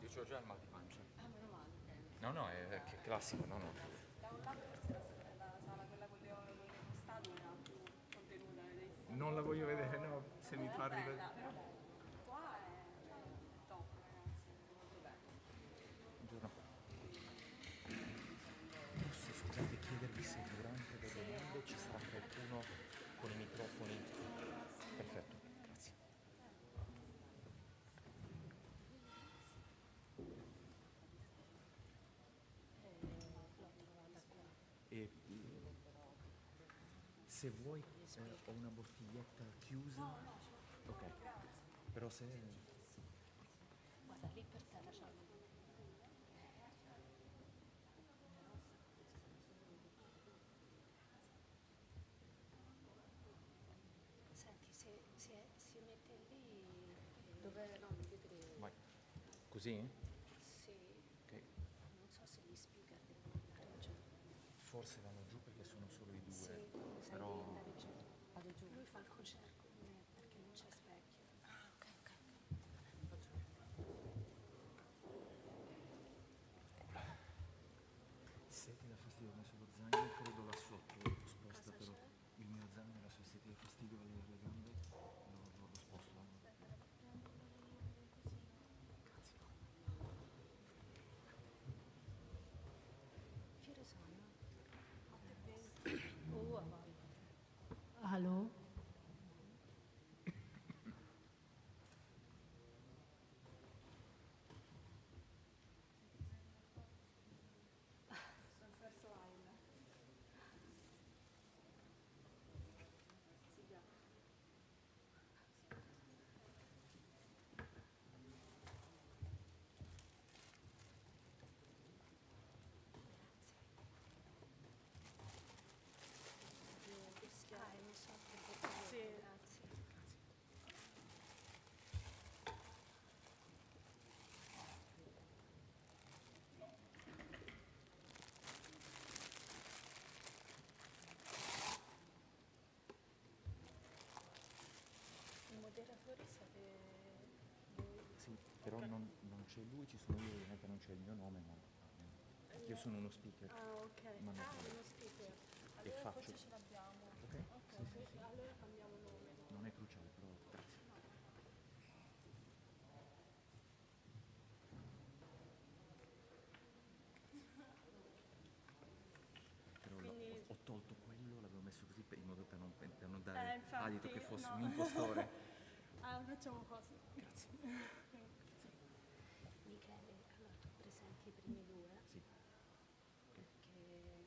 Io c'ho già il mal di pancia. Ah, meno male, ok. No, no, è che classico, no, no. Da un lato forse la sala, quella con le costate, era più contenuta, l'hai vista? Non la voglio vedere, no, se mi È parli bella, però qua è top, ragazzi, è molto bello. Buongiorno. Posso, scusate, chiedervi se durante le domande ci sarà qualcuno con i microfoni? Perfetto, grazie. L'ho trovata qua. E se vuoi ho una bottiglietta chiusa. Ok, però se... Guarda, lì per terra c'è. Senti, se si mette lì, dove no, non vedrei. Vai. Così? Sì, Ok. non so se gli speaker devono andare giù. Forse vanno giù perché sono solo i due, Sì, sai, però... devi andare giù. Vado giù. Lui fa il concerto con me perché non c'è specchio. Ah, ok, ok, ok. Vado giù. Se ti dà fastidio, ho messo lo zaino, credo là sotto, l'ho sposta Cosa però. c'è? Il mio zaino era se ti dà fastidio vedere le gambe, lo sposto. Aspetta, devo prenderlo io così. Grazie. Che ore sono? 8:20. Oh, a voglia. Allo? Sono first line. Sì, già. Mi so che sì. Grazie. I moderatori siete voi? Sì, però non c'è lui, ci sono io, ovviamente non c'è il mio nome, ma io sono uno speaker. Ah, ok. Ma non Uno speaker. e Allora faccio... forse ce l'abbiamo. Ok? Ok, Sì, sì, sì. allora cambiamo nome. Non è cruciale, però grazie. Però Quindi... ho tolto quello, l'avevo messo così in modo per non dare infatti, adito che fossi no. un impostore. Ah, facciamo cosa? Grazie. Michele, allora tu presenti i primi due, Sì. perché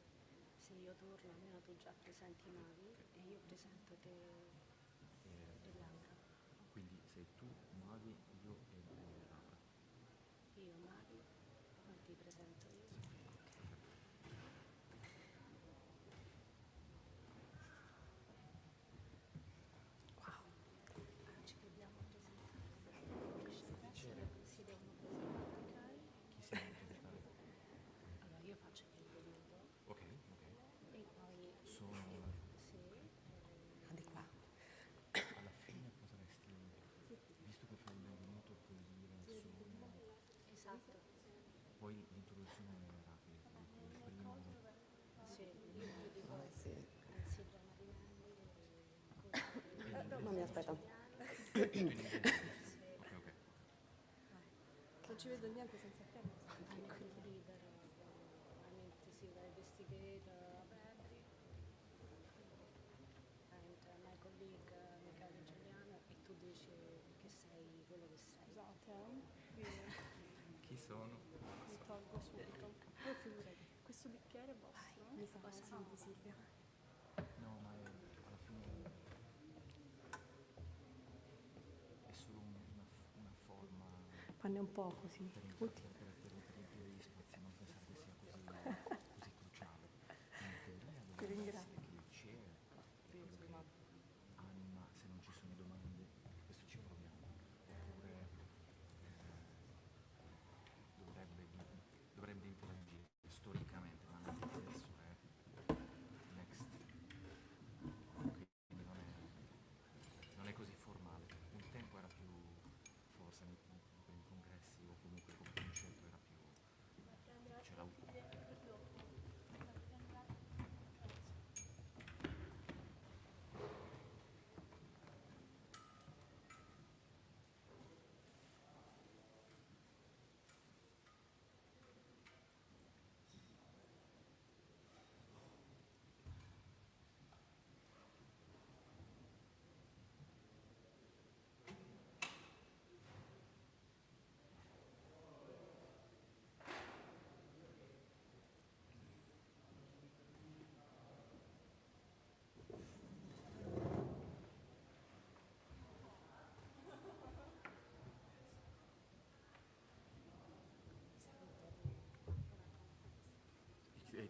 se io torno almeno tu già presenti Mavi e io presento te e Laura. Quindi sei tu, Mavi, io e Laura. Io Mavi, poi ti presento io. Ok. Wow. Ah, ci dobbiamo presentare. Piacere. Si devono presentare, ok? Chi si deve presentare? Allora io faccio il benvenuto Ok, ok. e poi Sono sì, Di qua. alla fine potresti, visto che fai il benvenuto, puoi dire sono... esatto. Poi l'introduzione è rapida, tipo prima... Sì, io dico Sì. Silvia Marinelli e Mamma mia, aspetta. Tutto in inglese, giusto? Ok, ok. non ci vedo niente senza te. Anche leader, veramente sì, vai investigator, Bradley, and my colleague Michele Giuliano e tu dici che sei quello che sei. Esatto, Chi sono? mi tolgo subito. Poi figurati, questo bicchiere è vostro? Mi fa Cosa senti Silvia? No, ma alla fine è solo una forma Fanne un po' così. per Tutti. riempire gli spazi, non pensare che sia così cruciale. In teoria Ti dovrebbe ringrazio. essere che il chair è quello che anima se non ci sono domande, questo ci proviamo, oppure dovrebbe interagire storicamente, ma adesso è next. Quindi non è così formale. Un tempo era più, forse nei congressi o comunque come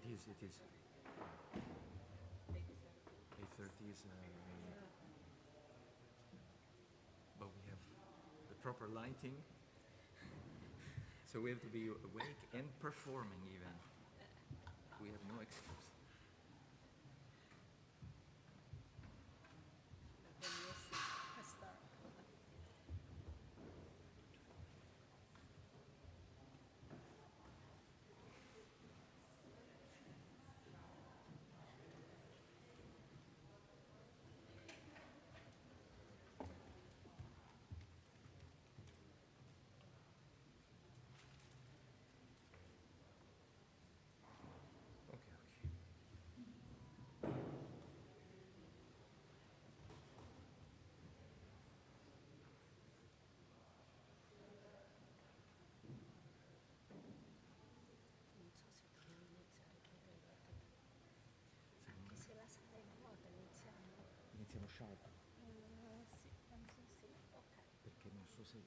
It is. 8:30 is, but we have the proper lighting, so we have to be awake and performing even. We have no excuse. Okay, okay. Non so se dobbiamo iniziare a chiedere Secondo anche me se la sala è vuota, iniziamo. iniziamo sharp, Sì, penso sì. Ok. perché non so se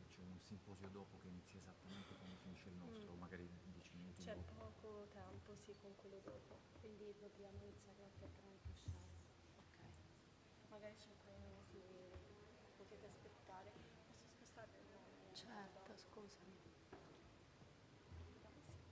c'è un simposio dopo che inizia esattamente quando finisce il nostro, o magari 10 minuti C'è dopo. poco tempo, sì, con quello dopo, quindi dobbiamo iniziare altrettanto sharp. Ok. Magari c'è un paio di minuti, potete aspettare. Posso spostare? No, certo, scusami. Signore benedetto.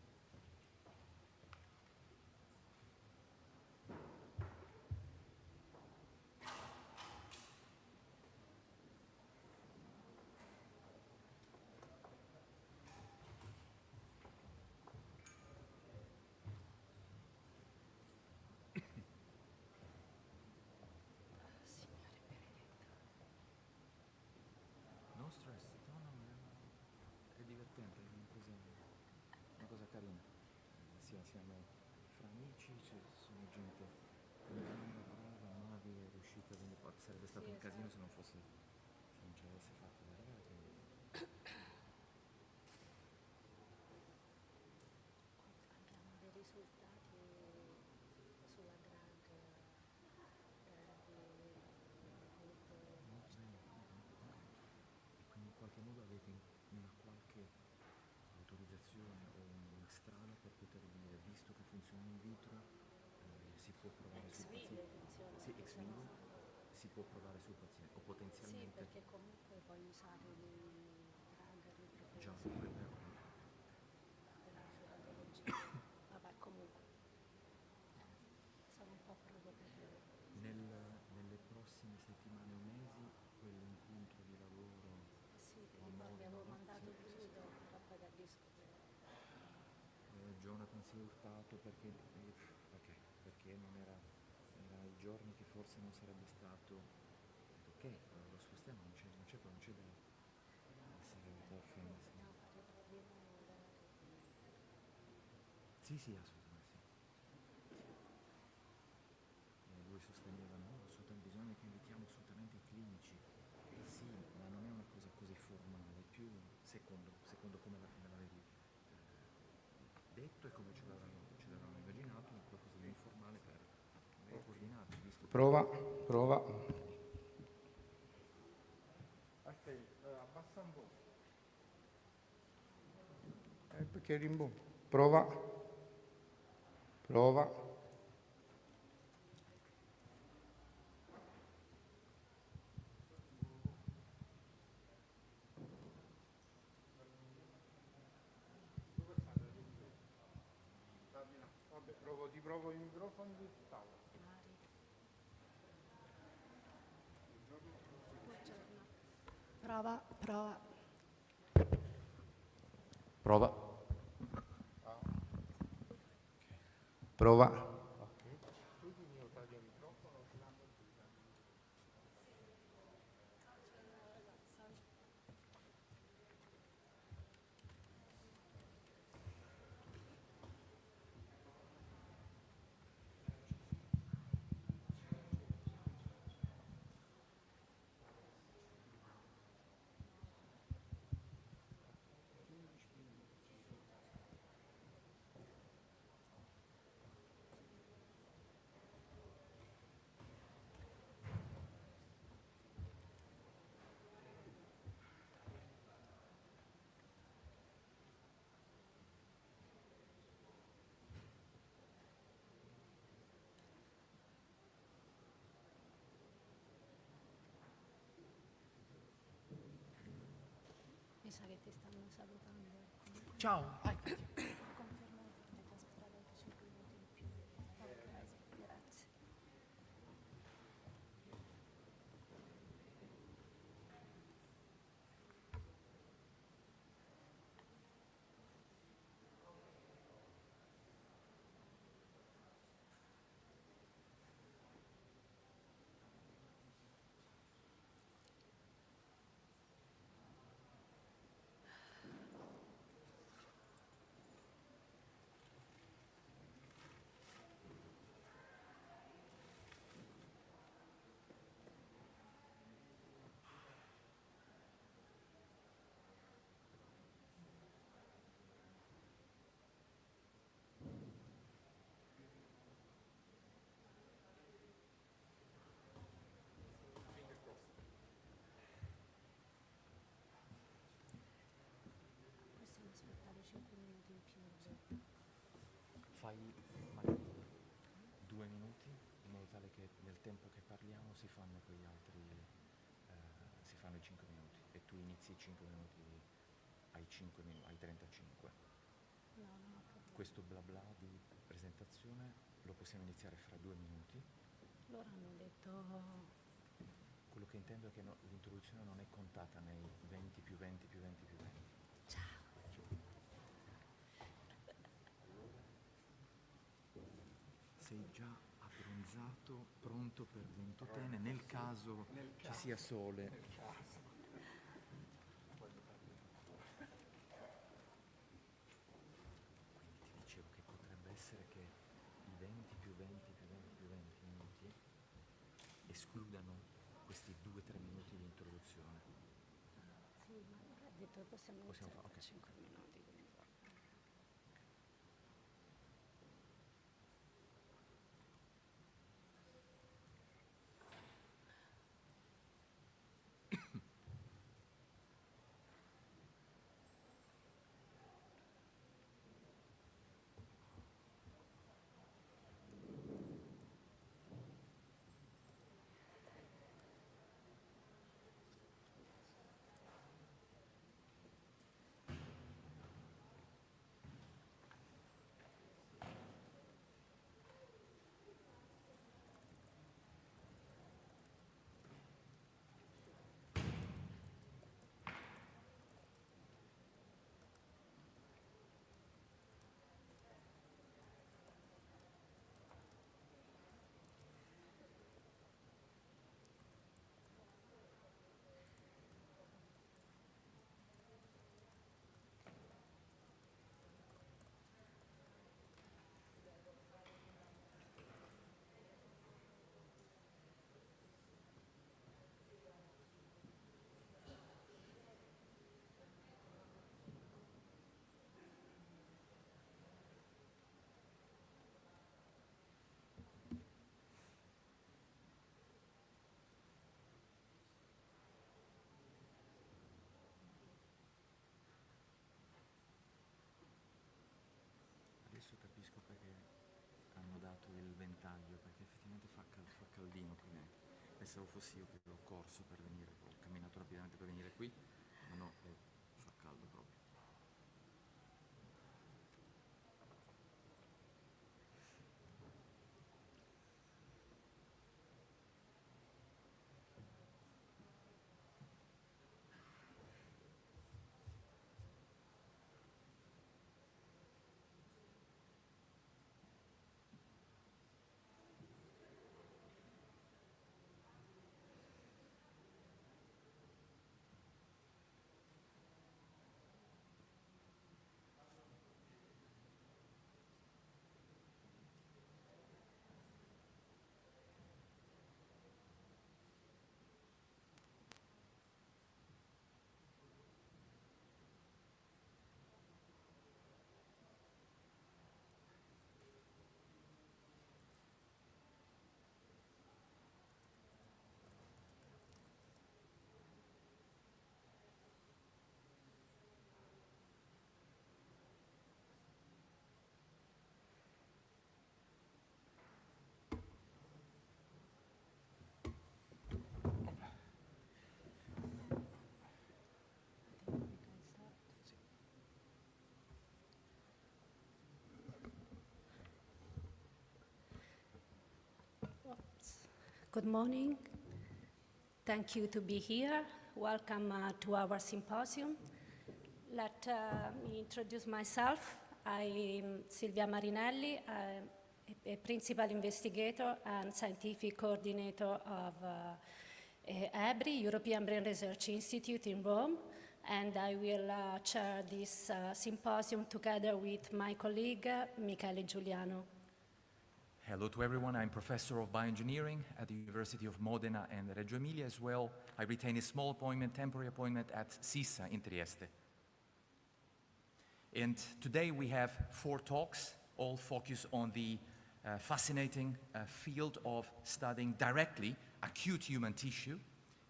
No stress, no, no, è divertente, è una cosa carina. Siamo fra amici, ci sono gente bella, brava, amabile, riuscita, quindi sarebbe stato Sì, un casino esatto. se non ce l'avesse fatta la ragazza. Quindi Abbiamo dei risultati sulla drag di gruppo molto bene, ok. E quindi in qualche modo avete una qualche autorizzazione o una strada per poter dire, visto che funziona in vitro, si può provare sul ex vivo paziente? funziona Sì, perché ex sennò vivo si può provare sul paziente o sì, potenzialmente perché comunque puoi usare i drag già, riproposi per l'uso radiologico. Vabbè, comunque sono un po' provocative. nelle prossime settimane o mesi quell'incontro di lavoro Sì, ti o a ricordi Modena, avevo no? mandato Sì, il sì, sì. video, però poi da lì scoprivo. Jonathan si è urtato perché? Perché non era i giorni che forse non sarebbe stato. Ho detto ok, lo spostiamo, non c'è da essere da offendersi. Dobbiamo fare i provini magari. Sì, sì, assolutamente sì. Lui sosteneva no, assolutamente bisogna che invitiamo assolutamente i clinici. Sì, ma non è una cosa così formale, più secondo come l'avevi detto e come ce l'avevamo immaginato, qualcosa di informale per magari coordinarci, visto che Prova, prova. Aspetta, abbassa un po'. Perché rimbombo. Prova, prova. Vabbè, ti provo i microfoni di tavola. Mari. Buongiorno. Prova, prova. prova. Prova. sa che ti stanno salutando. Ciao! Vai, Katia. Confermo che potete aspettare anche 5 minuti in più. Ok, grazie. Possiamo aspettare 5 minuti in più. Fai magari 2 minuti, in modo tale che nel tempo che parliamo si fanno poi altri, si fanno i 5 minuti e tu inizi i 5 minuti ai 5 minuti, ai 35. No, non ho problemi. Questo bla bla di presentazione lo possiamo iniziare fra 2 minuti. Loro hanno detto... Quello che intendo è che l'introduzione non è contata nei 20 più 20 più 20 più 20. Ciao. Sei già abbronzato, pronto per ventottene, nel caso ci sia sole. Quindi ti dicevo che potrebbe essere che i 20 più 20 più 20 più 20 minuti escludano questi 2-3 minuti di introduzione. Sì, ma ha detto che possiamo Possiamo iniziare fare, tra ok. 5 minuti, quindi va. Adesso capisco perché hanno dato il ventaglio, perché effettivamente fa caldino qui dentro. Pensavo fossi io che ho corso per venire, ho camminato rapidamente per venire qui, ma no, fa caldo proprio. Good morning. Thank you to be here. Welcome to our symposium. Let me introduce myself. I'm Silvia Marinelli, a principal investigator and scientific coordinator of EBRI, European Brain Research Institute in Rome, and I will chair this symposium together with my colleague, Michele Giuliano. Hello to everyone. I'm Professor of Bioengineering at the University of Modena and Reggio Emilia as well. I retain a small appointment, temporary appointment at Pisa in Trieste. And today we have 4 talks, all focused on the fascinating field of studying directly acute human tissue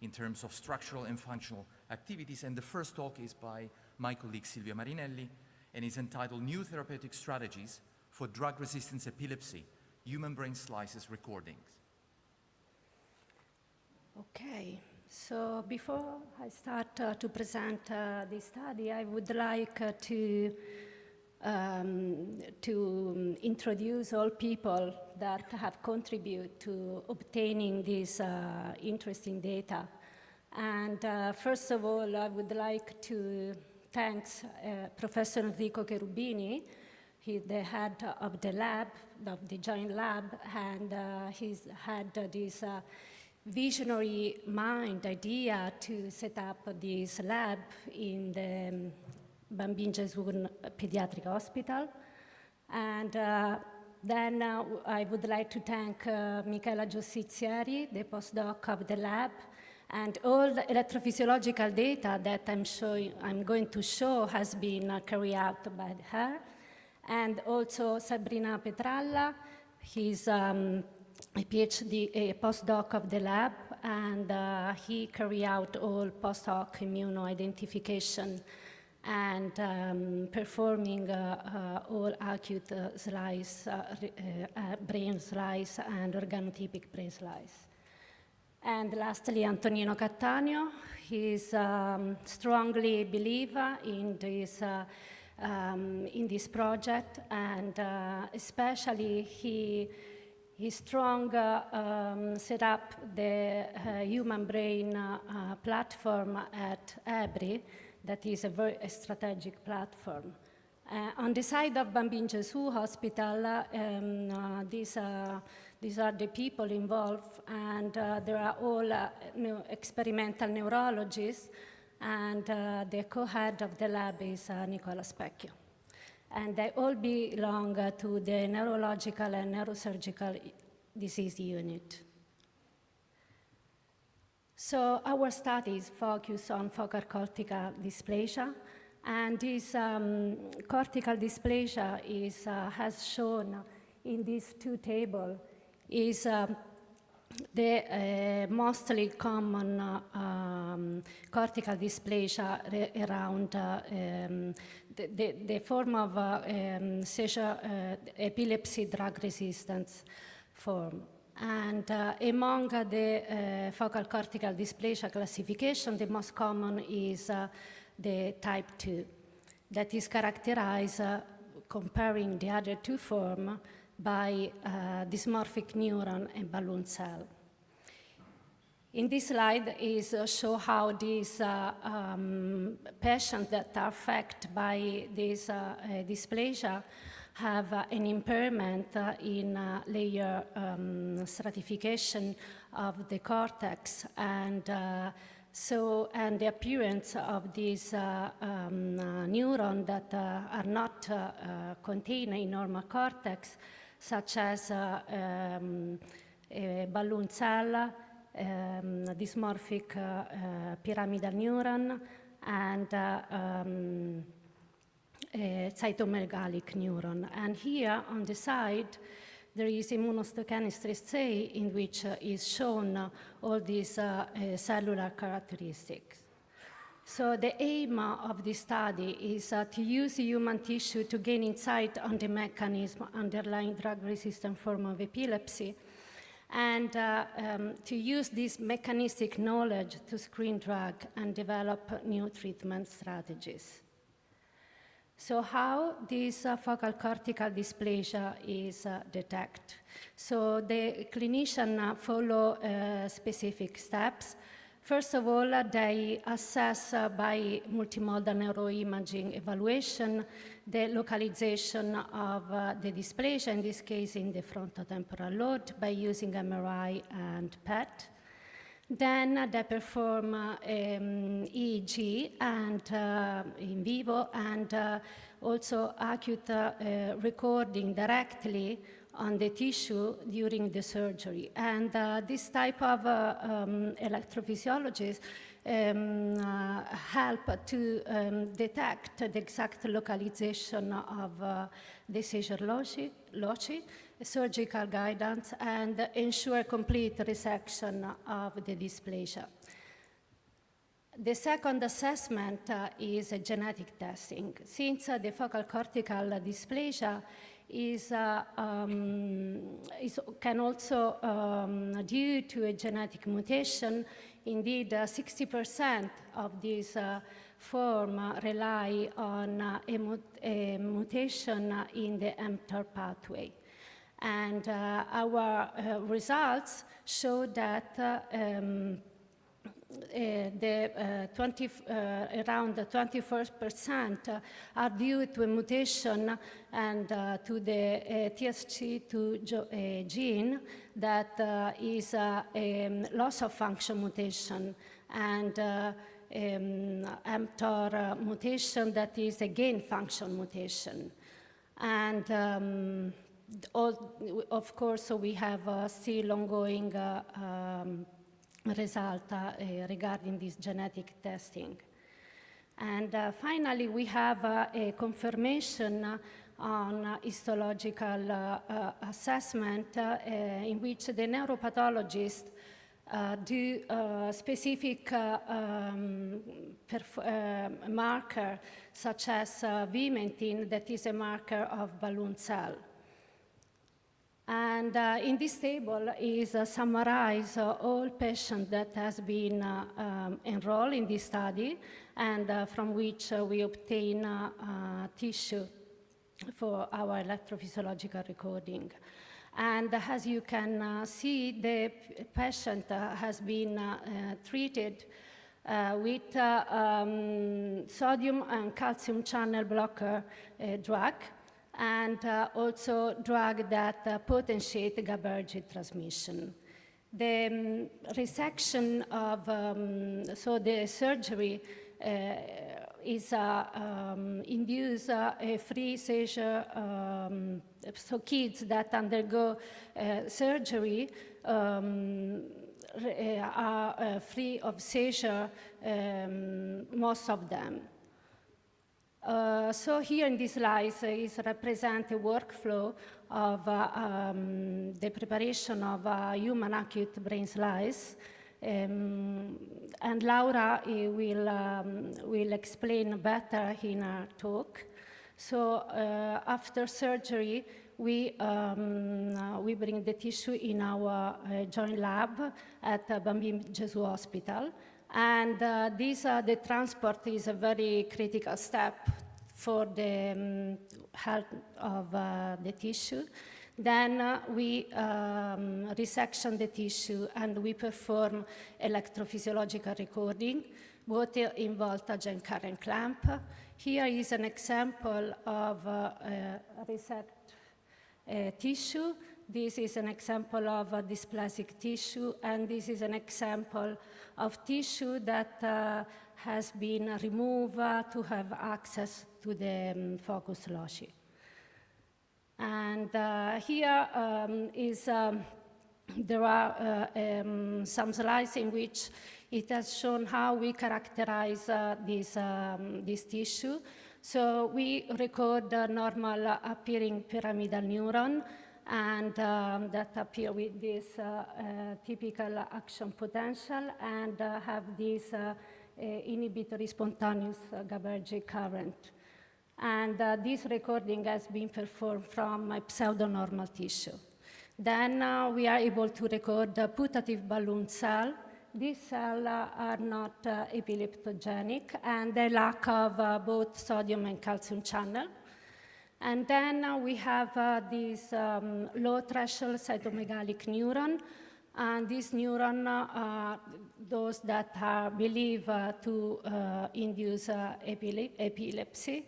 in terms of structural and functional activities. And the first talk is by my colleague Silvia Marinelli and is entitled New Therapeutic Strategies for Drug-Resistant Epilepsy, Human Brain Slices Recordings. Okay, so before I start to present this study, I would like to introduce all people that have contributed to obtaining this interesting data. And first of all, I would like to thank Professor Enrico Cherubini. He's the head of the lab, of the joint lab, and he's had this visionary mind idea to set up this lab in the Bambin Gesù Pediatric Hospital. And then I would like to thank Michela Giustizieri, the postdoc of the lab, and all the electrophysiological data that I'm going to show has been carried out by her. And also Sabrina Petralla, he's a PhD, a postdoc of the lab, and he carried out all post-hoc immunoidentification and performing all acute slice, brain slice and organotypic brain slice. And lastly, Antonino Cattaneo, he's strongly believer in this project, and especially he strong set up the human brain platform at EBRI, that is a very strategic platform. On the side of Bambin Gesù Hospital, these are the people involved, and they are all experimental neurologists, and the co-head of the lab is Nicola Specchio. And they all belong to the neurological and neurosurgical disease unit. So our studies focus on focal cortical dysplasia, and this cortical dysplasia is, has shown in these 2 tables, is the mostly common cortical dysplasia around the form of seizure, epilepsy drug resistance form. And among the focal cortical dysplasia classification, the most common is the type 2, that is characterized, comparing the other 2 forms, by dysmorphic neuron and balloon cell. In this slide is show how these patients that are affected by this dysplasia have an impairment in layer stratification of the cortex, and the appearance of these neurons that are not contained in normal cortex, such as a balloon cell, dysmorphic pyramidal neuron, and a cytomegalic neuron. And here on the side, there is immunohistochemistry assay in which is shown all these cellular characteristics. So the aim of this study is to use human tissue to gain insight on the mechanism underlying drug-resistant form of epilepsy, and to use this mechanistic knowledge to screen drug and develop new treatment strategies. So how this focal cortical dysplasia is detected? So the clinician follow specific steps. First of all, they assess by multimodal neuroimaging evaluation the localization of the dysplasia, in this case in the frontotemporal lobe, by using MRI and PET. Then they perform EEG and in vivo and also acute recording directly on the tissue during the surgery. And this type of electrophysiologists help to detect the exact localization of the seizure loci, surgical guidance, and ensure complete resection of the dysplasia. The second assessment is genetic testing. Since the focal cortical dysplasia can also due to a genetic mutation. Indeed, 60% of this form rely on a mutation in the mTOR pathway. And our results show that around 24% are due to a mutation and to the TSG2 gene that is a loss of function mutation, and mTOR mutation that is a gain function mutation. And of course, we have still ongoing result regarding this genetic testing. And finally, we have a confirmation on histological assessment in which the neuropathologist do specific marker such as vimentin, that is a marker of balloon cell. And in this table is summarize all patients that has been enrolled in this study and from which we obtain tissue for our electrophysiological recording. And as you can see, the patient has been treated with sodium and calcium channel blocker drug, and also drug that potentiate GABAergic transmission. The resection of, so the surgery is induce a free seizure, so kids that undergo surgery are free of seizure, most of them. So here in this slide is represent a workflow of the preparation of human acute brain slice. And Laura will explain better in her talk. So after surgery, we bring the tissue in our joint lab at Bambino Gesù Hospital. And the transport is a very critical step for the health of the tissue. Then we resection the tissue and we perform electrophysiological recording, both in voltage and current clamp. Here is an example of resect tissue. This is an example of dysplasic tissue, and this is an example of tissue that has been removed to have access to the focus loci. And here there are some slides in which it has shown how we characterize this tissue. So we record the normal appearing pyramidal neuron, and that appear with this typical action potential and have this inhibitory spontaneous GABAergic current. And this recording has been performed from a pseudonormal tissue. Then we are able to record the putative balloon cell these cells are not epileptogenic, and they lack of both sodium and calcium channel. And then we have this low threshold cytomegalic neuron, and this neuron are those that are believed to induce epilepsy.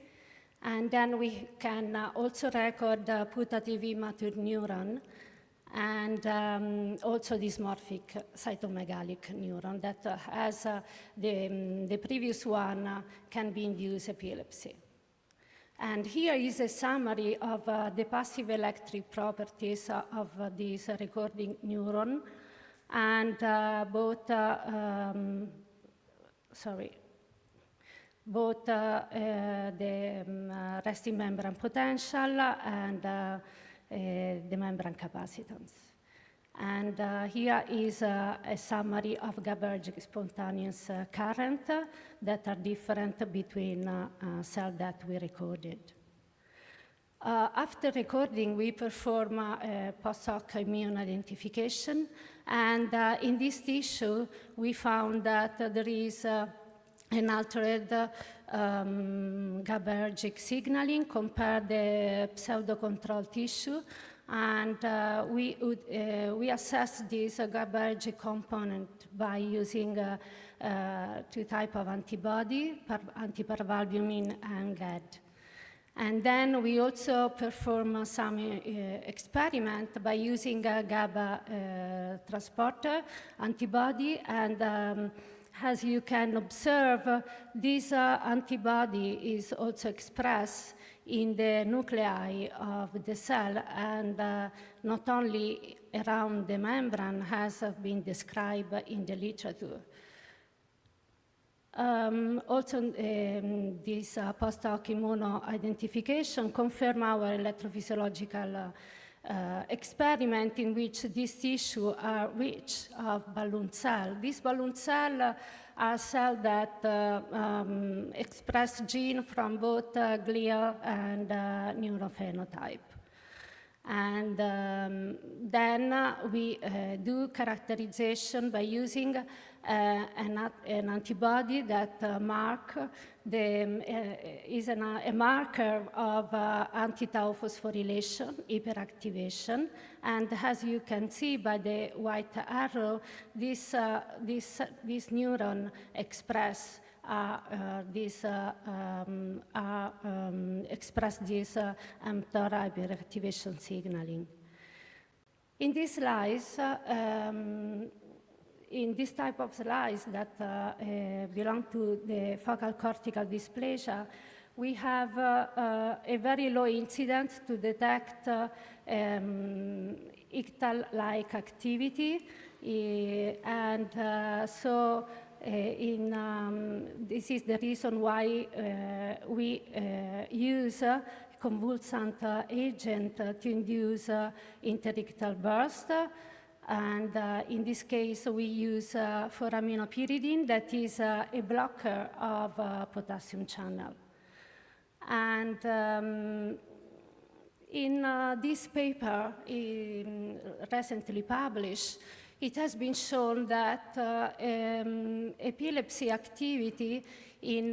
And then we can also record putative immature neuron, and also dysmorphic cytomegalic neuron that, as the previous one, can be induced epilepsy. And here is a summary of the passive electric properties of this recording neuron, and both the resting membrane potential and the membrane capacitance. And here is a summary of GABAergic spontaneous current that are different between cells that we recorded. After recording, we perform post-hoc immune identification, and in this tissue, we found that there is an altered GABAergic signaling compared to the pseudo-control tissue, and we assess this GABAergic component by using two types of antibody, antiparvalbumin and GAD. And then we also perform some experiment by using a GABA transporter antibody, and as you can observe, this antibody is also expressed in the nuclei of the cell, and not only around the membrane, has been described in the literature. Also, this post-hoc immunoidentification confirm our electrophysiological experiment in which these tissues are rich of balloon cells. These balloon cells are cells that express genes from both glial and neurophenotype. And then we do characterization by using an antibody that is a marker of anti-tau phosphorylation, hyperactivation. And as you can see by the white arrow, this neuron express this mTOR hyperactivation signaling. In this slice, in this type of slice that belong to the focal cortical dysplasia, we have a very low incidence to detect ictal-like activity, and so this is the reason why we use convulsant agent to induce interictal burst. And in this case, we use 4-aminopyridine, that is a blocker of potassium channel. And in this paper, recently published, it has been shown that epilepsy activity in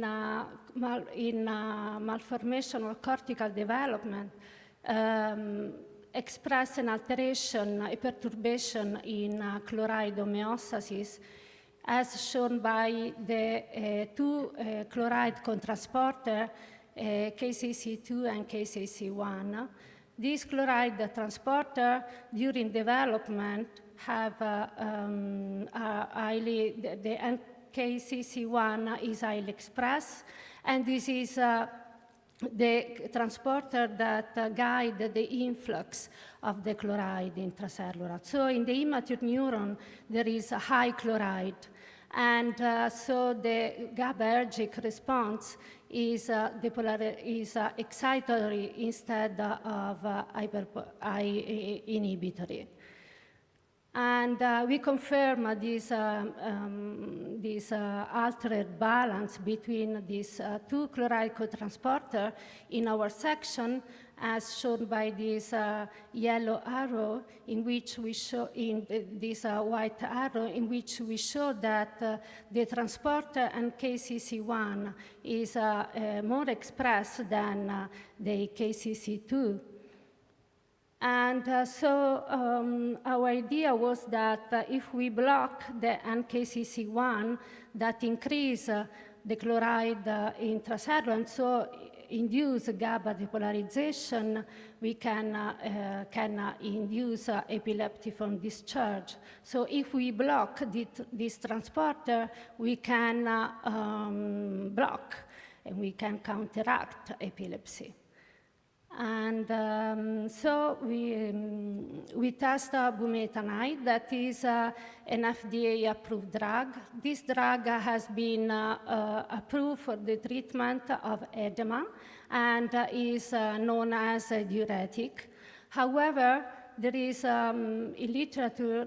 malformational cortical development express an alteration, a perturbation in chloride homeostasis, as shown by the two chloride cotransporter, KCC2 and KCC1. These chloride transporter during development have the KCC1 is highly expressed, and this is the transporter that guide the influx of the chloride intracellular. So in the immature neuron, there is a high chloride, and so the GABAergic response is excitatory instead of inhibitory. And we confirm this altered balance between these two chloride cotransporter in our section, as shown by this yellow arrow, in which we show this white arrow, in which we show that the transporter and KCC1 is more expressed than the KCC2. And so our idea was that if we block the NKCC1, that increase the chloride intracellular, and so induce GABA depolarization, we can induce epileptiform discharge. So if we block this transporter, we can block and we can counteract epilepsy. And so we test bumetanide, that is an FDA-approved drug. This drug has been approved for the treatment of edema and is known as a diuretic. However, there is in literature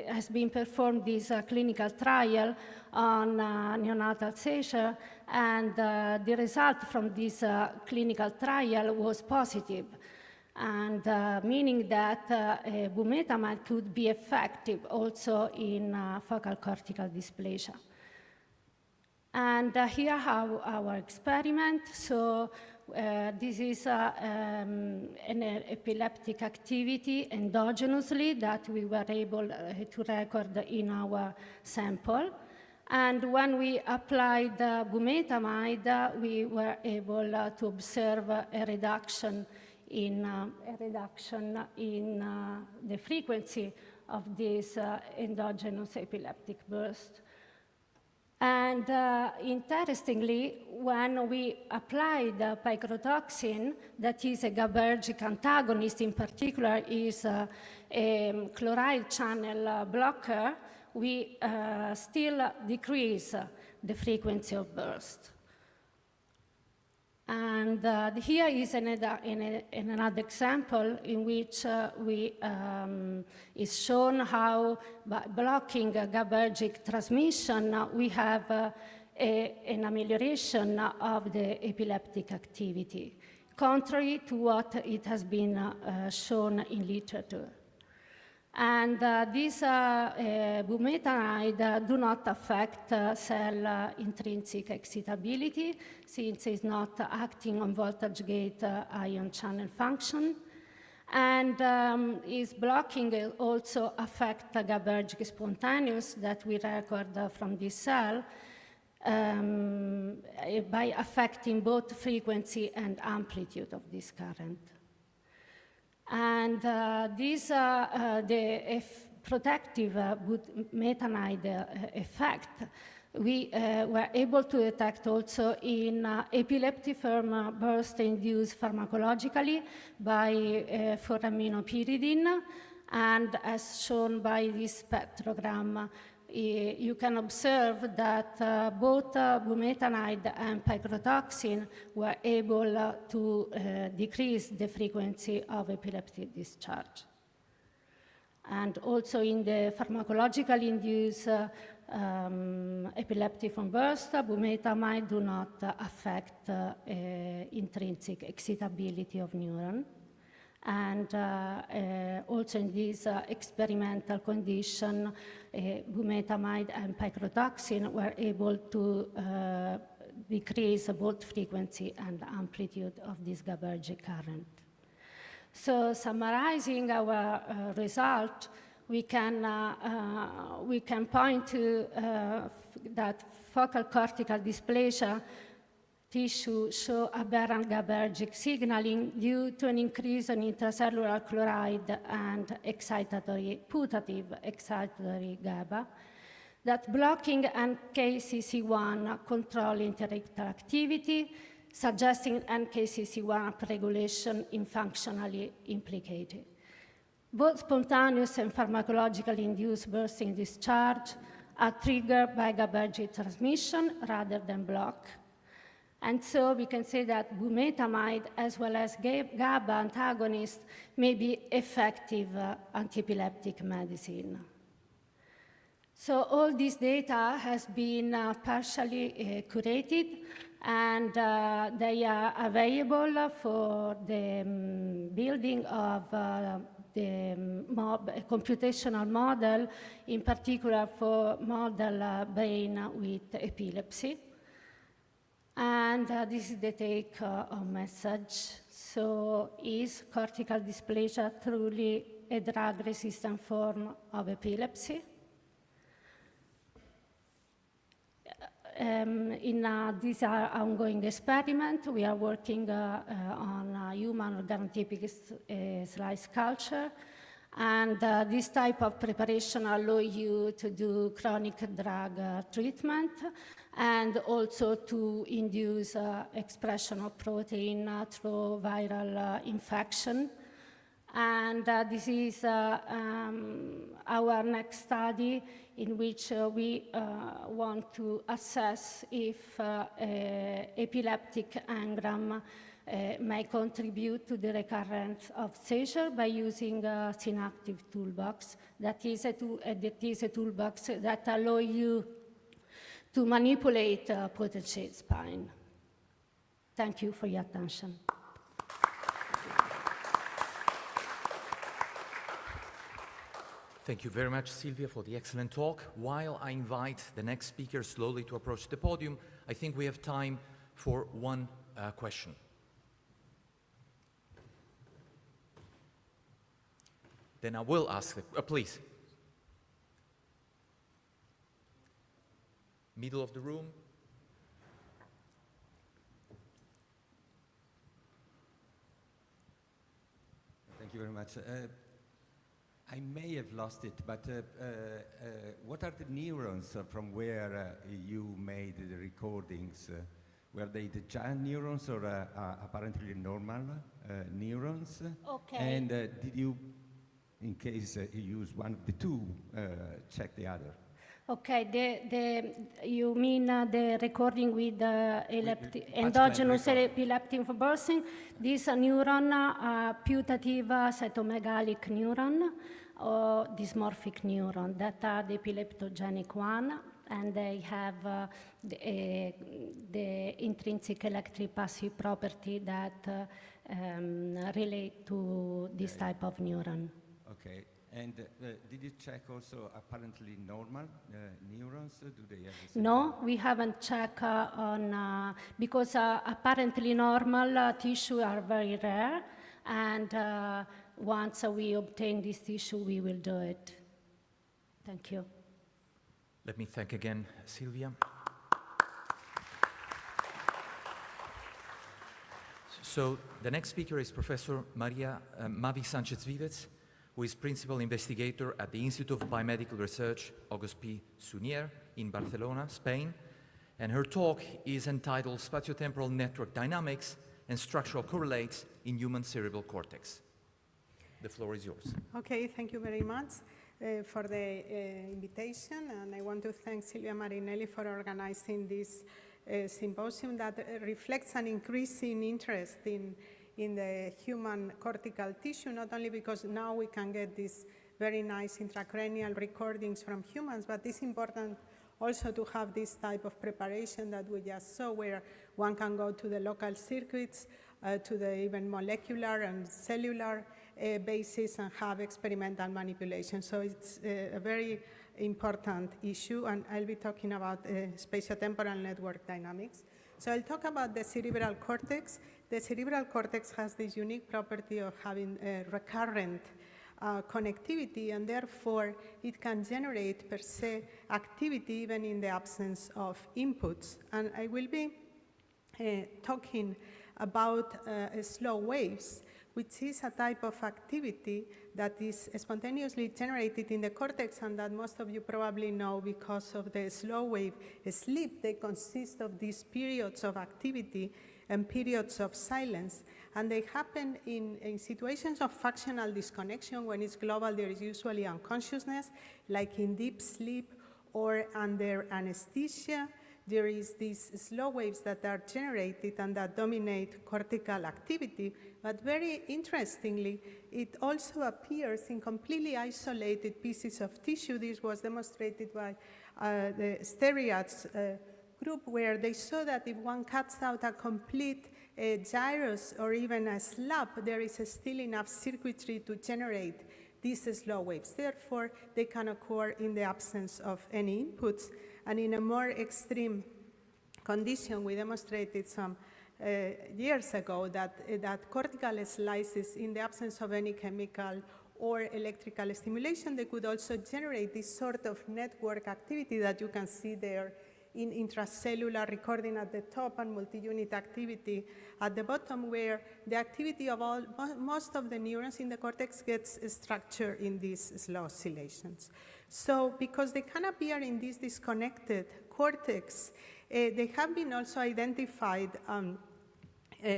has been performed this clinical trial on neonatal seizure, and the result from this clinical trial was positive, and meaning that bumetanide could be effective also in focal cortical dysplasia. And here our experiment. So this is an epileptic activity endogenously that we were able to record in our sample. And when we applied bumetanide, we were able to observe a reduction in the frequency of this endogenous epileptic burst. And interestingly, when we applied pyrrhotoxin, that is a GABAergic antagonist, in particular is a chloride channel blocker, we still decrease the frequency of burst. And here is another example in which is shown how by blocking GABAergic transmission, we have an amelioration of the epileptic activity, contrary to what it has been shown in literature. And these bumetanide do not affect cell intrinsic excitability, since it's not acting on voltage gate ion channel function. And is blocking also affect GABAergic spontaneous that we record from this cell by affecting both frequency and amplitude of this current. And the protective bumetanide effect, we were able to detect also in epileptiform burst induced pharmacologically by 4-aminopyridine, and as shown by this spectrogram, you can observe that both bumetanide and pyrrhotoxin were able to decrease the frequency of epileptic discharge. And also in the pharmacologically induced epileptiform burst, bumetanide do not affect intrinsic excitability of neuron. And also in this experimental condition, bumetanide and pyrrhotoxin were able to decrease both frequency and amplitude of this GABAergic current. So summarizing our result, we can point to that focal cortical dysplasia tissue show aberrant GABAergic signaling due to an increase in intracellular chloride and putative excitatory GABA, that blocking NKCC1 control interictal activity, suggesting NKCC1 upregulation in functionally implicated. Both spontaneous and pharmacologically induced bursting discharge are triggered by GABAergic transmission rather than block. And so we can say that bumetamide as well as GABA antagonists may be effective antiepileptic medicine. So all this data has been partially curated, and they are available for the building of the computational model, in particular for model brain with epilepsy. And this is the take-home message. So is cortical dysplasia truly a drug-resistant form of epilepsy? In this ongoing experiment, we are working on human organotypic slice culture, and this type of preparation allows you to do chronic drug treatment and also to induce expression of protein through viral infection. And this is our next study, in which we want to assess if epileptic engram may contribute to the recurrence of seizure by using a synaptic toolbox. That is a toolbox that allows you to manipulate potential spine. Thank you for your attention. Thank you very much, Silvia, for the excellent talk. While I invite the next speaker slowly to approach the podium, I think we have time for one question. Then I will ask, please. Middle of the room. Thank you very much. I may have lost it, but what are the neurons from where you made the recordings? Were they the giant neurons or apparently normal neurons? Okay. And did you, in case you use one of the two, check the other? Okay, you mean the recording with endogenous epileptic bursting? This neuron, putative cytomegalic neuron, or dysmorphic neuron, that are the epileptogenic one, and they have the intrinsic electric passive property that relate to this type of neuron. Okay. And did you check also apparently normal neurons? Do they have the same? No, we haven't checked on, because apparently normal tissue are very rare, and once we obtain this tissue, we will do it. Thank you. Let me thank again Silvia. So the next speaker is Professor Mavi Sanchez-Vivez, who is principal investigator at the Institute of Biomedical Research, August P. Sunyer, in Barcelona, Spain. And her talk is entitled Spatiotemporal Network Dynamics and Structural Correlates in Human Cerebral Cortex. The floor is yours. Okay, thank you very much for the invitation. And I want to thank Silvia Marinelli for organizing this symposium that reflects an increasing interest in the human cortical tissue, not only because now we can get these very nice intracranial recordings from humans, but it's important also to have this type of preparation that we just saw, where one can go to the local circuits, to the even molecular and cellular basis, and have experimental manipulation. So it's a very important issue, and I'll be talking about spatiotemporal network dynamics. So I'll talk about the cerebral cortex. The cerebral cortex has this unique property of having a recurrent connectivity, and therefore it can generate per se activity even in the absence of inputs. And I will be talking about slow waves, which is a type of activity that is spontaneously generated in the cortex, and that most of you probably know because of the slow wave sleep. They consist of these periods of activity and periods of silence, and they happen in situations of functional disconnection. When it's global, there is usually unconsciousness, like in deep sleep or under anesthesia. there is these slow waves that are generated and that dominate cortical activity. But very interestingly, it also appears in completely isolated pieces of tissue. This was demonstrated by the Steriat's group, where they saw that if one cuts out a complete gyrus or even a slab, there is still enough circuitry to generate these slow waves. Therefore, they can occur in the absence of any inputs. And in a more extreme condition, we demonstrated some years ago that cortical slices, in the absence of any chemical or electrical stimulation, they could also generate this sort of network activity that you can see there in intracellular recording at the top and multi-unit activity at the bottom, where the activity of most of the neurons in the cortex gets structured in these slow oscillations. So because they can appear in this disconnected cortex, they have been also identified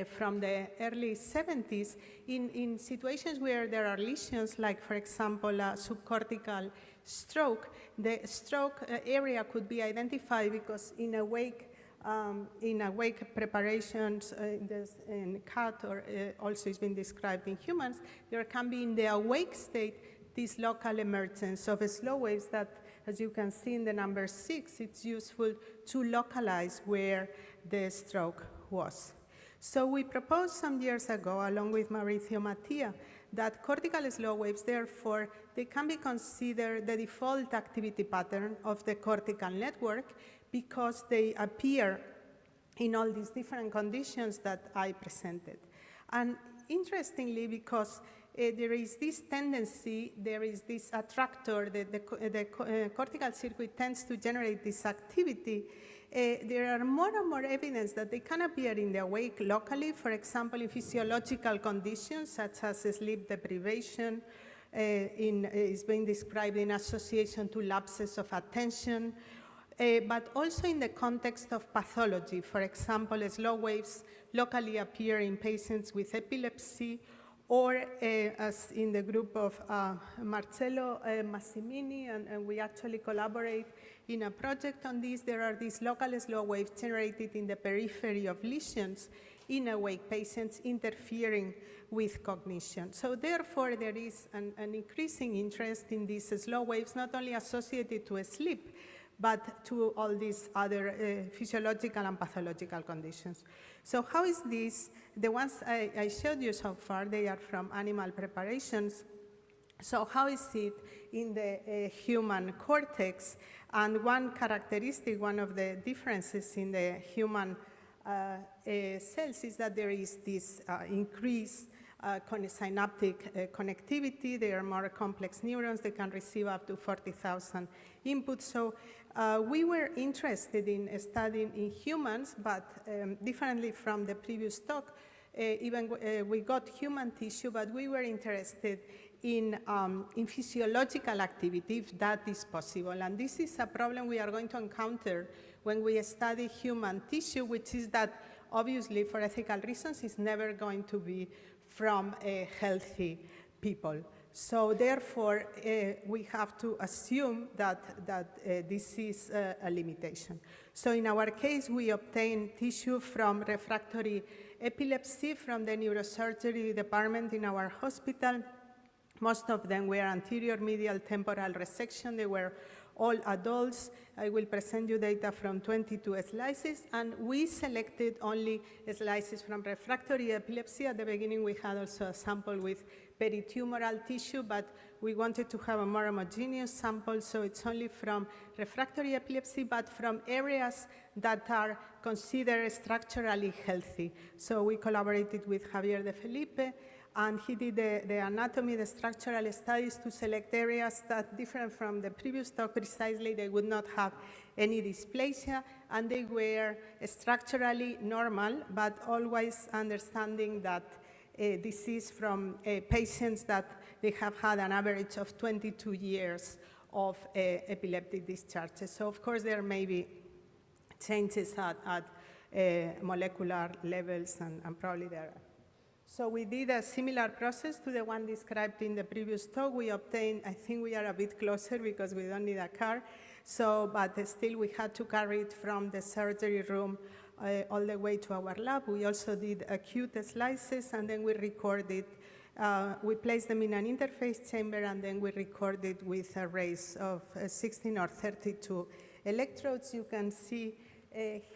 from the early 70s in situations where there are lesions, like, for example, a subcortical stroke. The stroke area could be identified because in awake preparations in cat, or also it's been described in humans, there can be in the awake state this local emergence of slow waves that, as you can see in the number 6, it's useful to localize where the stroke was. So we proposed some years ago, along with Mauricio Mattia, that cortical slow waves, therefore, they can be considered the default activity pattern of the cortical network because they appear in all these different conditions that I presented. And interestingly, because there is this tendency, there is this attractor, the cortical circuit tends to generate this activity. There are more and more evidence that they can appear in the awake locally, for example, in physiological conditions such as sleep deprivation, is being described in association to lapses of attention, but also in the context of pathology. For example, slow waves locally appear in patients with epilepsy, or as in the group of Marcello Massimini, and we actually collaborate in a project on this. There are these local slow waves generated in the periphery of lesions in awake patients interfering with cognition. So therefore, there is an increasing interest in these slow waves, not only associated to sleep, but to all these other physiological and pathological conditions. So how is this? The ones I showed you so far, they are from animal preparations. So how is it in the human cortex? And one characteristic, one of the differences in the human cells is that there is this increased synaptic connectivity. They are more complex neurons. They can receive up to 40,000 inputs. So we were interested in studying in humans, but differently from the previous talk, we got human tissue, but we were interested in physiological activity, if that is possible. And this is a problem we are going to encounter when we study human tissue, which is that obviously for ethical reasons it's never going to be from healthy people. So therefore, we have to assume that this is a limitation. So in our case, we obtained tissue from refractory epilepsy from the neurosurgery department in our hospital. Most of them were anterior medial temporal resection. They were all adults. I will present you data from 22 slices, and we selected only slices from refractory epilepsy. At the beginning, we had also a sample with peritumoral tissue, but we wanted to have a more homogeneous sample, so it's only from refractory epilepsy, but from areas that are considered structurally healthy. So we collaborated with Javier de Felipe, and he did the anatomy, the structural studies to select areas that, different from the previous talk, precisely they would not have any dysplasia, and they were structurally normal, but always understanding that this is from patients that they have had an average of 22 years of epileptic discharges. So of course there may be changes at molecular levels, and probably there are. So we did a similar process to the one described in the previous talk. We obtained, I think we are a bit closer because we don't need a car. So, but still we had to carry it from the surgery room all the way to our lab. We also did acute slices, and then we recorded. We placed them in an interface chamber, and then we recorded with arrays of 16 or 32 electrodes. You can see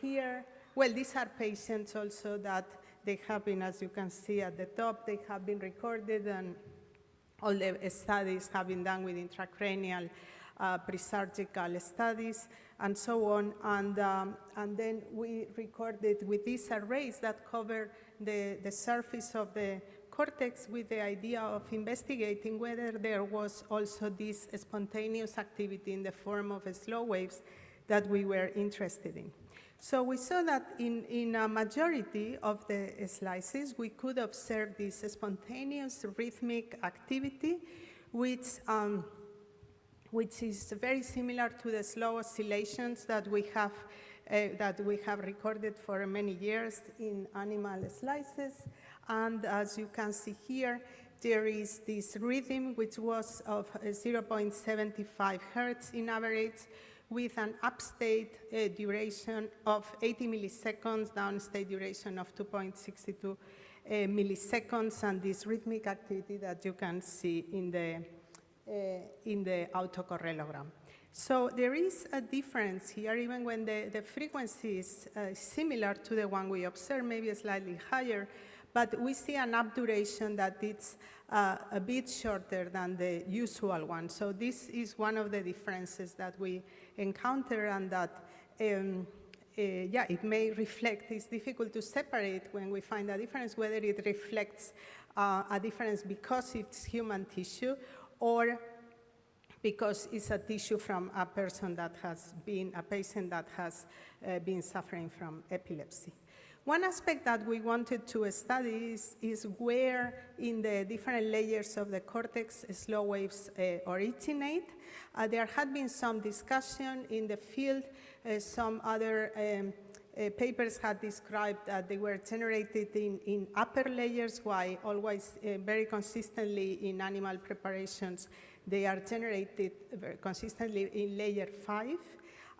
here, well, these are patients also that they have been, as you can see at the top, they have been recorded, and all the studies have been done with intracranial pre-surgical studies and so on. And then we recorded with these arrays that cover the surface of the cortex with the idea of investigating whether there was also this spontaneous activity in the form of slow waves that we were interested in. So we saw that in a majority of the slices, we could observe this spontaneous rhythmic activity, which is very similar to the slow oscillations that we have recorded for many years in animal slices. And as you can see here, there is this rhythm which was of 0.75 hertz in average, with an upstate duration of 80 milliseconds, downstate duration of 2.62 milliseconds, and this rhythmic activity that you can see in the autocorrelogram. So there is a difference here, even when the frequency is similar to the one we observed, maybe slightly higher, but we see an up duration that it's a bit shorter than the usual one. So this is one of the differences that we encounter, and that, it may reflect. It's difficult to separate when we find a difference, whether it reflects a difference because it's human tissue or because it's a tissue from a person that has been, a patient that has been suffering from epilepsy. One aspect that we wanted to study is where in the different layers of the cortex slow waves originate. There had been some discussion in the field. Some other papers had described that they were generated in upper layers, while always very consistently in animal preparations, they are generated very consistently in layer 5.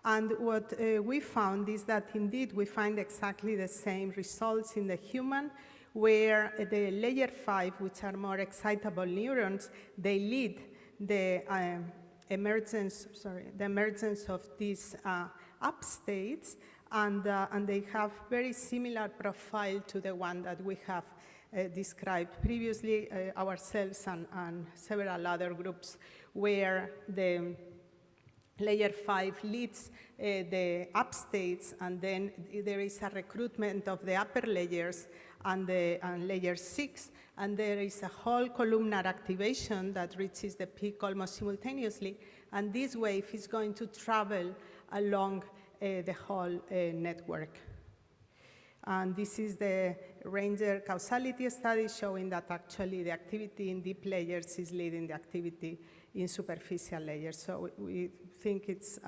And what we found is that indeed we find exactly the same results in the human, where the layer 5, which are more excitable neurons, they lead the emergence of these upstates, and they have very similar profile to the one that we have described previously ourselves and several other groups, where the layer 5 leads the upstates, and then there is a recruitment of the upper layers and layer 6, and there is a whole columnar activation that reaches the peak almost simultaneously, and this wave is going to travel along the whole network. And this is the Ranger causality study showing that actually the activity in deep layers is leading the activity in superficial layers. So we think it's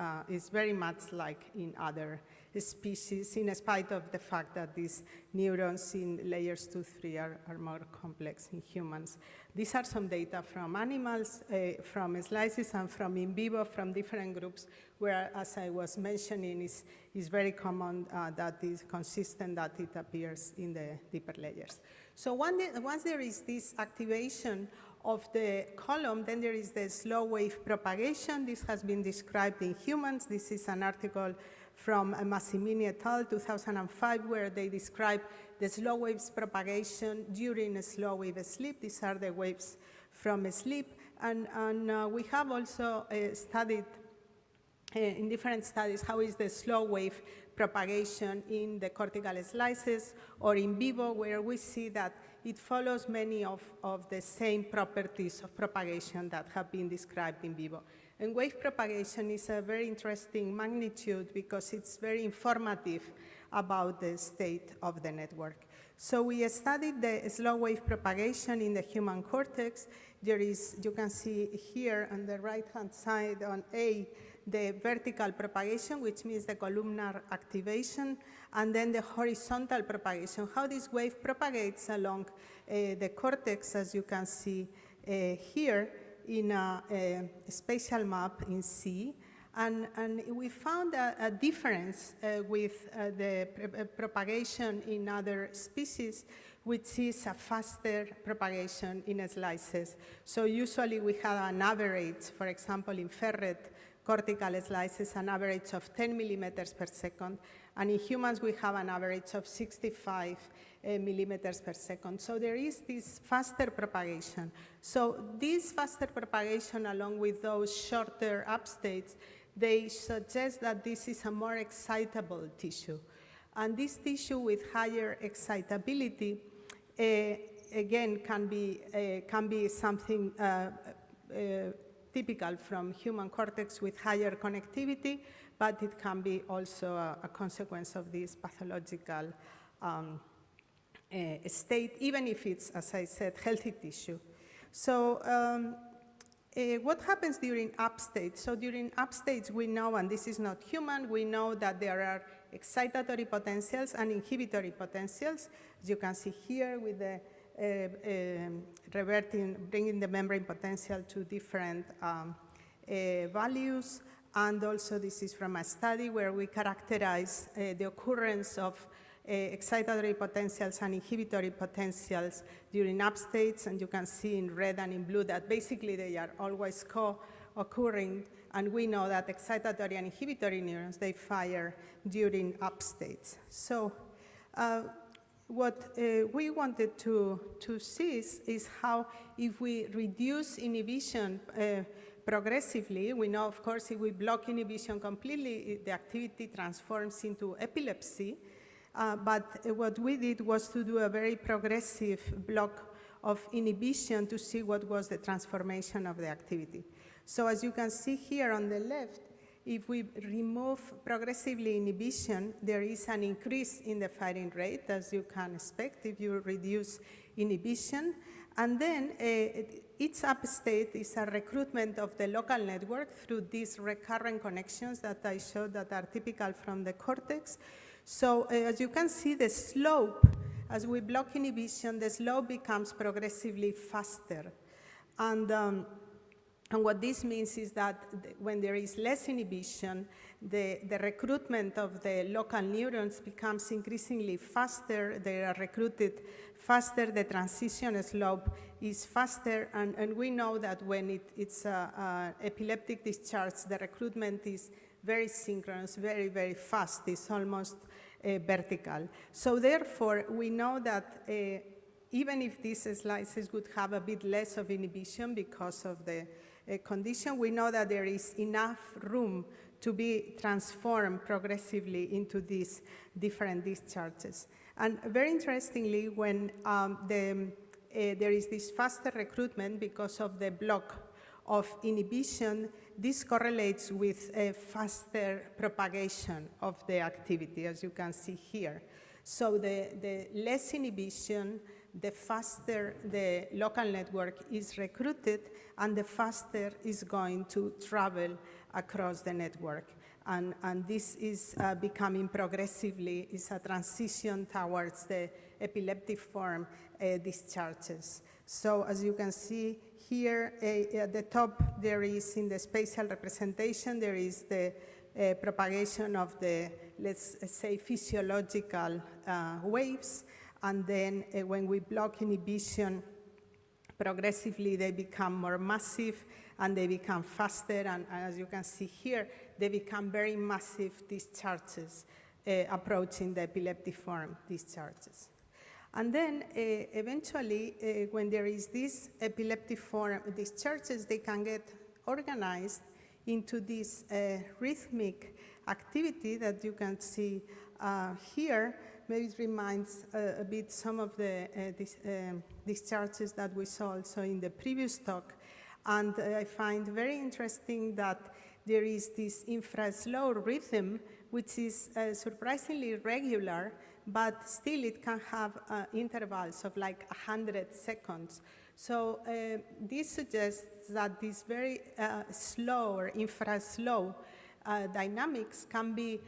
very much like in other species, in spite of the fact that these neurons in layers 2, 3 are more complex in humans. These are some data from animals, from slices, and from in vivo, from different groups, where, as I was mentioning, is very common that is consistent that it appears in the deeper layers. So once there is this activation of the column, then there is the slow wave propagation. This has been described in humans. This is an article from Massimini et al. 2005, where they describe the slow waves propagation during a slow wave sleep. These are the waves from sleep. And we have also studied in different studies how is the slow wave propagation in the cortical slices or in vivo, where we see that it follows many of the same properties of propagation that have been described in vivo. And wave propagation is a very interesting magnitude because it's very informative about the state of the network. So we studied the slow wave propagation in the human cortex. There is, you can see here on the right-hand side on A, the vertical propagation, which means the columnar activation, and then the horizontal propagation, how this wave propagates along the cortex, as you can see here in a spatial map in C. And we found a difference with the propagation in other species, which is a faster propagation in slices. So usually we have an average, for example, in ferret cortical slices, an average of 10 millimeters per second. And in humans, we have an average of 65 millimeters per second. So there is this faster propagation. So this faster propagation, along with those shorter upstates, they suggest that this is a more excitable tissue. And this tissue with higher excitability, again, can be something typical from human cortex with higher connectivity, but it can be also a consequence of this pathological state, even if it's, as I said, healthy tissue. So what happens during upstate? So during upstates, we know, and this is not human, we know that there are excitatory potentials and inhibitory potentials, as you can see here with the bringing the membrane potential to different values. And also this is from a study where we characterize the occurrence of excitatory potentials and inhibitory potentials during upstates, and you can see in red and in blue that basically they are always co-occurring, and we know that excitatory and inhibitory neurons, they fire during upstates. So what we wanted to see is how if we reduce inhibition progressively, we know, of course, if we block inhibition completely, the activity transforms into epilepsy. But what we did was to do a very progressive block of inhibition to see what was the transformation of the activity. So as you can see here on the left, if we remove progressively inhibition, there is an increase in the firing rate, as you can expect if you reduce inhibition. And then each upstate is a recruitment of the local network through these recurrent connections that I showed that are typical from the cortex. So as you can see, the slope, as we block inhibition, the slope becomes progressively faster. And what this means is that when there is less inhibition, the recruitment of the local neurons becomes increasingly faster. They are recruited faster. The transition slope is faster. And we know that when it's epileptic discharge, the recruitment is very synchronous, very, very fast. It's almost vertical. So therefore, we know that even if these slices would have a bit less of inhibition because of the condition, we know that there is enough room to be transformed progressively into these different discharges. And very interestingly, when there is this faster recruitment because of the block of inhibition, this correlates with a faster propagation of the activity, as you can see here. So the less inhibition, the faster the local network is recruited, and the faster is going to travel across the network. And this is becoming progressively, is a transition towards the epileptic form discharges. So as you can see here, at the top, there is in the spatial representation, there is the propagation of the, let's say, physiological waves. And then when we block inhibition, progressively they become more massive and they become faster. And as you can see here, they become very massive discharges approaching the epileptic form discharges. And then eventually, when there is this epileptic form discharges, they can get organized into this rhythmic activity that you can see here. Maybe it reminds a bit some of the discharges that we saw also in the previous talk. And I find very interesting that there is this infra-slow rhythm, which is surprisingly regular, but still it can have intervals of like 100 seconds. So this suggests that these very slow or infra-slow dynamics can be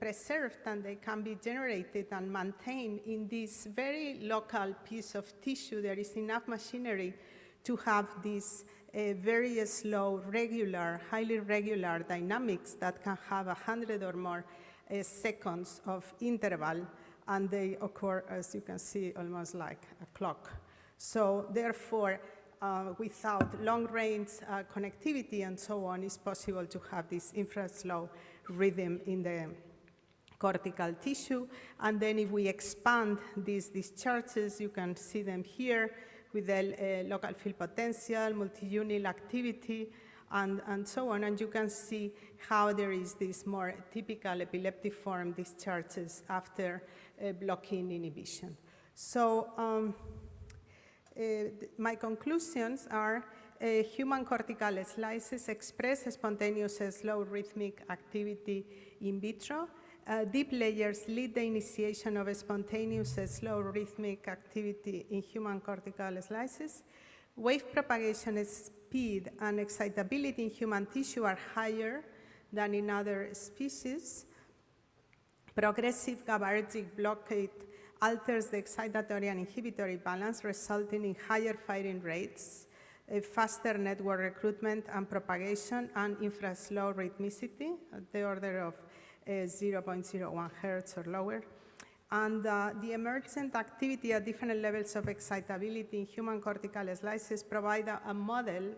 preserved, and they can be generated and maintained in this very local piece of tissue. There is enough machinery to have this very slow, regular, highly regular dynamics that can have 100 or more seconds of interval, and they occur, as you can see, almost like a clock. So therefore, without long-range connectivity and so on, it's possible to have this infra-slow rhythm in the cortical tissue. And then if we expand these discharges, you can see them here with the local field potential, multi-unit activity, and so on. And you can see how there is this more typical epileptic form discharges after blocking inhibition. So my conclusions are human cortical slices express spontaneous slow rhythmic activity in vitro. Deep layers lead the initiation of a spontaneous slow rhythmic activity in human cortical slices. Wave propagation speed and excitability in human tissue are higher than in other species. Progressive GABAergic blockade alters the excitatory and inhibitory balance, resulting in higher firing rates, faster network recruitment and propagation, and infra-slow rhythmicity at the order of 0.01 hertz or lower. And the emergent activity at different levels of excitability in human cortical slices provide a model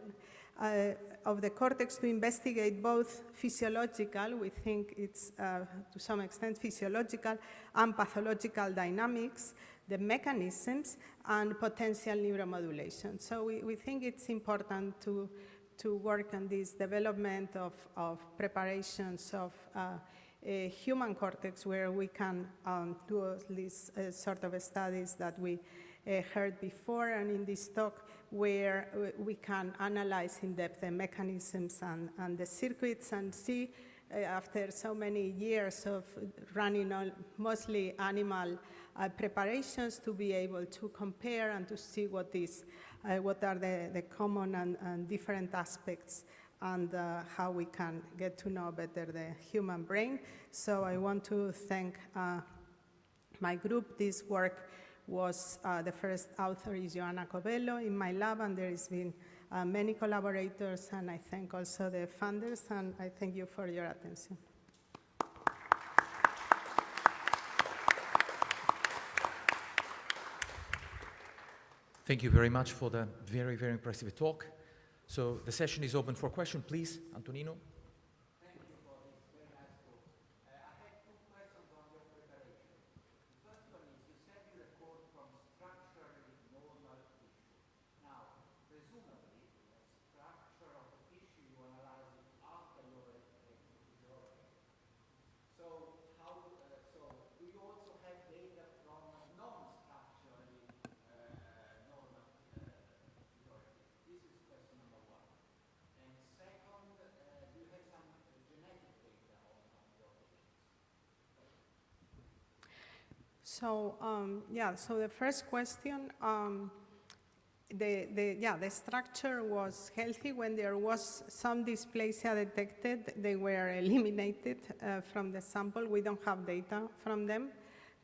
of the cortex to investigate both physiological, we think it's to some extent physiological, and pathological dynamics, the mechanisms, and potential neuromodulation. So we think it's important to work on this development of preparations of a human cortex where we can do these sort of studies that we heard before, and in this talk where we can analyze in depth the mechanisms and the circuits and see after so many years of running on mostly animal preparations to be able to compare and to see what are the common and different aspects and how we can get to know better the human brain. So I want to thank my group. This work was, the first author is Joanna Covello in my lab, and there has been many collaborators, and I thank also the funders, and I thank you for your attention. Thank you very much for the very, very impressive talk. So the session is open for questions. Please, Antonino. Thank you for this very nice talk. I have two questions on your preparation. The first one is, you said you record from structurally normal tissue. Now, presumably, the structure of the tissue you analyze it after your electrophysiology. So do you also have data from non-structurally normal physiology? This is question number one. And second, do you have some genetic data on your patients? So so the first question, the structure was healthy. When there was some dysplasia detected, they were eliminated from the sample. We don't have data from them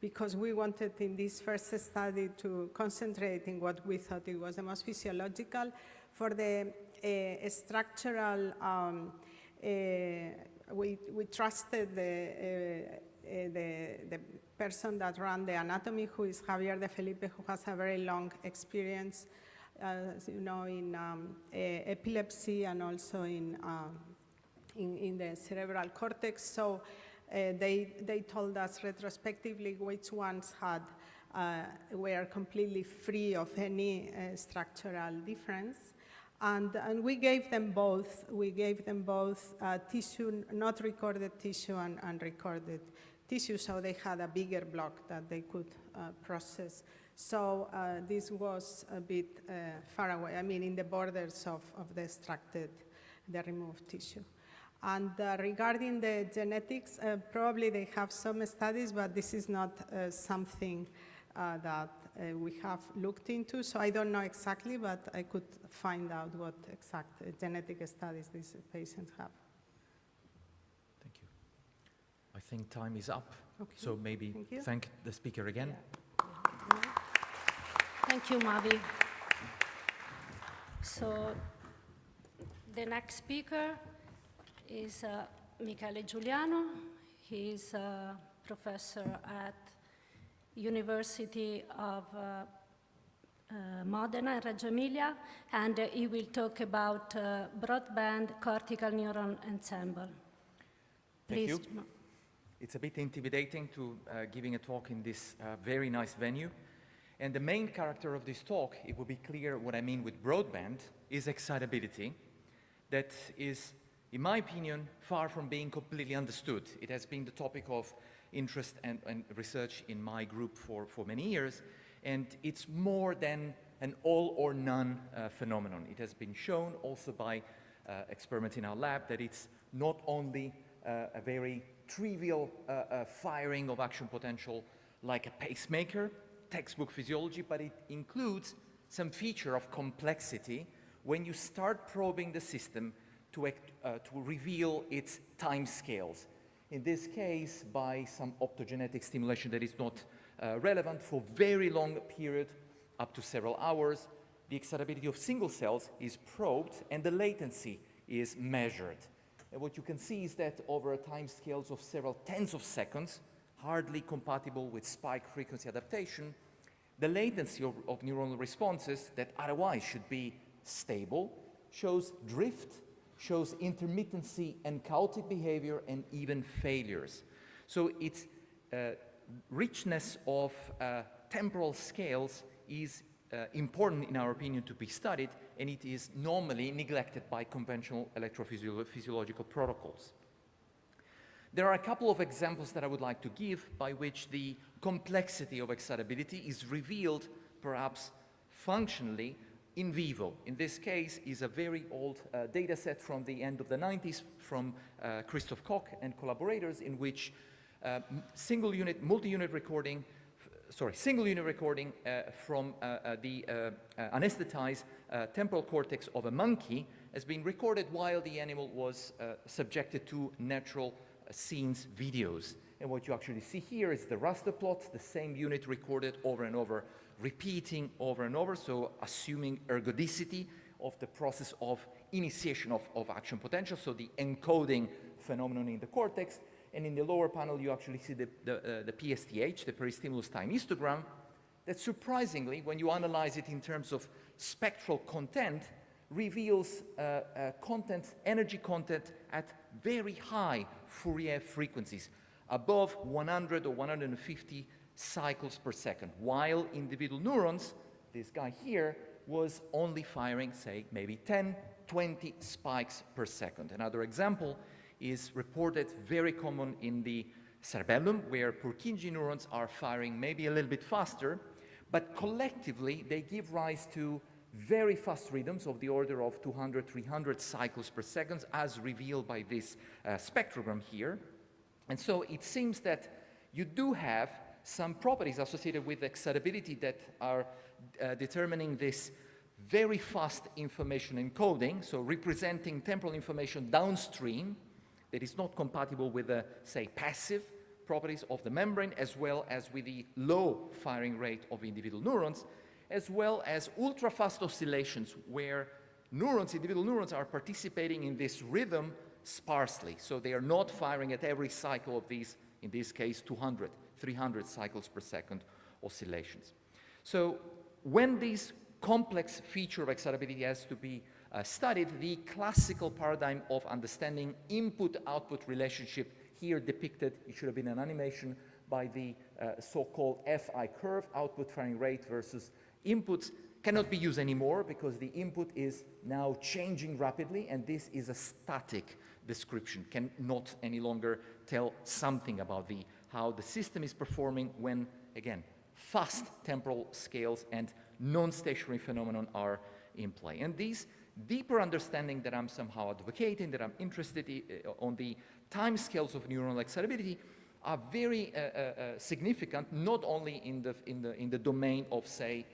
because we wanted in this first study to concentrate in what we thought it was the most physiological. For the structural, we trusted the person that ran the anatomy, who is Javier de Felipe, who has a very long experience, as you know, in epilepsy and also in the cerebral cortex. So they told us retrospectively which ones were completely free of any structural difference. And we gave them both. We gave them both tissue, not recorded tissue, and recorded tissue, so they had a bigger block that they could process. So this was a bit far away, I mean, in the borders of the extracted, the removed tissue. And regarding the genetics, probably they have some studies, but this is not something that we have looked into. So I don't know exactly, but I could find out what exact genetic studies these patients have. Thank you. I think time is up. Okay. So maybe thank the speaker again. Thank you, Mavi. So The next speaker is Michele Giuliano. He is a professor at University of Modena and Reggio Emilia, and he will talk about broadband cortical neuron ensemble. Thank Please. you. It's a bit intimidating to giving a talk in this very nice venue. And the main character of this talk, it will be clear what I mean with broadband, is excitability. That is, in my opinion, far from being completely understood. It has been the topic of interest and research in my group for many years, and it's more than an all or none phenomenon. It has been shown also by experiments in our lab that it's not only a very trivial firing of action potential like a pacemaker, textbook physiology, but it includes some feature of complexity when you start probing the system to reveal its time scales. In this case, by some optogenetic stimulation that is not relevant for very long period, up to several hours, the excitability of single cells is probed and the latency is measured. And what you can see is that over time scales of several tens of seconds, hardly compatible with spike frequency adaptation, the latency of neuronal responses that otherwise should be stable shows drift, shows intermittency and chaotic behavior and even failures. So its richness of temporal scales is important in our opinion to be studied, and it is normally neglected by conventional electrophysiological protocols. There are a couple of examples that I would like to give by which the complexity of excitability is revealed perhaps functionally in vivo. In this case is a very old data set from the end of the 90s from Christoph Koch and collaborators, in which single unit recording from the anesthetized temporal cortex of a monkey has been recorded while the animal was subjected to natural scenes videos. And what you actually see here is the raster plot, the same unit recorded over and over, repeating over and over, so assuming ergodicity of the process of initiation of action potential, so the encoding phenomenon in the cortex. And in the lower panel, you actually see the PSTH, the peristimulus time histogram, that surprisingly, when you analyze it in terms of spectral content, reveals energy content at very high Fourier frequencies, above 100 or 150 cycles per second, while individual neurons, this guy here, was only firing, say, maybe 10, 20 spikes per second. Another example is reported very common in the cerebellum, where Purkinje neurons are firing maybe a little bit faster, but collectively they give rise to very fast rhythms of the order of 200, 300 cycles per second, as revealed by this spectrogram here. And so it seems that you do have some properties associated with excitability that are determining this very fast information encoding, so representing temporal information downstream that is not compatible with the, say, passive properties of the membrane, as well as with the low firing rate of individual neurons, as well as ultra-fast oscillations where individual neurons are participating in this rhythm sparsely. So they are not firing at every cycle of these, in this case, 200, 300 cycles per second oscillations. So when this complex feature of excitability has to be studied, the classical paradigm of understanding input-output relationship, here depicted, it should have been an animation, by the so-called FI curve, output firing rate versus inputs, cannot be used anymore because the input is now changing rapidly, and this is a static description, cannot any longer tell something about how the system is performing when, again, fast temporal scales and non-stationary phenomenon are in play. And these deeper understanding that I'm somehow advocating, that I'm interested on the time scales of neuronal excitability, are very significant, not only in the domain of, say,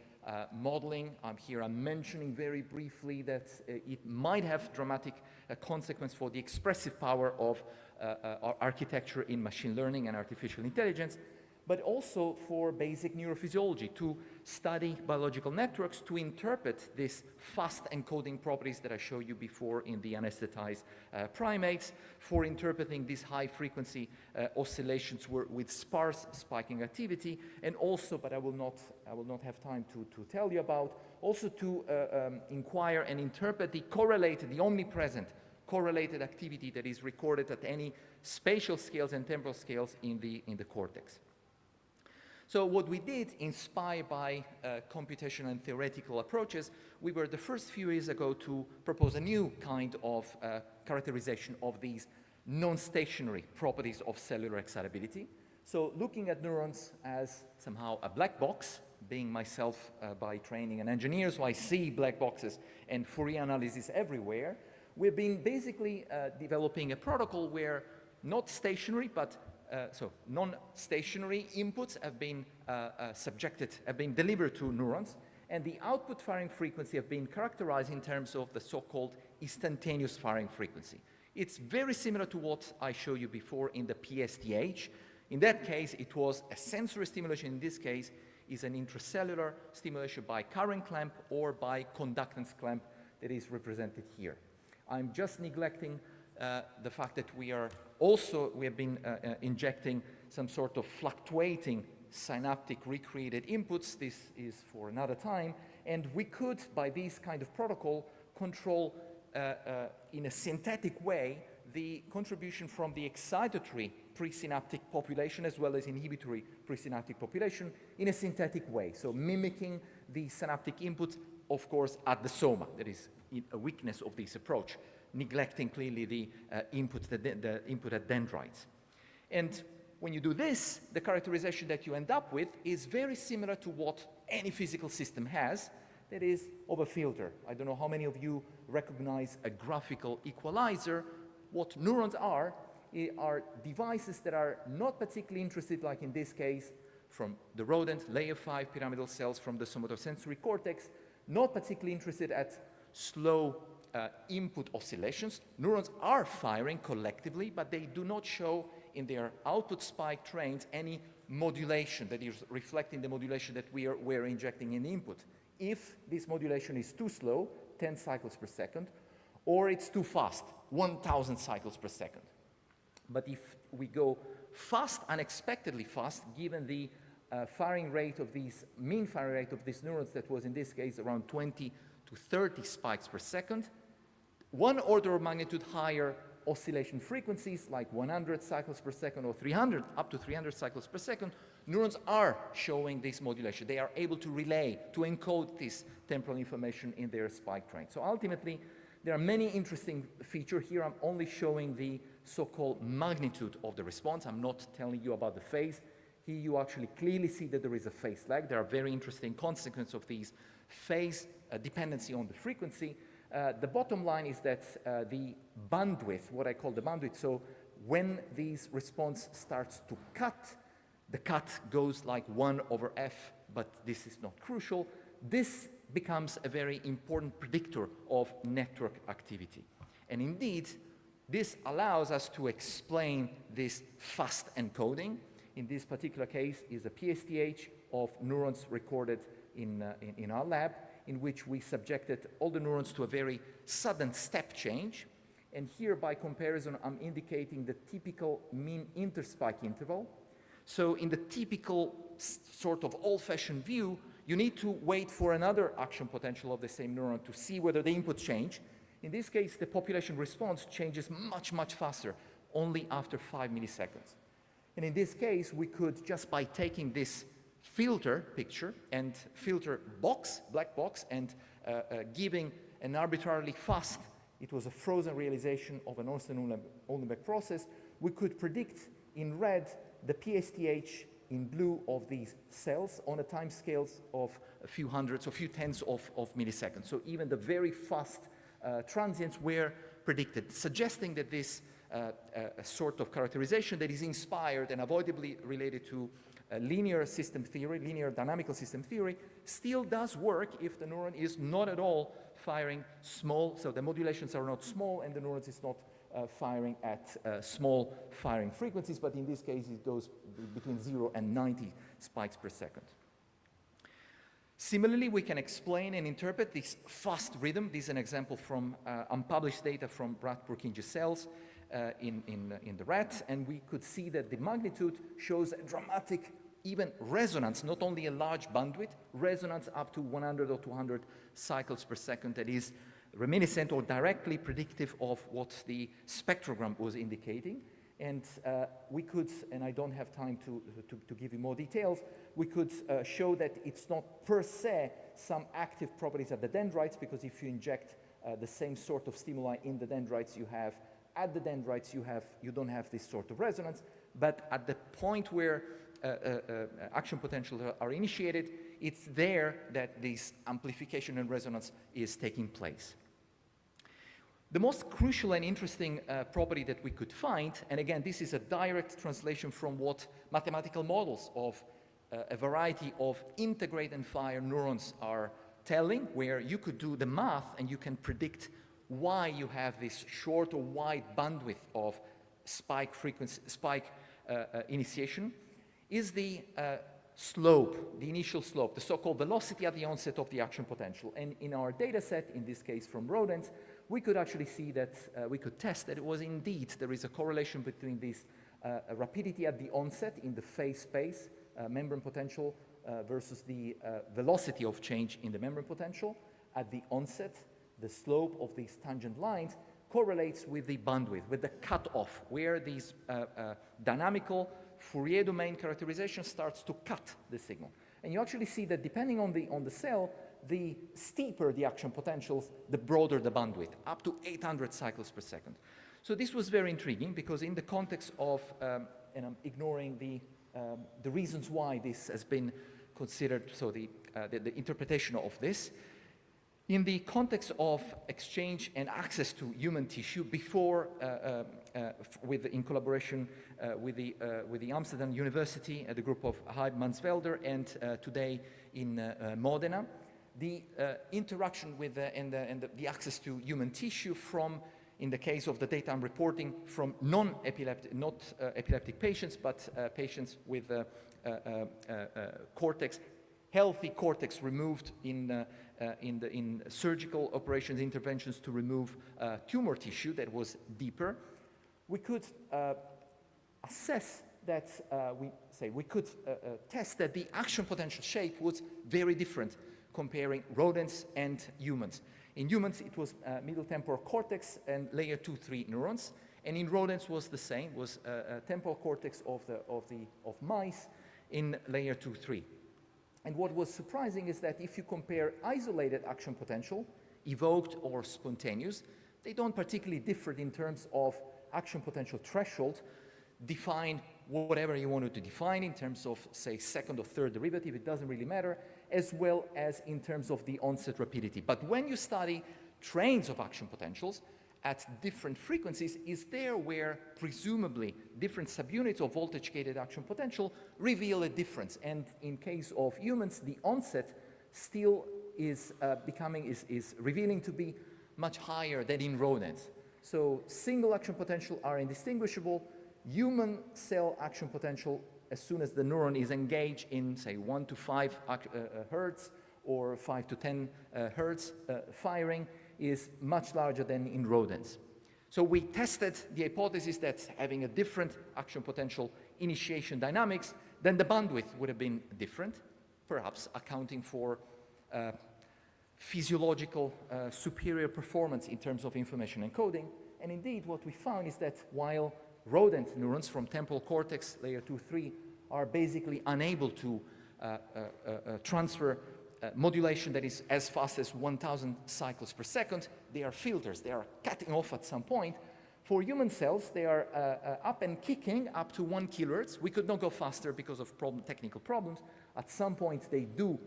modeling. I'm mentioning very briefly that it might have dramatic consequence for the expressive power of our architecture in machine learning and artificial intelligence, but also for basic neurophysiology, to study biological networks, to interpret these fast encoding properties that I showed you before in the anesthetized primates, for interpreting these high-frequency oscillations with sparse spiking activity, and also, but I will not have time to tell you about, also to inquire and interpret the correlated, the omnipresent correlated activity that is recorded at any spatial scales and temporal scales in the cortex. So what we did, inspired by computational and theoretical approaches, we were the first few years ago to propose a new kind of characterization of these non-stationary properties of cellular excitability. So looking at neurons as somehow a black box, being myself by training an engineer, so I see black boxes and Fourier analysis everywhere, we've been basically developing a protocol where not stationary, but so non-stationary inputs have been delivered to neurons, and the output firing frequency have been characterized in terms of the so-called instantaneous firing frequency. It's very similar to what I showed you before in the PSTH. In that case, it was a sensory stimulation. In this case, is an intracellular stimulation by current clamp or by conductance clamp that is represented here. I'm just neglecting the fact that we have been injecting some sort of fluctuating synaptic recreated inputs. This is for another time. And we could, by this kind of protocol, control in a synthetic way the contribution from the excitatory presynaptic population as well as inhibitory presynaptic population in a synthetic way. So mimicking the synaptic inputs, of course, at the soma. That is a weakness of this approach, neglecting clearly the input at dendrites. And when you do this, the characterization that you end up with is very similar to what any physical system has, that is of a filter. I don't know how many of you recognize a graphical equalizer. What neurons are devices that are not particularly interested, like in this case, from the rodent, layer 5 pyramidal cells from the somatosensory cortex, not particularly interested at slow input oscillations. Neurons are firing collectively, but they do not show in their output spike trains any modulation that is reflecting the modulation that we're injecting in the input. If this modulation is too slow, 10 cycles per second, or it's too fast, 1,000 cycles per second. But if we go fast, unexpectedly fast, given the firing rate of these, mean firing rate of these neurons that was in this case around 20 to 30 spikes per second, one order of magnitude higher oscillation frequencies like 100 cycles per second or 300, up to 300 cycles per second, neurons are showing this modulation. They are able to relay, to encode this temporal information in their spike train. So ultimately, there are many interesting features here. I'm only showing the so-called magnitude of the response. I'm not telling you about the phase. Here you actually clearly see that there is a phase lag. There are very interesting consequences of these phase dependency on the frequency. The bottom line is that the bandwidth, what I call the bandwidth, so when this response starts to cut, the cut goes like 1/f, but this is not crucial. This becomes a very important predictor of network activity. And indeed, this allows us to explain this fast encoding. In this particular case is a PSTH of neurons recorded in our lab, in which we subjected all the neurons to a very sudden step change. And here, by comparison, I'm indicating the typical mean interspike interval. So in the typical sort of old-fashioned view, you need to wait for another action potential of the same neuron to see whether the inputs change. In this case, the population response changes much, much faster, only after 5 milliseconds. And in this case, we could, just by taking this filter picture and filter box, black box, and giving an arbitrarily fast, it was a frozen realization of an Oldenburg process, we could predict in red the PSTH in blue of these cells on a time scales of a few hundreds or few tens of milliseconds. So even the very fast transients were predicted, suggesting that this sort of characterization that is inspired and avoidably related to linear system theory, linear dynamical system theory, still does work if the neuron is not at all firing small, so the modulations are not small and the neuron is not firing at small firing frequencies, but in this case it goes between 0 and 90 spikes per second. Similarly, we can explain and interpret this fast rhythm. This is an example from unpublished data from rat Purkinje cells in the rat, and we could see that the magnitude shows a dramatic even resonance, not only a large bandwidth, resonance up to 100 or 200 cycles per second that is reminiscent or directly predictive of what the spectrogram was indicating. And we could, and I don't have time to give you more details, we could show that it's not per se some active properties at the dendrites, because if you inject the same sort of stimuli in the dendrites you have at the dendrites, you don't have this sort of resonance, but at the point where action potentials are initiated, it's there that this amplification and resonance is taking place. The most crucial and interesting property that we could find, and again, this is a direct translation from what mathematical models of a variety of integrate and fire neurons are telling, where you could do the math and you can predict why you have this short or wide bandwidth of spike frequency, initiation, is the slope, the initial slope, the so-called velocity at the onset of the action potential. And in our data set, in this case from rodents, we could actually see that, we could test that it was indeed, there is a correlation between this rapidity at the onset in the phase space, membrane potential, versus the velocity of change in the membrane potential. At the onset, the slope of these tangent lines correlates with the bandwidth, with the cutoff, where these dynamical Fourier domain characterization starts to cut the signal. And you actually see that depending on the cell, the steeper the action potentials, the broader the bandwidth, up to 800 cycles per second. So this was very intriguing, because in the context of, and I'm ignoring the reasons why this has been considered, so the interpretation of this, in the context of exchange and access to human tissue before, in collaboration with the Amsterdam University, the group of Hyde Mansvelder, and today in Modena, the interaction with and the access to human tissue from, in the case of the data I'm reporting, from non-epileptic, not epileptic patients, but patients with cortex, healthy cortex removed in surgical operations, interventions to remove tumor tissue that was deeper. We could assess that, we could test that the action potential shape was very different comparing rodents and humans. In humans, it was middle temporal cortex and layer 2-3 neurons, and in rodents was the same, was temporal cortex of mice in layer 2-3. And what was surprising is that if you compare isolated action potential, evoked or spontaneous, they don't particularly differ in terms of action potential threshold. Define whatever you wanted to define in terms of, say, second or third derivative, it doesn't really matter, as well as in terms of the onset rapidity. But when you study trains of action potentials at different frequencies, is there where presumably different subunits of voltage-gated action potential reveal a difference. And in case of humans, the onset still is revealing to be much higher than in rodents. So single action potential are indistinguishable. Human cell action potential, as soon as the neuron is engaged in, say, 1 to 5 hertz or 5 to 10 hertz firing, is much larger than in rodents. So we tested the hypothesis that having a different action potential initiation dynamics, then the bandwidth would have been different, perhaps accounting for physiological superior performance in terms of information encoding. And indeed, what we found is that while rodent neurons from temporal cortex, layer 2-3, are basically unable to transfer modulation that is as fast as 1,000 cycles per second, they are filters, they are cutting off at some point. For human cells, they are up and kicking up to 1 kilohertz. We could not go faster because of technical problems. At some point, they do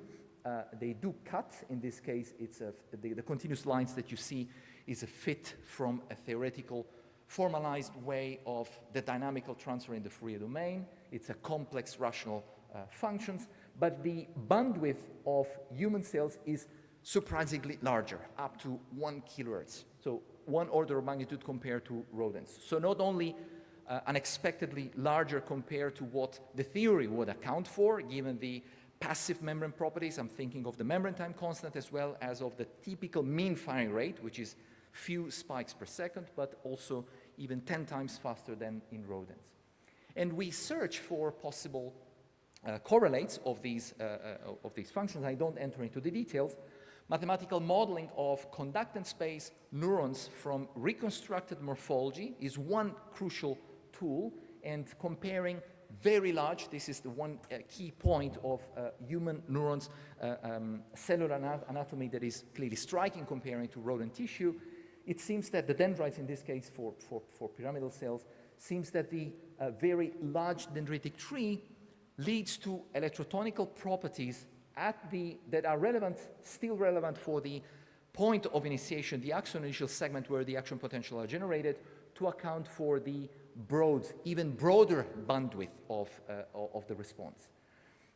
cut. In this case, it's the continuous lines that you see is a fit from a theoretical formalized way of the dynamical transfer in the Fourier domain. It's a complex rational functions, but the bandwidth of human cells is surprisingly larger, up to 1 kilohertz. So one order of magnitude compared to rodents. So not only unexpectedly larger compared to what the theory would account for, given the passive membrane properties. I'm thinking of the membrane time constant as well as of the typical mean firing rate, which is few spikes per second, but also even 10 times faster than in rodents. And we search for possible correlates of these functions. I don't enter into the details. Mathematical modeling of conductance space neurons from reconstructed morphology is one crucial tool, and comparing very large, this is the one key point of human neurons, cellular anatomy that is clearly striking comparing to rodent tissue. It seems that the dendrites, in this case for pyramidal cells, seems that the very large dendritic tree leads to electrotonical properties that are relevant, still relevant for the point of initiation, the axon initial segment where the action potential are generated, to account for the broad, even broader bandwidth of the response.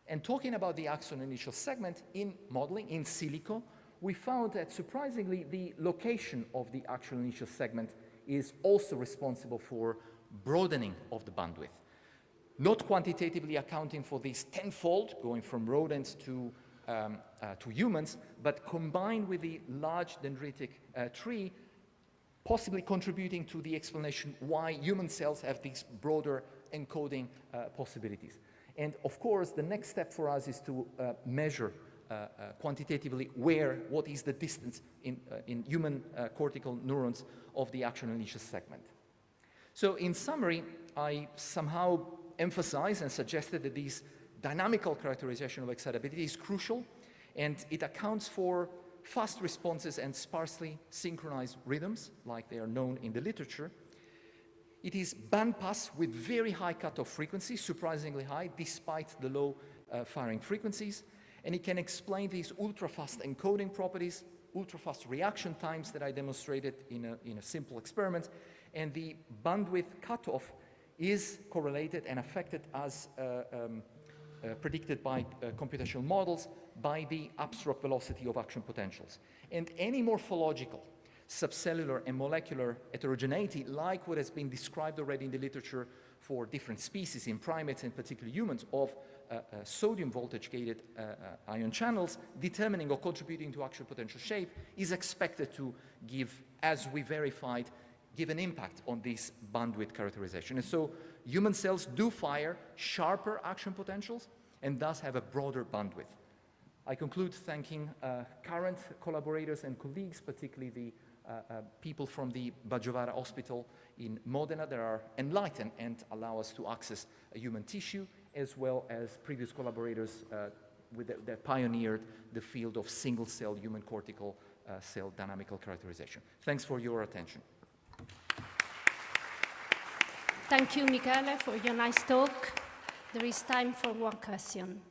And talking about the axon initial segment in modeling, in silico, we found that surprisingly the location of the axon initial segment is also responsible for broadening of the bandwidth. Not quantitatively accounting for this tenfold, going from rodents to humans, but combined with the large dendritic tree, possibly contributing to the explanation why human cells have these broader encoding possibilities. And of course, the next step for us is to measure quantitatively what is the distance in human cortical neurons of the axon initial segment. So in summary, I somehow emphasized and suggested that this dynamical characterization of excitability is crucial, and it accounts for fast responses and sparsely synchronized rhythms, like they are known in the literature. It is bandpass with very high cutoff frequency, surprisingly high, despite the low firing frequencies, and it can explain these ultra-fast encoding properties, ultra-fast reaction times that I demonstrated in a simple experiment, and the bandwidth cutoff is correlated and affected as predicted by computational models by the upstroke velocity of action potentials. And any morphological, subcellular and molecular heterogeneity, like what has been described already in the literature for different species in primates and particularly humans of sodium voltage-gated ion channels, determining or contributing to action potential shape, is expected to give, as we verified, give an impact on this bandwidth characterization. And so human cells do fire sharper action potentials and thus have a broader bandwidth. I conclude thanking current collaborators and colleagues, particularly the people from the Baggiovara Hospital in Modena that are enlightened and allow us to access human tissue, as well as previous collaborators that pioneered the field of single-cell human cortical cell dynamical characterization. Thanks for your attention. Thank you, Michele, for your nice talk. There is time for one question.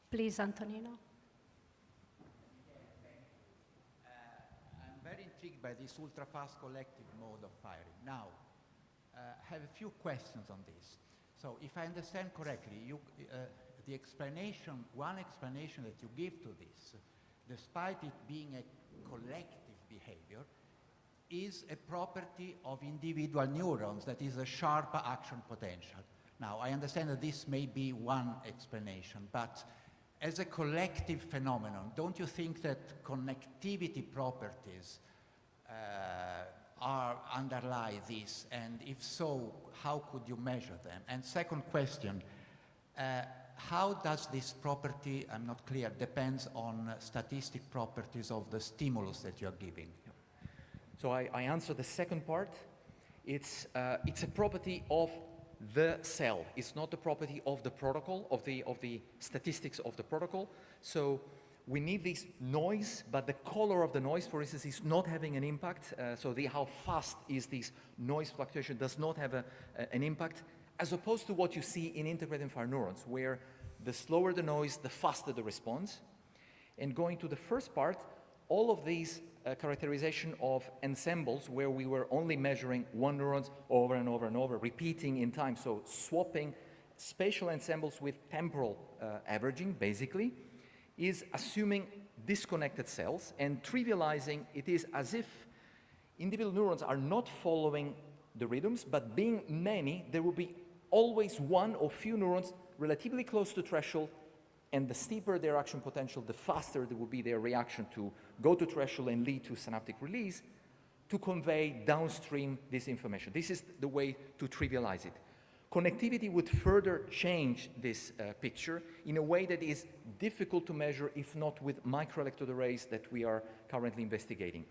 Please, Antonino. I'm very intrigued by this ultra-fast collective mode of firing. Now, I have a few questions on this. So, if I understand correctly, the explanation, one explanation that you give to this, despite it being a collective behavior, is a property of individual neurons, that is a sharper action potential. Now, I understand that this may be one explanation, but as a collective phenomenon, don't you think that connectivity properties underlie this? And if so, how could you measure them? And second question, how does this property, I'm not clear, depends on statistic properties of the stimulus that you're giving? So I answer the second part. It's a property of the cell. It's not the property of the protocol, of the statistics of the protocol. So we need this noise, but the color of the noise, for instance, is not having an impact. So how fast is this noise fluctuation does not have an impact, as opposed to what you see in integrated fire neurons, where the slower the noise, the faster the response. And going to the first part, all of these characterization of ensembles where we were only measuring one neurons over and over and over, repeating in time, so swapping spatial ensembles with temporal averaging, basically, is assuming disconnected cells, and trivializing, it is as if individual neurons are not following the rhythms, but being many, there will be always one or few neurons relatively close to threshold, and the steeper their action potential, the faster there will be their reaction to go to threshold and lead to synaptic release to convey downstream this information. This is the way to trivialize it. Connectivity would further change this picture in a way that is difficult to measure, if not with microelectrode arrays that we are currently investigating.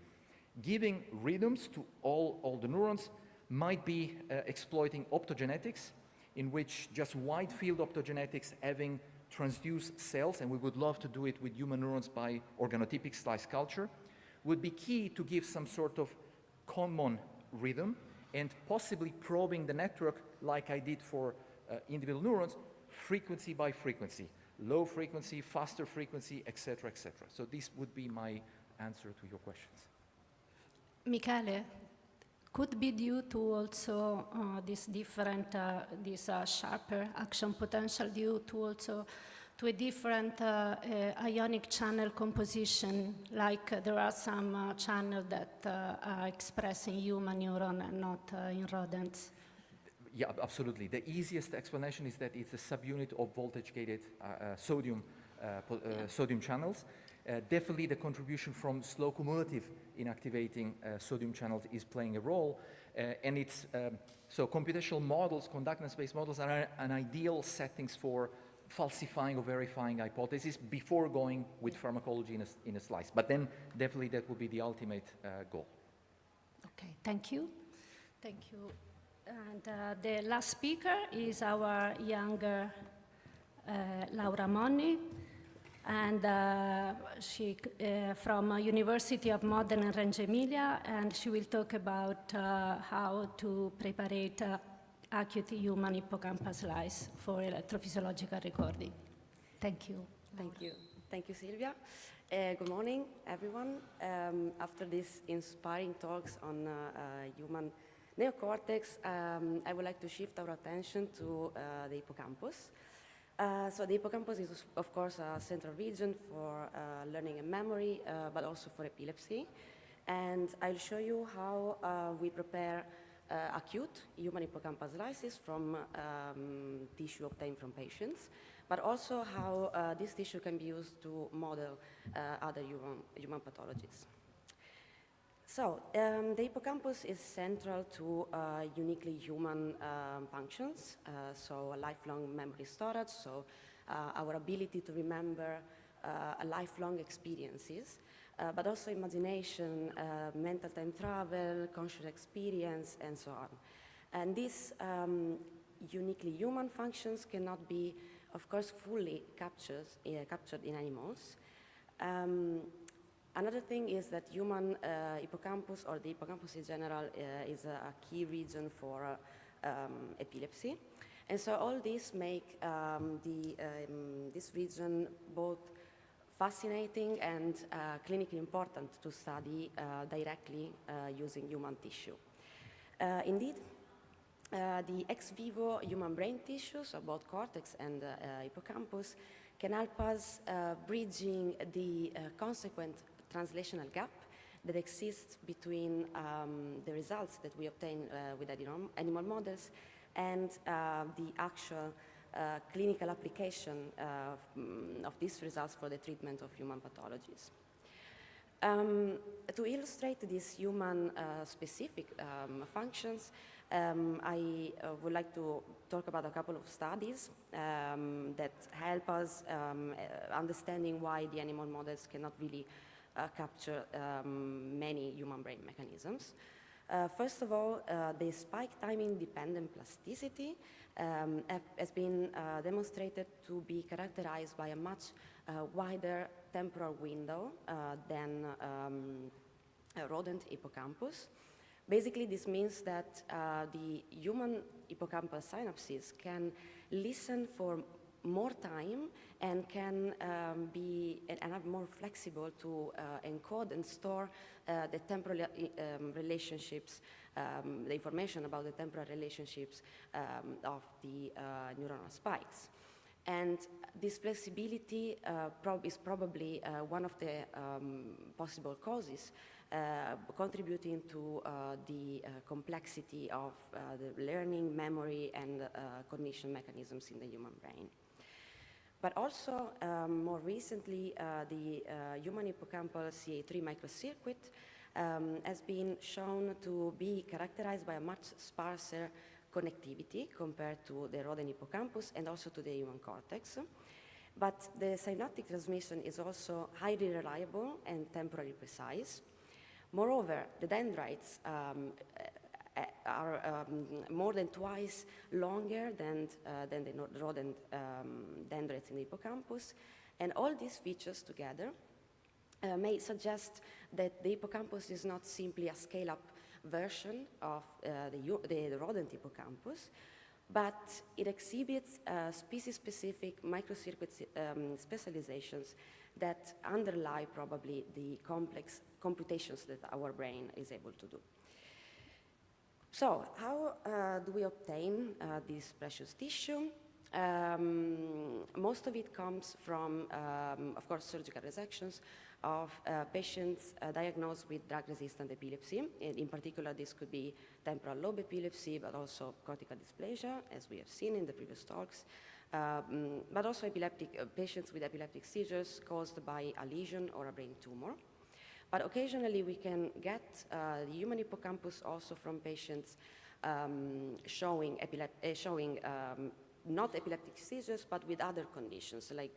Giving rhythms to all the neurons might be exploiting optogenetics, in which just wide field optogenetics having transduced cells, and we would love to do it with human neurons by organotypic slice culture, would be key to give some sort of common rhythm and possibly probing the network like I did for individual neurons, frequency by frequency, low frequency, faster frequency, etc., etc. So this would be my answer to your questions. Michele, could be due to also this different, this sharper action potential due to also to a different ionic channel composition, like there are some channels that are expressed in human neuron and not in rodents. Yeah, absolutely. The easiest explanation is that it's a subunit of voltage-gated sodium channels. Definitely the contribution from slow cumulative inactivating sodium channels is playing a role. And it's, so computational models, conductance-based models are an ideal settings for falsifying or verifying hypotheses before going with pharmacology in a slice. But then definitely that would be the ultimate goal. Okay, thank you. Thank you. And the last speaker is our younger Laura Monni, and she from University of Modena and Reggio Emilia, and she will talk about how to prepare acute human hippocampus slice for electrophysiological recording. Thank you. Thank you. Thank you, Silvia. Good morning, everyone. After these inspiring talks on human neocortex, I would like to shift our attention to the hippocampus. So the hippocampus is, of course, a central region for learning and memory, but also for epilepsy. And I'll show you how we prepare acute human hippocampus slices from tissue obtained from patients, but also how this tissue can be used to model other human pathologies. So the hippocampus is central to uniquely human functions, so a lifelong memory storage, so our ability to remember lifelong experiences, but also imagination, mental time travel, conscious experience, and so on. And these uniquely human functions cannot be, of course, fully captured in animals. Another thing is that human hippocampus, or the hippocampus in general, is a key region for epilepsy. And so all this make this region both fascinating and clinically important to study directly using human tissue. Indeed, the ex vivo human brain tissue, so both cortex and hippocampus, can help us bridging the consequent translational gap that exists between the results that we obtain with animal models and the actual clinical application of these results for the treatment of human pathologies. To illustrate these human specific functions, I would like to talk about a couple of studies that help us understanding why the animal models cannot really capture many human brain mechanisms. First of all, the spike timing dependent plasticity has been demonstrated to be characterized by a much wider temporal window than a rodent hippocampus. Basically, this means that the human hippocampal synapses can listen for more time and can be and are more flexible to encode and store the temporal relationships, the information about the temporal relationships of the neuronal spikes. And this flexibility is probably one of the possible causes contributing to the complexity of the learning, memory, and cognition mechanisms in the human brain. But also, more recently, the human hippocampal CA3 microcircuit has been shown to be characterized by a much sparser connectivity compared to the rodent hippocampus and also to the human cortex. But the synaptic transmission is also highly reliable and temporally precise. Moreover, the dendrites are more than twice longer than the rodent dendrites in the hippocampus. And all these features together may suggest that the hippocampus is not simply a scale-up version of the rodent hippocampus, but it exhibits species-specific microcircuit specializations that underlie probably the complex computations that our brain is able to do. So how do we obtain this precious tissue? Most of it comes from, of course, surgical resections of patients diagnosed with drug-resistant epilepsy. In particular, this could be temporal lobe epilepsy, but also cortical dysplasia, as we have seen in the previous talks, but also patients with epileptic seizures caused by a lesion or a brain tumor. But occasionally, we can get the human hippocampus also from patients showing not epileptic seizures, but with other conditions, like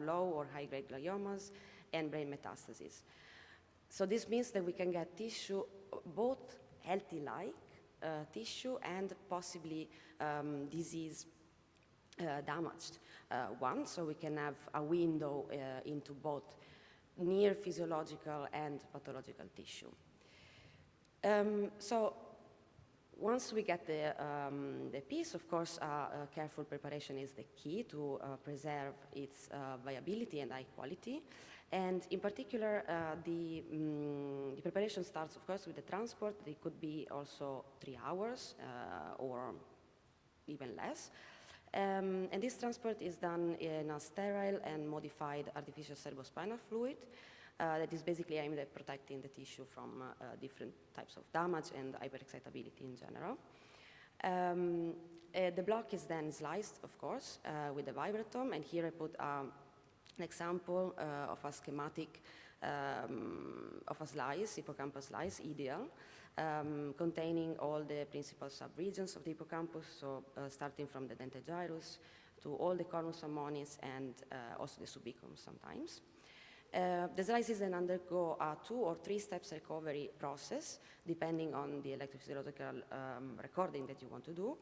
low or high-grade gliomas and brain metastases. So this means that we can get tissue, both healthy-like tissue and possibly disease-damaged one, so we can have a window into both near physiological and pathological tissue. So once we get the piece, of course, careful preparation is the key to preserve its viability and high quality. And in particular, the preparation starts, of course, with the transport. It could be also 3 hours or even less. And this transport is done in a sterile and modified artificial cerebrospinal fluid that is basically aimed at protecting the tissue from different types of damage and hyperexcitability in general. The block is then sliced, of course, with a vibratome, and here I put an example of a schematic of a slice, hippocampal slice, ideal, containing all the principal subregions of the hippocampus, so starting from the dentate gyrus to all the cornus ammonis and also the subiculum sometimes. The slices then undergo a 2 or 3 steps recovery process, depending on the electrophysiological recording that you want to do.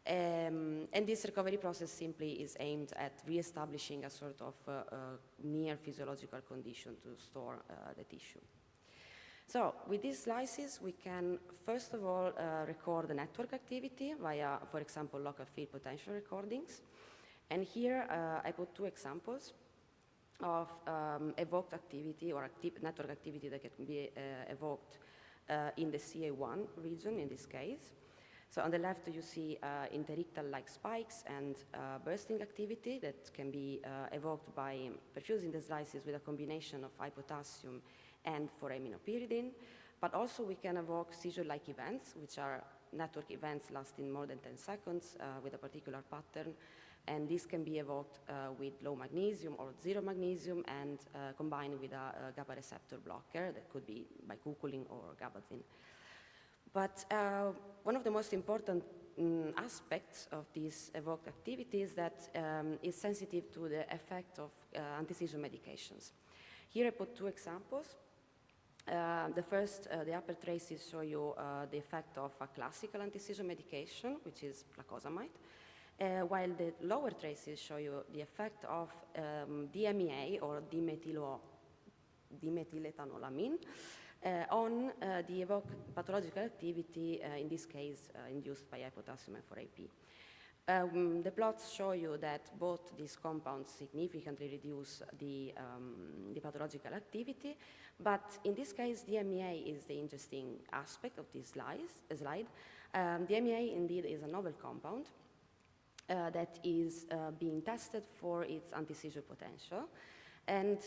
And this recovery process simply is aimed at re-establishing a sort of near physiological condition to store the tissue. So with these slices, we can first of all record the network activity via, for example, local field potential recordings. And here I put 2 examples of evoked activity or network activity that can be evoked in the CA1 region in this case. So on the left, you see interictal-like spikes and bursting activity that can be evoked by perfusing the slices with a combination of high potassium and foraminopyridine. But also we can evoke seizure-like events, which are network events lasting more than 10 seconds with a particular pattern. And this can be evoked with low magnesium or 0 magnesium and combined with a GABA receptor blocker that could be bicuculin or gabapentin. But one of the most important aspects of this evoked activity is that it's sensitive to the effect of anti-seizure medications. Here I put 2 examples. The first, the upper traces show you the effect of a classical anti-seizure medication, which is lacosamide, while the lower traces show you the effect of DMEA, or dimethylethanolamine, on the evoked pathological activity, in this case induced by high potassium F4AP. The plots show you that both these compounds significantly reduce the pathological activity, but in this case, DMEA is the interesting aspect of this slide. DMEA indeed is a novel compound, that is being tested for its anti-seizure potential. And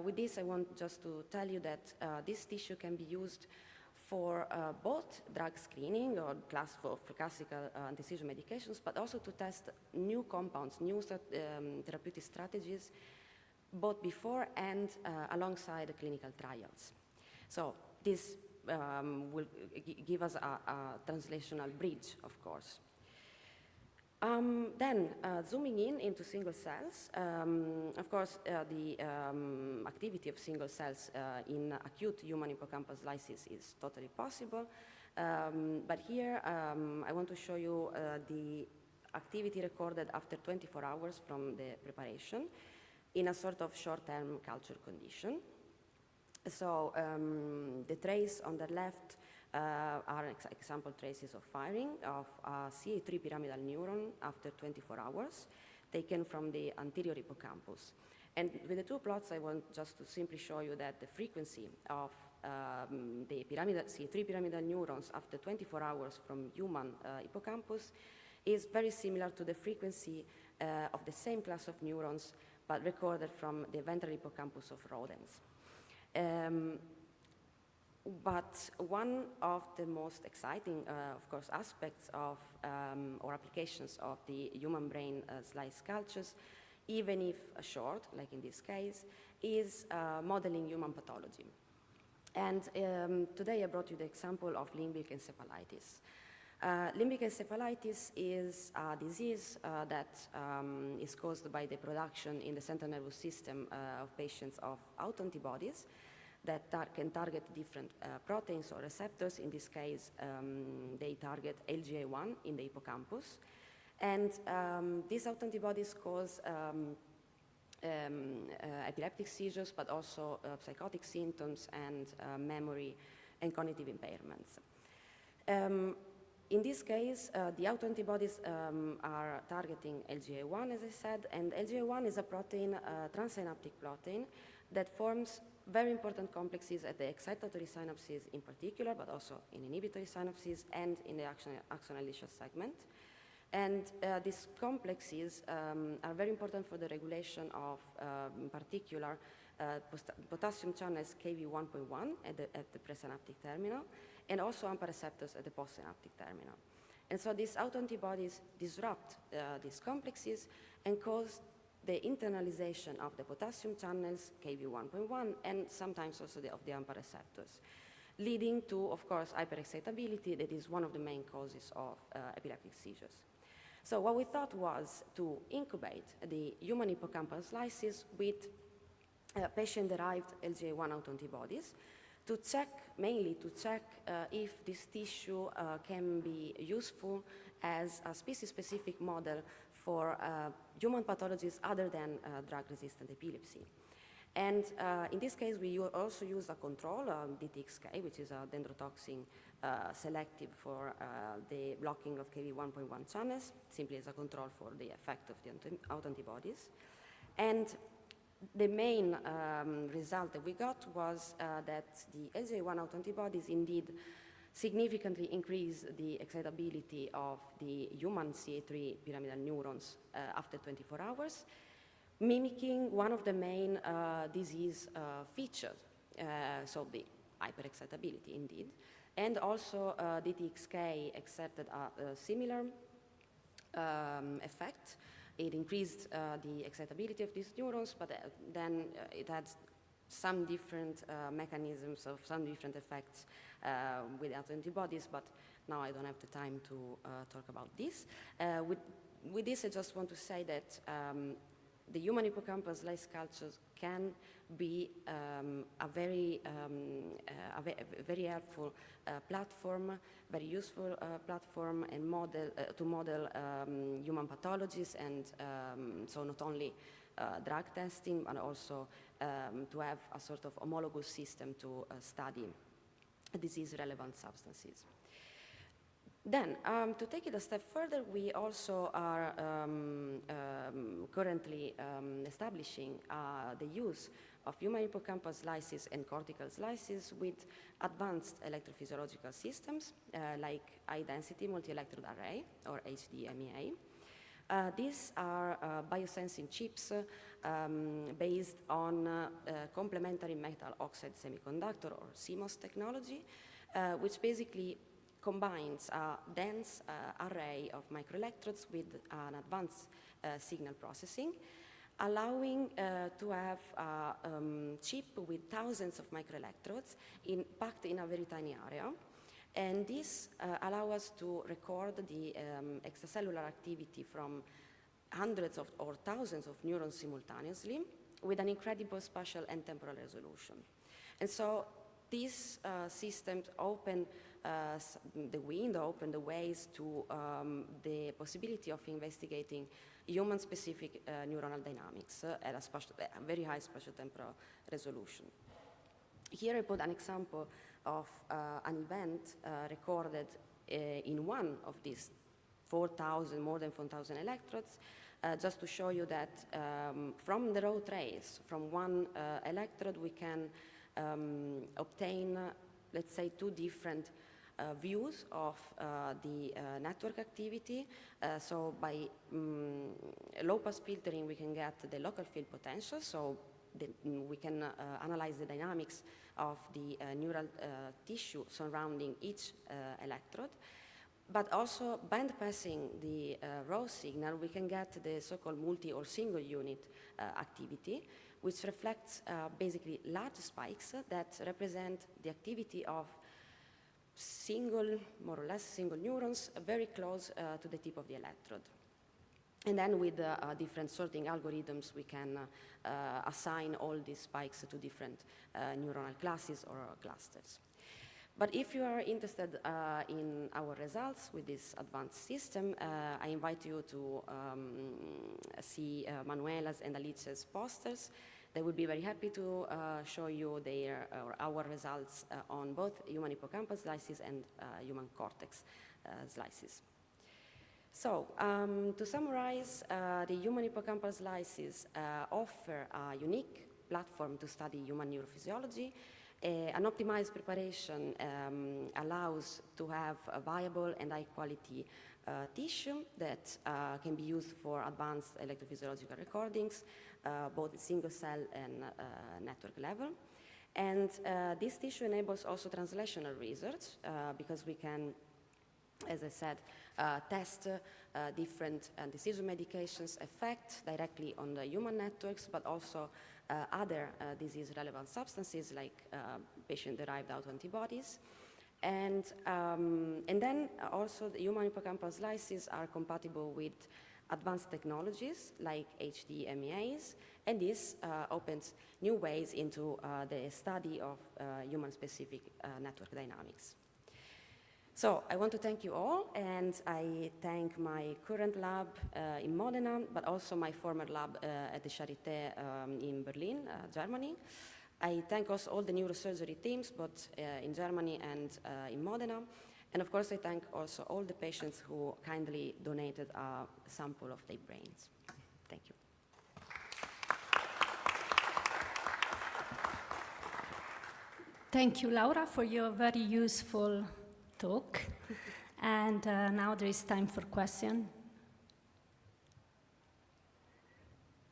with this, I want just to tell you that this tissue can be used for both drug screening or for classical anti-seizure medications, but also to test new compounds, new therapeutic strategies, both before and alongside the clinical trials. So this will give us a translational bridge, of course. Then, zooming into single cells, of course, the activity of single cells in acute human hippocampal lysis is totally possible. But here, I want to show you the activity recorded after 24 hours from the preparation in a sort of short-term culture condition. So the trace on the left are example traces of firing of a CA3 pyramidal neuron after 24 hours, taken from the anterior hippocampus. And with the two plots, I want just to simply show you that the frequency of the CA3 pyramidal neurons after 24 hours from human hippocampus is very similar to the frequency of the same class of neurons, but recorded from the ventral hippocampus of rodents. But one of the most exciting, of course, aspects of or applications of the human brain slice cultures, even if short, like in this case, is modeling human pathology. And today I brought you the example of limbic encephalitis. Limbic encephalitis is a disease that is caused by the production in the central nervous system of patients of autoantibodies that can target different proteins or receptors. In this case, they target LGA1 in the hippocampus. And these autoantibodies cause epileptic seizures, but also psychotic symptoms and memory and cognitive impairments. In this case, the autoantibodies are targeting LGA1, as I said, and LGA1 is a protein, transsynaptic protein, that forms very important complexes at the excitatory synapses in particular, but also in inhibitory synapses and in the axonal ischial segment. And these complexes are very important for the regulation of, in particular, potassium channels Kv1.1 at the presynaptic terminal, and also AMPA receptors at the postsynaptic terminal. And so these autoantibodies disrupt these complexes and cause the internalization of the potassium channels Kv1.1 and sometimes also of the AMPA receptors, leading to, of course, hyperexcitability that is one of the main causes of epileptic seizures. So what we thought was to incubate the human hippocampal slices with patient-derived LGA1 autoantibodies to check, mainly to check if this tissue can be useful as a species-specific model for human pathologies other than drug-resistant epilepsy. And in this case, we also use a control, DTXK, which is a dendrotoxin selective for the blocking of Kv1.1 channels, simply as a control for the effect of the autoantibodies. And the main result that we got was that the LGA1 autoantibodies indeed significantly increase the excitability of the human CA3 pyramidal neurons after 24 hours, mimicking one of the main disease features, so the hyperexcitability indeed. And also DTXK exerted a similar effect. It increased the excitability of these neurons, but then it had some different mechanisms of some different effects with autoantibodies, but now I don't have the time to talk about this. With this, I just want to say that the human hippocampal slice cultures can be a very helpful platform, very useful platform and model to model human pathologies, and so not only drug testing, but also to have a sort of homologous system to study disease-relevant substances. Then, to take it a step further, we also are currently establishing the use of human hippocampal slices and cortical slices with advanced electrophysiological systems like high-density multi-electrode array, or HDMEA, These are biosensing chips based on complementary metal oxide semiconductor, or CMOS technology, which basically combines a dense array of microelectrodes with an advanced signal processing, allowing to have a chip with thousands of microelectrodes packed in a very tiny area. And this allows us to record the extracellular activity from hundreds of or thousands of neurons simultaneously with an incredible spatial and temporal resolution. And so these systems open the window, open the ways to the possibility of investigating human-specific neuronal dynamics at a very high spatial temporal resolution. Here I put an example of an event recorded in one of these more than 4,000 electrodes, just to show you that from the raw trace, from one electrode, we can obtain, let's say, two different views of the network activity. So by low-pass filtering, we can get the local field potential, so we can analyze the dynamics of the neural tissue surrounding each electrode. But also, band-passing the raw signal, we can get the so-called multi or single unit activity, which reflects basically large spikes that represent the activity of more or less single neurons very close to the tip of the electrode. And then with different sorting algorithms, we can assign all these spikes to different neuronal classes or clusters. But if you are interested in our results with this advanced system, I invite you to see Manuela's and Alicia's posters. They would be very happy to show you our results on both human hippocampal slices and human cortex slices. So, to summarize, the human hippocampal slices offer a unique platform to study human neurophysiology. An optimized preparation allows to have a viable and high-quality tissue that can be used for advanced electrophysiological recordings, both at single-cell and network level. And this tissue enables also translational research because we can, as I said, test different anti-seizure medications' effect directly on the human networks, but also other disease-relevant substances like patient-derived autoantibodies. And then also the human hippocampal slices are compatible with advanced technologies like HD-MEAs, and this opens new ways into the study of human-specific network dynamics. So I want to thank you all, and I thank my current lab in Modena, but also my former lab at the Charité in Berlin, Germany. I thank also all the neurosurgery teams, both in Germany and in Modena. And of course, I thank also all the patients who kindly donated a sample of their brains. Thank you. Thank you, Laura, for your very useful talk. And now there is time for question.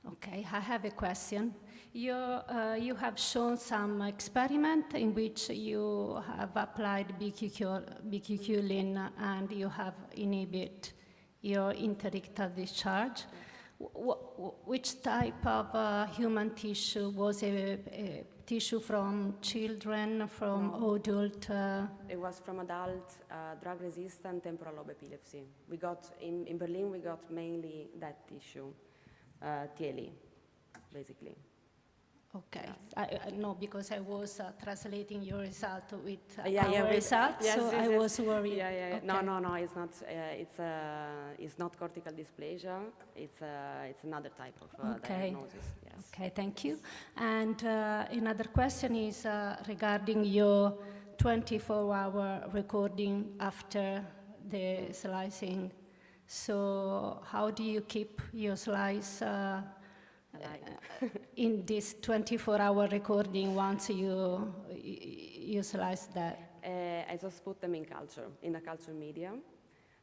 Okay, I have a question. You have shown some experiment in which you have applied bicuculin and you have inhibit your interictal discharge. Which type of human tissue? Was a tissue from children, from adult? It was from adult drug-resistant temporal lobe epilepsy. We got, in Berlin, we got mainly that tissue, TLE, basically. Okay, yes. No, because I was translating your result with our results, yes, so yes, I was worried. Yeah. Okay. No, it's not. It's not cortical dysplasia. It's another type of diagnosis. Yes. Okay, thank you. And another question is regarding your 24-hour recording after the slicing. So how do you keep your slice in this 24-hour recording once you slice that? I just put them in a culture media.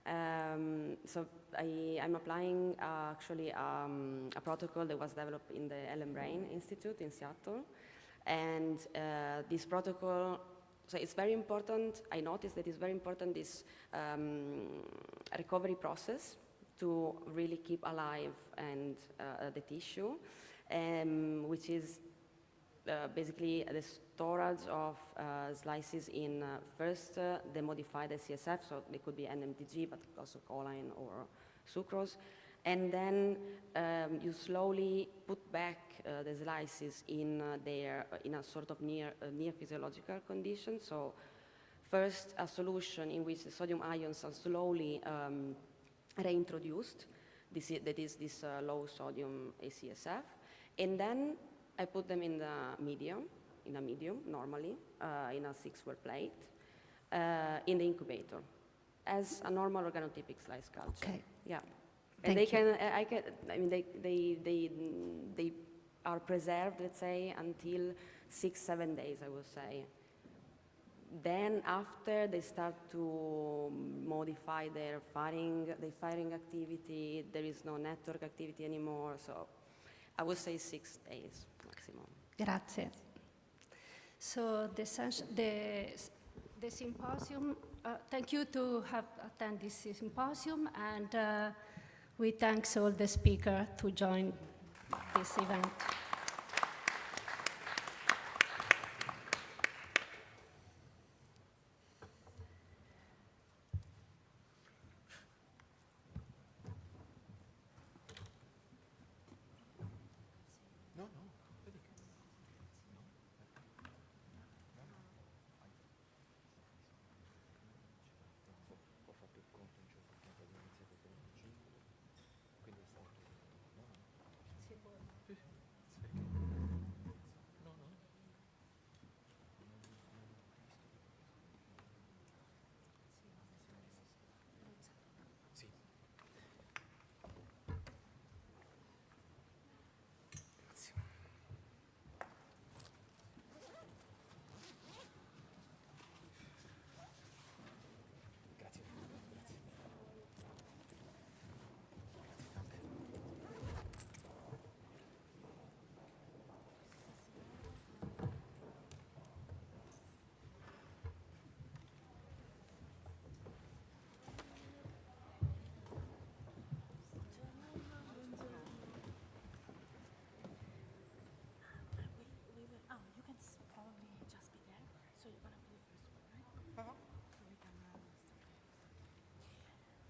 So I'm applying actually a protocol that was developed in the Ellen Brain Institute in Seattle. And this protocol, so it's very important, I noticed that it's very important, this recovery process to really keep alive and the tissue, which is basically the storage of slices in first the modified CSF, so they could be NMDG, but also choline or sucrose, and then you slowly put back the slices in a sort of near physiological condition. So first a solution in which the sodium ions are slowly reintroduced. That is this low sodium ACSF, and then I put them in a medium normally, in a 6-well plate, in the incubator, as a normal organotypic slice culture. Okay. Yeah. Thank And they you. I mean, they are preserved, let's say, until 6-7 days, I would say. Then after they start to modify their firing activity, there is no network activity anymore, so I would say 6 days maximum. Grazie. So the symposium, thank you to have attended this symposium, and we thank all the speakers to join this event.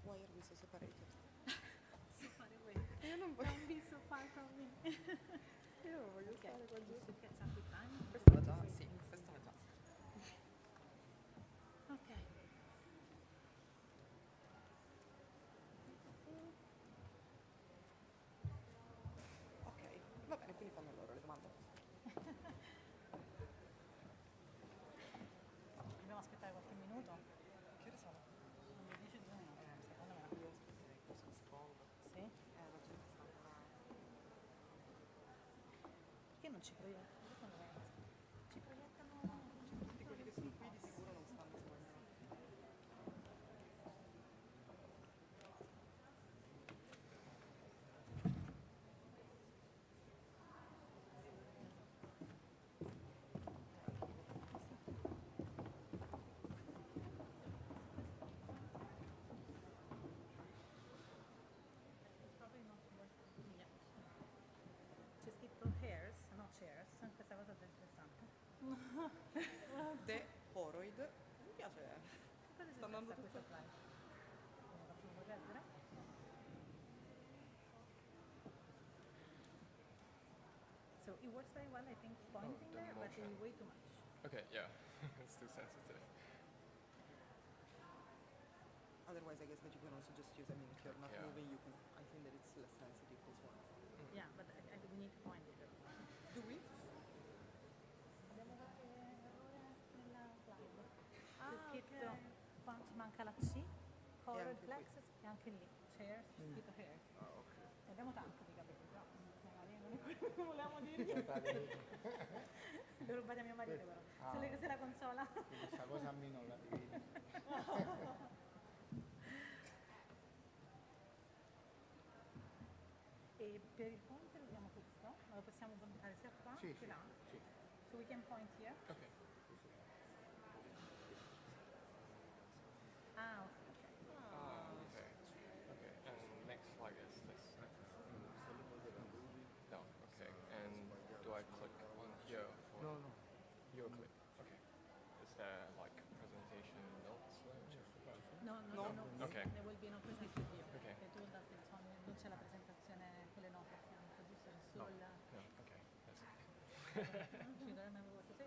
Why are we so separated? Don't be so far from me. Io voglio stare qua giù. Questo Questo era già, sì, questo era già. Ok. Ok, va bene, quindi fanno loro le domande. Dobbiamo aspettare qualche minuto? Che ore sono? 10 minuti. Secondo me io aspetterei questo secondo. Sì? La gente sta ancora... Perché non ci proiettano? Ci proiettano... Tutti quelli che sono qui di sicuro non stanno sbagliando. C'è scritto hairs, no chairs, questa cosa è interessante. De Poroid. Mi piace. Cosa Sta andando questa tutto. slide? Me la facciamo correggere? So it works very well, I think, pointing there, but in way too much. Okay, yeah, it's too sensitive. Otherwise, I guess that you can also just use, I mean, if you're not Yeah. moving, you can, I think that it's less sensitive as well. Yeah, but we need to point it. Do we? Abbiamo qualche errore nella slide. C'è scritto, qua ci manca la C, choroid anche qui. plexus, e anche lì, chairs, c'è scritto hair. Ah, ok. E abbiamo tanto di capelli, però magari non è quello che volevamo dirgli. Li ho rubati a mio marito però. Se le cose la consola. Questa cosa a me non la devi. E per il ponte usiamo questo, ma lo possiamo montare sia qua Sì, che sì, là. sì. So we can point here. Okay. Ah, ok. Okay. Okay. And next slide is this. No. Okay. And do I click on here for? No, no. You click. Okay. Is there like presentation notes? No, No. Okay. ne will be no presente io. Okay. Che tu non c'è la presentazione con le note a fianco, giusto? È solo il... No. Okay. That's it. You don't remember what to say?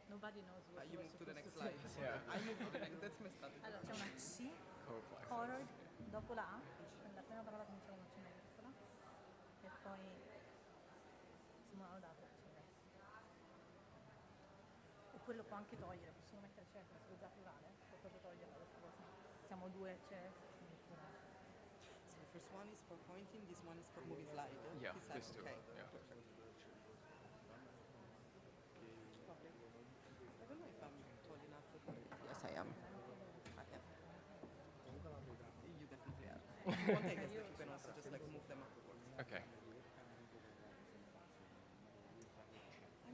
Nobody knows what You we're move to the next supposed to slide. Yeah. I move to the next, that's messed up. Allora, c'è una C, Co-flex. choroid, dopo la A, la prima parola comincia con una C maiuscola, e poi Simona Lodato c'è adesso. Oppure lo può anche togliere, possiamo mettere c'è, se lo già plurale, può proprio togliere questa cosa. Siamo due, c'è, quindi plurale. So the first one is for pointing, this one is for moving slide. Yeah, He said, these two, okay, yeah. perfect. Lovely. I don't know if I'm tall enough for Yes, I am. I am. You definitely are. If you want, I guess that you can also just like move them upwards. Okay. I'm really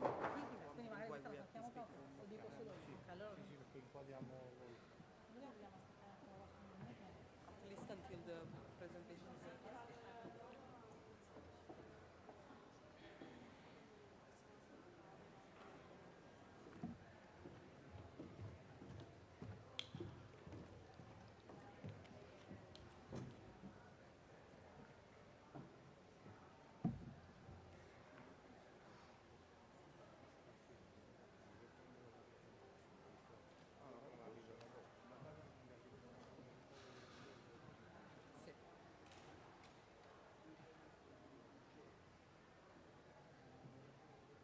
Quindi wondering magari why questa we la have sappiamo this big proprio, room. lo dico solo io. Allora, Sì, perché inquadriamo voi. noi dobbiamo aspettare ancora qualche minuto. At least until the presentation is done. Sì.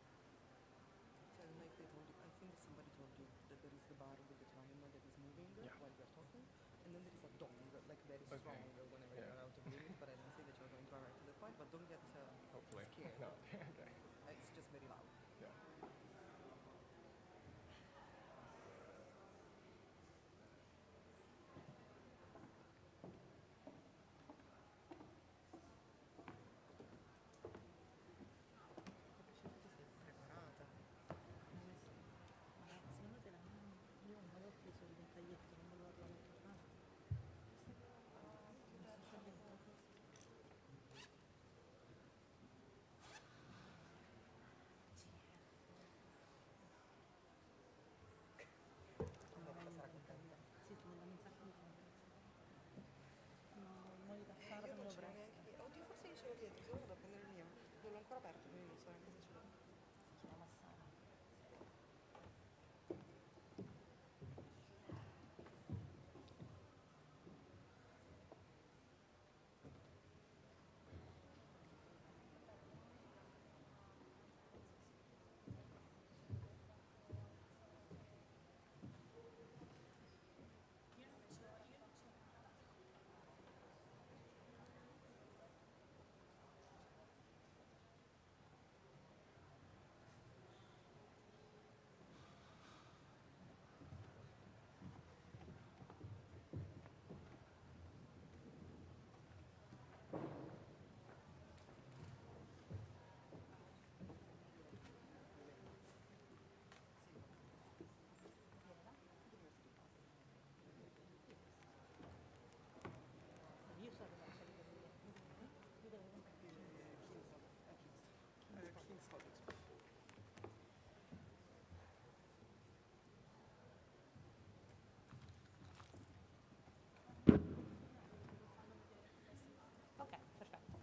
So I don't know if they told you, I think somebody told you that there is the bar with the triangle that is moving while you're talking, and then there is a dong, like very strong whenever Yeah. you're out of breath, but I don't think that you're going to arrive to that point, but don't get Hopefully. scared. No. Okay. It's just very loud. Yeah. Preparata. Ma secondo te io non avevo preso il ventaglietto, non volevo trovare il campano. Allora sarà contenta. Sì, sto andando un sacco di tempo. No, il modo di passare me lo presto. Oddio, forse io ce l'ho dietro, se vado a prendere il mio. Non l'ho ancora aperto, quindi non so neanche se ce l'ho. Sono Massara. Io so che non c'è di così. Io devo Ok, perfetto.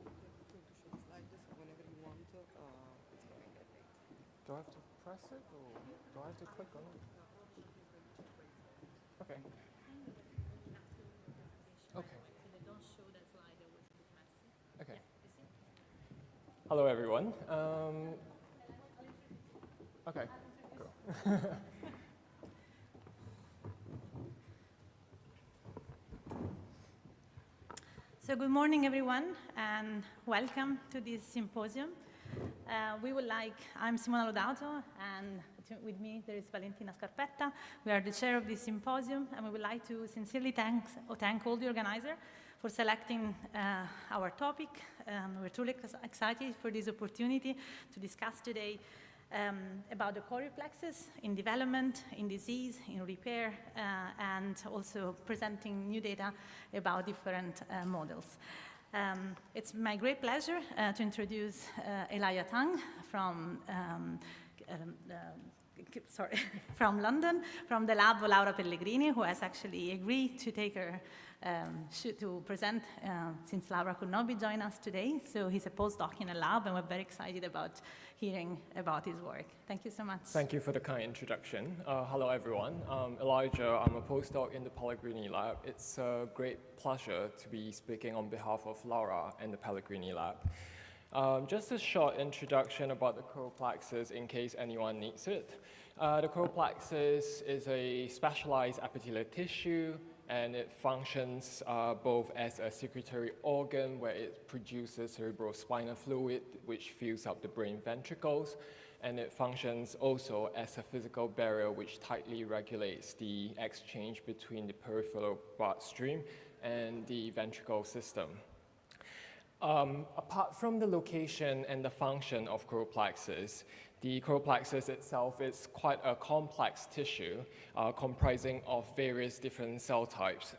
Going to show the slide, so whenever you want, it's going. Do I have to press it or do I have to click on it? Okay. Okay. So they don't show that slide, it was a bit messy. Okay. You see? Hello, everyone. Okay. Cool. So good morning, everyone, and welcome to this symposium. I'm Simona Lodato, and with me there is Valentina Scarpetta. We are the chair of this symposium, and we would like to sincerely thank all the organizers for selecting our topic. We're truly excited for this opportunity to discuss today about the core reflexes in development, in disease, in repair, and also presenting new data about different models. It's my great pleasure to introduce Elia Tang from from London, from the lab of Laura Pellegrini, who has actually agreed to take her to present since Laura could not be joining us today. So he's a postdoc in a lab, and we're very excited about hearing about his work. Thank you so much. Thank you for the kind introduction. Hello, everyone. I'm Elijah. I'm a postdoc in the Pellegrini lab. It's a great pleasure to be speaking on behalf of Laura and the Pellegrini lab. Just a short introduction about the coral plexus in case anyone needs it. The coral plexus is a specialized epithelial tissue, and it functions both as a secretory organ where it produces cerebrospinal fluid which fills up the brain ventricles, and it functions also as a physical barrier which tightly regulates the exchange between the peripheral bloodstream and the ventricle system. Apart from the location and the function of coral plexus, the coral plexus itself is quite a complex tissue comprising of various different cell types.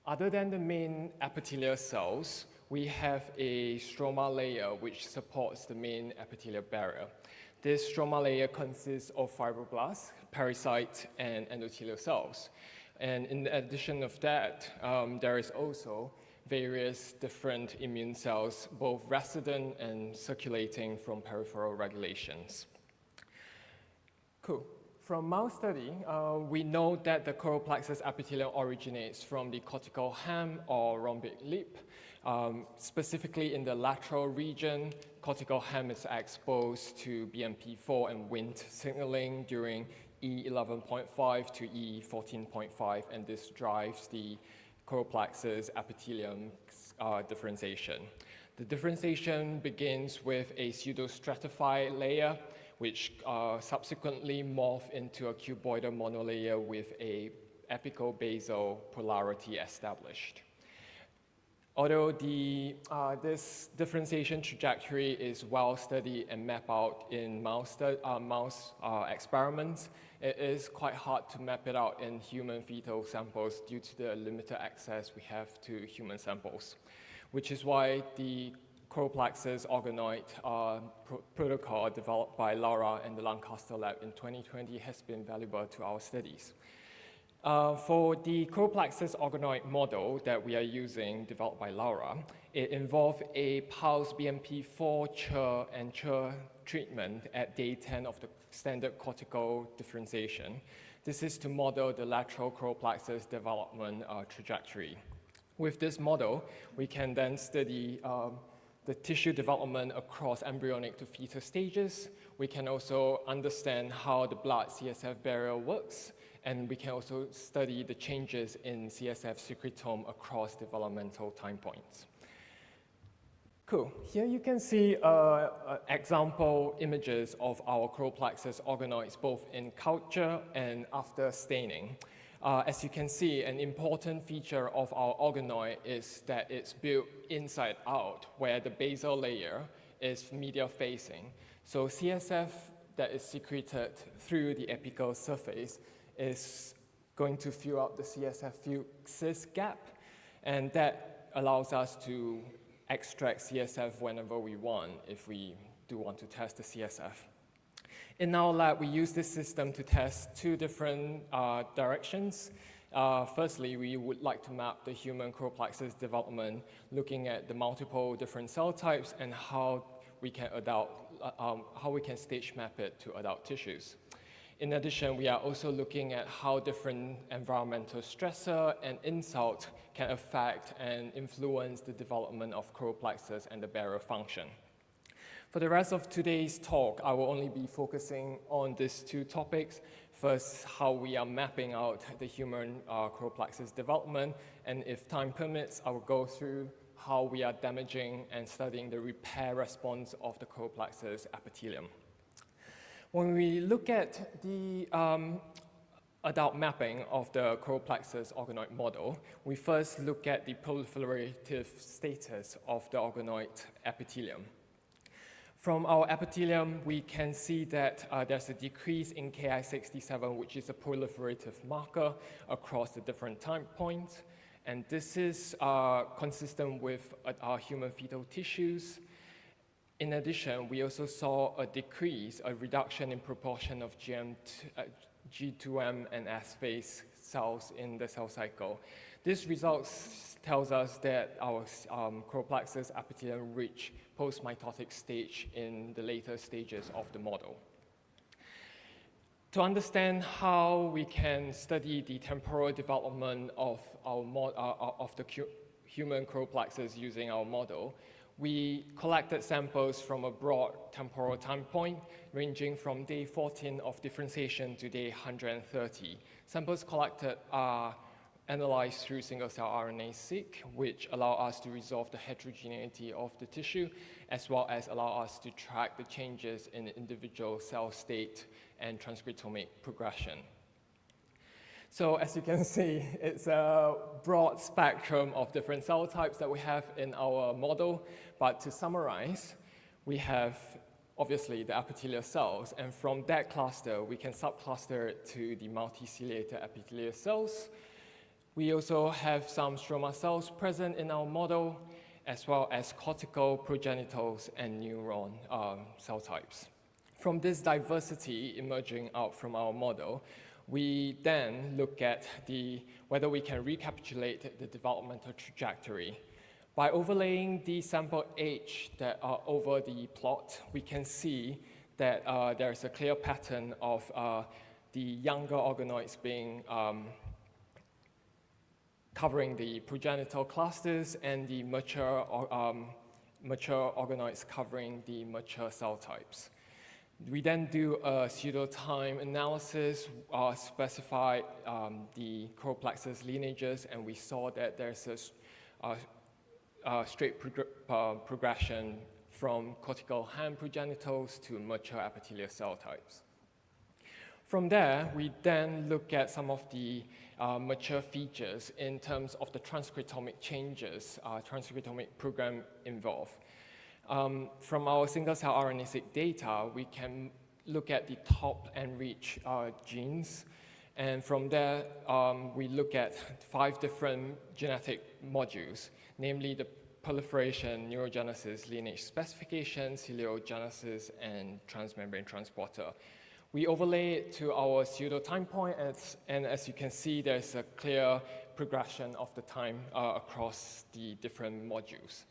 Other than the main epithelial cells, we have a stroma layer which supports the main epithelial barrier. This stroma layer consists of fibroblasts, pericytes, and endothelial cells. And in addition of that, there is also various different immune cells, both resident and circulating from peripheral regulations. Cool. From mouse study, we know that the coral plexus epithelium originates from the cortical hem or rhombic lip. Specifically in the lateral region, cortical hem is exposed to BMP4 and Wnt signaling during E11.5 to E14.5, and this drives the coral plexus epithelium differentiation. The differentiation begins with a pseudostratified layer, which subsequently morph into a cuboidal monolayer with a apical-basal polarity established. Although this differentiation trajectory is well studied and mapped out in mouse experiments, it is quite hard to map it out in human fetal samples due to the limited access we have to human samples, which is why the coral plexus organoid protocol developed by Laura and the Lancaster lab in 2020 has been valuable to our studies. For the coral plexus organoid model that we are using, developed by Laura, it involved a pulse BMP4 CHR and CHR treatment at day 10 of the standard cortical differentiation. This is to model the lateral coral plexus development trajectory. With this model, we can then study the tissue development across embryonic to fetal stages. We can also understand how the blood-CSF barrier works, and we can also study the changes in CSF secretome across developmental time points. Cool. Here you can see example images of our coral plexus organoids, both in culture and after staining. As you can see, an important feature of our organoid is that it's built inside out, where the basal layer is medial facing. So CSF that is secreted through the apical surface is going to fill up the CSF fuchs gap, and that allows us to extract CSF whenever we want, if we do want to test the CSF. In our lab, we use this system to test two different directions. Firstly, we would like to map the human coral plexus development, looking at the multiple different cell types and how we can stage map it to adult tissues. In addition, we are also looking at how different environmental stressor and insult can affect and influence the development of coral plexus and the barrier function. For the rest of today's talk, I will only be focusing on these two topics. First, how we are mapping out the human coral plexus development, and if time permits, I will go through how we are damaging and studying the repair response of the coral plexus epithelium. When we look at the adult mapping of the choroplexus organoid model, we first look at the proliferative status of the organoid epithelium. From our epithelium, we can see that there's a decrease in Ki67, which is a proliferative marker across the different time points. And this is consistent with our human fetal tissues. In addition, we also saw a reduction in proportion of G2M and S phase cells in the cell cycle. This results tells us that our choroplexus epithelium reached post-mitotic stage in the later stages of the model. To understand how we can study the temporal development of the human choroplexus using our model, we collected samples from a broad temporal time point ranging from day 14 of differentiation to day 130. Samples collected are analyzed through single-cell RNA-seq, which allow us to resolve the heterogeneity of the tissue, as well as allow us to track the changes in individual cell state and transcriptomic progression. So as you can see, it's a broad spectrum of different cell types that we have in our model. But to summarize, we have obviously the epithelial cells, and from that cluster, we can subcluster it to the multiciliated epithelial cells. We also have some stroma cells present in our model, as well as cortical, progenitals, and neuron cell types. From this diversity emerging out from our model, we then look at whether we can recapitulate the developmental trajectory. By overlaying the sample age that are over the plot, we can see that there's a clear pattern of the younger organoids being covering the progenital clusters and the mature organoids covering the mature cell types. We then do a pseudo-time analysis, specify the choroplexus lineages, and we saw that there's a straight progression from cortical hand progenitals to mature epithelial cell types. From there, we then look at some of the mature features in terms of the transcriptomic changes, transcriptomic program involved. From our single-cell RNA-seq data, we can look at the top and reach genes. And from there, we look at 5 different genetic modules, namely the proliferation, neurogenesis, lineage specification, celiogenesis, and transmembrane transporter. We overlay it to our pseudo time point, and as you can see, there's a clear progression of the time across the different modules.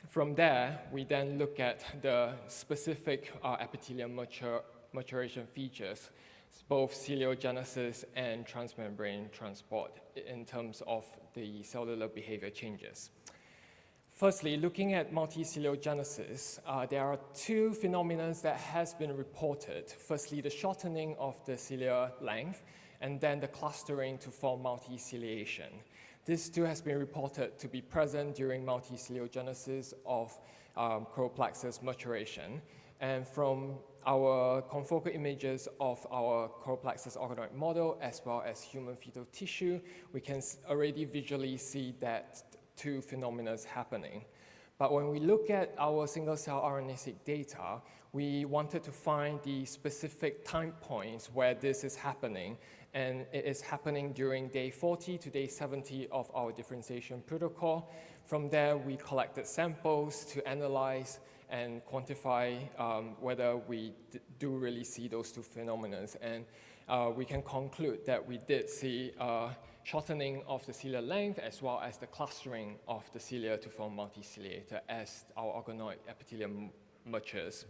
From there, we then look at the specific epithelial maturation features, both celiogenesis and transmembrane transport in terms of the cellular behavior changes. Firstly, looking at multiciliogenesis, there are 2 phenomena that has been reported. Firstly, the shortening of the cilia length, and then the clustering to form multiciliation. This too has been reported to be present during multiciliogenesis of choroplexus maturation. And from our confocal images of our choroplexus organoid model, as well as human fetal tissue, we can already visually see that 2 phenomena happening. But when we look at our single-cell RNA-seq data, we wanted to find the specific time points where this is happening, and it is happening during day 40 to day 70 of our differentiation protocol. From there, we collected samples to analyze and quantify whether we do really see those 2 phenomena. And we can conclude that we did see shortening of the cilia length, as well as the clustering of the cilia to form multiciliator as our organoid epithelium matures.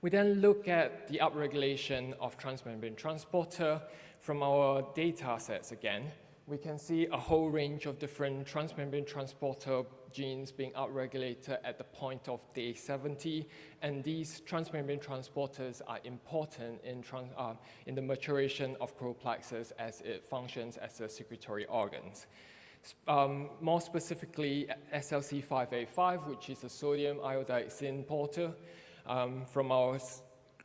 We then look at the upregulation of transmembrane transporter. From our data sets again, we can see a whole range of different transmembrane transporter genes being upregulated at the point of day 70, and these transmembrane transporters are important in the maturation of choroplexus as it functions as a secretory organ. More specifically, SLC5A5, which is a sodium iodide syn porter. From our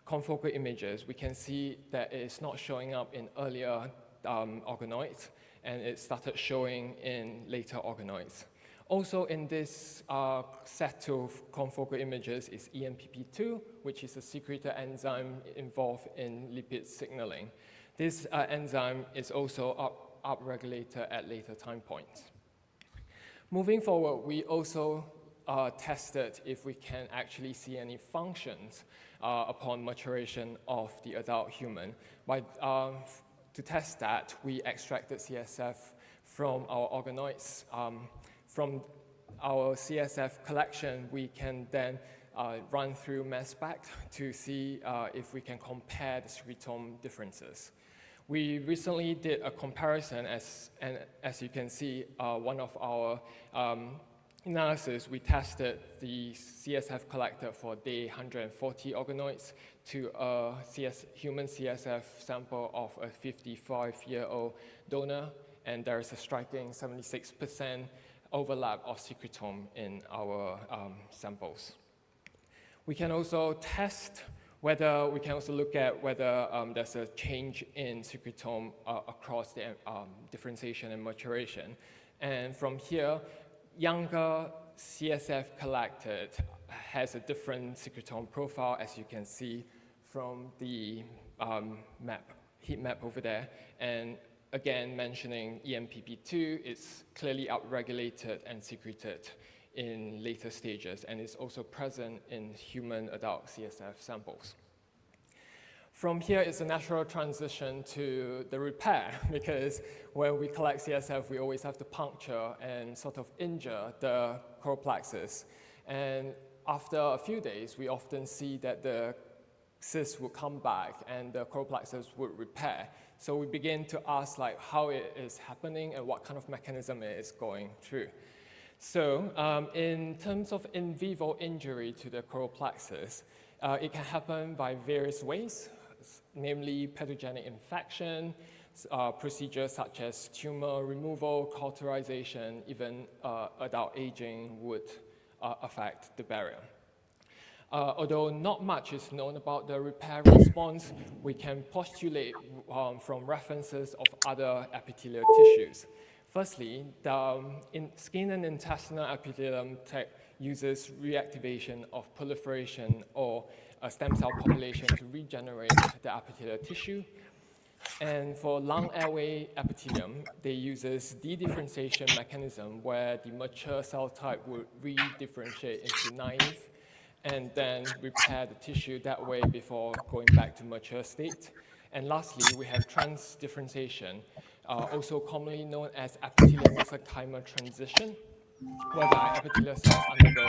confocal images, we can see that it is not showing up in earlier organoids, and it started showing in later organoids. Also in this set of confocal images is EMPP2, which is a secretor enzyme involved in lipid signaling. This enzyme is also upregulated at later time points. Moving forward, we also tested if we can actually see any functions upon maturation of the adult human. To test that, we extracted CSF from our organoids. From our CSF collection, we can then run through mass spec to see if we can compare the secretome differences. We recently did a comparison, and as you can see, one of our analysis, we tested the CSF collected for day 140 organoids to a human CSF sample of a 55-year-old donor, and there is a striking 76% overlap of secretome in our samples. We can also look at whether there's a change in secretome across the differentiation and maturation. And from here, younger CSF collected has a different secretome profile, as you can see from the heat map over there. And again, mentioning EMPP2, it's clearly upregulated and secreted in later stages, and is also present in human adult CSF samples. From here, it's a natural transition to the repair, because when we collect CSF, we always have to puncture and sort of injure the coral plexus. And after a few days, we often see that the cyst will come back and the coral plexus would repair. So we begin to ask how it is happening and what kind of mechanism it is going through. So in terms of in vivo injury to the coral plexus, it can happen by various ways, namely pathogenic infection, procedures such as tumor removal, cauterization, even adult aging would affect the barrier. Although not much is known about the repair response, we can postulate from references of other epithelial tissues. Firstly, the skin and intestinal epithelium uses reactivation of proliferation or a stem cell population to regenerate the epithelial tissue. And for lung airway epithelium, they uses de-differentiation mechanism where the mature cell type will re-differentiate into naive and then repair the tissue that way before going back to mature state. And lastly, we have trans-differentiation, also commonly known as epithelial-mesenchymal transition, whereby epithelial cells undergo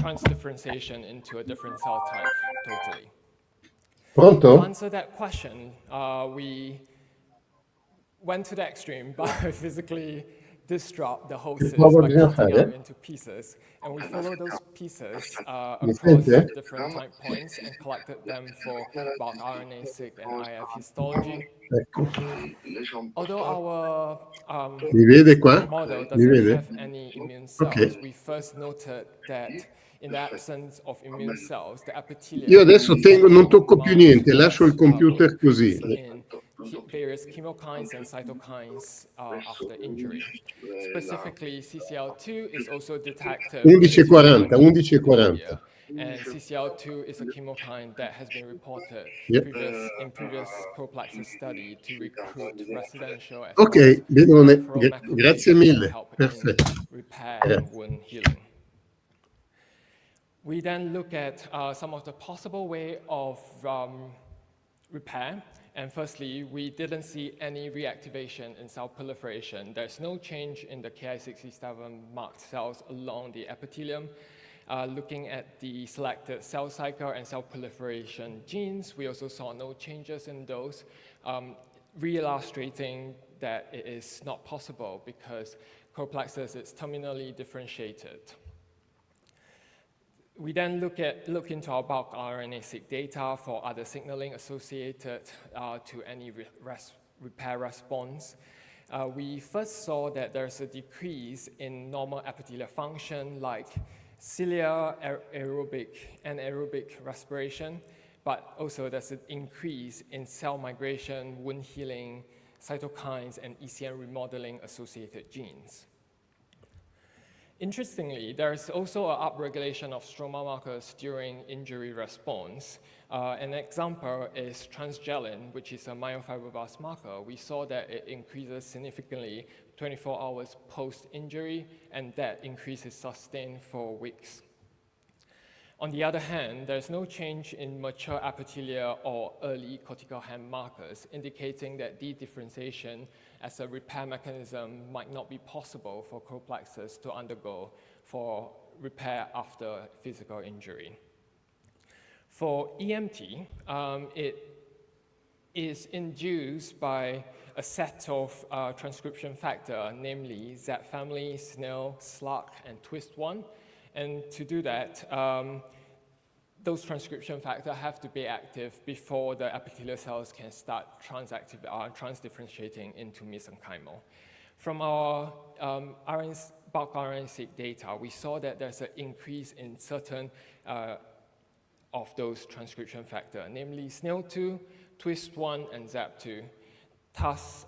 trans-differentiation into a different cell type totally. Pronto? To answer that question, we went to the extreme by physically disrupt the whole cyst by cutting out into pieces, and we follow those pieces across different time points and collected them for bulk RNA-seq and IF histology. Although our model doesn't have any immune cells, we first noted that in the absence of immune cells, the epithelium... Io adesso non tocco più niente, lascio il computer così. Various chemokines and cytokines after injury. Specifically, CCL2 is also detected 11:40. and CCL2 is a chemokine that has been reported in previous coral plexus study to recruit residential as Ok, benone, grazie mille. Perfetto. Repair and wound healing. We then look at some of the possible way of repair. And firstly, we didn't see any reactivation in cell proliferation. There's no change in the Ki67 marked cells along the epithelium. Looking at the selected cell cycle and cell proliferation genes, we also saw no changes in those, re-illustrating that it is not possible because coral plexus is terminally differentiated. We then look into our bulk RNA-seq data for other signaling associated to any repair response. We first saw that there's a decrease in normal epithelial function like cilia aerobic and anaerobic respiration, but also there's an increase in cell migration, wound healing, cytokines, and ECM remodeling associated genes. Interestingly, there is also an upregulation of stroma markers during injury response. An example is transgelin, which is a myofibroblast marker. We saw that it increases significantly 24 hours post-injury, and that increase is sustained for weeks. On the other hand, there's no change in mature epithelia or early cortical hand markers, indicating that dedifferentiation as a repair mechanism might not be possible for choroplexus to undergo for repair after physical injury. For EMT, it is induced by a set of transcription factor, namely Z family, SNIL, SLUG, and TWIST1. And to do that, those transcription factors have to be active before the epithelial cells can start transdifferentiating into mesenchymal. From our bulk RNA-seq data, we saw that there's an increase in certain of those transcription factors, namely SNIL2, TWIST1, and ZAP2, thus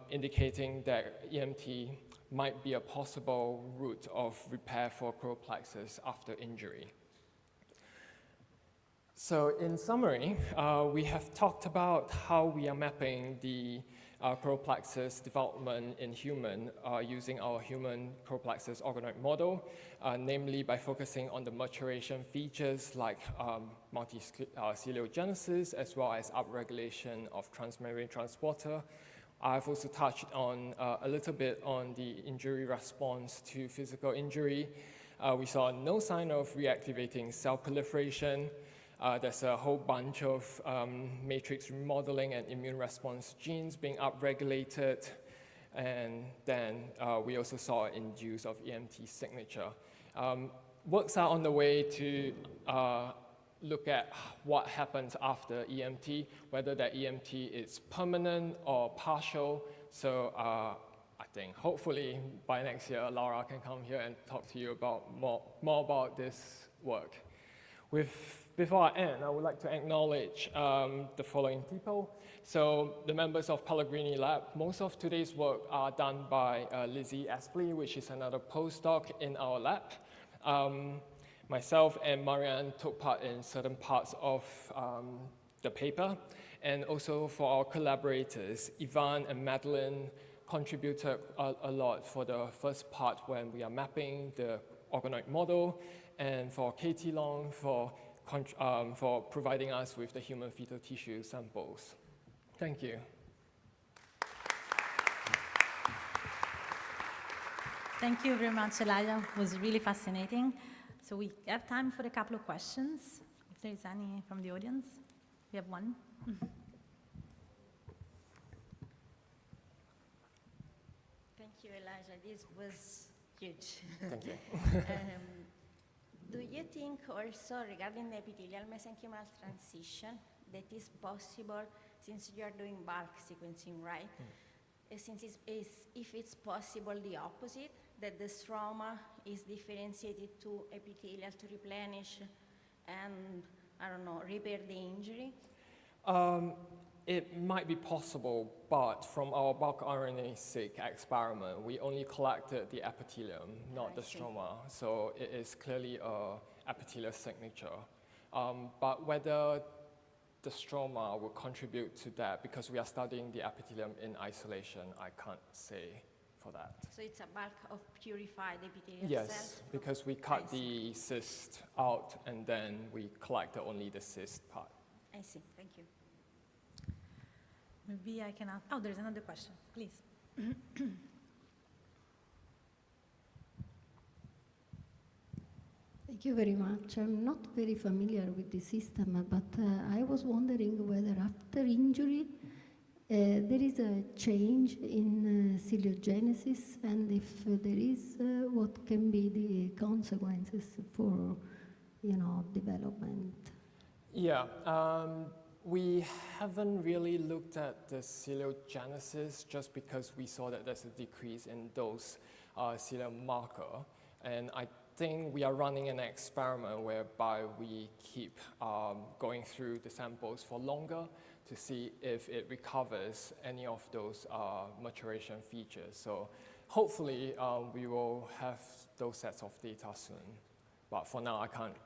indicating that EMT might be a possible route of repair for choroplexus after injury. So in summary, we have talked about how we are mapping the choroplexus development in human using our human choroplexus organoid model, namely by focusing on the maturation features like multiciliogenesis as well as upregulation of transmembrane transporter. I've also touched on a little bit on the injury response to physical injury. We saw no sign of reactivating cell proliferation. There's a whole bunch of matrix remodeling and immune response genes being upregulated. And then we also saw induce of EMT signature. Works are on the way to look at what happens after EMT, whether that EMT is permanent or partial. So I think hopefully by next year, Laura can come here and talk to you about more about this work. Before I end, I would like to acknowledge the following people. So the members of Pellegrini Lab, most of today's work are done by Lizzie Aspley, which is another postdoc in our lab. Myself and Marianne took part in certain parts of the paper. And also for our collaborators, Ivan and Madeline contributed a lot for the first part when we are mapping the organoid model, and for Katie Long for providing us with the human fetal tissue samples. Thank you. Thank you very much, Elijah. It was really fascinating. So we have time for a couple of questions, if there is any from the audience. We have one. Thank you, Elijah. This was huge. Thank you. Do you think also regarding the epithelial mesenchymal transition that is possible, since you are doing bulk sequencing, right? Since if it's possible the opposite, that the stroma is differentiated to epithelial to replenish and, I don't know, repair the injury? It might be possible, but from our bulk RNA-seq experiment, we only collected the epithelium, not the stroma. So it is clearly an epithelial signature. But whether the stroma will contribute to that, because we are studying the epithelium in isolation, I can't say for that. So it's a bulk of purified epithelial cells? Yes, because we cut the cyst out and then we collected only the cyst part. I see, thank you. Maybe I can ask. Oh, there's another question, please. Thank you very much. I'm not very familiar with the system, but I was wondering whether after injury there is a change in ciliogenesis, and if there is, what can be the consequences for, development? Yeah. We haven't really looked at the ciliogenesis just because we saw that there's a decrease in those cilium marker. And I think we are running an experiment whereby we keep going through the samples for longer to see if it recovers any of those maturation features. So hopefully we will have those sets of data soon. But for now, I can't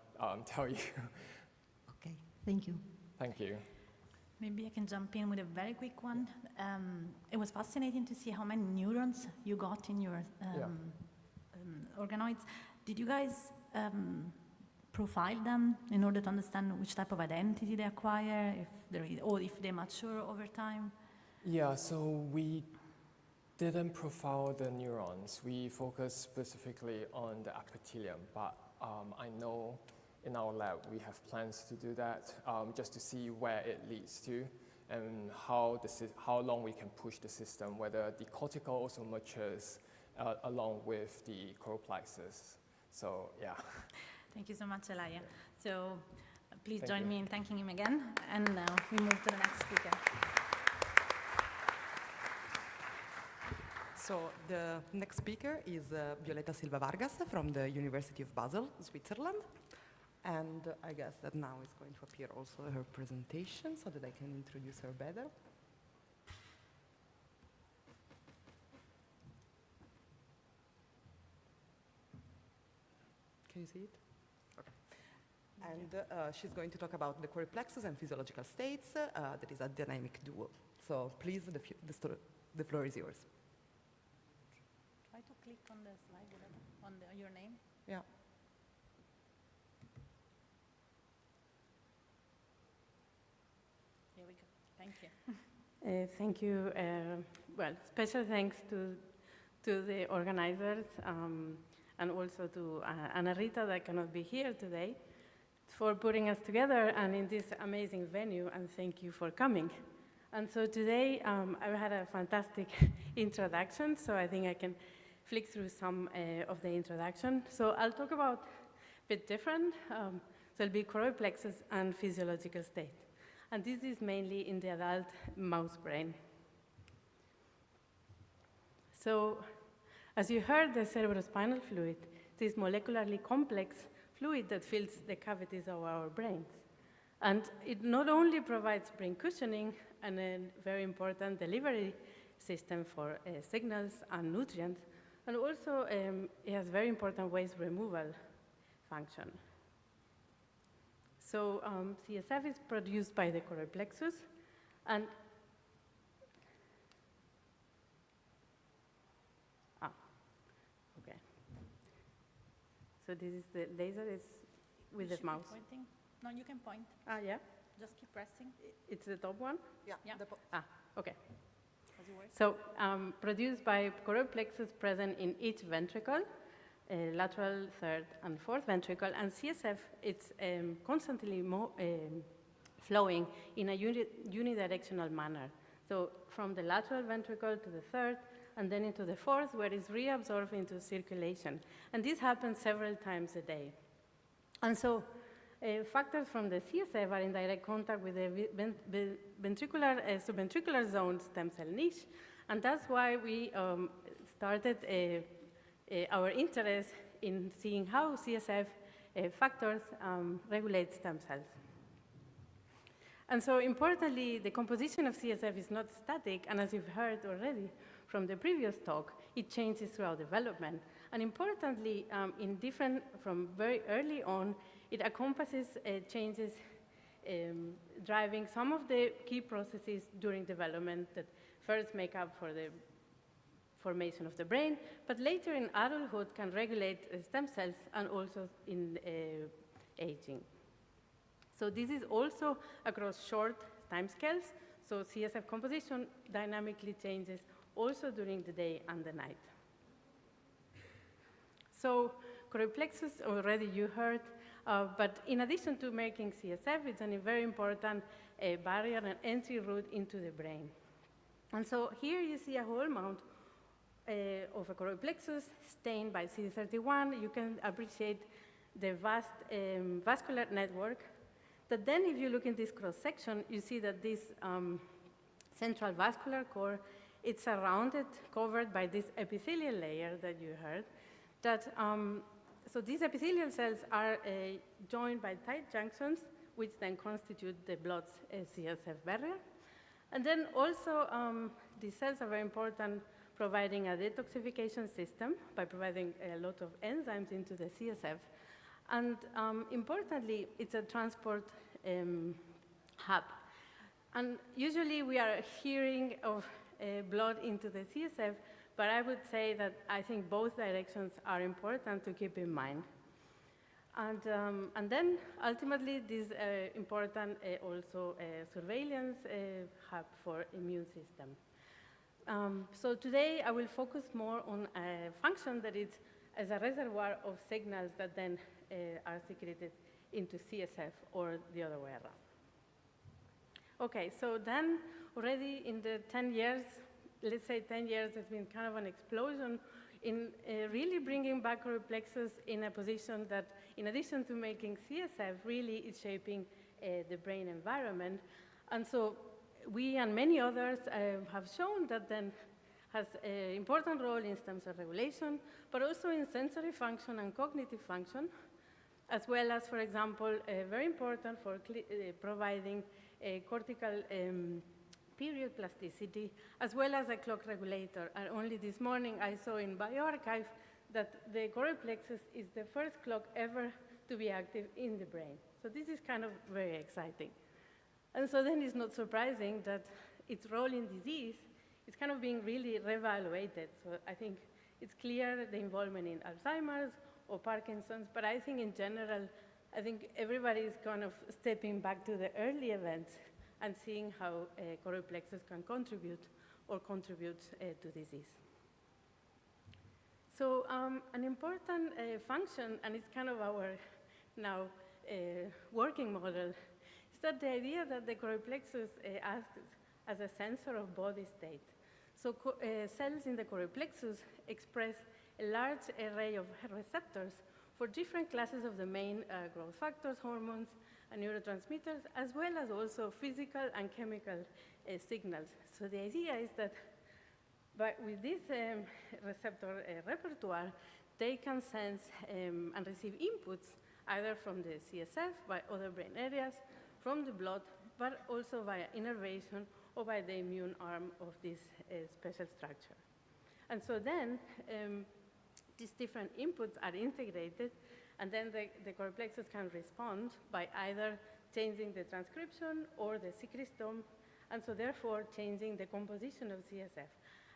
tell you. Okay, thank you. Thank you. Maybe I can jump in with a very quick one. It was fascinating to see how many neurons you got in your organoids. Did you guys profile them in order to understand which type of identity they acquire, or if they mature over time? Yeah, so we didn't profile the neurons. We focused specifically on the epithelium, but I know in our lab we have plans to do that just to see where it leads to and how long we can push the system, whether the cortical also matures along with the choroplexus. So, yeah. Thank you so much, Elia. So please join me in thanking him again, and now we move to the next speaker. So the next speaker is Violeta Silva Vargas from the University of Basel, Switzerland. And I guess that now is going to appear also her presentation so that I can introduce her better. Can you see it? Okay. And she's going to talk about the quadriplexus and physiological states. That is a dynamic duo. So please, the floor is yours. Try to click on the slide, on your name. Yeah. Here we go. Thank you. Thank you. Well, special thanks to the organizers and also to Anna Rita that cannot be here today for putting us together and in this amazing venue, and thank you for coming. And so today I've had a fantastic introduction, so I think I can flick through some of the introduction. So I'll talk about a bit different. So it'll be choroplexus and physiological state. And this is mainly in the adult mouse brain. So, as you heard, the cerebrospinal fluid, this molecularly complex fluid that fills the cavities of our brains. And it not only provides brain cushioning and a very important delivery system for signals and nutrients, and also it has very important waste removal function. So CSF is produced by the choroplexus, and okay. So this is the laser is with the mouse. Pointing? No, you can point. Yeah. Just keep pressing. It's the top one. Yeah. Okay. Does it work? So produced by choroplexus present in each ventricle. Lateral, third, and fourth ventricle, and CSF, it's constantly flowing in a unidirectional manner. So from the lateral ventricle to the third, and then into the fourth, where it's reabsorbed into circulation. And this happens several times a day. And so factors from the CSF are in direct contact with the ventricular, subventricular zone stem cell niche, and that's why we started our interest in seeing how CSF factors regulate stem cells. And so importantly, the composition of CSF is not static, and as you've heard already from the previous talk, it changes throughout development. And importantly, from very early on, it encompasses changes driving some of the key processes during development that first make up for the formation of the brain, but later in adulthood can regulate stem cells and also in aging. So this is also across short timescales, so CSF composition dynamically changes also during the day and the night. So choroplexus, already you heard, but in addition to making CSF, it's a very important barrier and entry route into the brain. And so here you see a whole mount of a choroplexus stained by CD31. You can appreciate the vast vascular network. But then if you look in this cross-section, you see that this central vascular core, it's surrounded, covered by this epithelial layer that you heard, that So these epithelial cells are joined by tight junctions, which then constitute the blood's CSF barrier. And then also, these cells are very important providing a detoxification system by providing a lot of enzymes into the CSF. And importantly, it's a transport hub. And usually we are hearing of blood into the CSF, but I would say that I think both directions are important to keep in mind. And then ultimately this important also surveillance hub for immune system. So today I will focus more on a function that is as a reservoir of signals that then are secreted into CSF or the other way around. Okay, so then already in the 10 years, let's say 10 years, there's been kind of an explosion in really bringing back choreoplexus in a position that, in addition to making CSF, really is shaping the brain environment. And so we and many others have shown that then has an important role in stem cell regulation, but also in sensory function and cognitive function, as well as, for example, very important for providing cortical period plasticity, as well as a clock regulator. And only this morning I saw in bioRxiv that the choreoplexus is the first clock ever to be active in the brain. So this is kind of very exciting. And so then it's not surprising that its role in disease is kind of being really reevaluated. So I think it's clear the involvement in Alzheimer's or Parkinson's, but I think in general, I think everybody is kind of stepping back to the early events and seeing how choreoplexus can contribute or contributes to disease. So an important function, and it's kind of our now working model, is that the idea that the choreoplexus acts as a sensor of body state. So cells in the choreoplexus express a large array of receptors for different classes of the main growth factors, hormones, and neurotransmitters, as well as also physical and chemical signals. So the idea is that with this receptor repertoire, they can sense and receive inputs either from the CSF, by other brain areas, from the blood, but also via innervation or by the immune arm of this special structure. And so then these different inputs are integrated, and then the choreoplexus can respond by either changing the transcription or the secretome, and so therefore changing the composition of CSF.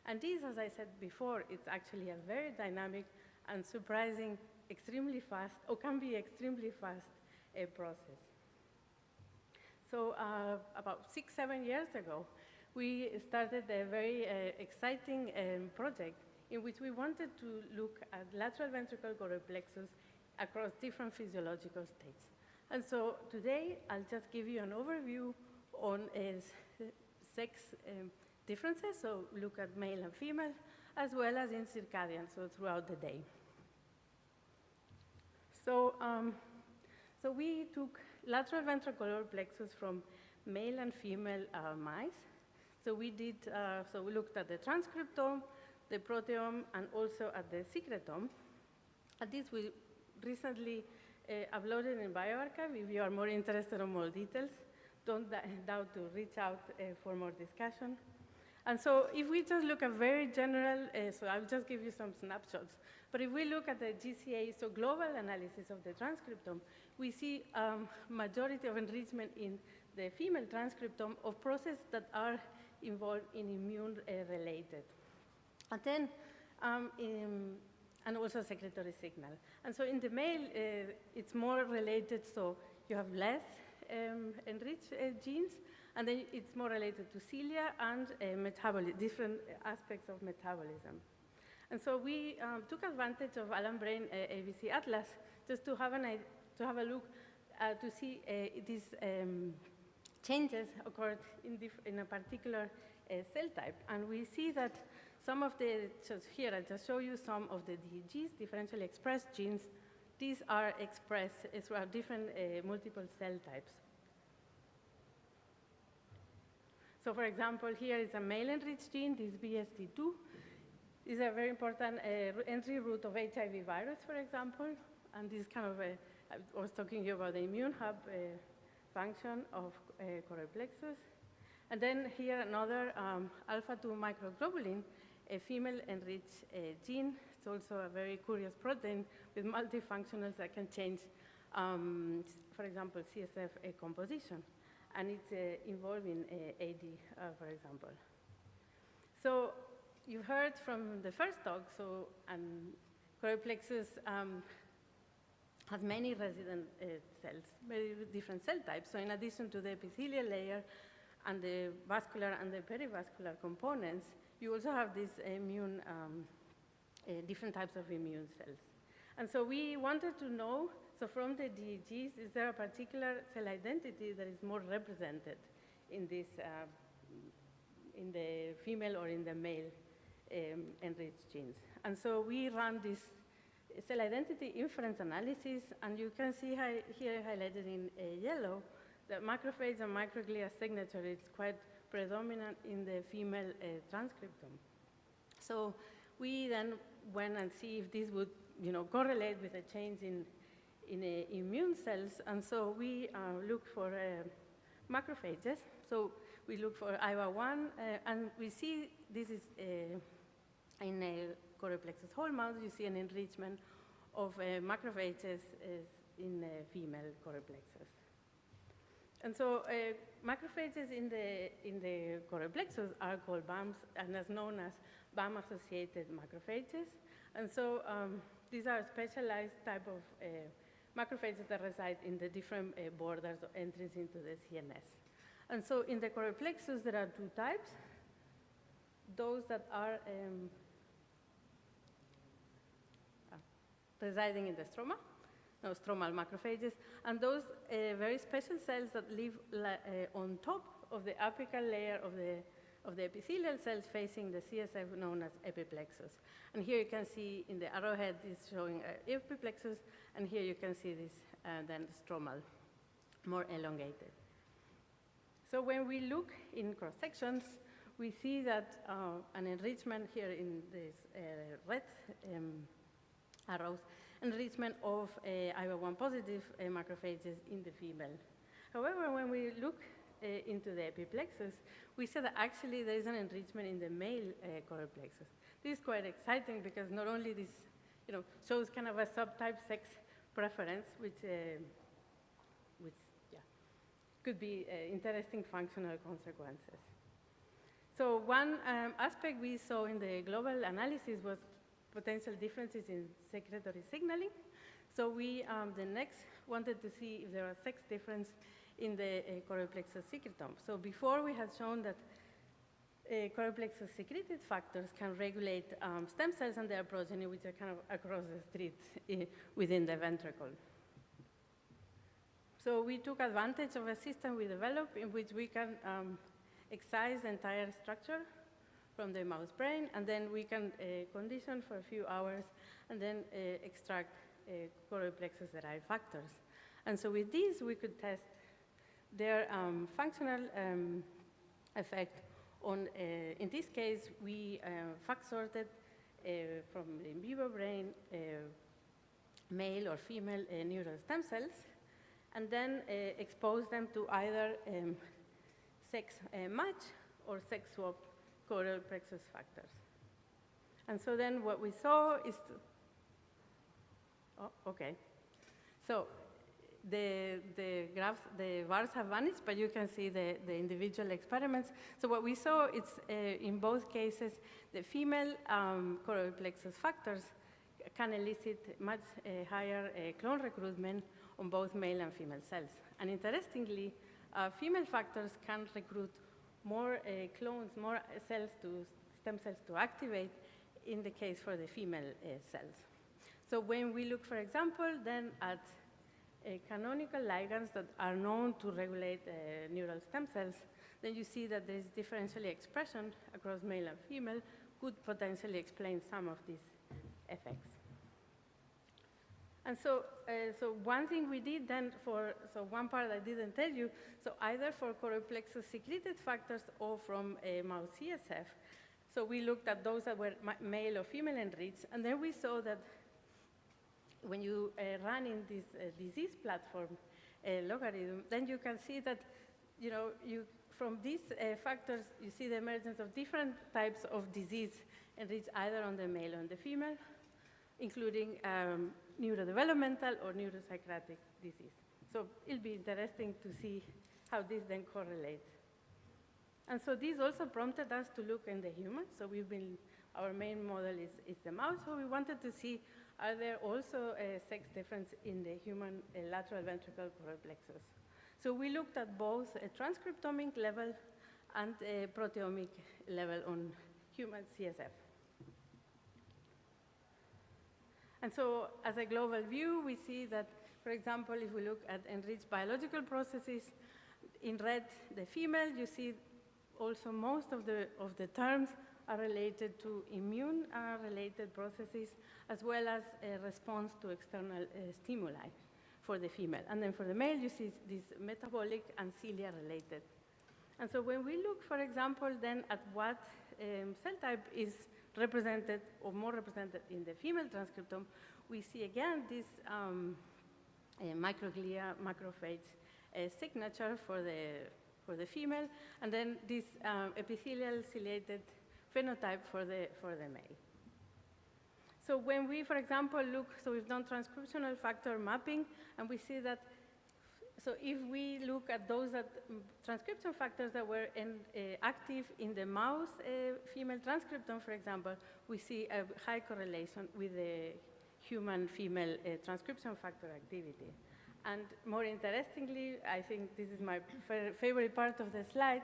And this, as I said before, it's actually a very dynamic and surprising, extremely fast, or can be extremely fast process. So about 6-7 years ago, we started a very exciting project in which we wanted to look at lateral ventricle choreoplexus across different physiological states. And so today, I'll just give you an overview on sex differences, so look at male and female, as well as in circadian, so throughout the day. So, so we took lateral ventricular plexus from male and female mice. So we did, so we looked at the transcriptome, the proteome, and also at the secretome. At this, we recently uploaded in bioRxiv. If you are more interested in more details, don't doubt to reach out for more discussion. And so if we just look at very general, so I'll just give you some snapshots, but if we look at the GCA, so global analysis of the transcriptome, we see majority of enrichment in the female transcriptome of processes that are involved in immune-related. And then, and also secretory signal. And so in the male, it's more related, so you have less enriched genes, and then it's more related to cilia and metabolism, different aspects of metabolism. And so we took advantage of Alan Brain ABC Atlas just to have a look to see these changes occurred in a particular cell type. And we see that some of the, so here I just show you some of the DGs, differentially expressed genes. These are expressed throughout different multiple cell types. So for example, here is a male enriched gene, this BSD2. Is a very important entry route of HIV virus, for example. and this kind of I was talking to you about the immune hub function of choroid plexus. And then here another alpha-2 microglobulin, a female enriched gene. It's also a very curious protein with multifunctionals that can change, for example, CSF composition. And it's involved in AD, for example. So you heard from the first talk, choroid plexus has many resident cells, very different cell types. So in addition to the epithelial layer and the vascular and the perivascular components, you also have these immune, different types of immune cells. And so we wanted to know, so from the DEGs, is there a particular cell identity that is more represented in this, in the female or in the male enriched genes? And so we ran this cell identity inference analysis, and you can see here highlighted in yellow that macrophage and microglia signature is quite predominant in the female transcriptome. So we then went and see if this would, correlate with a change in immune cells, and so we looked for macrophages. So we look for IVA1, and we see this is in a choroid plexus whole mouse. You see an enrichment of macrophages in female choroid plexus. And so macrophages in the choroid plexus are called BAMs, and as known as BAM-associated macrophages. And so these are specialized type of macrophages that reside in the different borders or entries into the CNS. And so in the choroid plexus, there are two types. Those that are residing in the stroma, stromal macrophages, and those very special cells that live on top of the apical layer of the epithelial cells facing the CSF, known as epiplexus. And here you can see in the arrowhead is showing epiplexus, and here you can see this then stromal, more elongated. So when we look in cross sections, we see that an enrichment here in these red arrows, enrichment of IVA1 positive macrophages in the female. However, when we look into the epiplexus, we see that actually there is an enrichment in the male choroid plexus. This is quite exciting because not only this shows kind of a subtype sex preference, which could be interesting functional consequences. So one aspect we saw in the global analysis was potential differences in secretory signaling. So we the next wanted to see if there are sex difference in the choroid plexus secretome. So before we had shown that choroid plexus secreted factors can regulate stem cells and their progeny, which are kind of across the street within the ventricle. So we took advantage of a system we developed in which we can excise the entire structure from the mouse brain, and then we can condition for a few hours and then extract choroid plexus derived factors. And so with these, we could test their functional effect on, in this case, we FACS sorted from the in vivo brain male or female neural stem cells, and then expose them to either sex match or sex swap choroid plexus factors. And so then what we saw is, So the graphs, the bars have vanished, but you can see the individual experiments. So what we saw is in both cases, the female choroid plexus factors can elicit much higher clone recruitment on both male and female cells. And interestingly, female factors can recruit more clones, more cells to stem cells to activate in the case for the female cells. So when we look, for example, then at canonical ligands that are known to regulate neural stem cells, then you see that there is differential expression across male and female could potentially explain some of these effects. And so, so one thing we did then so one part I didn't tell you, so either for choroid plexus secreted factors or from mouse CSF, so we looked at those that were male or female enriched, and then we saw that when you run in this disease platform logarithm, then you can see that, from these factors, you see the emergence of different types of disease enriched either on the male or on the female, including neurodevelopmental or neuropsychiatric disease. So it'll be interesting to see how this then correlates. And so this also prompted us to look in the humans. So our main model is the mouse. So we wanted to see, are there also sex difference in the human lateral ventricle choroid plexus? So we looked at both a transcriptomic level and a proteomic level on human CSF. And so as a global view, we see that, for example, if we look at enriched biological processes, in red, the female, you see also most of the terms are related to immune-related processes, as well as a response to external stimuli for the female. And then for the male, you see this metabolic and cilia-related. And so when we look, for example, then at what cell type is represented or more represented in the female transcriptome, we see again this microglia macrophage signature for the female, and then this epithelial ciliated phenotype for the male. So when we, for example, look, so we've done transcriptional factor mapping, and we see that, so if we look at those transcription factors that were active in the mouse female transcriptome, for example, we see a high correlation with the human female transcription factor activity. And more interestingly, I think this is my favorite part of the slide,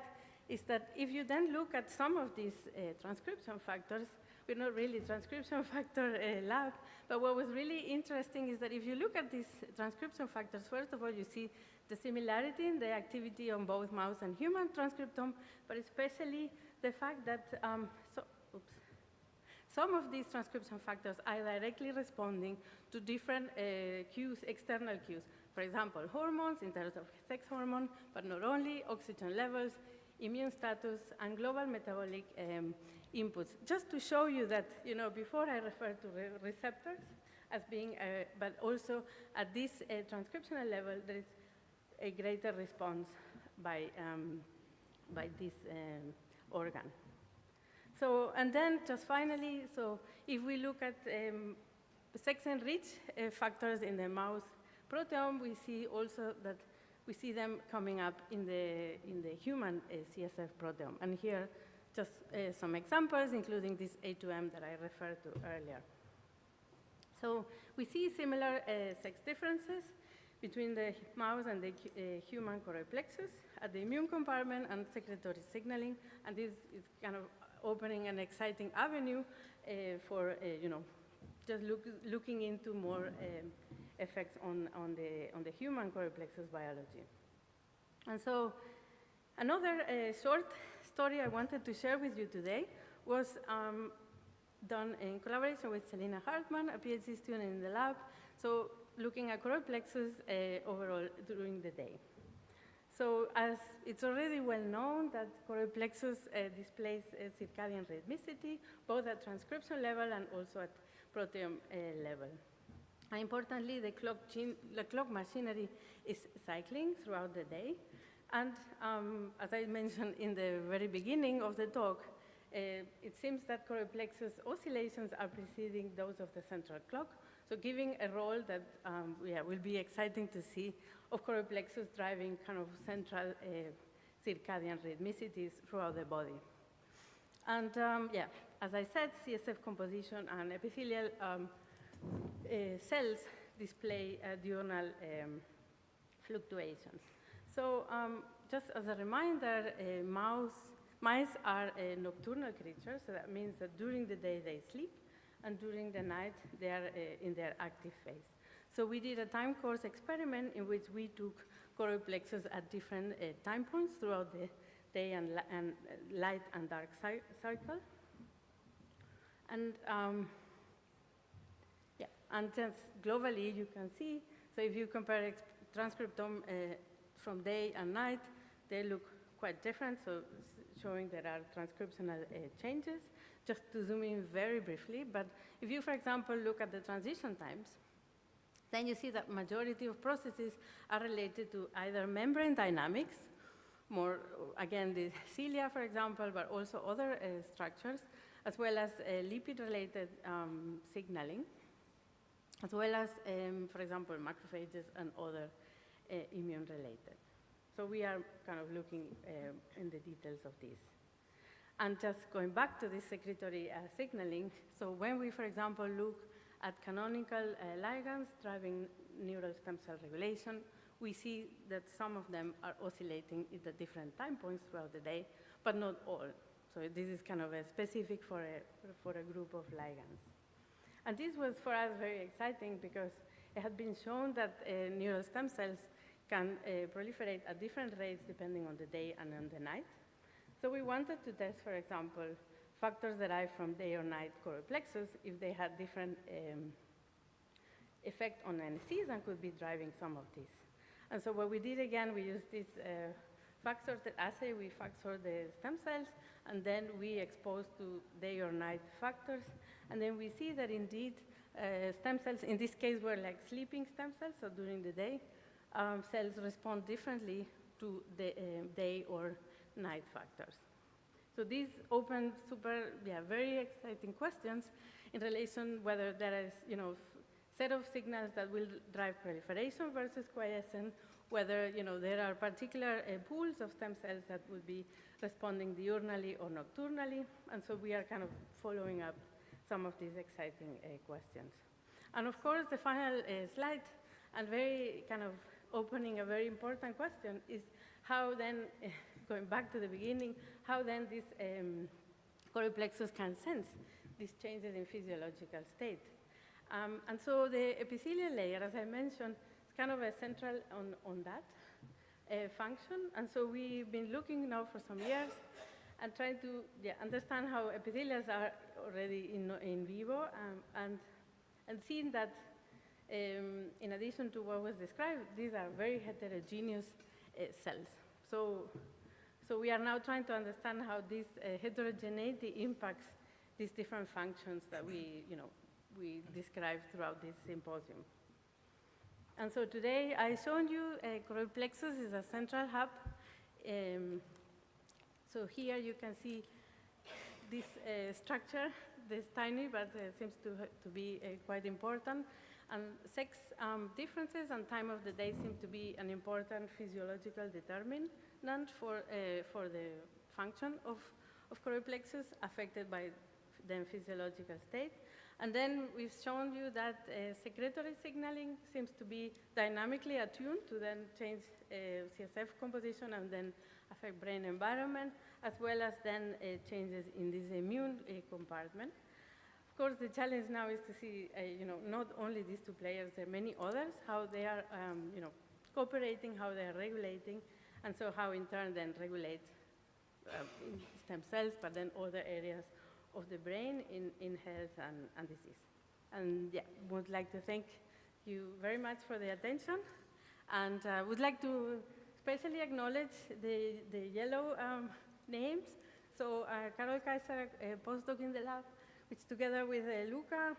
is that if you then look at some of these transcription factors, we're not really transcription factor lab, but what was really interesting is that if you look at these transcription factors, first of all, you see the similarity in the activity on both mouse and human transcriptome, but especially the fact that some of these transcription factors are directly responding to different cues, external cues. For example, hormones in terms of sex hormone, but not only, oxygen levels, immune status, and global metabolic inputs. Just to show you that, before I referred to receptors as being, but also at this transcriptional level, there is a greater response by this organ. So, and then just finally, so if we look at sex-enriched factors in the mouse proteome, we see also that we see them coming up in the human CSF proteome. And here, just some examples, including this A2M that I referred to earlier. So we see similar sex differences between the mouse and the human choroid plexus at the immune compartment and secretory signaling, and this is kind of opening an exciting avenue for just looking into more effects on the human choroid plexus biology. And so another short story I wanted to share with you today was done in collaboration with Selina Hartman, a PhD student in the lab, so looking at choroid plexus overall during the day. So as it's already well known that choroid plexus displays circadian rhythmicity, both at transcription level and also at proteome level. And importantly, the clock machinery is cycling throughout the day. And as I mentioned in the very beginning of the talk, it seems that choroid plexus oscillations are preceding those of the central clock, so giving a role that will be exciting to see of choroid plexus driving kind of central circadian rhythmicities throughout the body. And as I said, CSF composition and epithelial cells display diurnal fluctuations. So just as a reminder, mice are nocturnal creatures, so that means that during the day they sleep, and during the night they are in their active phase. So we did a time course experiment in which we took choroid plexus at different time points throughout the day and light and dark cycle. And and just globally you can see, so if you compare transcriptome from day and night, they look quite different, so showing there are transcriptional changes. Just to zoom in very briefly, but if you, for example, look at the transition times, then you see that majority of processes are related to either membrane dynamics, more, again, the cilia, for example, but also other structures, as well as lipid-related signaling, as well as, for example, macrophages and other immune-related. So we are kind of looking in the details of this. And just going back to this secretory signaling, so when we, for example, look at canonical ligands driving neural stem cell regulation, we see that some of them are oscillating at different time points throughout the day, but not all. So this is kind of a specific for a group of ligands. And this was for us very exciting because it had been shown that neural stem cells can proliferate at different rates depending on the day and on the night. So we wanted to test, for example, factors derived from day or night choroid plexus if they had different effect on NSCs and could be driving some of these. And so what we did again, we used this FACT sorted assay, we FACT sorted the stem cells, and then we exposed to day or night factors. And then we see that indeed stem cells, in this case, were like sleeping stem cells, so during the day, cells respond differently to the day or night factors. So these open very exciting questions in relation whether there is, set of signals that will drive proliferation versus quiescence, whether, there are particular pools of stem cells that would be responding diurnally or nocturnally. And so we are kind of following up some of these exciting questions. And of course, the final slide, and very kind of opening a very important question, is how then, going back to the beginning, how then this choroid plexus can sense these changes in physiological state. And so the epithelial layer, as I mentioned, is kind of a central on that function. And so we've been looking now for some years and trying to understand how epithelials are already in vivo and seeing that in addition to what was described, these are very heterogeneous cells. So we are now trying to understand how this heterogeneity impacts these different functions that we described throughout this symposium. And so today I showed you choroid plexus is a central hub. So here you can see this structure, this tiny, but seems to be quite important. And sex differences and time of the day seem to be an important physiological determinant for the function of choroid plexus affected by the physiological state. And then we've shown you that secretory signaling seems to be dynamically attuned to then change CSF composition and then affect brain environment, as well as then changes in this immune compartment. Of course, the challenge now is to see, not only these two players, there are many others, how they are, cooperating, how they are regulating, and so how in turn then regulate stem cells, but then other areas of the brain in health and disease. And would like to thank you very much for the attention, and would like to especially acknowledge the yellow names. So Carol Kaiser, a postdoc in the lab, which together with Luca,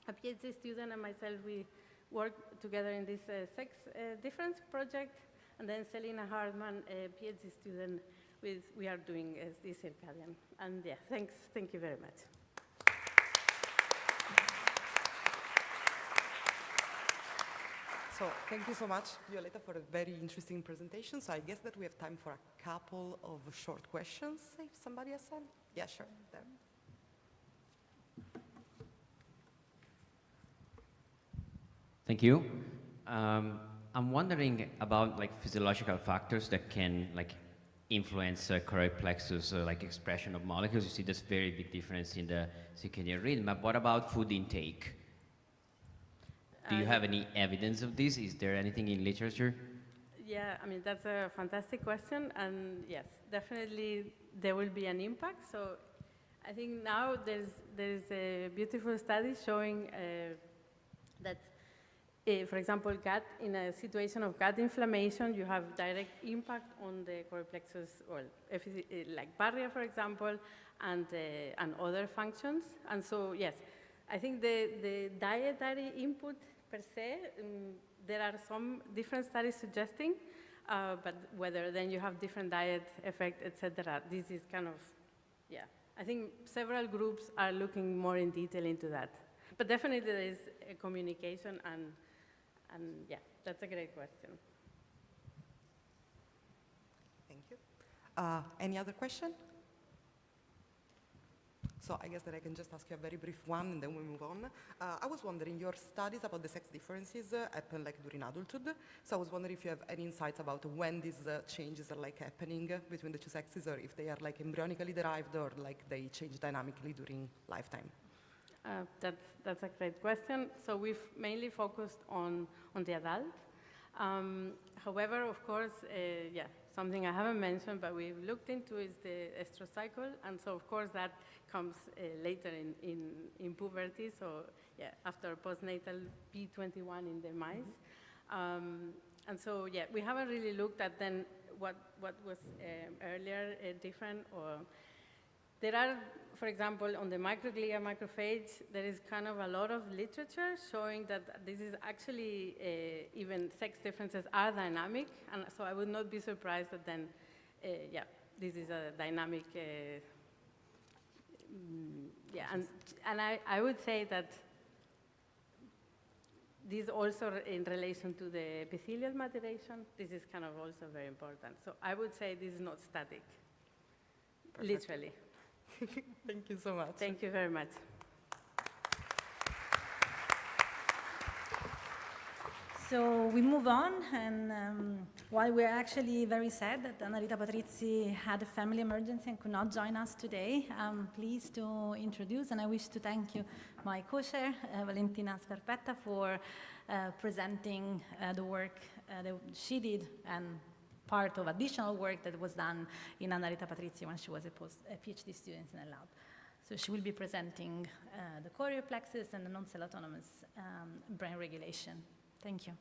a PhD student, and myself, we worked together in this sex difference project. And then Selina Hartman, a PhD student, we are doing this circadian. And thanks, thank you very much. So thank you so much, Violeta, for a very interesting presentation. So I guess that we have time for a couple of short questions, if somebody has some. Yeah, sure. There. Thank you. I'm wondering about physiological factors that can influence choroid plexus expression of molecules. You see this very big difference in the circadian rhythm. But what about food intake? Do you have any evidence of this? Is there anything in literature? Yeah, I mean, that's a fantastic question. And yes, definitely there will be an impact. So I think now there's a beautiful study showing that for example, in a situation of gut inflammation, you have direct impact on the choroid plexus, well, like barrier, for example, and other functions. And so, yes, I think the dietary input per se. There are some different studies suggesting, but whether then you have different diet effect, etc. This is kind of, yeah. I think several groups are looking more in detail into that. But definitely there is a communication, and yeah, that's a great question. Thank you. Any other question? So I guess that I can just ask you a very brief one, and then we move on. I was wondering, your studies about the sex differences happen like during adulthood. So I was wondering if you have any insights about when these changes are like happening between the two sexes, or if they are like embryonically derived, or like they change dynamically during lifetime. That's a great question. So we've mainly focused on the adult. However, of course, yeah, something I haven't mentioned, but we've looked into is the estrous cycle, and so of course that comes later in puberty. So yeah, after postnatal P21 in the mice, and so yeah, we haven't really looked at then what was earlier different. Or there are, for example, on the microglia macrophage, there is kind of a lot of literature showing that this is actually even sex differences are dynamic, and so I would not be surprised that then, yeah, this is a dynamic, yeah, and I would say that this also in relation to the epithelial maturation, this is kind of also very important. So I would say this is not static, Perfect. literally. Thank you so much. Thank you very much. So we move on, and while we're actually very sad that Annarita Patrizi had a family emergency and could not join us today, I'm pleased to introduce, and I wish to thank you, my co-chair, Valentina Scarpetta, for presenting the work that she did, and part of additional work that was done in Annarita Patrizi when she was a PhD student in the lab. So she will be presenting the chorioplexus and the non-cell autonomous brain regulation. Thank you.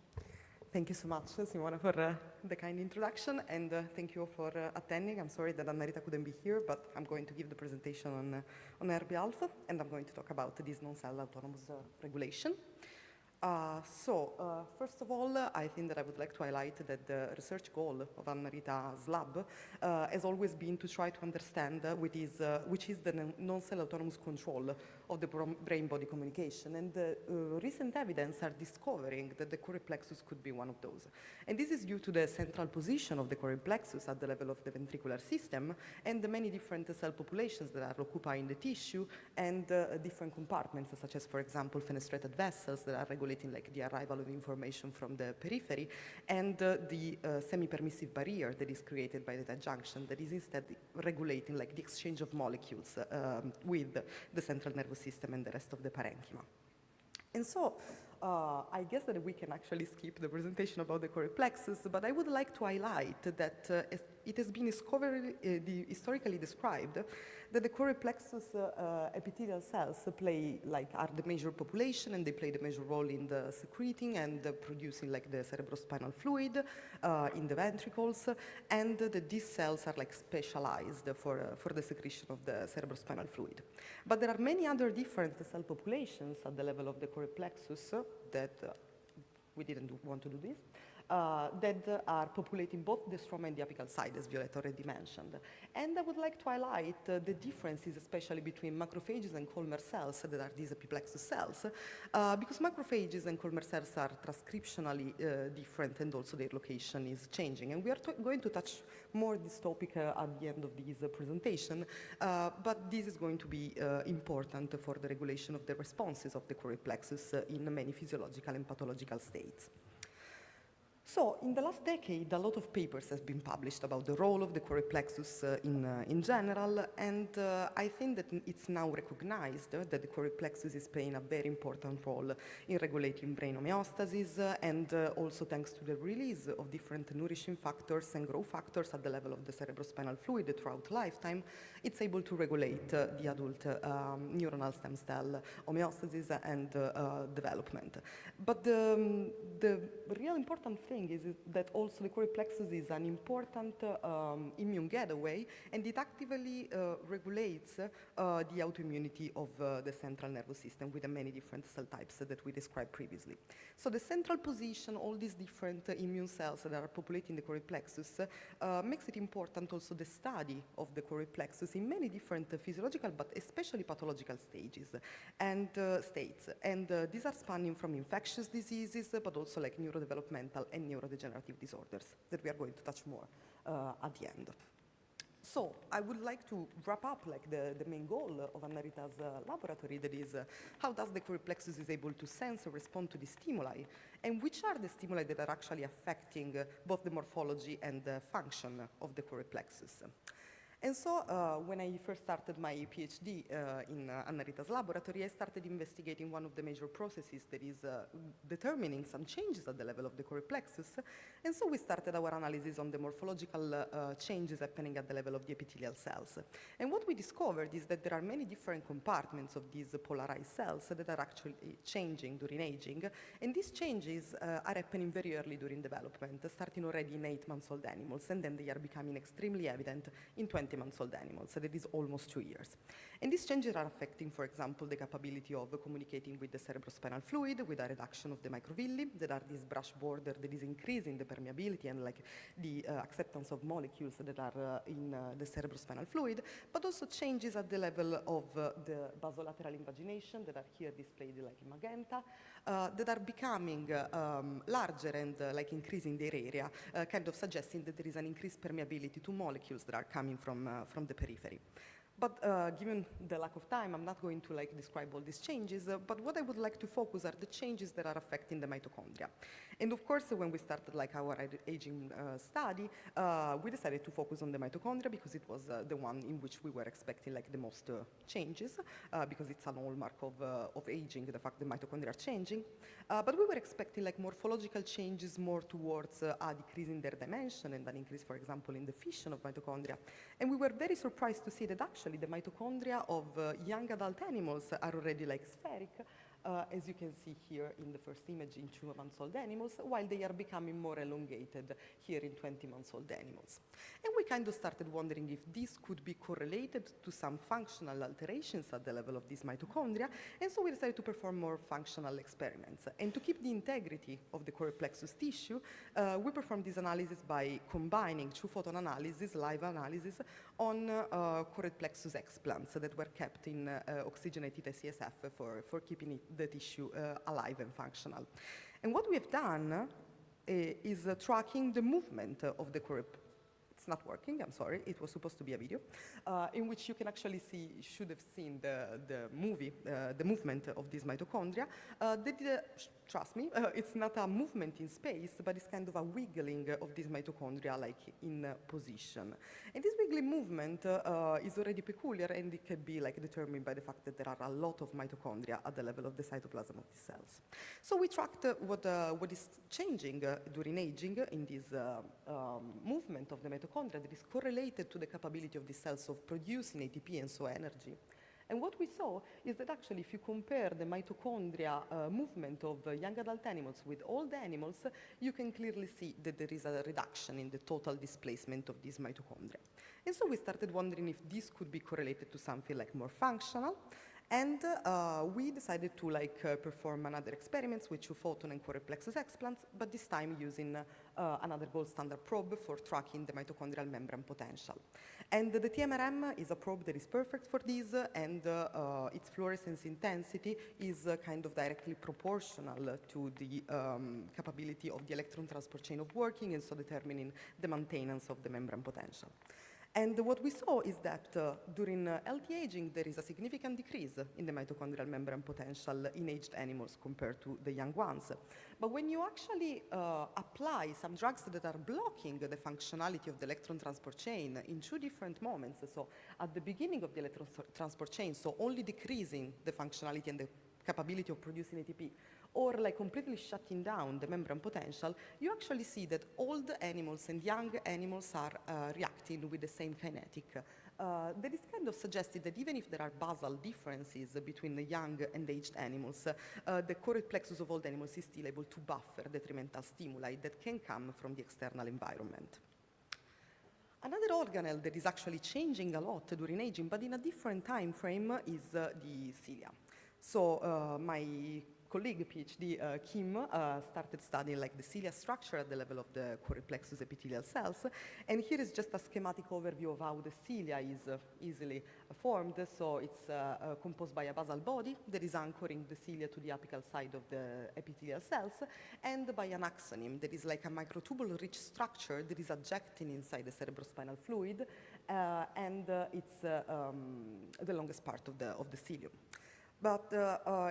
Thank you so much, Simona, for the kind introduction, and thank you all for attending. I'm sorry that Annarita couldn't be here, but I'm going to give the presentation on her behalf, and I'm going to talk about this non-cell autonomous regulation. First of all, I think that I would like to highlight that the research goal of Annarita's lab has always been to try to understand which is the non-cell autonomous control of the brain-body communication. And recent evidence are discovering that the chorioplexus could be one of those. And this is due to the central position of the chorioplexus at the level of the ventricular system and the many different cell populations that are occupying the tissue and different compartments, such as, for example, fenestrated vessels that are regulating like the arrival of information from the periphery, and the semi-permissive barrier that is created by the tight junction that is instead regulating like the exchange of molecules with the central nervous system and the rest of the parenchyma. And so I guess that we can actually skip the presentation about the chorioplexus, but I would like to highlight that it has been historically described that the chorioplexus epithelial cells are the major population, and they play the major role in the secreting and producing like the cerebrospinal fluid in the ventricles, and that these cells are like specialized for the secretion of the cerebrospinal fluid. But there are many other different cell populations at the level of the chorioplexus that we didn't want to do this, that are populating both the stroma and the apical side, as Violetta already mentioned. And I would like to highlight the differences, especially between macrophages and Colmer cells, that are these epiplexus cells, because macrophages and Colmer cells are transcriptionally different, and also their location is changing. And we are going to touch more this topic at the end of this presentation, but this is going to be important for the regulation of the responses of the chorioplexus in many physiological and pathological states. So, in the last decade, a lot of papers have been published about the role of the chorioplexus in general, and I think that it's now recognized that the chorioplexus is playing a very important role in regulating brain homeostasis, and also thanks to the release of different nourishing factors and growth factors at the level of the cerebrospinal fluid throughout lifetime, it's able to regulate the adult neuronal stem cell homeostasis and development. But the real important thing saying is that also the Corey plexus is an important immune gateway, and it actively regulates the autoimmunity of the central nervous system with the many different cell types that we described previously. So the central position, all these different immune cells that are populating the Corey plexus, makes it important also the study of the Corey plexus in many different physiological but especially pathological stages and states. And these are spanning from infectious diseases, but also like neurodevelopmental and neurodegenerative disorders that we are going to touch more at the end. So I would like to wrap up like the main goal of Anna Rita's laboratory, that is how does the Corey plexus is able to sense or respond to the stimuli, and which are the stimuli that are actually affecting both the morphology and the function of the Corey plexus. And so when I first started my PhD in Anna Rita's laboratory, I started investigating one of the major processes that is determining some changes at the level of the Corey plexus. And so we started our analysis on the morphological changes happening at the level of the epithelial cells. And what we discovered is that there are many different compartments of these polarized cells that are actually changing during aging. And these changes are happening very early during development, starting already in 8-month-old animals, and then they are becoming extremely evident in 20-month-old animals, so that is almost 2 years. And these changes are affecting, for example, the capability of communicating with the cerebrospinal fluid, with a reduction of the microvilli, that are this brush border that is increasing the permeability and like the acceptance of molecules that are in the cerebrospinal fluid, but also changes at the level of the basolateral invagination that are here displayed like in magenta, that are becoming larger and like increasing their area, kind of suggesting that there is an increased permeability to molecules that are coming from the periphery. But given the lack of time, I'm not going to like describe all these changes, but what I would like to focus are the changes that are affecting the mitochondria. And of course, when we started like our aging study, we decided to focus on the mitochondria because it was the one in which we were expecting like the most changes, because it's an hallmark of aging, the fact that mitochondria are changing. But we were expecting like morphological changes more towards a decrease in their dimension and an increase, for example, in the fission of mitochondria. And we were very surprised to see that actually the mitochondria of young adult animals are already like spheric, as you can see here in the first image in 2-month-old animals, while they are becoming more elongated here in 20-month-old animals. And we kind of started wondering if this could be correlated to some functional alterations at the level of these mitochondria, and so we decided to perform more functional experiments. And to keep the integrity of the Corey plexus tissue, we performed this analysis by combining 2-photon analysis, live analysis, on Corey plexus explants that were kept in oxygenated CSF for keeping the tissue alive and functional. And what we have done is tracking the movement of the Corey. It's not working, I'm sorry, it was supposed to be a video, in which you can actually see, you should have seen the movement of these mitochondria. Trust me, it's not a movement in space, but it's kind of a wiggling of these mitochondria like in position. And this wiggling movement is already peculiar, and it can be like determined by the fact that there are a lot of mitochondria at the level of the cytoplasm of these cells. So we tracked what is changing during aging in this movement of the mitochondria that is correlated to the capability of these cells of producing ATP and so energy. And what we saw is that actually if you compare the mitochondria movement of young adult animals with old animals, you can clearly see that there is a reduction in the total displacement of these mitochondria. And so we started wondering if this could be correlated to something like more functional. And we decided to perform another experiments with 2-photon and Corey plexus explants, but this time using another gold standard probe for tracking the mitochondrial membrane potential. And the TMRM is a probe that is perfect for this, and its fluorescence intensity is kind of directly proportional to the capability of the electron transport chain of working, and so determining the maintenance of the membrane potential. And what we saw is that during healthy aging, there is a significant decrease in the mitochondrial membrane potential in aged animals compared to the young ones. But when you actually apply some drugs that are blocking the functionality of the electron transport chain in 2 different moments, so at the beginning of the electron transport chain, so only decreasing the functionality and the capability of producing ATP, or like completely shutting down the membrane potential, you actually see that old animals and young animals are reacting with the same kinetic that is kind of suggested that even if there are basal differences between the young and aged animals, the choroid plexus of old animals is still able to buffer detrimental stimuli that can come from the external environment. Another organelle that is actually changing a lot during aging, but in a different time frame, is the cilia. So my colleague, PhD Kim, started studying like the cilia structure at the level of the choroid plexus epithelial cells. And here is just a schematic overview of how the cilia is easily formed. So it's composed by a basal body that is anchoring the cilia to the apical side of the epithelial cells, and by an axonym that is like a microtubule-rich structure that is ejecting inside the cerebrospinal fluid, and it's the longest part of the cilium. But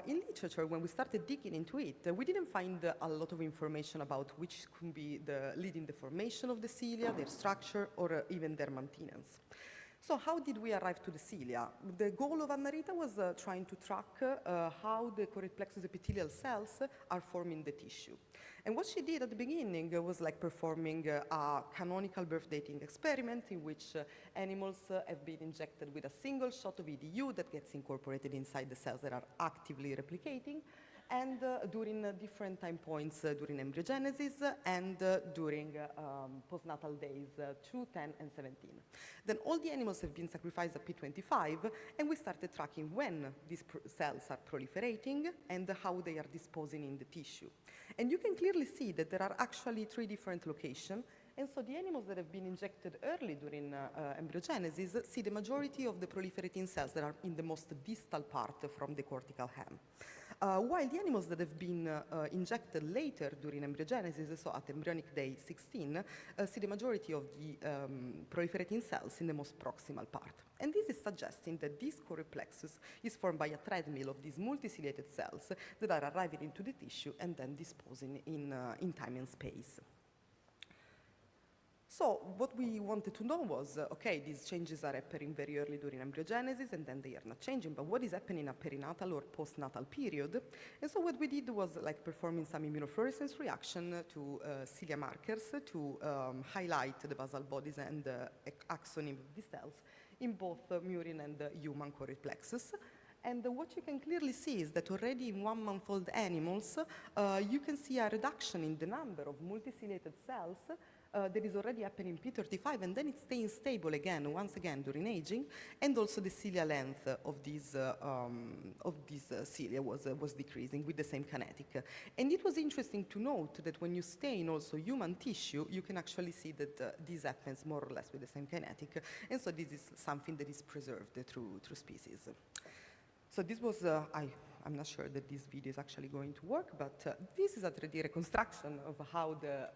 in literature, when we started digging into it, we didn't find a lot of information about which could be leading the formation of the cilia, their structure, or even their maintenance. So how did we arrive to the cilia? The goal of Anna-Rita was trying to track how the choroid plexus epithelial cells are forming the tissue. And what she did at the beginning was like performing a canonical birth dating experiment in which animals have been injected with a single shot of EDU that gets incorporated inside the cells that are actively replicating, and during different time points during embryogenesis and during postnatal days 2, 10, and 17. Then all the animals have been sacrificed at P25, and we started tracking when these cells are proliferating and how they are disposing in the tissue. And you can clearly see that there are actually 3 different locations. And so the animals that have been injected early during embryogenesis see the majority of the proliferating cells that are in the most distal part from the cortical hem. While the animals that have been injected later during embryogenesis, so at embryonic day 16, see the majority of the proliferating cells in the most proximal part. And this is suggesting that this choroid plexus is formed by a treadmill of these multiciliated cells that are arriving into the tissue and then disposing in time and space. So what we wanted to know was, okay, these changes are happening very early during embryogenesis, and then they are not changing, but what is happening at perinatal or postnatal period? And so what we did was like performing some immunofluorescence reaction to cilia markers to highlight the basal bodies and the axonym of the cells in both murine and human choroid plexus. And what you can clearly see is that already in 1-month-old animals, you can see a reduction in the number of multiciliated cells that is already happening in P35, and then it's staying stable again, once again, during aging, and also the cilia length of these cilia was decreasing with the same kinetic. And it was interesting to note that when you stain also human tissue, you can actually see that this happens more or less with the same kinetic, and so this is something that is preserved through species. So this was, I'm not sure that this video is actually going to work, but this is a 3D reconstruction of how the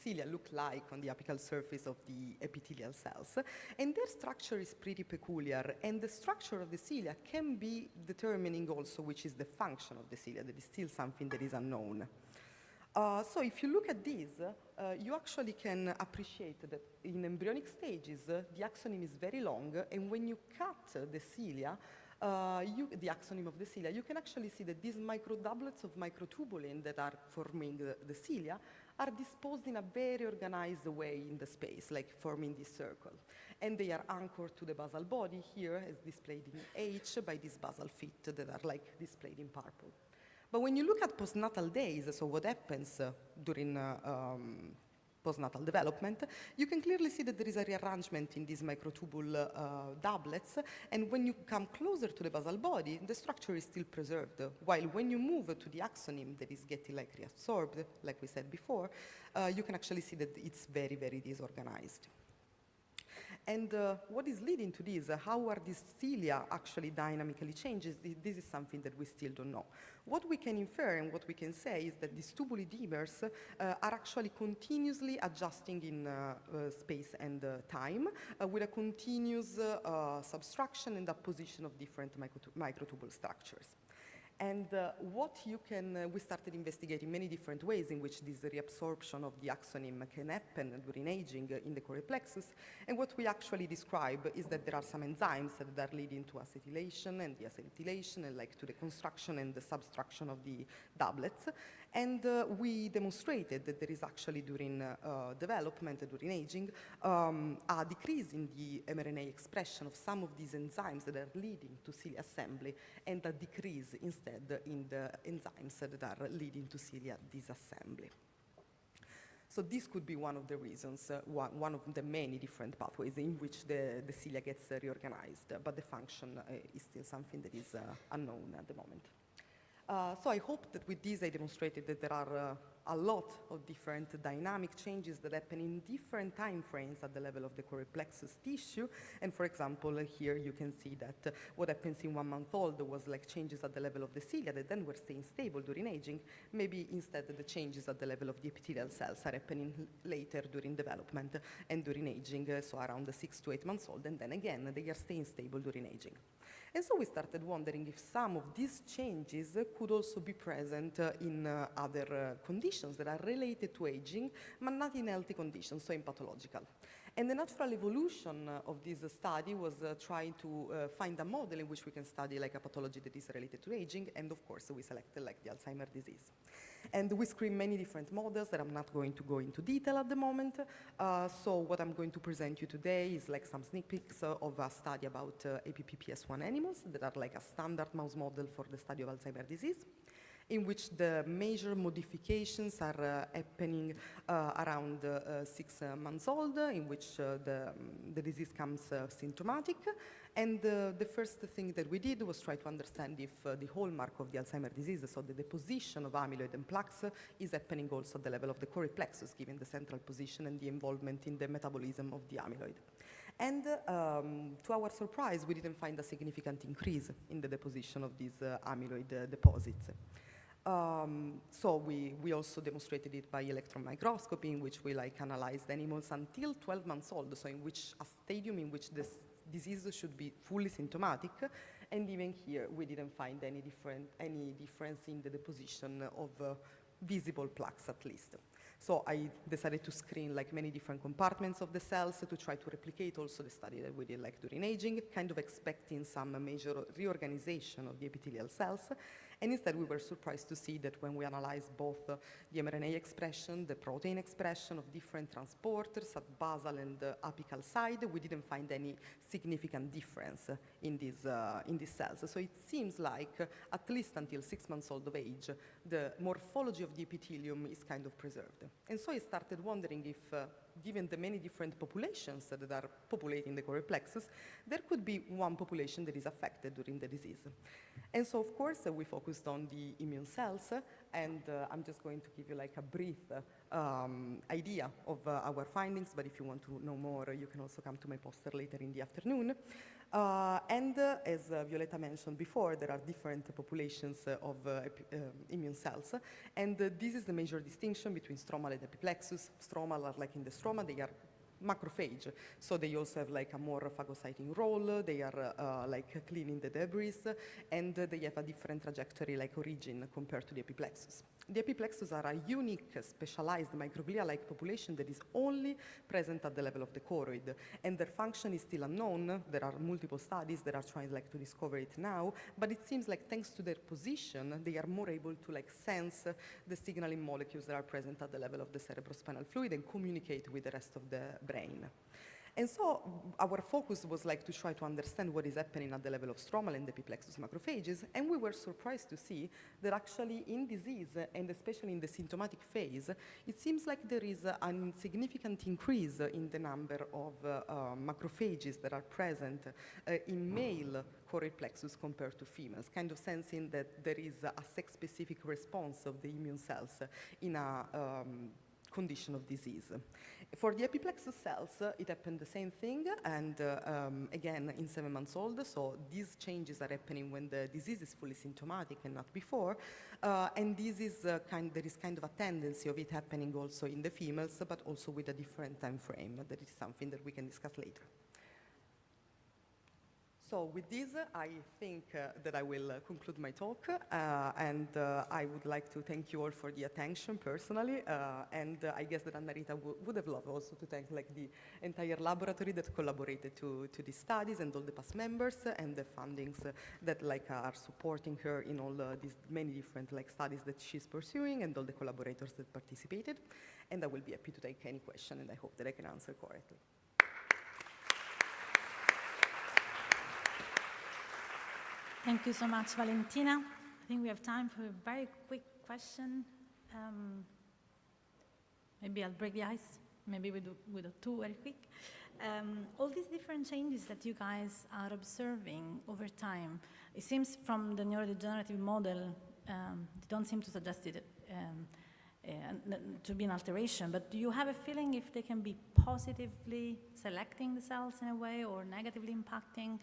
cilia look like on the apical surface of the epithelial cells. And their structure is pretty peculiar, and the structure of the cilia can be determining also which is the function of the cilia. That is still something that is unknown. So if you look at this, you actually can appreciate that in embryonic stages, the axonym is very long, and when you cut the cilia, the axonym of the cilia, you can actually see that these microdoublets of microtubulin that are forming the cilia are disposed in a very organized way in the space, like forming this circle. And they are anchored to the basal body here, as displayed in H, by these basal feet that are like displayed in purple. But when you look at postnatal days, so what happens during postnatal development, you can clearly see that there is a rearrangement in these microtubule doublets, and when you come closer to the basal body, the structure is still preserved, while when you move to the axonym that is getting like reabsorbed, like we said before, you can actually see that it's very, very disorganized. And what is leading to this? How are these cilia actually dynamically changing? This is something that we still don't know. What we can infer and what we can say is that these tubuli dimers are actually continuously adjusting in space and time with a continuous subtraction and apposition of different microtubule structures. And we started investigating many different ways in which this reabsorption of the axonym can happen during aging in the choroid plexus. And what we actually describe is that there are some enzymes that are leading to acetylation and deacetylation, and like to the construction and the subtraction of the doublets. And we demonstrated that there is actually during development, during aging, a decrease in the mRNA expression of some of these enzymes that are leading to cilia assembly, and a decrease instead in the enzymes that are leading to cilia disassembly. So this could be one of the reasons, one of the many different pathways in which the cilia gets reorganized, but the function is still something that is unknown at the moment. So I hope that with this I demonstrated that there are a lot of different dynamic changes that happen in different time frames at the level of the choroid plexus tissue. And for example, here you can see that what happens in 1 month old was like changes at the level of the cilia that then were staying stable during aging. Maybe instead the changes at the level of the epithelial cells are happening later during development and during aging, so around 6 to 8 months old, and then again they are staying stable during aging. And so we started wondering if some of these changes could also be present in other conditions that are related to aging, but not in healthy conditions, so in pathological. And the natural evolution of this study was trying to find a model in which we can study like a pathology that is related to aging, and of course we selected like the Alzheimer's disease. And we screened many different models that I'm not going to go into detail at the moment. So what I'm going to present you today is like some sneak peeks of a study about APP-PS1 animals that are like a standard mouse model for the study of Alzheimer's disease, in which the major modifications are happening around 6 months old, in which the disease comes symptomatic. And the first thing that we did was try to understand if the hallmark of the Alzheimer's disease, so the deposition of amyloid and plaques, is happening also at the level of the choroid plexus, given the central position and the involvement in the metabolism of the amyloid. And to our surprise, we didn't find a significant increase in the deposition of these amyloid deposits. So we also demonstrated it by electron microscopy, in which we like analyzed animals until 12 months old, so in which a stadium in which this disease should be fully symptomatic, and even here we didn't find any difference in the deposition of visible plaques at least. So I decided to screen like many different compartments of the cells to try to replicate also the study that we did like during aging, kind of expecting some major reorganization of the epithelial cells. And instead we were surprised to see that when we analyzed both the mRNA expression, the protein expression of different transporters at basal and apical side, we didn't find any significant difference in these cells. So it seems like, at least until 6 months old of age, the morphology of the epithelium is kind of preserved. And so I started wondering if, given the many different populations that are populating the choroid plexus, there could be one population that is affected during the disease. And so, of course, we focused on the immune cells, and I'm just going to give you like a brief idea of our findings, but if you want to know more, you can also come to my poster later in the afternoon. And as Violetta mentioned before, there are different populations of immune cells, and this is the major distinction between stromal and epiplexus. Stromal are like in the stroma, they are macrophage, so they also have like a more phagocyting role, they are like cleaning the debris, and they have a different trajectory like origin compared to the epiplexus. The epiplexus are a unique, specialized microglia-like population that is only present at the level of the choroid, and their function is still unknown. There are multiple studies that are trying like to discover it now, but it seems like thanks to their position, they are more able to like sense the signaling molecules that are present at the level of the cerebrospinal fluid and communicate with the rest of the brain. And so our focus was like to try to understand what is happening at the level of stromal and epiplexus macrophages, and we were surprised to see that actually in disease, and especially in the symptomatic phase, it seems like there is a significant increase in the number of macrophages that are present in male choroid plexus compared to females, kind of sensing that there is a sex-specific response of the immune cells in a condition of disease. For the epiplexus cells, it happened the same thing, and again in 7 months old, so these changes are happening when the disease is fully symptomatic and not before, and this is there is kind of a tendency of it happening also in the females, but also with a different time frame. That is something that we can discuss later. So with this, I think that I will conclude my talk, and I would like to thank you all for the attention personally, and I guess that Anna-Rita would have loved also to thank like the entire laboratory that collaborated to these studies, and all the past members and the fundings that like are supporting her in all these many different like studies that she's pursuing, and all the collaborators that participated. And I will be happy to take any question, and I hope that I can answer correctly. Thank you so much, Valentina. I think we have time for a very quick question. Maybe I'll break the ice. Maybe we do two very quick. All these different changes that you guys are observing over time, it seems from the neurodegenerative model, they don't seem to suggest it to be an alteration, but do you have a feeling if they can be positively selecting the cells in a way or negatively impacting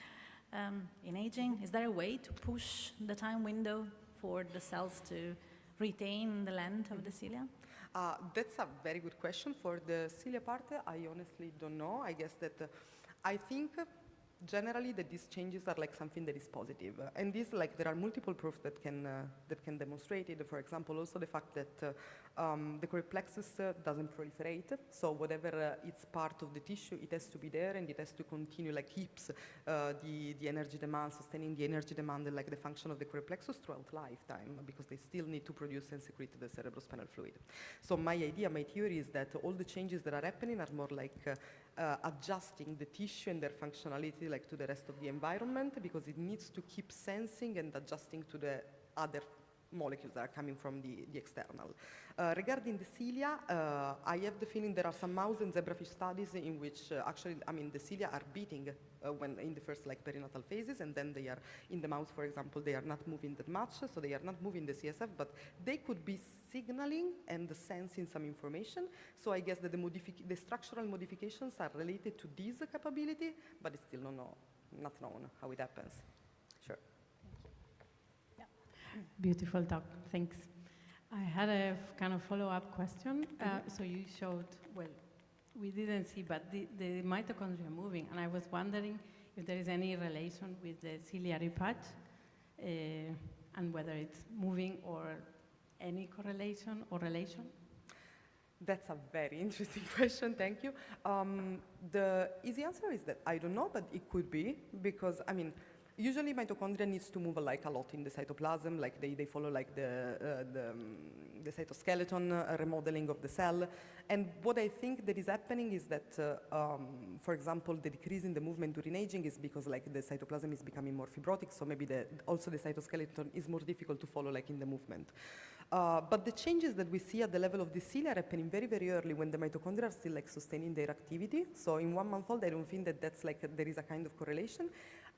in aging? Is there a way to push the time window for the cells to retain the length of the cilia? That's a very good question. For the cilia part, I honestly don't know. I guess that I think generally that these changes are like something that is positive, and this like there are multiple proofs that can demonstrate it. For example, also the fact that the choroid plexus doesn't proliferate, so whatever it's part of the tissue, it has to be there, and it has to continue, like keeps the energy demand, sustaining the energy demand, and like the function of the choroid plexus throughout lifetime, because they still need to produce and secrete the cerebrospinal fluid. So my theory is that all the changes that are happening are more like adjusting the tissue and their functionality like to the rest of the environment, because it needs to keep sensing and adjusting to the other molecules that are coming from the external. Regarding the cilia, I have the feeling there are some mouse and zebrafish studies in which actually, the cilia are beating when in the first like perinatal phases, and then they are in the mouse, for example, they are not moving that much, so they are not moving the CSF, but they could be signaling and sensing some information. So I guess that the structural modifications are related to this capability, but it's still not known how it happens. Sure. Beautiful talk, thanks. I had a kind of follow-up question. So you showed, well, we didn't see, but the mitochondria moving, and I was wondering if there is any relation with the ciliary patch, and whether it's moving or any correlation or relation? That's a very interesting question, thank you. The easy answer is that I don't know, but it could be, because, usually mitochondria needs to move like a lot in the cytoplasm, like they follow like the cytoskeleton remodeling of the cell. And what I think that is happening is that, for example, the decrease in the movement during aging is because like the cytoplasm is becoming more fibrotic, so maybe also the cytoskeleton is more difficult to follow like in the movement. But the changes that we see at the level of the cilia are happening very, very early when the mitochondria are still like sustaining their activity. So in 1 month old, I don't think that that's like there is a kind of correlation.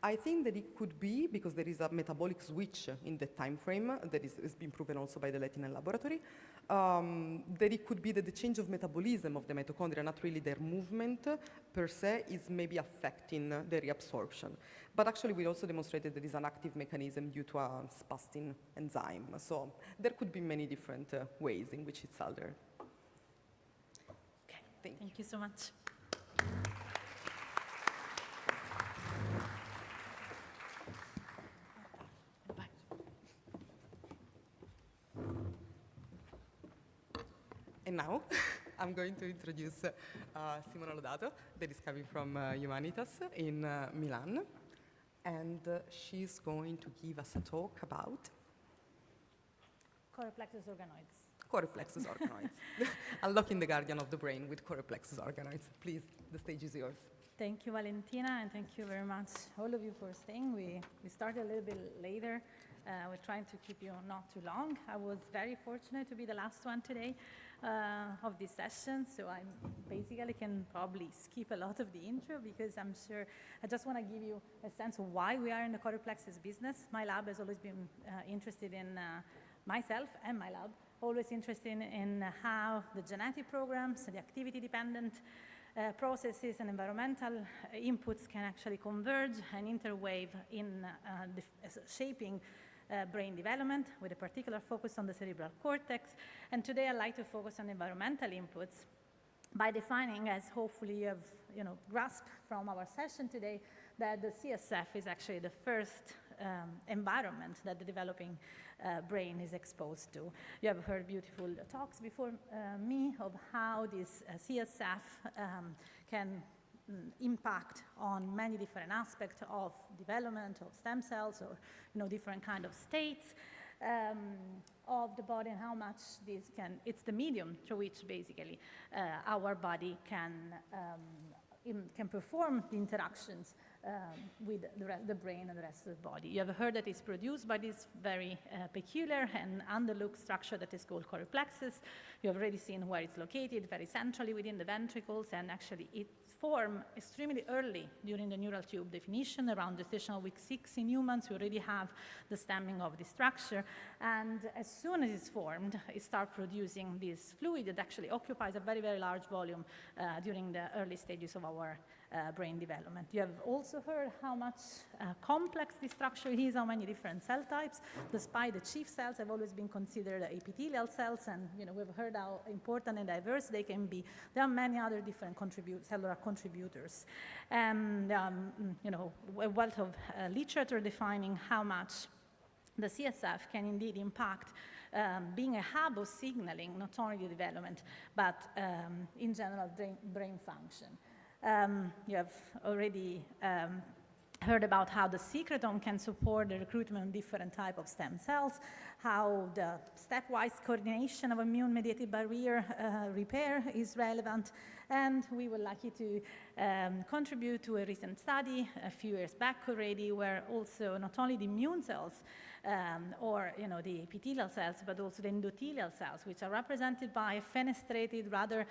I think that it could be because there is a metabolic switch in the time frame that has been proven also by the Latin laboratory. That it could be that the change of metabolism of the mitochondria, not really their movement per se, is maybe affecting the reabsorption. But actually, we also demonstrated there is an active mechanism due to a spastin enzyme. So there could be many different ways in which it's altered. Okay, thank you so much. And now, I'm going to introduce Simona Lodato, that is coming from Humanitas in Milan. And she's going to give us a talk about choroid plexus organoids. Choroid plexus organoids. Unlocking the guardian of the brain with choroid plexus organoids. Please, the stage is yours. Thank you, Valentina, and thank you very much, all of you, for staying. We started a little bit later. We're trying to keep you not too long. I was very fortunate to be the last one today of this session, so I basically can probably skip a lot of the intro, because I'm sure I just want to give you a sense of why we are in the choroid plexus business. My lab has always been interested in myself and my lab, always interested in how the genetic programs, the activity-dependent processes and environmental inputs can actually converge and interweave in shaping brain development, with a particular focus on the cerebral cortex. And today I'd like to focus on environmental inputs by defining, as hopefully you have grasped from our session today, that the CSF is actually the first environment that the developing brain is exposed to. You have heard beautiful talks before me of how this CSF can impact on many different aspects of development of stem cells, or different kind of states of the body, and how much this it's the medium through which basically our body can perform the interactions with the brain and the rest of the body. You have heard that it's produced by this very peculiar and underlooked structure that is called choreoplexus. You have already seen where it's located, very centrally within the ventricles, and actually it formed extremely early during the neural tube definition, around gestational week 6 in humans. We already have the stemming of the structure, and as soon as it's formed, it starts producing this fluid that actually occupies a very, very large volume during the early stages of our brain development. You have also heard how much complex this structure is, how many different cell types. Despite the chief cells have always been considered epithelial cells, and we've heard how important and diverse they can be. There are many other different cellular contributors. And a wealth of literature defining how much the CSF can indeed impact being a hub of signaling, not only the development, but in general brain function. You have already heard about how the secretome can support the recruitment of different types of stem cells, how the stepwise coordination of immune-mediated barrier repair is relevant, and we were lucky to contribute to a recent study a few years back already, where also not only the immune cells or the epithelial cells, but also the endothelial cells, which are represented by a fenestrated, rather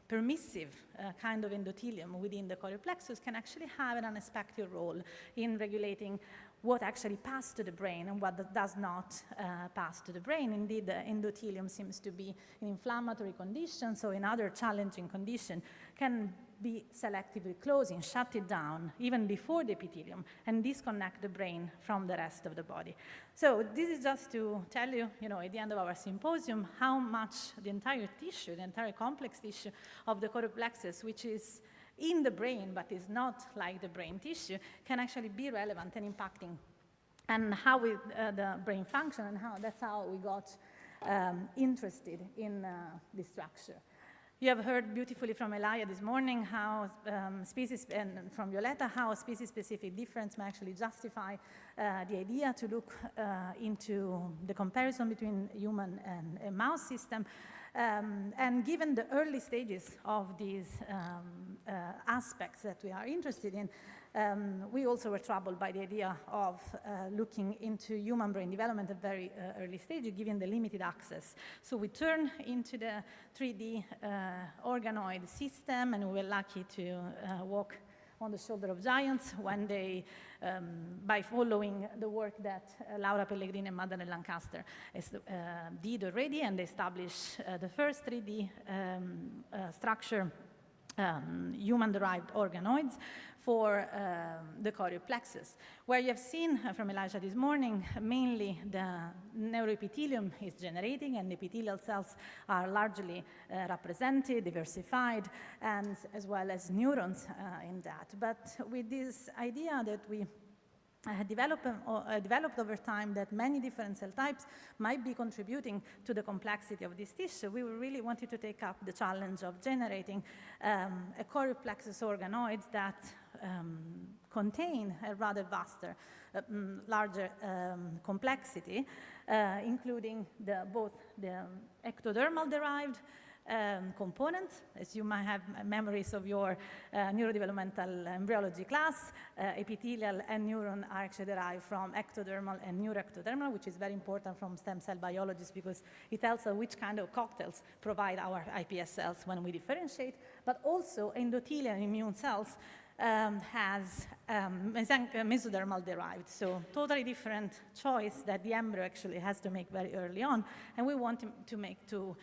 permissive kind of endothelium within the choreoplexus, can actually have an unexpected role in regulating what actually passes to the brain and what does not pass to the brain. Indeed, the endothelium seems to be in inflammatory conditions, so in other challenging conditions can be selectively closing, shut it down, even before the epithelium, and disconnect the brain from the rest of the body. So this is just to tell you, at the end of our symposium, how much the entire tissue, the entire complex tissue of the choreoplexus, which is in the brain but is not like the brain tissue, can actually be relevant and impacting, and how the brain function, and that's how we got interested in this structure. You have heard beautifully from Elia this morning how species, and from Violetta, how species-specific difference may actually justify the idea to look into the comparison between human and a mouse system. And given the early stages of these aspects that we are interested in, we also were troubled by the idea of looking into human brain development at very early stages, given the limited access. So we turned into the 3D organoid system, and we were lucky to walk on the shoulder of giants when they, by following the work that Laura Pellegrini and Madeleine Lancaster did already, and established the first 3D structure, human-derived organoids for the choreoplexus, where you have seen from Elijah this morning, mainly the neuroepithelium is generating, and the epithelial cells are largely represented, diversified, and as well as neurons in that. But with this idea that we developed over time, that many different cell types might be contributing to the complexity of this tissue, we really wanted to take up the challenge of generating a choreoplexus organoids that contain a rather vaster, larger complexity, including both the ectodermal-derived components. As you might have memories of your neurodevelopmental embryology class, epithelial and neuron are actually derived from ectodermal and neuroectodermal, which is very important from stem cell biologists because it tells us which kind of cocktails provide our iPS cells when we differentiate, but also endothelial immune cells has mesodermal derived, so totally different choice that the embryo actually has to make very early on, and we want to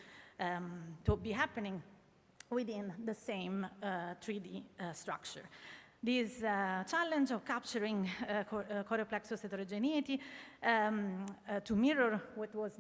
be happening within the same 3D structure. This challenge of capturing choreoplexus heterogeneity to mirror what was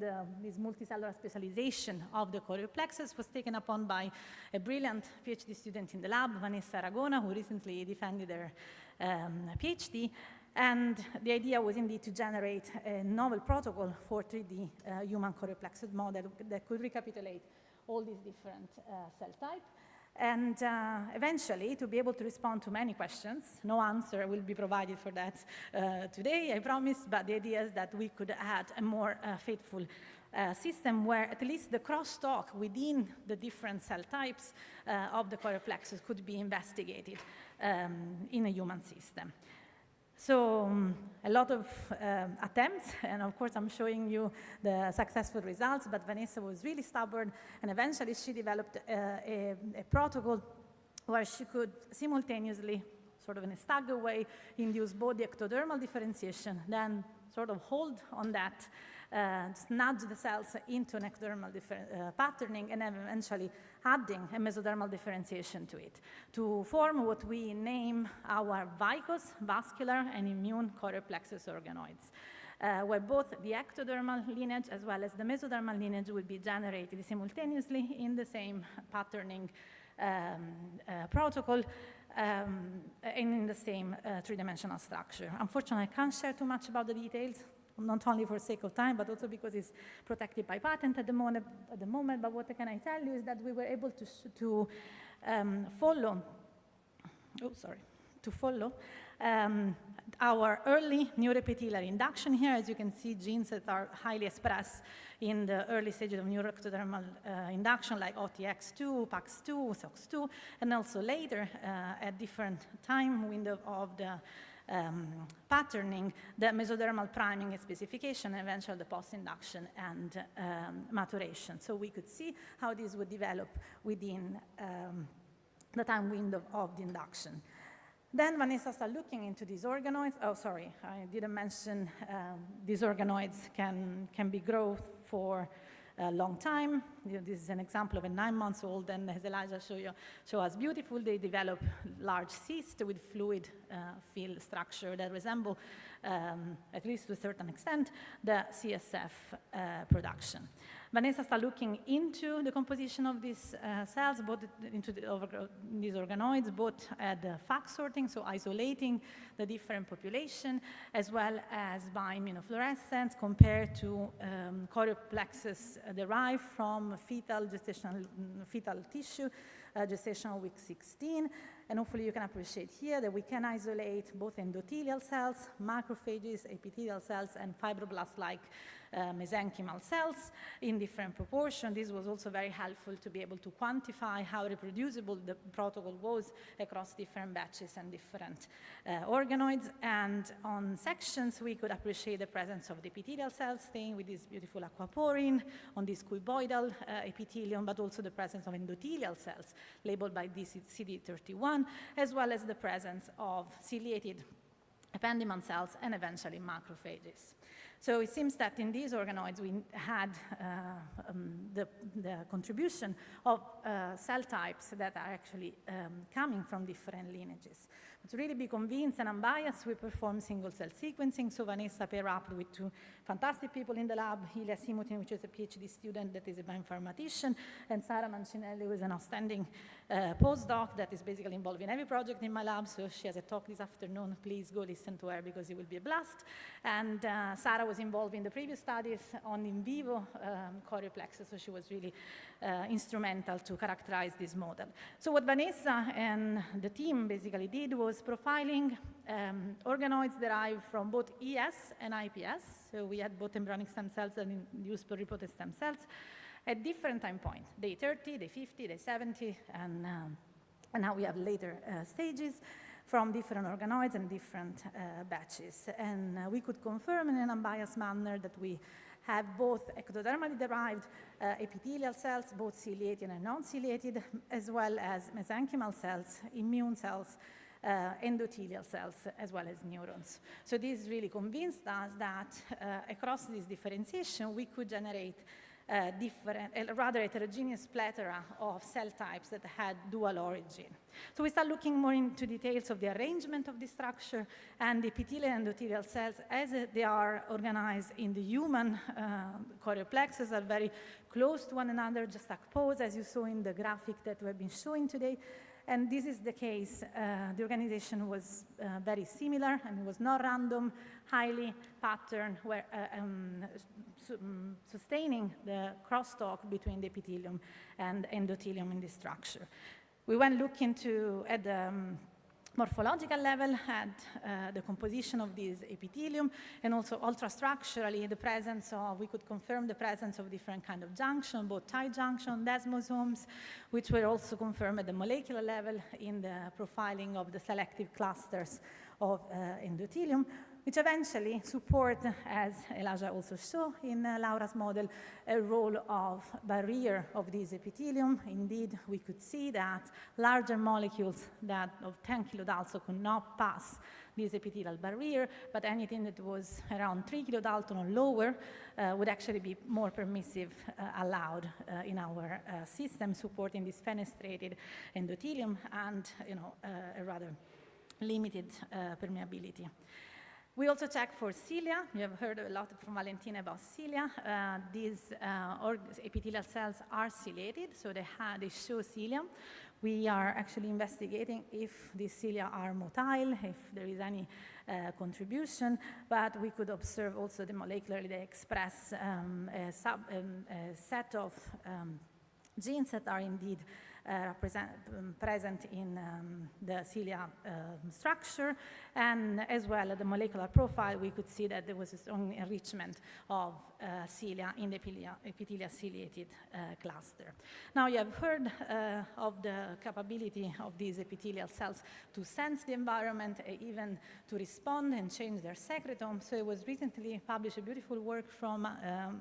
this multicellular specialization of the choreoplexus was taken upon by a brilliant PhD student in the lab, Vanessa Aragona, who recently defended her PhD. And the idea was indeed to generate a novel protocol for 3D human choreoplexed model that could recapitulate all these different cell types. And eventually, to be able to respond to many questions, no answer will be provided for that today, I promise, but the idea is that we could add a more faithful system where at least the crosstalk within the different cell types of the choreoplexus could be investigated in a human system. So a lot of attempts, and of course I'm showing you the successful results, but Vanessa was really stubborn, and eventually she developed a protocol where she could simultaneously, sort of in a staggered way, induce both the ectodermal differentiation, then sort of hold on that, just nudge the cells into an ectodermal patterning, and then eventually adding a mesodermal differentiation to it to form what we name our vicus, vascular, and immune choreoplexus organoids, where both the ectodermal lineage as well as the mesodermal lineage will be generated simultaneously in the same patterning protocol and in the same three-dimensional structure. Unfortunately, I can't share too much about the details, not only for sake of time, but also because it's protected by patent at the moment. But what can I tell you is that we were able to follow our early neuroepithelial induction here. As you can see, genes that are highly expressed in the early stages of neuroectodermal induction, like OTX2, PAX2, SOX2, and also later at different time window of the patterning, the mesodermal priming and specification, and eventually the post-induction and maturation. So we could see how this would develop within the time window of the induction. Then Vanessa started looking into these organoids. Oh, sorry, I didn't mention these organoids can be growth for a long time. This is an example of a 9-month-old, and as Elijah show us beautiful, they develop large cysts with fluid field structure that resemble, at least to a certain extent, the CSF production. Vanessa started looking into the composition of these cells, both into these organoids, both at the FAC sorting, so isolating the different population, as well as by immunofluorescence compared to choreoplexus derived from fetal tissue, gestational week 16. And hopefully you can appreciate here that we can isolate both endothelial cells, macrophages, epithelial cells, and fibroblasts-like mesenchymal cells in different proportions. This was also very helpful to be able to quantify how reproducible the protocol was across different batches and different organoids. And on sections, we could appreciate the presence of the epithelial cells staying with this beautiful aquaporine on this cuboidal epithelium, but also the presence of endothelial cells labeled by CD31, as well as the presence of ciliated ependymal cells and eventually macrophages. So it seems that in these organoids we had the contribution of cell types that are actually coming from different lineages. But to really be convinced and unbiased, we perform single-cell sequencing. So Vanessa paired up with two fantastic people in the lab, Ilya Simutin, which is a PhD student that is a bioinformatician, and Sara Mancinelli, who is an outstanding postdoc that is basically involved in every project in my lab. So she has a talk this afternoon. Please go listen to her because it will be a blast. And Sara was involved in the previous studies on in vivo choreoplexus, so she was really instrumental to characterize this model. So what Vanessa and the team basically did was profiling organoids derived from both ES and IPS. So we had both embryonic stem cells and induced pluripotent stem cells at different time points, day 30, day 50, day 70, and now we have later stages from different organoids and different batches. And we could confirm in an unbiased manner that we have both ectodermally derived epithelial cells, both ciliated and non-ciliated, as well as mesenchymal cells, immune cells, endothelial cells, as well as neurons. So this really convinced us that across this differentiation, we could generate rather heterogeneous plethora of cell types that had dual origin. So we start looking more into details of the arrangement of the structure, and the epithelial and endothelial cells, as they are organized in the human choreoplexus, are very close to one another, just juxtaposed, as you saw in the graphic that we have been showing today. And this is the case. The organization was very similar, and it was not random, highly patterned, where, sustaining the crosstalk between the epithelium and endothelium in this structure. We went looking at the morphological level, at the composition of this epithelium, and also ultrastructurally, the presence of, we could confirm the presence of different kind of junction, both tight junction, desmosomes, which were also confirmed at the molecular level in the profiling of the selective clusters of endothelium, which eventually support, as Elijah also saw in Laura's model, a role of barrier of this epithelium. Indeed, we could see that larger molecules that of 10 kilodalton could not pass this epithelial barrier, but anything that was around 3 kilodalton or lower would actually be more permissive allowed in our system, supporting this fenestrated endothelium and a rather limited permeability. We also check for cilia. You have heard a lot from Valentina about cilia. These epithelial cells are ciliated, so they show cilia. We are actually investigating if these cilia are motile, if there is any contribution, but we could observe also that molecularly they express a set of genes that are indeed present in the cilia structure, and as well at the molecular profile we could see that there was a strong enrichment of cilia in the epithelial ciliated cluster. Now you have heard of the capability of these epithelial cells to sense the environment, even to respond and change their secretome. So it was recently published a beautiful work from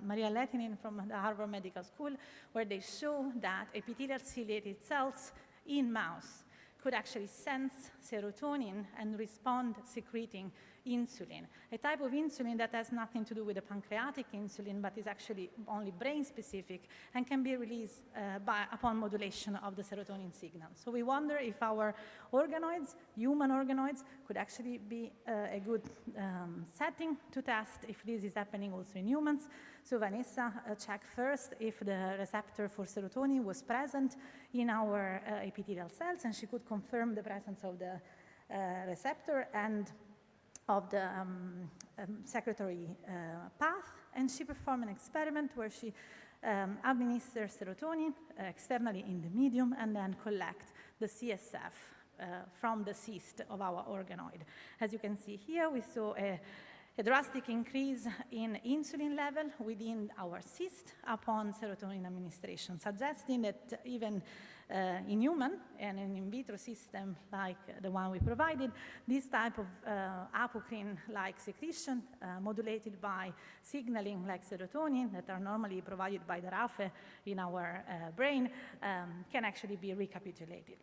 Maria Lehtinen from the Harvard Medical School, where they show that epithelial ciliated cells in mouse could actually sense serotonin and respond secreting insulin, a type of insulin that has nothing to do with the pancreatic insulin, but is actually only brain-specific and can be released upon modulation of the serotonin signal. So we wonder if our organoids, human organoids, could actually be a good setting to test if this is happening also in humans. So Vanessa checked first if the receptor for serotonin was present in our epithelial cells, and she could confirm the presence of the receptor and of the secretory path, and she performed an experiment where she administers serotonin externally in the medium and then collect the CSF from the cyst of our organoid. As you can see here, we saw a drastic increase in insulin level within our cyst upon serotonin administration, suggesting that even in human and an in vitro system like the one we provided, this type of apocrine-like secretion modulated by signaling like serotonin that are normally provided by the RAFE in our brain can actually be recapitulated.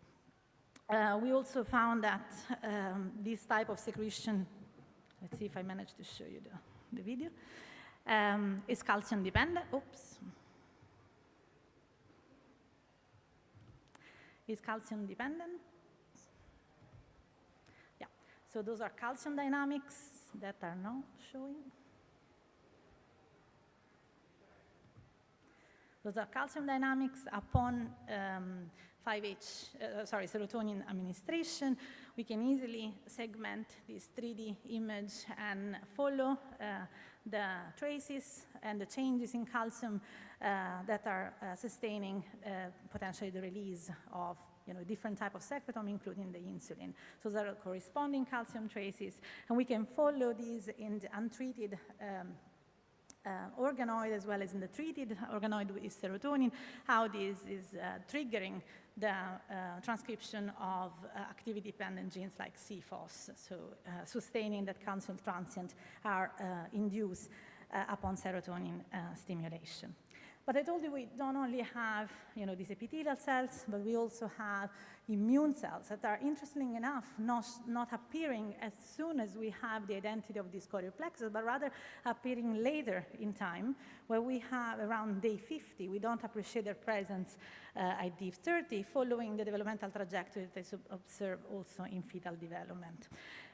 We also found that this type of secretion, let's see if I manage to show you the video, is calcium dependent. Oops. Is calcium dependent. Yeah, so those are calcium dynamics that are not showing. Those are calcium dynamics upon serotonin administration. We can easily segment this 3D image and follow the traces and the changes in calcium that are sustaining potentially the release of different type of secretome, including the insulin. So there are corresponding calcium traces, and we can follow these in the untreated organoid as well as in the treated organoid with serotonin, how this is triggering the transcription of activity-dependent genes like CFOS, so sustaining that calcium transient are induced upon serotonin stimulation. But I told you we don't only have these epithelial cells, but we also have immune cells that are, interestingly enough, not appearing as soon as we have the identity of these chorioplexes, but rather appearing later in time, where we have around day 50. We don't appreciate their presence at day 30, following the developmental trajectory that is observed also in fetal development.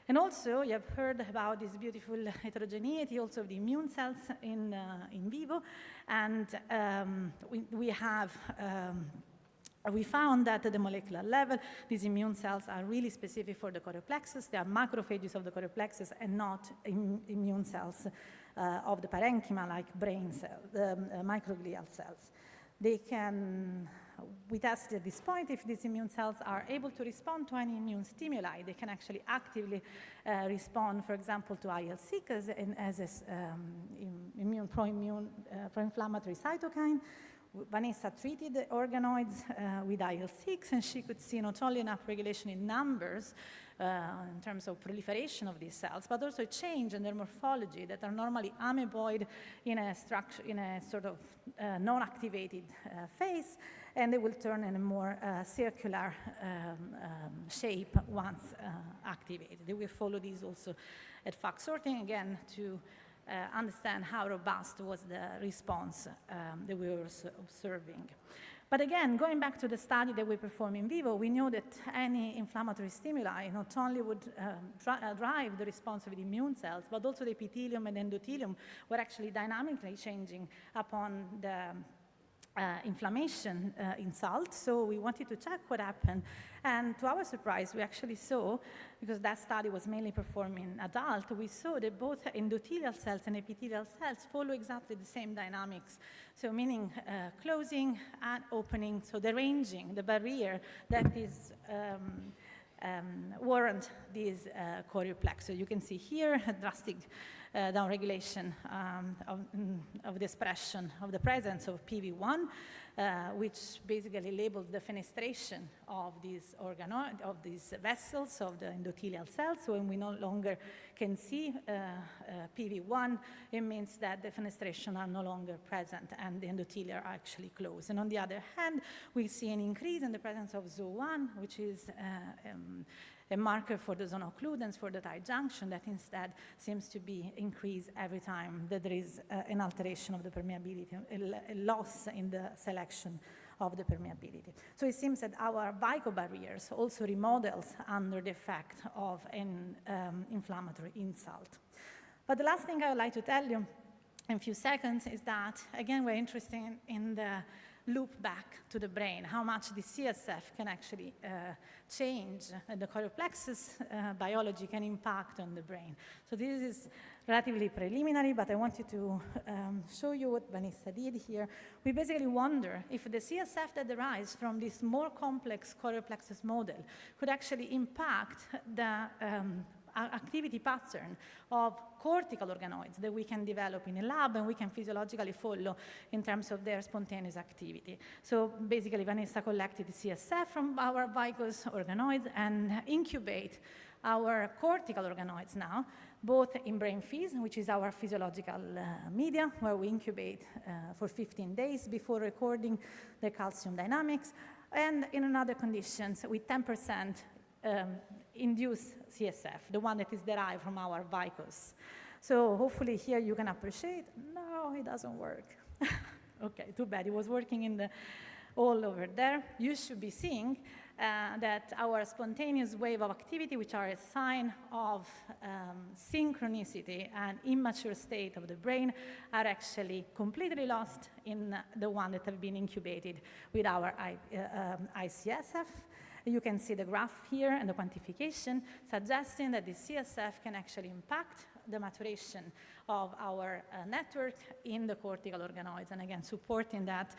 And also, you have heard about this beautiful heterogeneity also of the immune cells in vivo, and we have we found that at the molecular level, these immune cells are really specific for the choreoplexus. They are macrophages of the choreoplexus and not immune cells of the parenchyma, like brain cells, microglial cells. We tested at this point if these immune cells are able to respond to any immune stimuli. They can actually actively respond, for example, to IL-6 as an pro-inflammatory cytokine. Vanessa treated the organoids with IL-6, and she could see not only an upregulation in numbers in terms of proliferation of these cells, but also a change in their morphology that are normally amoeboid in a sort of non-activated phase, and they will turn in a more circular shape once activated. We will follow these also at FAC sorting again to understand how robust was the response that we were observing. But again, going back to the study that we performed in vivo, we know that any inflammatory stimuli not only would drive the response of the immune cells, but also the epithelium and endothelium were actually dynamically changing upon the inflammation insult. So we wanted to check what happened. And to our surprise, we actually saw, because that study was mainly performed in adult, we saw that both endothelial cells and epithelial cells follow exactly the same dynamics. So meaning closing and opening, so deranging the barrier that is warrant these choreoplex. So you can see here a drastic downregulation of the expression of the presence of PV1, which basically labels the fenestration of these vessels of the endothelial cells. So when we no longer can see PV1, it means that the fenestration are no longer present and the endothelia are actually closed. And on the other hand, we see an increase in the presence of ZO1, which is a marker for the zone occludens for the tight junction that instead seems to be increased every time that there is an alteration of the permeability, a loss in the selection of the permeability. So it seems that our barriers also remodels under the effect of an inflammatory insult. But the last thing I would like to tell you in a few seconds is that, again, we're interested in the loop back to the brain, how much the CSF can actually change, and the choreoplexus biology can impact on the brain. So this is relatively preliminary, but I wanted to show you what Vanessa did here. We basically wonder if the CSF that derives from this more complex choreoplexus model could actually impact the activity pattern of cortical organoids that we can develop in a lab and we can physiologically follow in terms of their spontaneous activity. So basically, Vanessa collected the CSF from our vicus organoids and incubate our cortical organoids now, both in brain fees, which is our physiological media, where we incubate for 15 days before recording the calcium dynamics, and in another conditions with 10% induced CSF, the one that is derived from our vicus. So hopefully here you can appreciate, no, it doesn't work. Okay, too bad. It was working in the all over there. You should be seeing that our spontaneous wave of activity, which are a sign of synchronicity and immature state of the brain, are actually completely lost in the one that have been incubated with our ICSF. You can see the graph here and the quantification suggesting that the CSF can actually impact the maturation of our network in the cortical organoids, and again, supporting that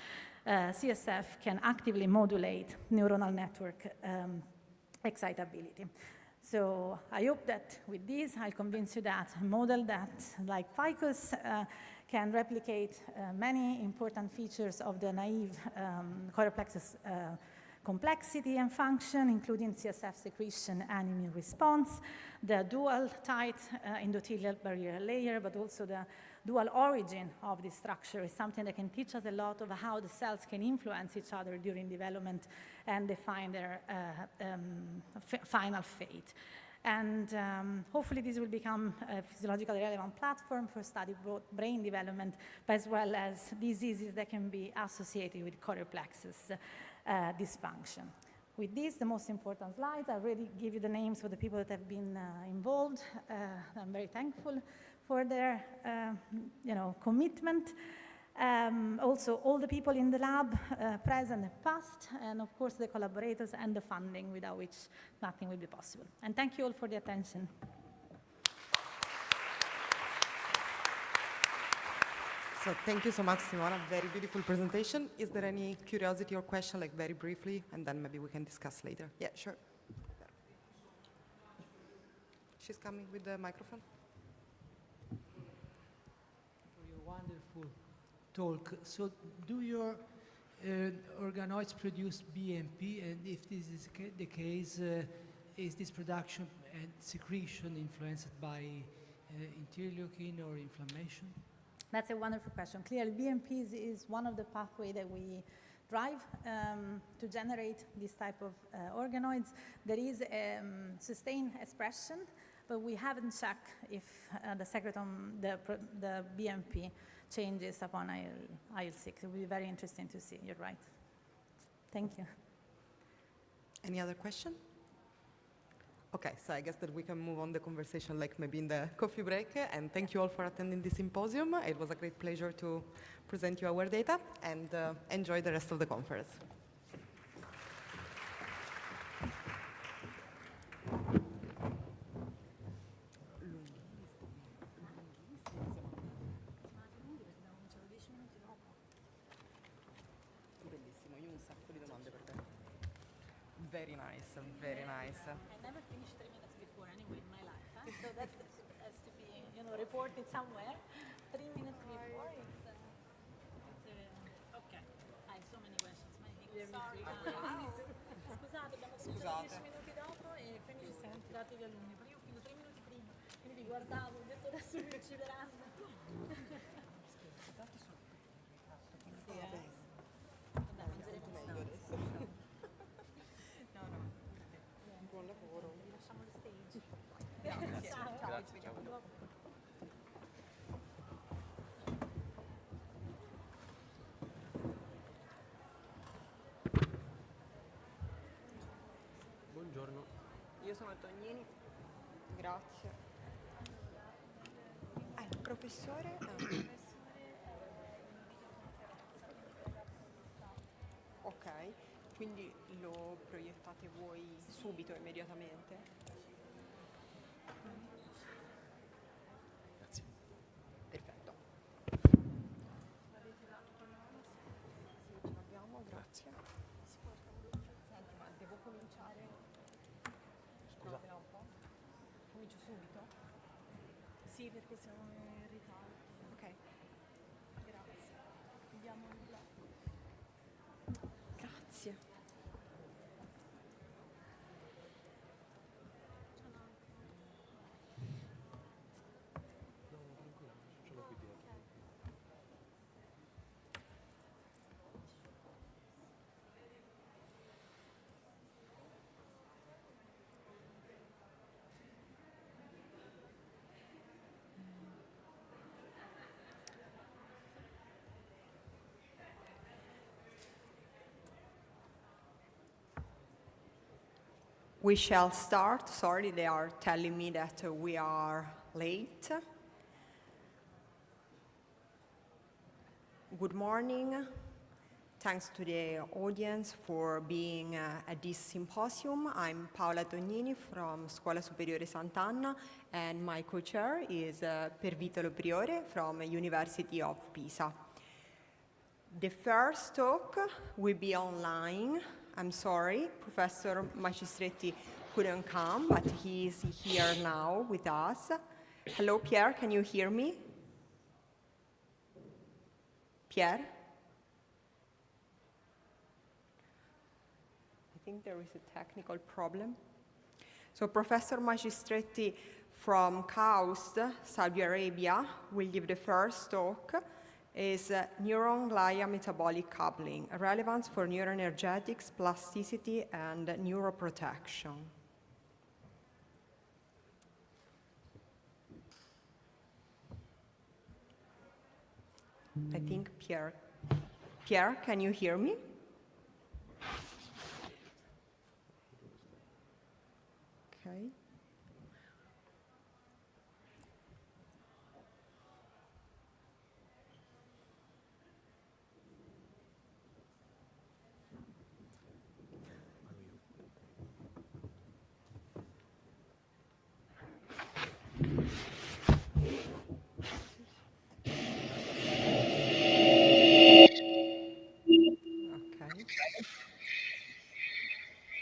CSF can actively modulate neuronal network excitability. So I hope that with this, I'll convince you that a model that, like ficus, can replicate many important features of the naive choreoplexus complexity and function, including CSF secretion and immune response, the dual tight endothelial barrier layer, but also the dual origin of this structure is something that can teach us a lot of how the cells can influence each other during development and define their final fate. And hopefully this will become a physiologically relevant platform for study both brain development, but as well as diseases that can be associated with choreoplexus dysfunction. With this, the most important slides, I already give you the names of the people that have been involved. I'm very thankful for their commitment. Also, all the people in the lab, present and past, and of course the collaborators and the funding, without which nothing will be possible. And thank you all for the attention. So thank you so much, Simona. Very beautiful presentation. Is there any curiosity or question, like very briefly, and then maybe we can discuss later? Yeah, sure. She's coming with the microphone. For your wonderful talk. So do your organoids produce BMP, and if this is the case, is this production and secretion influenced by interleukin or inflammation? That's a wonderful question. Clearly, BMP is one of the pathways that we drive to generate this type of organoids. There is sustained expression, but we haven't checked if the secretome, the BMP changes upon IL-6. It will be very interesting to see. You're right. Thank you. Any other question? Okay, so I guess that we can move on the conversation like maybe in the coffee break. And thank you all for attending this symposium. It was a great pleasure to present you our data, and enjoy the rest of the conference. Bellissimo, io ho un sacco di domande per te. Very nice, very nice. I never finished 3 minutes before anyway in my life, huh? So that has to be, reported somewhere. 3 minutes before, okay. I have so many questions. Sorry. Scusate, abbiamo finito 10 minuti dopo e quindi ci siamo tirati gli alunni. Però io ho finito 3 minuti prima, quindi vi guardavo, ho detto adesso mi uccideranno. Sì, vabbè, mangeremo meglio adesso. Buon lavoro. Vi lasciamo il stage. Grazie. Ciao. Grazie, ciao. Buongiorno. Io sono Tognini. Grazie. Il professore? Ok, quindi lo proiettate voi subito, immediatamente? Grazie. Perfetto. Sì, ce l'abbiamo, grazie. Senti, ma devo cominciare? Scusa. No, vediamo un po'. Comincio subito? Sì, perché siamo in ritardo. Ok. Grazie. Vediamo il blocco. Grazie. We shall start. Sorry, they are telling me that we are late. Good morning. Thanks to the audience for being at this symposium. I'm Paola Tognini from Scuola Superiore Sant'Anna, and my co-chair is Pervitolo Priore from University of Pisa. The first talk will be online. I'm sorry, Professor Magistretti couldn't come, but he is here now with us. Hello, Pierre, can you hear me? Pierre? I think there is a technical problem. So Professor Magistretti from KAUST, Saudi Arabia, will give the first talk. Is neuron-glia metabolic coupling, relevance for neuroenergetics, plasticity, and neuroprotection. I think Pierre, can you hear me? Okay. Okay.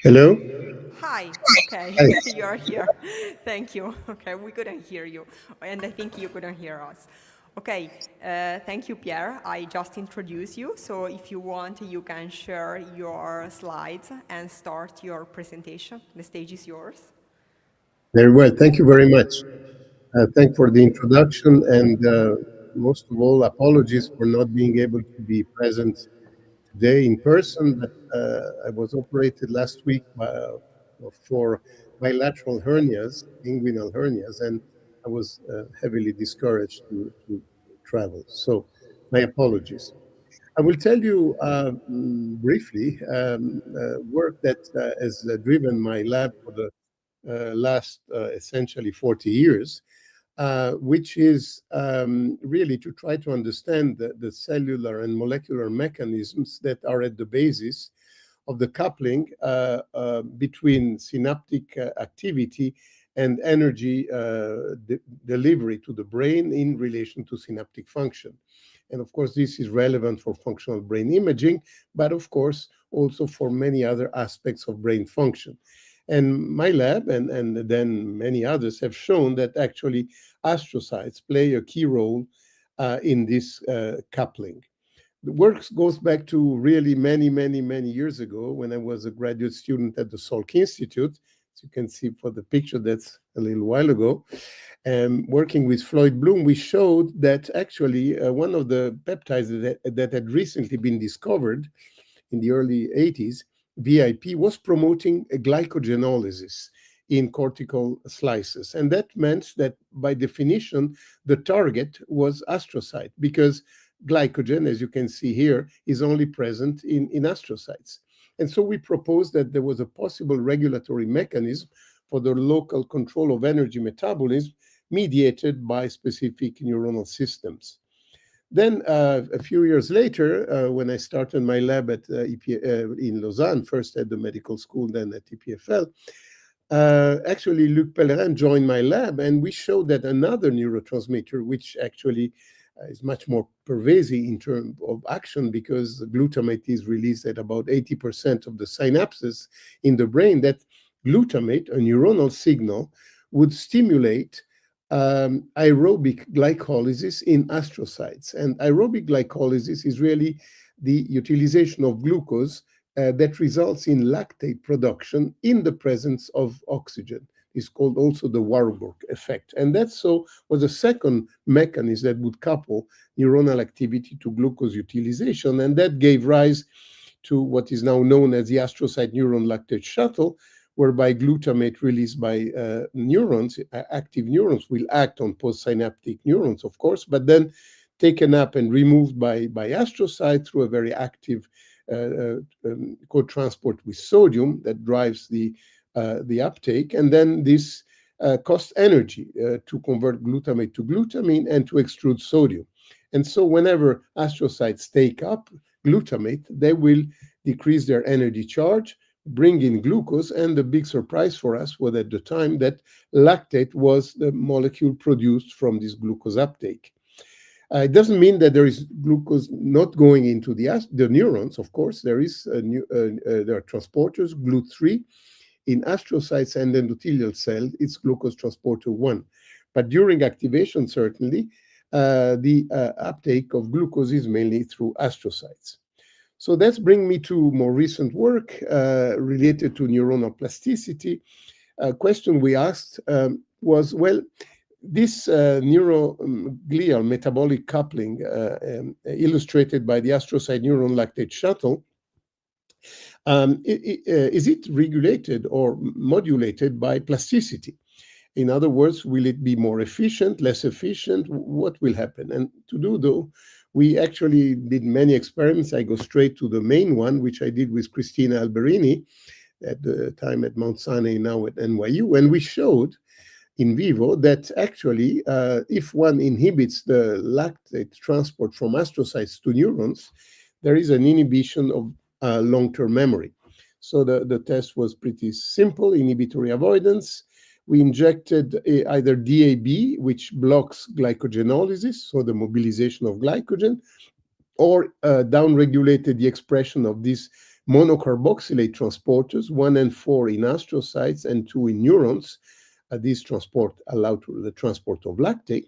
Hello? Hi, okay, Hi. you're here. Thank you. Okay, we couldn't hear you, and I think you couldn't hear us. Okay, thank you, Pierre. I just introduced you, so if you want, you can share your slides and start your presentation. The stage is yours. Very well. Thank you very much. Thank for the introduction, and most of all, apologies for not being able to be present today in person, but I was operated last week for bilateral hernias, inguinal hernias, and I was heavily discouraged to travel. So my apologies. I will tell you briefly work that has driven my lab for the last essentially 40 years, which is really to try to understand the cellular and molecular mechanisms that are at the basis of the coupling between synaptic activity and energy delivery to the brain in relation to synaptic function. And of course, this is relevant for functional brain imaging, but of course, also for many other aspects of brain function. And my lab and then many others have shown that actually astrocytes play a key role in this coupling. The work goes back to really many years ago when I was a graduate student at the Salk Institute. As you can see for the picture, that's a little while ago. Working with Floyd Bloom, we showed that actually one of the peptides that had recently been discovered in the early 80s, VIP, was promoting a glycogenolysis in cortical slices. And that meant that by definition, the target was astrocyte because glycogen, as you can see here, is only present in astrocytes. And so we proposed that there was a possible regulatory mechanism for the local control of energy metabolism mediated by specific neuronal systems. Then a few years later, when I started my lab at in Lausanne, first at the medical school, then at EPFL, actually Luc Pellerin joined my lab, and we showed that another neurotransmitter, which actually is much more pervasive in terms of action because glutamate is released at about 80% of the synapses in the brain, that glutamate, a neuronal signal, would stimulate aerobic glycolysis in astrocytes. And aerobic glycolysis is really the utilization of glucose that results in lactate production in the presence of oxygen. It's called also the Warburg effect. And that so was a second mechanism that would couple neuronal activity to glucose utilization. And that gave rise to what is now known as the astrocyte neuron lactate shuttle, whereby glutamate released by neurons, active neurons, will act on postsynaptic neurons, of course, but then taken up and removed by astrocyte through a very active co-transport with sodium that drives the uptake. And then this costs energy to convert glutamate to glutamine and to extrude sodium. And so whenever astrocytes take up glutamate, they will decrease their energy charge, bring in glucose, and the big surprise for us was at the time that lactate was the molecule produced from this glucose uptake. It doesn't mean that there is glucose not going into the neurons. Of course, there are transporters, GLUT3, in astrocytes and endothelial cell. It's glucose transporter 1. But during activation, certainly, the uptake of glucose is mainly through astrocytes. So that's bring me to more recent work related to neuronal plasticity. A question we asked was, well, this neuroglial metabolic coupling illustrated by the astrocyte neuron lactate shuttle, is it regulated or modulated by plasticity? In other words, will it be more efficient, less efficient? What will happen? And to do though, we actually did many experiments. I go straight to the main one, which I did with Cristina Alberini at the time at Mount Sinai, now at NYU, and we showed in vivo that actually if one inhibits the lactate transport from astrocytes to neurons, there is an inhibition of long-term memory. So the test was pretty simple, inhibitory avoidance. we injected either DAB, which blocks glycogenolysis, so the mobilization of glycogen, or downregulated the expression of these monocarboxylate transporters, 1 and 4 in astrocytes and 2 in neurons. These allow the transport of lactate.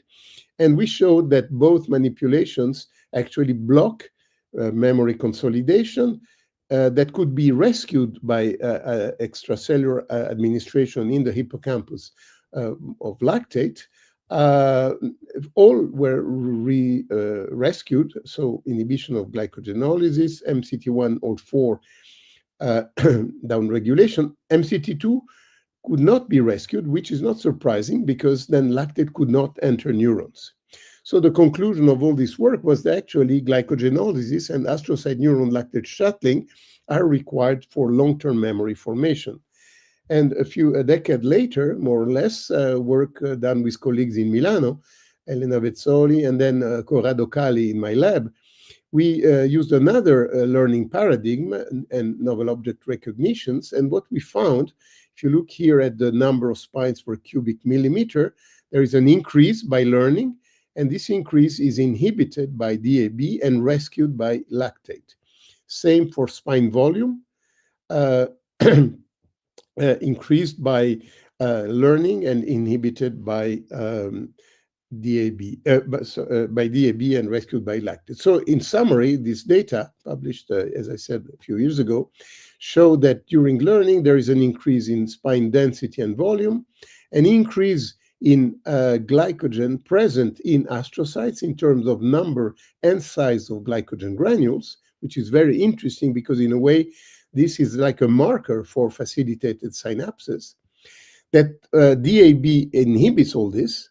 And we showed that both manipulations actually block memory consolidation that could be rescued by extracellular administration in the hippocampus of lactate. All were rescued, so inhibition of glycogenolysis, MCT1 or 4 downregulation. MCT2 could not be rescued, which is not surprising because then lactate could not enter neurons. So the conclusion of all this work was that actually glycogenolysis and astrocyte neuron lactate shuttling are required for long-term memory formation. And a decade later, more or less, work done with colleagues in Milano, Elena Vezzoli, and then Corrado Cali in my lab, we used another learning paradigm and novel object recognitions. And what we found, if you look here at the number of spines per cubic millimeter, there is an increase by learning, and this increase is inhibited by DAB and rescued by lactate. Same for spine volume, increased by learning and inhibited by DAB, by DAB and rescued by lactate. So in summary, this data published, as I said a few years ago, show that during learning, there is an increase in spine density and volume, an increase in glycogen present in astrocytes in terms of number and size of glycogen granules, which is very interesting because in a way, this is like a marker for facilitated synapses, that DAB inhibits all this.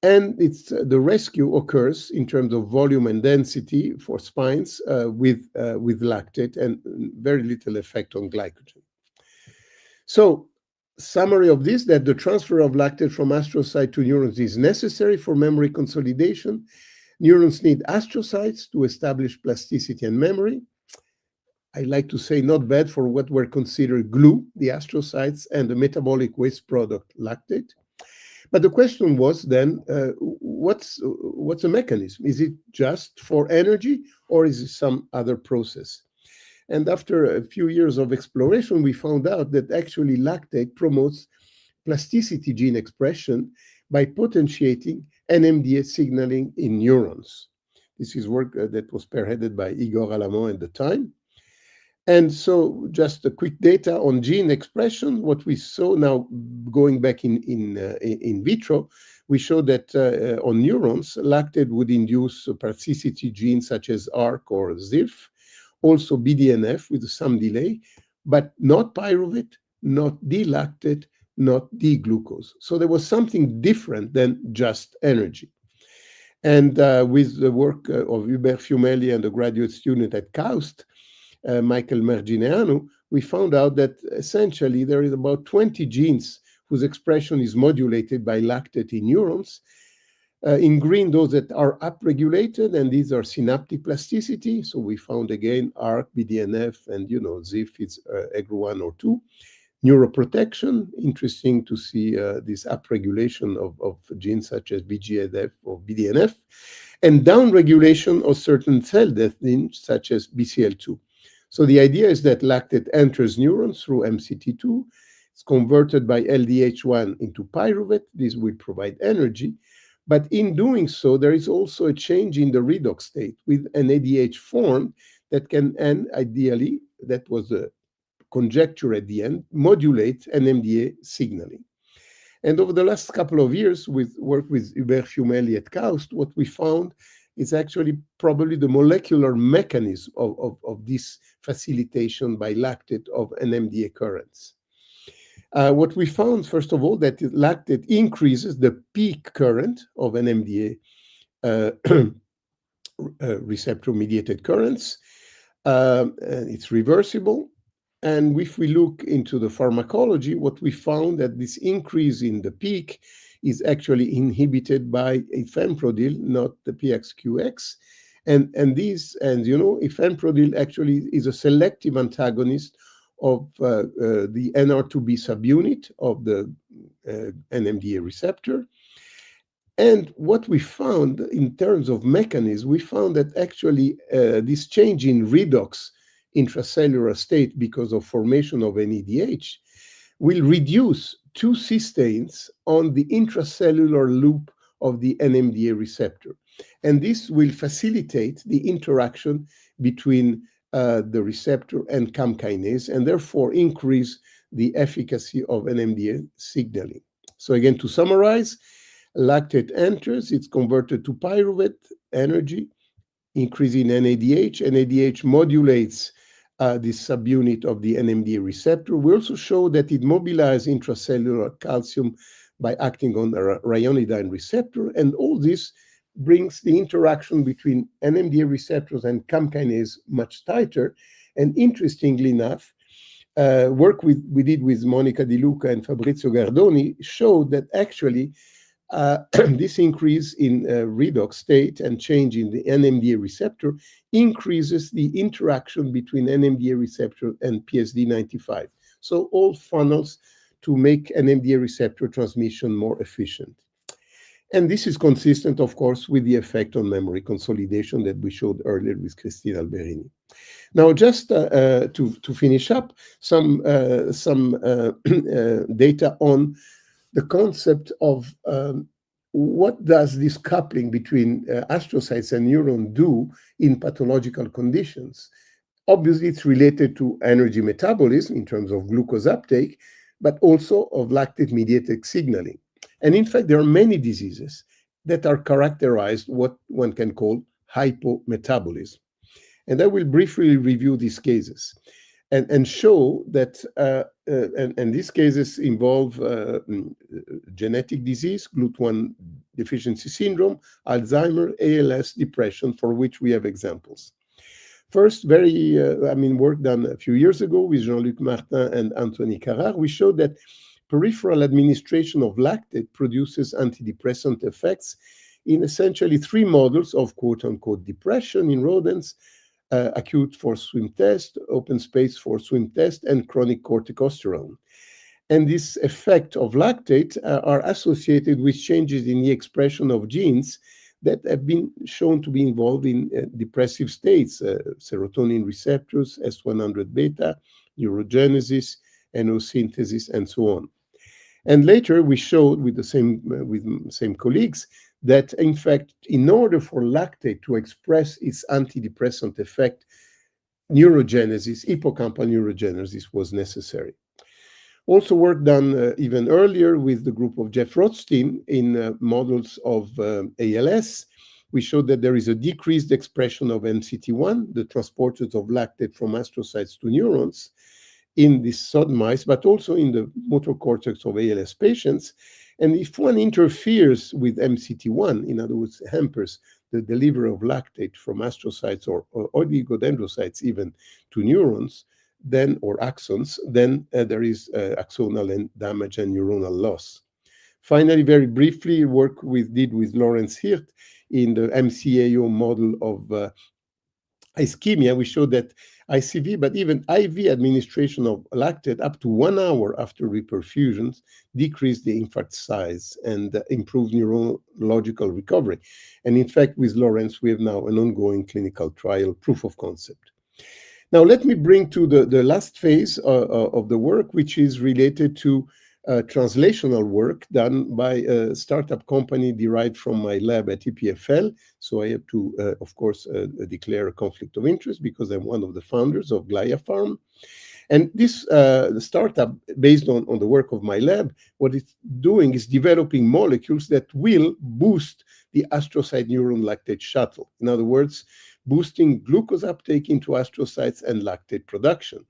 And the rescue occurs in terms of volume and density for spines with lactate and very little effect on glycogen. So, summary of this, that the transfer of lactate from astrocyte to neurons is necessary for memory consolidation. Neurons need astrocytes to establish plasticity and memory. I like to say not bad for what were considered glue, the astrocytes and the metabolic waste product lactate. But the question was then, what's the mechanism? Is it just for energy or is it some other process? And after a few years of exploration, we found out that actually lactate promotes plasticity gene expression by potentiating NMDA signaling in neurons. This is work that was spearheaded by Igor Alamand at the time. And so just a quick data on gene expression. What we saw now, going back in vitro, we showed that on neurons, lactate would induce plasticity genes such as ARC or ZIRF, also BDNF with some delay, but not pyruvate, not D-lactate, not D-glucose. So there was something different than just energy. And with the work of Hubert Fiumelli and a graduate student at KAUST, Michael Mergineanu, we found out that essentially there is about 20 genes whose expression is modulated by lactate in neurons. In green, those that are upregulated, and these are synaptic plasticity. So we found again ARC, BDNF, and ZIF is EGR1 or 2. Neuroprotection, interesting to see this upregulation of genes such as BGFF or BDNF, and downregulation of certain cell death genes such as BCL2. So the idea is that lactate enters neurons through MCT2. It's converted by LDH1 into pyruvate. This will provide energy. But in doing so, there is also a change in the redox state with an ADH form that can, and ideally, that was the conjecture at the end, modulate NMDA signaling. And over the last couple of years, with work with Hubert Fiumelli at KAUST, what we found is actually probably the molecular mechanism of this facilitation by lactate of NMDA currents. What we found, first of all, that lactate increases the peak current of NMDA receptor-mediated currents. It's reversible. And if we look into the pharmacology, what we found that this increase in the peak is actually inhibited by ifemprodil, not the PXQX. And ifemprodil actually is a selective antagonist of the NR2B subunit of the NMDA receptor. And what we found in terms of mechanism, we found that actually this change in redox intracellular state because of formation of NADH will reduce two cysteines on the intracellular loop of the NMDA receptor. And this will facilitate the interaction between the receptor and CAM kinase, and therefore increase the efficacy of NMDA signaling. So again, to summarize, lactate enters, it's converted to pyruvate energy, increasing NADH. NADH modulates this subunit of the NMDA receptor. We also show that it mobilizes intracellular calcium by acting on a ryanodine receptor, and all this brings the interaction between NMDA receptors and CAM kinase much tighter. And interestingly enough, work we did with Monica Di Luca and Fabrizio Gardoni showed that actually this increase in redox state and change in the NMDA receptor increases the interaction between NMDA receptor and PSD95. So all funnels to make NMDA receptor transmission more efficient. And this is consistent, of course, with the effect on memory consolidation that we showed earlier with Christine Alberini. Now, just to finish up, some data on the concept of what does this coupling between astrocytes and neuron do in pathological conditions. Obviously, it's related to energy metabolism in terms of glucose uptake, but also of lactate-mediated signaling. And in fact, there are many diseases that are characterized what one can call hypometabolism. And I will briefly review these cases and show that, and these cases involve genetic disease, GLUT1 deficiency syndrome, Alzheimer, ALS, depression, for which we have examples. First, work done a few years ago with Jean-Luc Martin and Anthony Carrard, we showed that peripheral administration of lactate produces antidepressant effects in essentially three models of quote-unquote depression in rodents: acute forced swim test, open space forced swim test, and chronic corticosterone. And this effect of lactate are associated with changes in the expression of genes that have been shown to be involved in depressive states, serotonin receptors, S100 beta, neurogenesis, NO synthesis, and so on. And later we showed with the same colleagues that, in fact, in order for lactate to express its antidepressant effect, neurogenesis, hippocampal neurogenesis was necessary. Also work done even earlier with the group of Jeff Rothstein in models of ALS. We showed that there is a decreased expression of MCT1, the transporters of lactate from astrocytes to neurons, in these SOD mice, but also in the motor cortex of ALS patients. And if one interferes with MCT1, in other words, hampers the delivery of lactate from astrocytes or oligodendrocytes even to neurons, then, or axons, then there is axonal and damage and neuronal loss. Finally, very briefly, work we did with Lawrence Hirt in the MCAO model of ischemia. We showed that ICV, but even IV administration of lactate up to 1 hour after reperfusions decreased the infarct size and improved neurological recovery. And in fact, with Lawrence, we have now an ongoing clinical trial proof of concept. Now, let me bring to the last phase of the work, which is related to translational work done by a startup company derived from my lab at EPFL. So I have to, of course, declare a conflict of interest because I'm one of the founders of Glaya Farm. And this startup, based on the work of my lab, what it's doing is developing molecules that will boost the astrocyte neuron lactate shuttle. In other words, boosting glucose uptake into astrocytes and lactate production.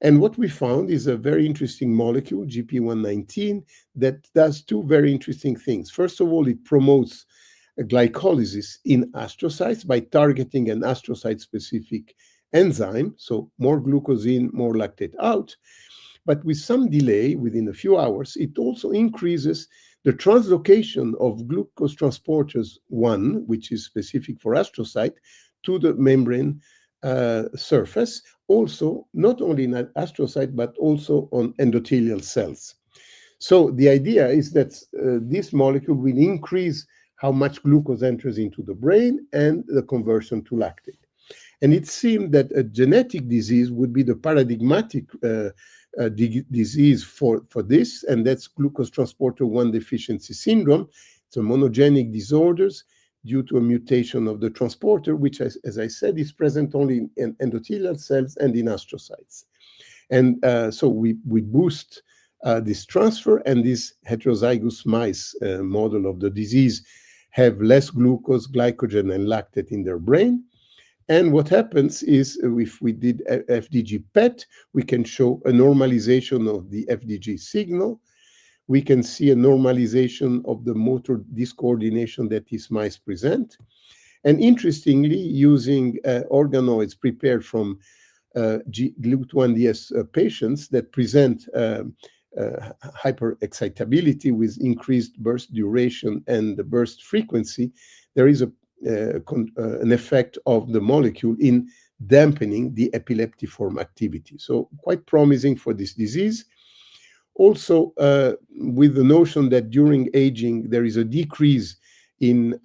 And what we found is a very interesting molecule, GP119, that does two very interesting things. First of all, it promotes glycolysis in astrocytes by targeting an astrocyte-specific enzyme, so more glucose in, more lactate out. But with some delay, within a few hours, it also increases the translocation of glucose transporters 1, which is specific for astrocyte, to the membrane surface, also not only in an astrocyte, but also on endothelial cells. So the idea is that this molecule will increase how much glucose enters into the brain and the conversion to lactate. And it seemed that a genetic disease would be the paradigmatic disease for this, and that's glucose transporter 1 deficiency syndrome. It's a monogenic disorders due to a mutation of the transporter, which, as I said, is present only in endothelial cells and in astrocytes. And so we boost this transfer, and these heterozygous mice model of the disease have less glucose, glycogen, and lactate in their brain. And what happens is, if we did FDG PET, we can show a normalization of the FDG signal. We can see a normalization of the motor discoordination that these mice present. And interestingly, using organoids prepared from GLUT1DS patients that present hyperexcitability with increased burst duration and the burst frequency, there is an effect of the molecule in dampening the epileptiform activity. So quite promising for this disease. Also, with the notion that during aging, there is a decrease in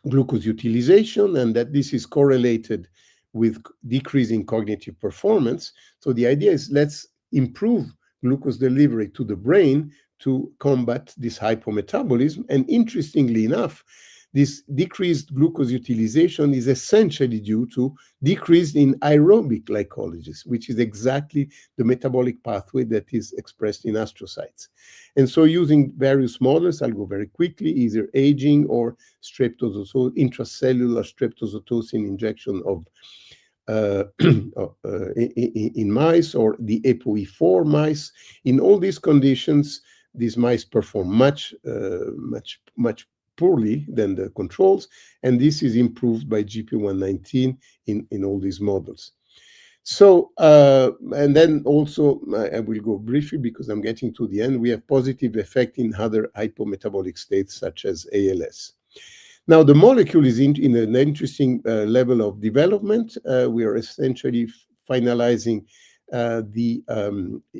glucose utilization, and that this is correlated with decreasing cognitive performance. So the idea is, let's improve glucose delivery to the brain to combat this hypometabolism. And interestingly enough, this decreased glucose utilization is essentially due to decrease in aerobic glycolysis, which is exactly the metabolic pathway that is expressed in astrocytes. And so using various models, I'll go very quickly, either aging or streptozotocin, intracellular streptozotocin injection of in mice, or the ApoE4 mice. In all these conditions, these mice perform much poorly than the controls, and this is improved by GP119 in all these models. So, and then also, I will go briefly because I'm getting to the end, we have positive effect in other hypometabolic states such as ALS. Now, the molecule is in an interesting level of development. We are essentially finalizing the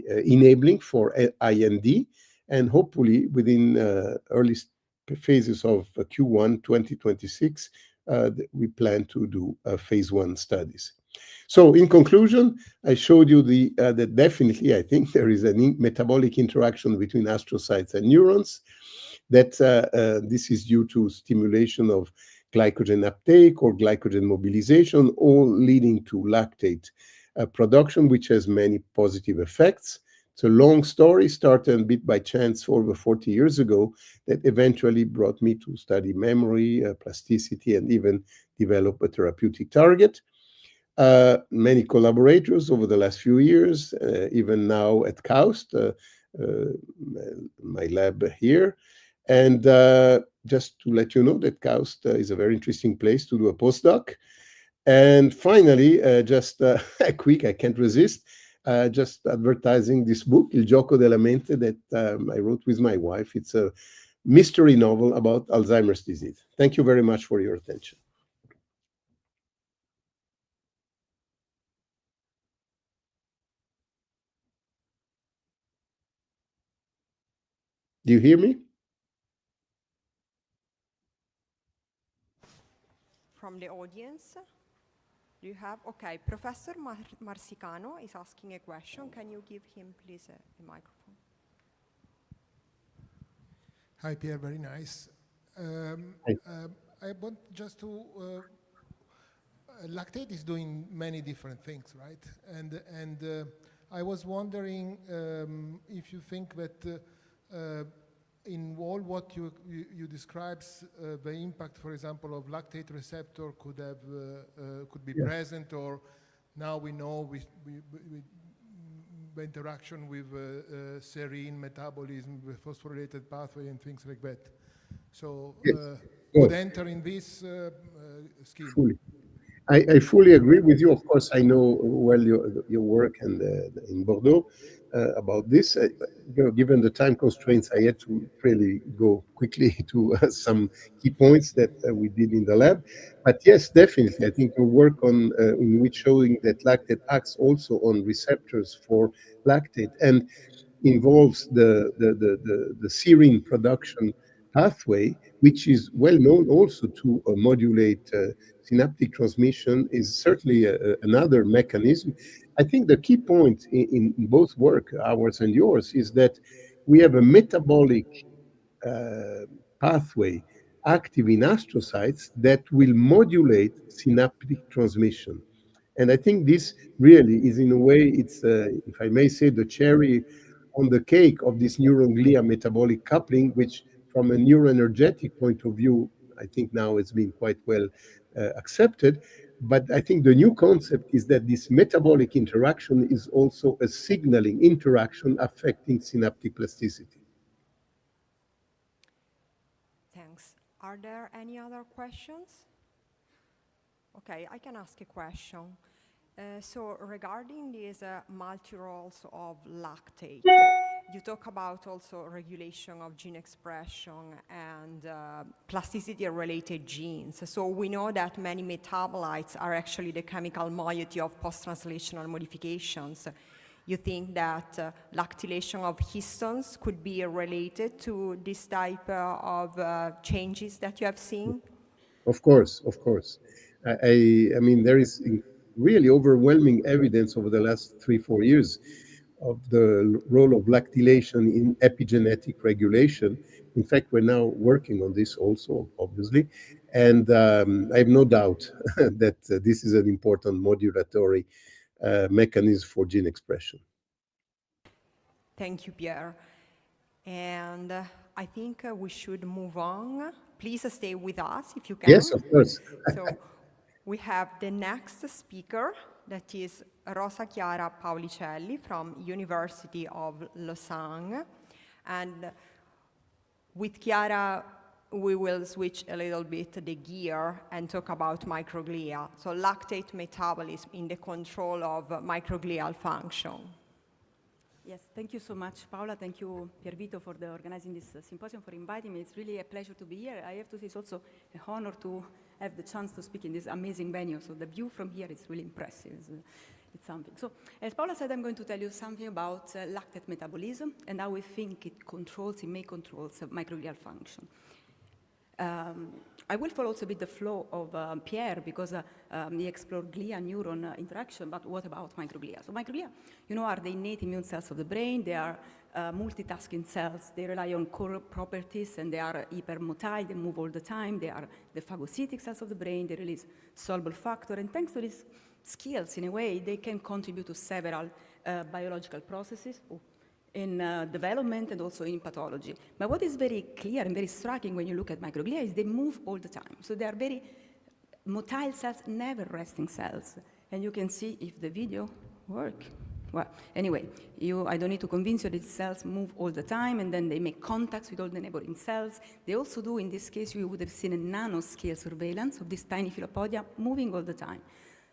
enabling for IND, and hopefully within early phases of Q1 2026, we plan to do phase 1 studies. So in conclusion, I showed you that definitely I think there is a metabolic interaction between astrocytes and neurons, that this is due to stimulation of glycogen uptake or glycogen mobilization, all leading to lactate production, which has many positive effects. It's a long story, started a bit by chance over 40 years ago, that eventually brought me to study memory, plasticity, and even develop a therapeutic target. Many collaborators over the last few years, even now at KAUST, my lab here. And just to let you know that KAUST is a very interesting place to do a postdoc. And finally, just quick, I can't resist, just advertising this book, Il gioco della mente, that I wrote with my wife. It's a mystery novel about Alzheimer's disease. Thank you very much for your attention. Do you hear me? From the audience, do you have? Okay, Professor Marsicano is asking a question. Can you give him, please, a microphone? Hi, Pierre, very nice. I want just to, lactate is doing many different things, right? And I was wondering if you think that in all what you describe, the impact, for example, of lactate receptor could be present, or now we know the interaction with serine metabolism, with phosphorylated pathway and things like that. So could enter in this scheme. Fully. I fully agree with you. Of course, I know well your work and in Bordeaux about this. Given the time constraints, I had to really go quickly to some key points that we did in the lab. But yes, definitely, I think your work on in which showing that lactate acts also on receptors for lactate. And involves the serine production pathway, which is well known also to modulate synaptic transmission, is certainly another mechanism. I think the key point in both work, ours and yours, is that we have a metabolic pathway active in astrocytes that will modulate synaptic transmission. And I think this really is, in a way, it's, if I may say, the cherry on the cake of this neuron-glia metabolic coupling, which from a neuroenergetic point of view, I think now it's been quite well accepted. But I think the new concept is that this metabolic interaction is also a signaling interaction affecting synaptic plasticity. Thanks. Are there any other questions? Okay, I can ask a question. So regarding these multi-roles of lactate, you talk about also regulation of gene expression and plasticity-related genes. So we know that many metabolites are actually the chemical moiety of post-translational modifications. You think that lactylation of histones could be related to this type of changes that you have seen? Of course, of course. I mean, there is really overwhelming evidence over the last 3-4 years of the role of lactylation in epigenetic regulation. In fact, we're now working on this also, obviously. And I have no doubt that this is an important modulatory mechanism for gene expression. Thank you, Pierre. And I think we should move on. Please stay with us if you can. Yes, of course. So we have the next speaker, that is Rosa Chiara Paulicelli from University of Lausanne. And with Chiara, we will switch a little bit the gear and talk about microglia. So lactate metabolism in the control of microglial function. Yes, thank you so much, Paola. Thank you, Piervito, for organizing this symposium, for inviting me. It's really a pleasure to be here. I have to say it's also an honor to have the chance to speak in this amazing venue. So the view from here is really impressive. It's something. So as Paola said, I'm going to tell you something about lactate metabolism and how we think it may control microglial function. I will follow also a bit the flow of Pierre because he explored glia-neuron interaction, but what about microglia? So microglia, are the innate immune cells of the brain. They are multitasking cells. They rely on core properties and they are hypermotile. They move all the time. They are the phagocytic cells of the brain. They release soluble factor. And thanks to these skills, in a way, they can contribute to several biological processes in development and also in pathology. But what is very clear and very striking when you look at microglia is they move all the time. So they are very motile cells, never resting cells. And you can see if the video works. Well, anyway, I don't need to convince you that cells move all the time and then they make contacts with all the neighboring cells. They also do, in this case, you would have seen a nanoscale surveillance of these tiny filopodia moving all the time.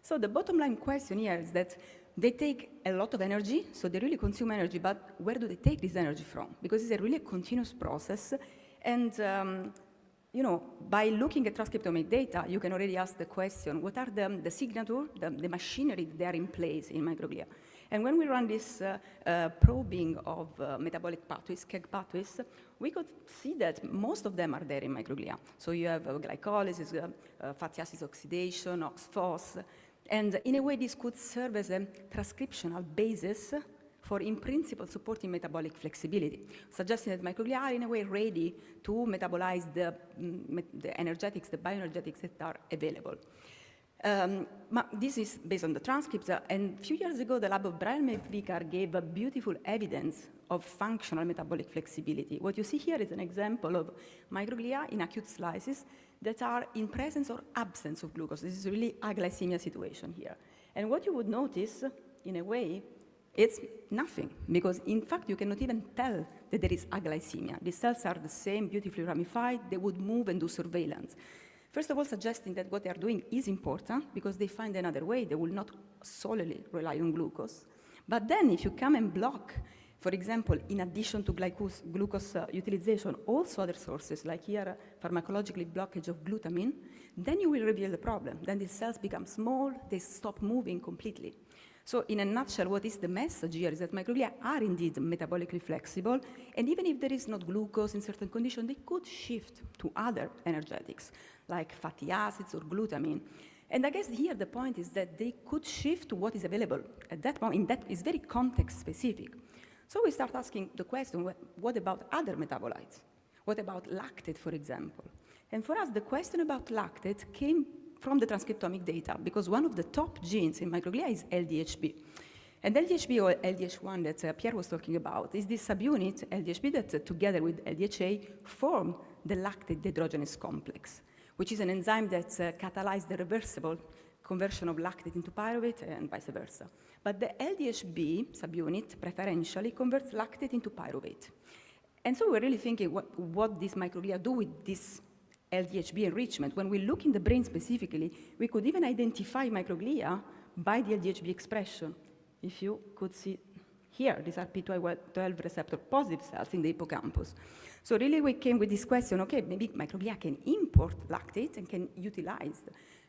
So the bottom line question here is that they take a lot of energy, so they really consume energy, but where do they take this energy from? Because it's a really continuous process. And, by looking at transcriptomic data, you can already ask the question, what are the signature, the machinery that are in place in microglia? And when we run this probing of metabolic pathways, KEGG pathways, we could see that most of them are there in microglia. So you have glycolysis, fatty acids oxidation, OXPHOS, and in a way, this could serve as a transcriptional basis for, in principle, supporting metabolic flexibility, suggesting that microglia are, in a way, ready to metabolize the energetics, the bioenergetics that are available. This is based on the transcripts, and a few years ago, the lab of Brian McVicar gave a beautiful evidence of functional metabolic flexibility. What you see here is an example of microglia in acute slices that are in presence or absence of glucose. This is really a glycemia situation here. And what you would notice, in a way, it's nothing, because in fact, you cannot even tell that there is aglycemia. The cells are the same, beautifully ramified. They would move and do surveillance. First of all, suggesting that what they are doing is important because they find another way. They will not solely rely on glucose. But then if you come and block, for example, in addition to glucose utilization, also other sources, like here, pharmacologically blockage of glutamine, then you will reveal the problem. Then the cells become small, they stop moving completely. So in a nutshell, what is the message here is that microglia are indeed metabolically flexible, and even if there is not glucose in certain conditions, they could shift to other energetics, like fatty acids or glutamine. And I guess here the point is that they could shift to what is available at that moment. That is very context specific. So we start asking the question, what about other metabolites? What about lactate, for example? And for us, the question about lactate came from the transcriptomic data, because one of the top genes in microglia is LDHB. And LDHB, or LDH1 that Pierre was talking about, is this subunit, LDHB, that together with LDHA form the lactate dehydrogenase complex, which is an enzyme that catalyzes the reversible conversion of lactate into pyruvate and vice versa. But the LDHB subunit preferentially converts lactate into pyruvate. And so we're really thinking what these microglia do with this LDHB enrichment. When we look in the brain specifically, we could even identify microglia by the LDHB expression. If you could see here, these are P12 receptor positive cells in the hippocampus. So really we came with this question, okay, maybe microglia can import lactate and can utilize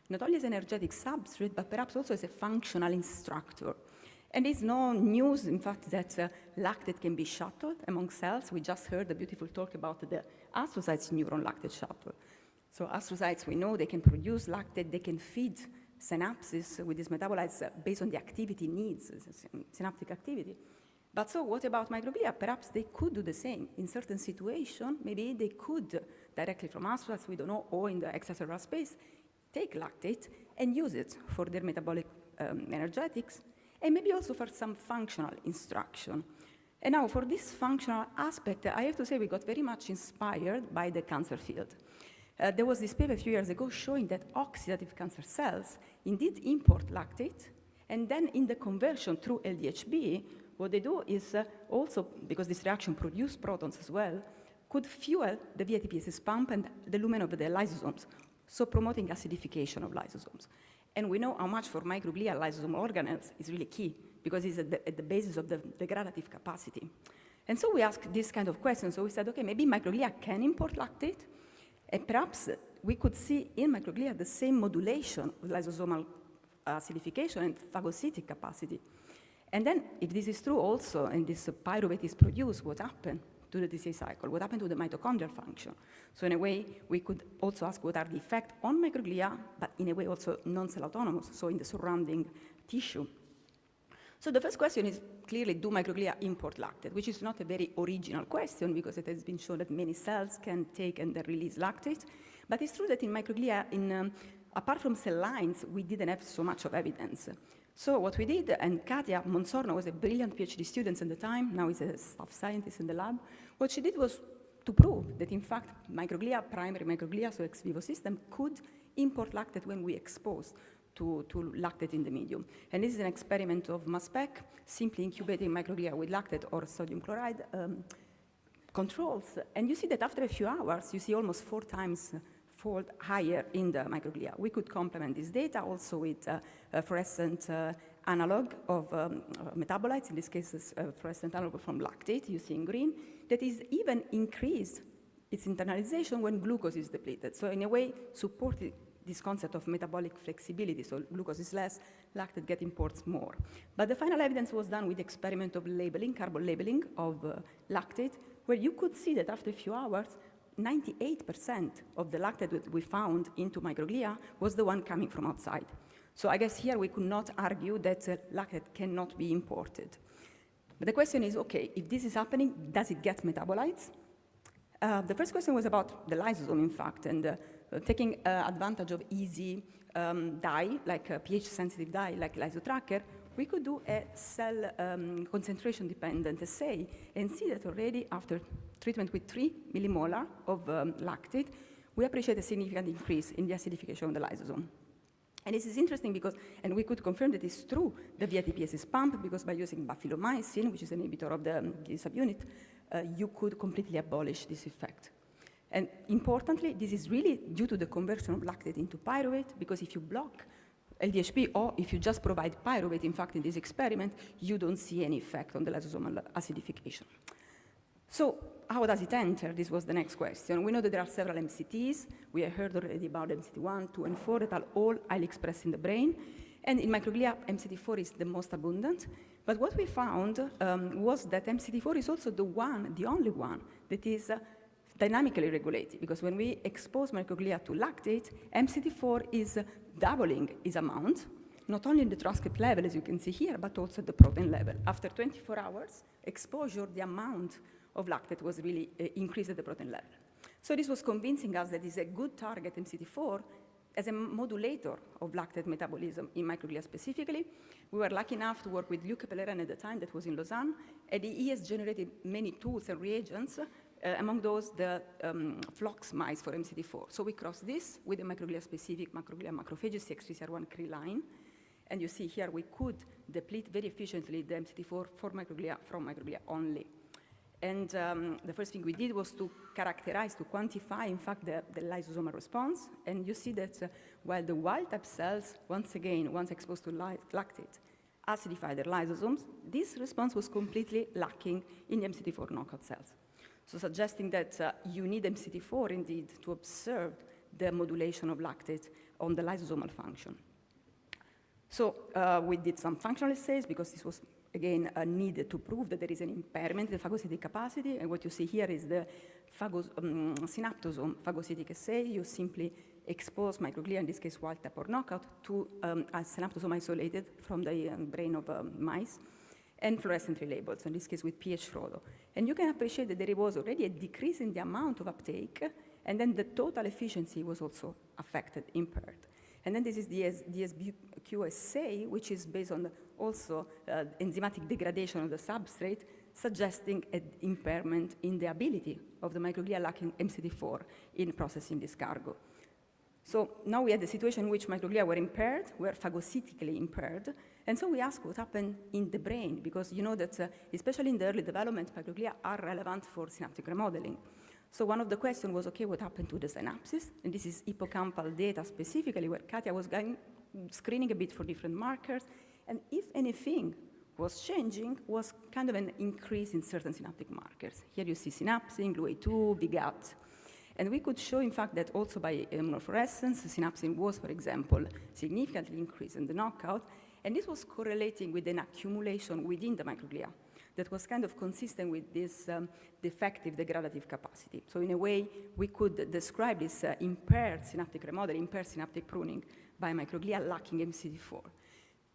not only as an energetic substrate, but perhaps also as a functional instructor. And it's no news, in fact, that lactate can be shuttled among cells. We just heard a beautiful talk about the astrocytes neuron lactate shuttle. So astrocytes, we know they can produce lactate, they can feed synapses with these metabolites based on the activity needs, synaptic activity. But so what about microglia? Perhaps they could do the same. In certain situations, maybe they could, directly from astrocytes, we don't know, or in the extracellular space, take lactate and use it for their metabolic energetics, and maybe also for some functional instruction. And now for this functional aspect, I have to say we got very much inspired by the cancer field. There was this paper a few years ago showing that oxidative cancer cells indeed import lactate, and then in the conversion through LDHB, what they do is also, because this reaction produces protons as well, could fuel the VATPases pump and the lumen of the lysosomes, so promoting acidification of lysosomes. And we know how much for microglia lysosomal organelles is really key, because it's at the basis of the degradative capacity. And so we asked this kind of question. So we said, okay, maybe microglia can import lactate, and perhaps we could see in microglia the same modulation of lysosomal acidification and phagocytic capacity. And then, if this is true also, and this pyruvate is produced, what happened to the disease cycle? What happened to the mitochondrial function? So in a way, we could also ask what are the effects on microglia, but in a way also non-cell autonomous, so in the surrounding tissue. So the first question is clearly, do microglia import lactate? Which is not a very original question, because it has been shown that many cells can take and release lactate. But it's true that in microglia, apart from cell lines, we didn't have so much of evidence. So what we did, and Katia Monsorno was a brilliant PhD student at the time, now is a staff scientist in the lab, what she did was to prove that in fact microglia, primary microglia, so ex vivo system, could import lactate when we expose to lactate in the medium. And this is an experiment of mass spec, simply incubating microglia with lactate or sodium chloride controls. And you see that after a few hours, you see almost 4 times fold higher in the microglia. We could complement this data also with fluorescent analog of metabolites, in this case, fluorescent analog from lactate, you see in green, that is even increased its internalization when glucose is depleted. So in a way, supporting this concept of metabolic flexibility, so glucose is less, lactate get imports more. But the final evidence was done with the experiment of labeling, carbon labeling of lactate, where you could see that after a few hours, 98% of the lactate that we found into microglia was the one coming from outside. So I guess here we could not argue that lactate cannot be imported. But the question is, okay, if this is happening, does it get metabolites? The first question was about the lysosome, in fact, and taking advantage of easy dye, like a pH-sensitive dye, like LysoTracker, we could do a cell concentration-dependent assay and see that already after treatment with 3 millimolar of lactate, we appreciate a significant increase in the acidification of the lysosome. And this is interesting because, and we could confirm that it's true, the VATPases pump, because by using bafilomycin, which is an inhibitor of the subunit, you could completely abolish this effect. And importantly, this is really due to the conversion of lactate into pyruvate, because if you block LDHB or if you just provide pyruvate, in fact, in this experiment, you don't see any effect on the lysosomal acidification. So how does it enter? This was the next question. We know that there are several MCTs. We have heard already about MCT1, 2, and 4 that are all highly expressed in the brain. And in microglia, MCT4 is the most abundant. But what we found was that MCT4 is also the only one that is dynamically regulated, because when we expose microglia to lactate, MCT4 is doubling its amount, not only in the transcript level, as you can see here, but also at the protein level. After 24 hours exposure, the amount of lactate was really increased at the protein level. So this was convincing us that it's a good target, MCT4, as a modulator of lactate metabolism in microglia specifically. We were lucky enough to work with Luca Pellerin at the time, that was in Lausanne, and he has generated many tools and reagents, among those the flox mice for MCT4. So we crossed this with the microglia-specific macroglia macrophages, CX3CR1 Cre line, and you see here we could deplete very efficiently the MCT4 for microglia from microglia only. And the first thing we did was to characterize, to quantify, in fact, the lysosomal response. And you see that while the wild-type cells, once exposed to lactate, acidify their lysosomes, this response was completely lacking in the MCT4 knockout cells. So suggesting that you need MCT4, indeed, to observe the modulation of lactate on the lysosomal function. So we did some functional assays, because this was, again, needed to prove that there is an impairment in the phagocytic capacity. And what you see here is the synaptosome phagocytic assay. You simply expose microglia, in this case wild-type or knockout, to a synaptosome isolated from the brain of mice, and fluorescently labeled, so in this case with pH Frodo. And you can appreciate that there was already a decrease in the amount of uptake, and then the total efficiency was also affected, impaired. And then this is the DSBQ assay, which is based on also enzymatic degradation of the substrate, suggesting an impairment in the ability of the microglia lacking MCT4 in processing this cargo. So now we had the situation in which microglia were impaired, were phagocytically impaired, and so we asked what happened in the brain, because you know that, especially in the early development, microglia are relevant for synaptic remodeling. So one of the questions was, okay, what happened to the synapses? And this is hippocampal data specifically, where Katia was screening a bit for different markers, and if anything was changing, was kind of an increase in certain synaptic markers. Here you see synapsin, GLUA2, VGAT. And we could show, in fact, that also by immunofluorescence, synapsin was, for example, significantly increased in the knockout, and this was correlating with an accumulation within the microglia that was kind of consistent with this defective degradative capacity. So in a way, we could describe this impaired synaptic remodeling, impaired synaptic pruning by microglia lacking MCT4.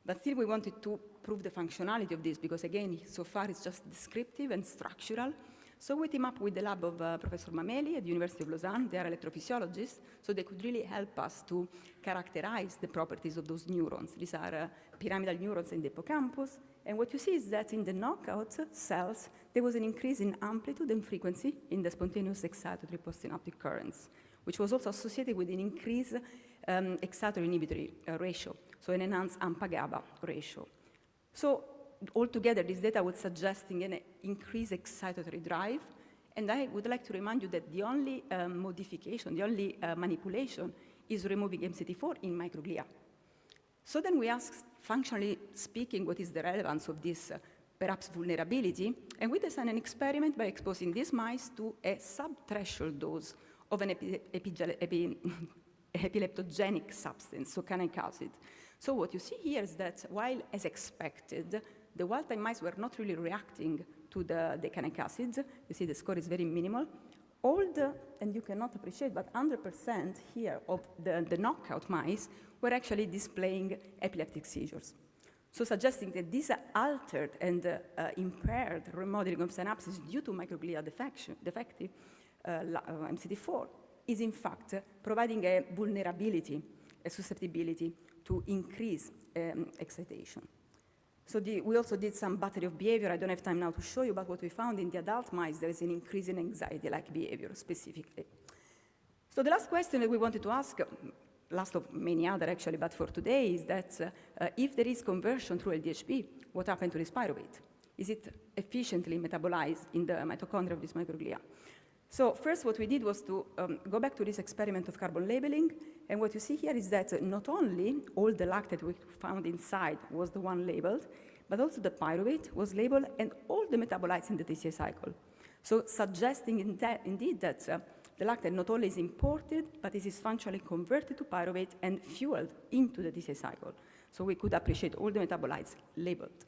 But still, we wanted to prove the functionality of this, because again, so far it's just descriptive and structural. So we team up with the lab of Professor Mameli at the University of Lausanne. They are electrophysiologists, so they could really help us to characterize the properties of those neurons. These are pyramidal neurons in the hippocampus. And what you see is that in the knockout cells, there was an increase in amplitude and frequency in the spontaneous excitatory postsynaptic currents, which was also associated with an increased excitatory inhibitory ratio, so an enhanced AMPA-GABA ratio. So altogether, this data was suggesting an increased excitatory drive, and I would like to remind you that the only modification, the only manipulation is removing MCT4 in microglia. So then we asked, functionally speaking, what is the relevance of this perhaps vulnerability, and we designed an experiment by exposing these mice to a subthreshold dose of an epileptogenic substance, so canic acid. So what you see here is that while, as expected, the wild-type mice were not really reacting to the canic acids. You see the score is very minimal. And you cannot appreciate, but 100% here of the knockout mice were actually displaying epileptic seizures. So suggesting that this altered and impaired remodeling of synapses due to microglia defective MCT4 is in fact providing a vulnerability, a susceptibility to increase excitation. So we also did some battery of behavior. I don't have time now to show you, but what we found in the adult mice, there is an increase in anxiety-like behavior specifically. So the last question that we wanted to ask, last of many other actually, but for today, is that if there is conversion through LDHB, what happened to this pyruvate? Is it efficiently metabolized in the mitochondria of this microglia? So first what we did was to go back to this experiment of carbon labeling, and what you see here is that not only all the lactate we found inside was the one labeled, but also the pyruvate was labeled and all the metabolites in the TCA cycle. So suggesting indeed that the lactate not only is imported, but it is functionally converted to pyruvate and fueled into the TCA cycle. So we could appreciate all the metabolites labeled.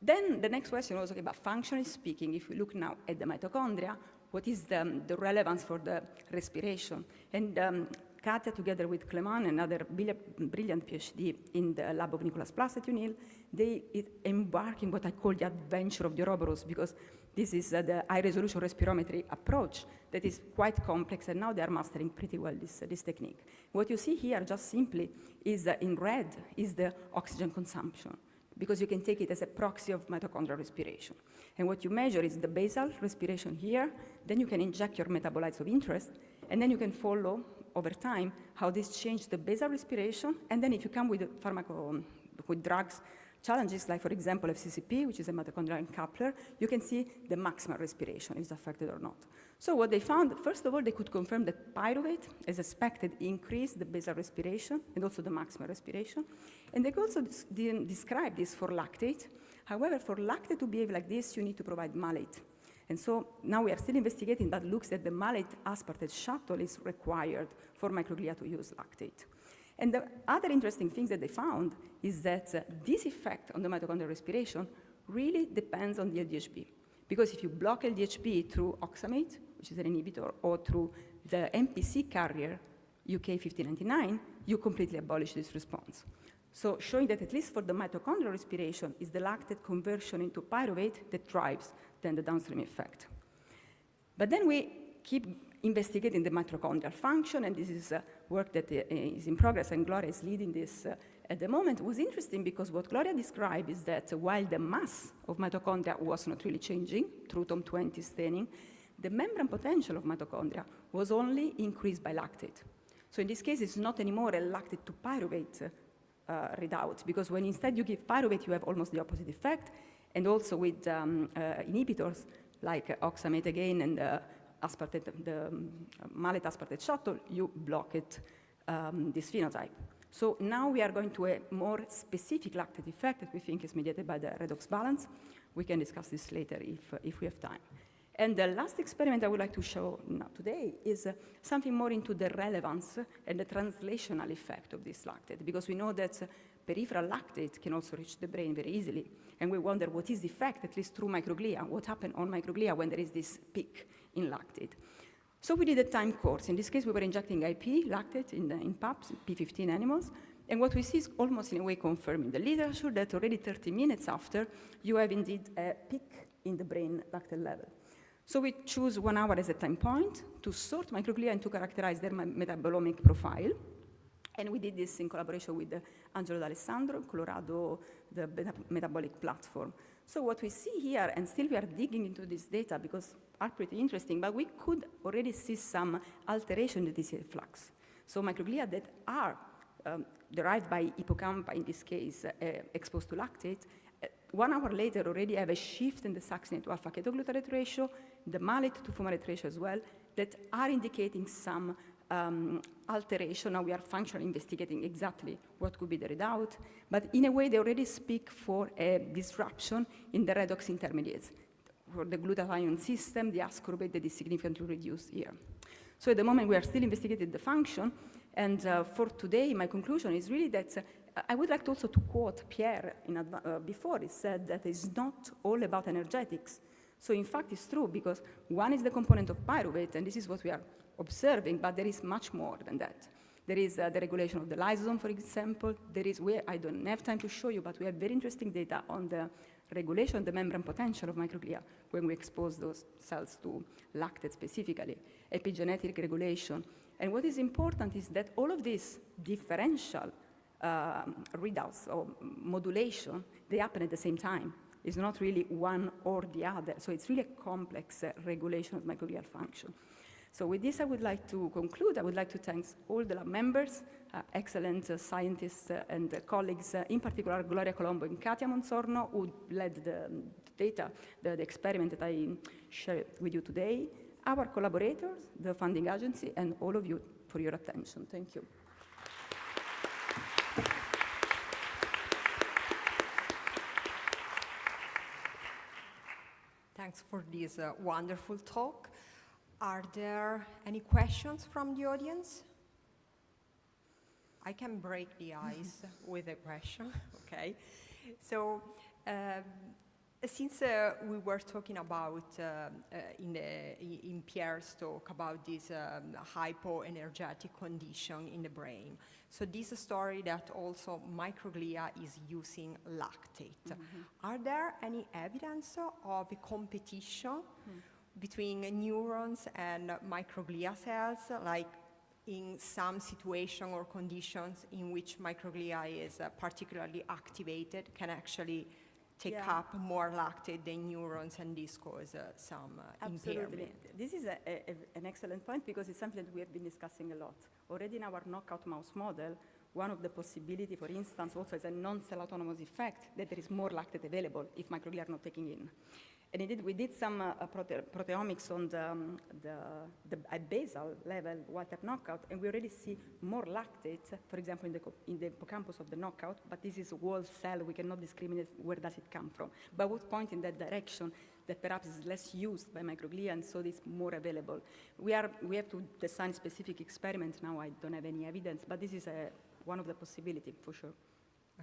Then the next question was, okay, but functionally speaking, if we look now at the mitochondria, what is the relevance for the respiration? And Katia, together with Clement, another brilliant PhD in the lab of Nicolas Plas at UNIL, they embark in what I call the adventure of the Ouroboros, because this is the high-resolution respirometry approach that is quite complex, and now they are mastering pretty well this technique. What you see here, just simply, is in red, is the oxygen consumption, because you can take it as a proxy of mitochondrial respiration. And what you measure is the basal respiration here, then you can inject your metabolites of interest, and then you can follow over time how this changed the basal respiration, and then if you come with with drugs, challenges like, for example, FCCP, which is a mitochondrial coupler, you can see the maximal respiration is affected or not. So what they found, first of all, they could confirm that pyruvate, as expected, increased the basal respiration and also the maximal respiration. And they could also describe this for lactate. However, for lactate to behave like this, you need to provide malate. And so now we are still investigating, but looks that the malate aspartate shuttle is required for microglia to use lactate. And the other interesting things that they found is that this effect on the mitochondrial respiration really depends on the LDHB. Because if you block LDHB through oxamate, which is an inhibitor, or through the MPC carrier, UK5099, you completely abolish this response. So showing that at least for the mitochondrial respiration is the lactate conversion into pyruvate that drives then the downstream effect. But then we keep investigating the mitochondrial function, and this is work that is in progress, and Gloria is leading this at the moment. It was interesting because what Gloria described is that while the mass of mitochondria was not really changing through TOM20 staining, the membrane potential of mitochondria was only increased by lactate. So in this case, it's not anymore a lactate to pyruvate readout, because when instead you give pyruvate, you have almost the opposite effect, and also with inhibitors like oxamate again and aspartate, the malate aspartate shuttle, you block it, this phenotype. So now we are going to a more specific lactate effect that we think is mediated by the redox balance. We can discuss this later if we have time. And the last experiment I would like to show now today is something more into the relevance and the translational effect of this lactate, because we know that peripheral lactate can also reach the brain very easily. And we wonder what is the effect, at least through microglia, what happened on microglia when there is this peak in lactate. So we did a time course. In this case, we were injecting IP, lactate, in pups, P15 animals. And what we see is almost in a way confirming the literature that already 30 minutes after, you have indeed a peak in the brain lactate level. So we choose 1 hour as a time point to sort microglia and to characterize their metabolomic profile. And we did this in collaboration with Angelo D'Alessandro, Colorado, the metabolic platform. So what we see here, and still we are digging into this data because are pretty interesting, but we could already see some alteration in the DCA flux. So microglia that are derived by hippocampi, in this case, exposed to lactate, 1 hour later already have a shift in the succinate to alpha ketoglutarate ratio, the malate to fumarate ratio as well, that are indicating some alteration. Now we are functionally investigating exactly what could be the readout, but in a way they already speak for a disruption in the redox intermediates. For the glutathione system, the ascorbate that is significantly reduced here. So at the moment we are still investigating the function, and for today my conclusion is really that I would like to also to quote Pierre before. He said that it's not all about energetics. So in fact it's true, because one is the component of pyruvate, and this is what we are observing, but there is much more than that. There is the regulation of the lysosome, for example. There is, I don't have time to show you, but we have very interesting data on the regulation of the membrane potential of microglia when we expose those cells to lactate specifically, epigenetic regulation. And what is important is that all of these differential readouts or modulation, they happen at the same time. It's not really one or the other. So it's really a complex regulation of microglial function. So with this, I would like to conclude. I would like to thank all the lab members, excellent scientists and colleagues, in particular Gloria Colombo and Katia Monsorno, who led the data, the experiment that I shared with you today, our collaborators, the funding agency, and all of you for your attention. Thank you. Thanks for this wonderful talk. Are there any questions from the audience? I can break the ice with a question, okay? So, since we were talking about, in Pierre's talk, about this hypoenergetic condition in the brain, so this story that also microglia is using lactate. Are there any evidence of a competition between neurons and microglia cells, like in some situation or conditions in which microglia is particularly activated, can actually take up more lactate than neurons, and this cause some Absolutely. impairment? This is an excellent point, because it's something that we have been discussing a lot. Already in our knockout mouse model, one of the possibilities, for instance, also is a non-cell autonomous effect, that there is more lactate available if microglia are not taking in. And indeed, we did some proteomics on at basal level, Walter knockout, and we already see more lactate, for example, in the hippocampus of the knockout, but this is wall cell, we cannot discriminate where does it come from. But would point in that direction that perhaps is less used by microglia, and so it's more available. We have to design specific experiments now. I don't have any evidence, but this is one of the possibilities, for sure.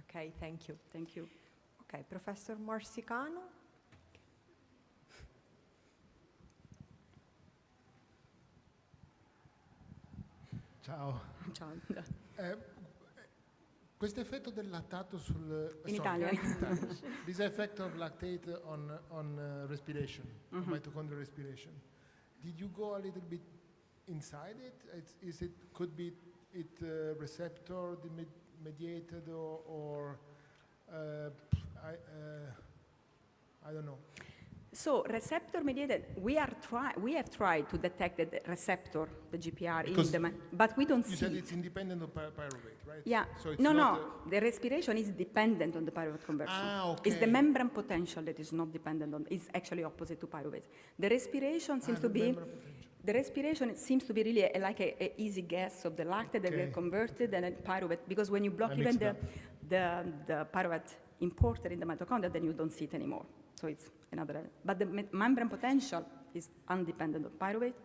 Okay, thank you. Thank you. Okay, Professor Marsicano? Ciao. Ciao. Questo effetto del lattato sul... In Italian. This effect of lactate on respiration, on mitochondrial respiration. Did you go a little bit inside it? Could be receptor mediated or I don't know. So receptor mediated, we have tried to detect the receptor, the GPR, because in the but we don't see. You said it's independent of pyruvate, right? Yeah. So it's No. The respiration is dependent on the pyruvate conversion. Okay. It's the membrane potential that is not dependent on. It's actually opposite to pyruvate. The respiration seems to be. The respiration seems to be really like a easy gas of the lactate that get converted and then pyruvate, because when you block even the pyruvate importer in the mitochondria, then you don't see it anymore. So it's another, but the membrane potential is independent of pyruvate,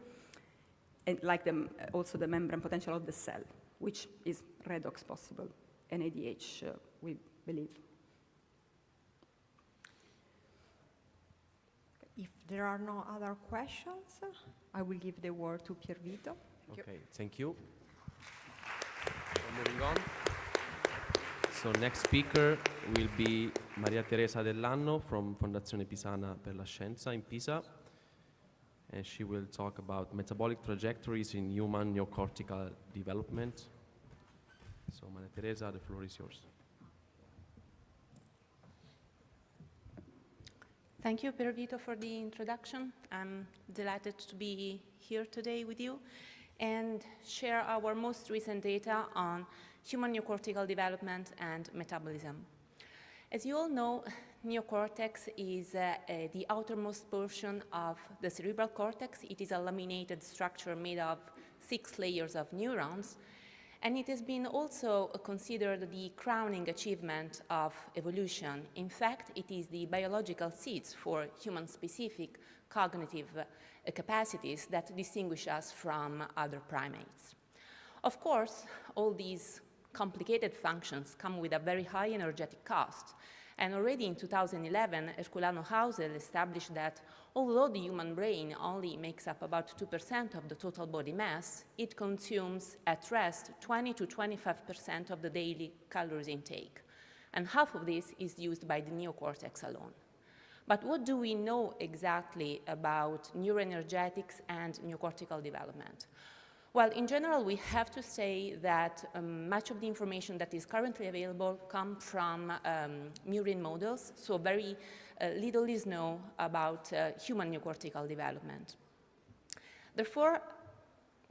and like also the membrane potential of the cell, which is redox possible, NADH, we believe. If there are no other questions, I will give the word to Piervito. Okay, thank you. So moving on. So next speaker will be Maria Teresa Dell'Anno from Fondazione Pisana per la Scienza in Pisa. And she will talk about metabolic trajectories in human neocortical development. So Maria Teresa, the floor is yours. Thank you, Piervito, for the introduction. I'm delighted to be here today with you and share our most recent data on human neocortical development and metabolism. As you all know, neocortex is the outermost portion of the cerebral cortex. It is a laminated structure made of 6 layers of neurons, and it has been also considered the crowning achievement of evolution. In fact, it is the biological seeds for human-specific cognitive capacities that distinguish us from other primates. Of course, all these complicated functions come with a very high energetic cost. And already in 2011, Herculano Hausel established that although the human brain only makes up about 2% of the total body mass, it consumes at rest 20 to 25% of the daily calories intake. And half of this is used by the neocortex alone. But what do we know exactly about neuroenergetics and neocortical development? Well, in general, we have to say that much of the information that is currently available comes from murine models, so very little is known about human neocortical development. Therefore,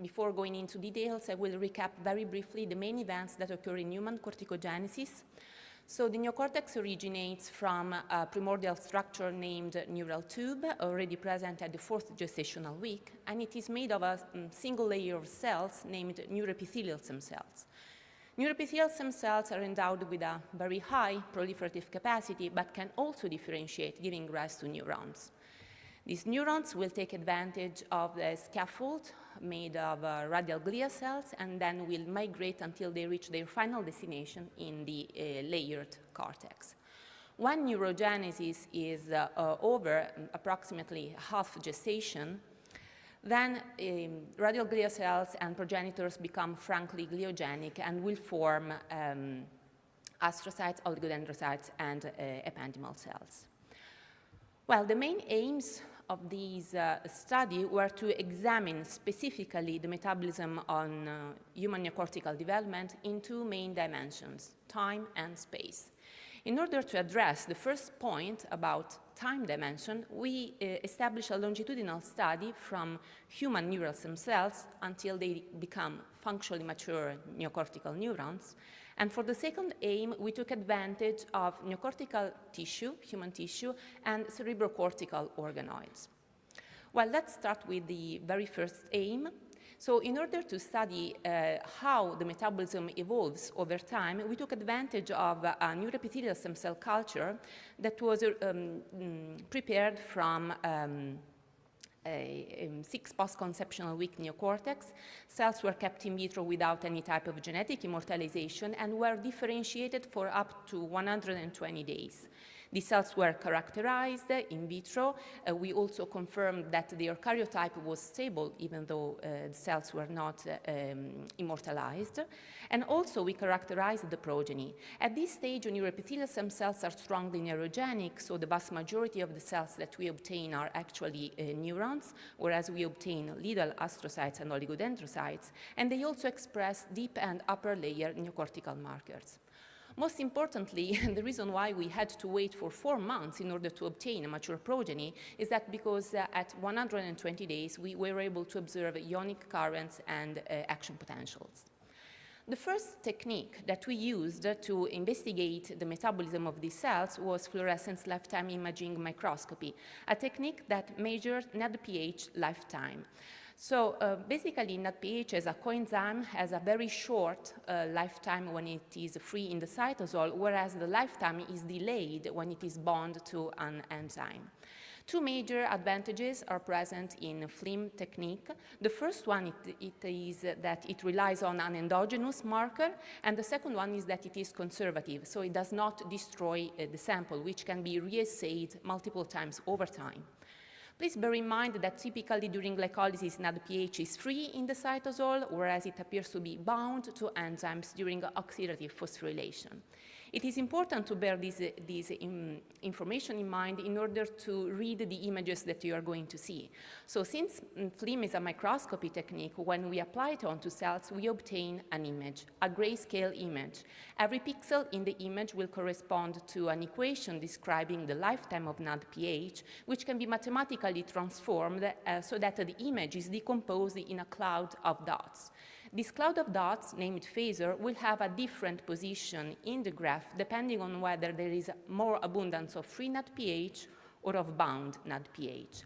before going into details, I will recap very briefly the main events that occur in human corticogenesis. So the neocortex originates from a primordial structure named neural tube, already present at the 4th gestational week, and it is made of a single layer of cells named neuroepithelial stem cells. Neuroepithelial stem cells are endowed with a very high proliferative capacity, but can also differentiate, giving rise to neurons. These neurons will take advantage of the scaffold made of radial glia cells and then will migrate until they reach their final destination in the layered cortex. When neurogenesis is over approximately half gestation, then radial glia cells and progenitors become frankly gliogenic and will form astrocytes, oligodendrocytes, and ependymal cells. Well, the main aims of these study were to examine specifically the metabolism on human neocortical development in two main dimensions, time and space. In order to address the first point about time dimension, we established a longitudinal study from human neural stem cells until they become functionally mature neocortical neurons. And for the second aim, we took advantage of neocortical tissue, human tissue, and cerebrocortical organoids. Well, let's start with the very first aim. So in order to study how the metabolism evolves over time, we took advantage of a neuroepithelial stem cell culture that was prepared from 6 post-conceptional week neocortex. Cells were kept in vitro without any type of genetic immortalization and were differentiated for up to 120 days. The cells were characterized in vitro. We also confirmed that their karyotype was stable, even though the cells were not immortalized. And also, we characterized the progeny. At this stage, neuroepithelial stem cells are strongly neurogenic, so the vast majority of the cells that we obtain are actually neurons, whereas we obtain little astrocytes and oligodendrocytes, and they also express deep and upper layer neocortical markers. Most importantly, the reason why we had to wait for 4 months in order to obtain a mature progeny is that because at 120 days, we were able to observe ionic currents and action potentials. The first technique that we used to investigate the metabolism of these cells was fluorescence lifetime imaging microscopy, a technique that measures NADPH lifetime. So basically, NADPH as a coenzyme has a very short lifetime when it is free in the cytosol, whereas the lifetime is delayed when it is bound to an enzyme. Two major advantages are present in FLIM technique. The first one is that it relies on an endogenous marker, and the second one is that it is conservative, so it does not destroy the sample, which can be reassayed multiple times over time. Please bear in mind that typically during glycolysis, NADPH is free in the cytosol, whereas it appears to be bound to enzymes during oxidative phosphorylation. It is important to bear this information in mind in order to read the images that you are going to see. So since FLIM is a microscopy technique, when we apply it onto cells, we obtain an image, a grayscale image. Every pixel in the image will correspond to an equation describing the lifetime of NADPH, which can be mathematically transformed so that the image is decomposed in a cloud of dots. This cloud of dots, named phasor, will have a different position in the graph depending on whether there is more abundance of free NADPH or of bound NADPH.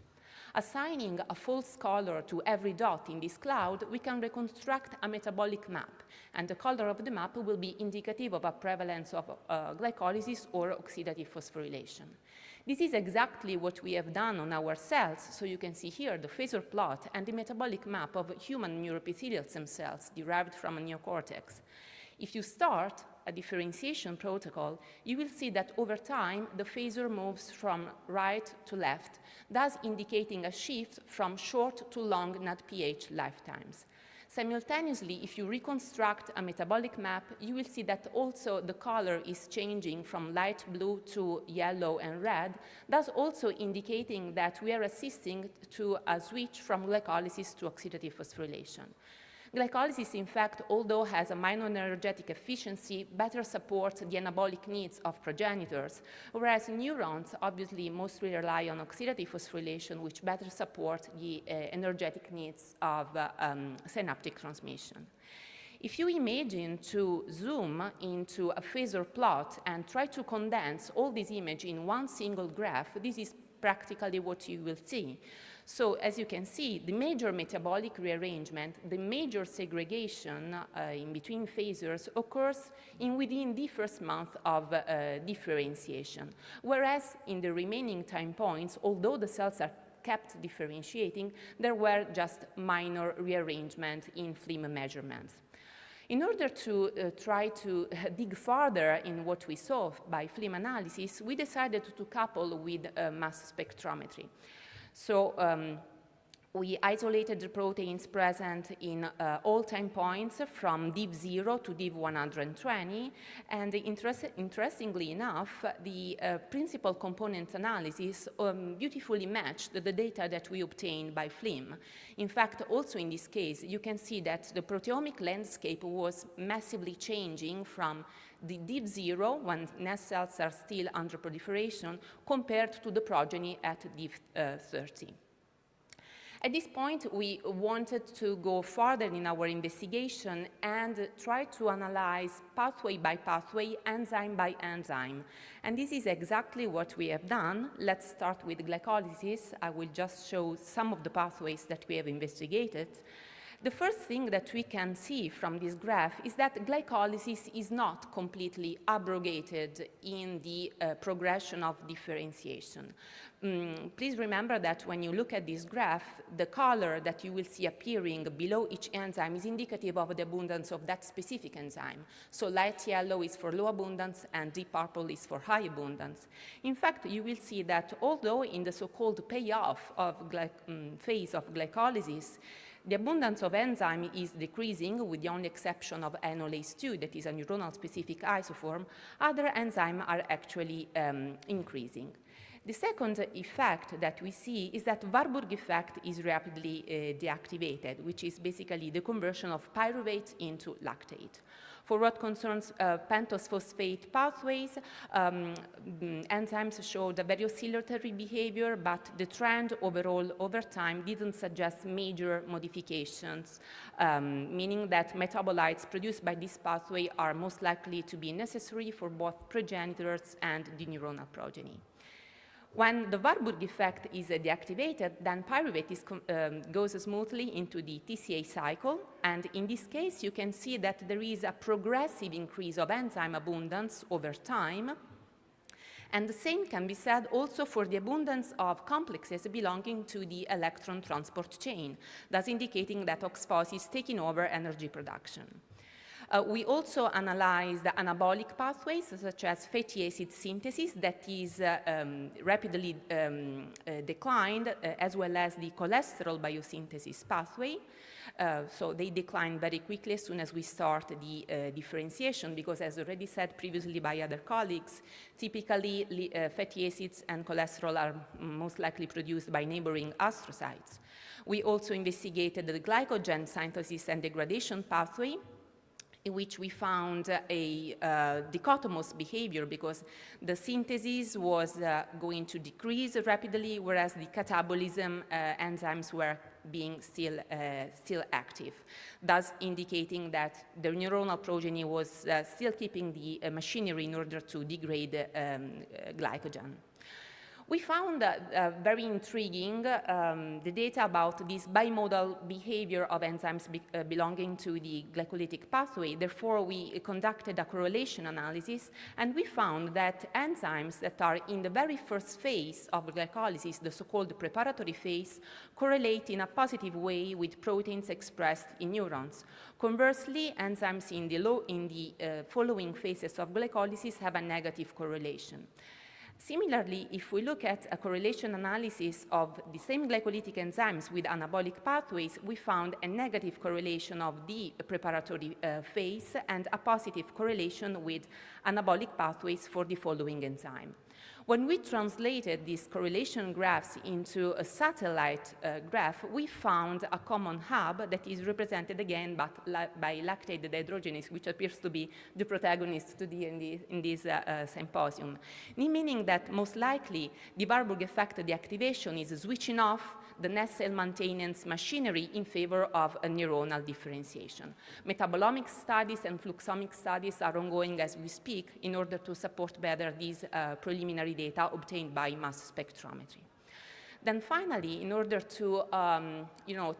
Assigning a false color to every dot in this cloud, we can reconstruct a metabolic map, and the color of the map will be indicative of a prevalence of glycolysis or oxidative phosphorylation. This is exactly what we have done on our cells, so you can see here the phasor plot and the metabolic map of human neuroepithelial stem cells derived from a neocortex. If you start a differentiation protocol, you will see that over time, the phasor moves from right to left, thus indicating a shift from short to long NADPH lifetimes. Simultaneously, if you reconstruct a metabolic map, you will see that also the color is changing from light blue to yellow and red, thus also indicating that we are assisting to a switch from glycolysis to oxidative phosphorylation. Glycolysis, in fact, although has a minor energetic efficiency, better supports the anabolic needs of progenitors, whereas neurons obviously mostly rely on oxidative phosphorylation, which better support the energetic needs of synaptic transmission. If you imagine to zoom into a phasor plot and try to condense all these images in one single graph, this is practically what you will see. So as you can see, the major metabolic rearrangement, the major segregation in between phasors occurs within the first month of differentiation. Whereas in the remaining time points, although the cells are kept differentiating, there were just minor rearrangement in phlegm measurements. In order to try to dig further in what we saw by phlegm analysis, we decided to couple with mass spectrometry. So we isolated the proteins present in all time points from div 0 to div 120, and interestingly enough, the principal component analysis beautifully matched the data that we obtained by phlegm. In fact, also in this case, you can see that the proteomic landscape was massively changing from the div 0, when nest cells are still under proliferation, compared to the progeny at div 30. At this point, we wanted to go further in our investigation and try to analyze pathway by pathway, enzyme by enzyme. And this is exactly what we have done. Let's start with glycolysis. I will just show some of the pathways that we have investigated. The first thing that we can see from this graph is that glycolysis is not completely abrogated in the progression of differentiation. Please remember that when you look at this graph, the color that you will see appearing below each enzyme is indicative of the abundance of that specific enzyme. So light yellow is for low abundance and deep purple is for high abundance. In fact, you will see that although in the so-called payoff of phase of glycolysis, the abundance of enzyme is decreasing, with the only exception of enolase 2, that is a neuronal-specific isoform, other enzymes are actually increasing. The second effect that we see is that Warburg effect is rapidly deactivated, which is basically the conversion of pyruvate into lactate. For what concerns pentose phosphate pathways, enzymes showed a very oscillatory behavior, but the trend overall over time didn't suggest major modifications, meaning that metabolites produced by this pathway are most likely to be necessary for both progenitors and the neuronal progeny. When the Warburg effect is deactivated, then pyruvate goes smoothly into the TCA cycle, and in this case you can see that there is a progressive increase of enzyme abundance over time, and the same can be said also for the abundance of complexes belonging to the electron transport chain, thus indicating that OXPHOS is taking over energy production. We also analyzed anabolic pathways, such as fatty acid synthesis that is rapidly declined, as well as the cholesterol biosynthesis pathway. So they decline very quickly as soon as we start the differentiation, because as already said previously by other colleagues, typically fatty acids and cholesterol are most likely produced by neighboring astrocytes. We also investigated the glycogen synthesis and degradation pathway, in which we found a dichotomous behavior, because the synthesis was going to decrease rapidly, whereas the catabolism enzymes were being still active, thus indicating that the neuronal progeny was still keeping the machinery in order to degrade glycogen. We found very intriguing the data about this bimodal behavior of enzymes belonging to the glycolytic pathway. Therefore, we conducted a correlation analysis, and we found that enzymes that are in the very first phase of glycolysis, the so-called preparatory phase, correlate in a positive way with proteins expressed in neurons. Conversely, enzymes in the following phases of glycolysis have a negative correlation. Similarly, if we look at a correlation analysis of the same glycolytic enzymes with anabolic pathways, we found a negative correlation of the preparatory phase and a positive correlation with anabolic pathways for the following enzyme. When we translated these correlation graphs into a satellite graph, we found a common hub that is represented again by lactate dehydrogenase, which appears to be the protagonist today in this symposium, meaning that most likely the Warburg effect deactivation is switching off the nest cell maintenance machinery in favor of a neuronal differentiation. Metabolomic studies and fluxomic studies are ongoing as we speak in order to support better these preliminary data obtained by mass spectrometry. Then finally, in order to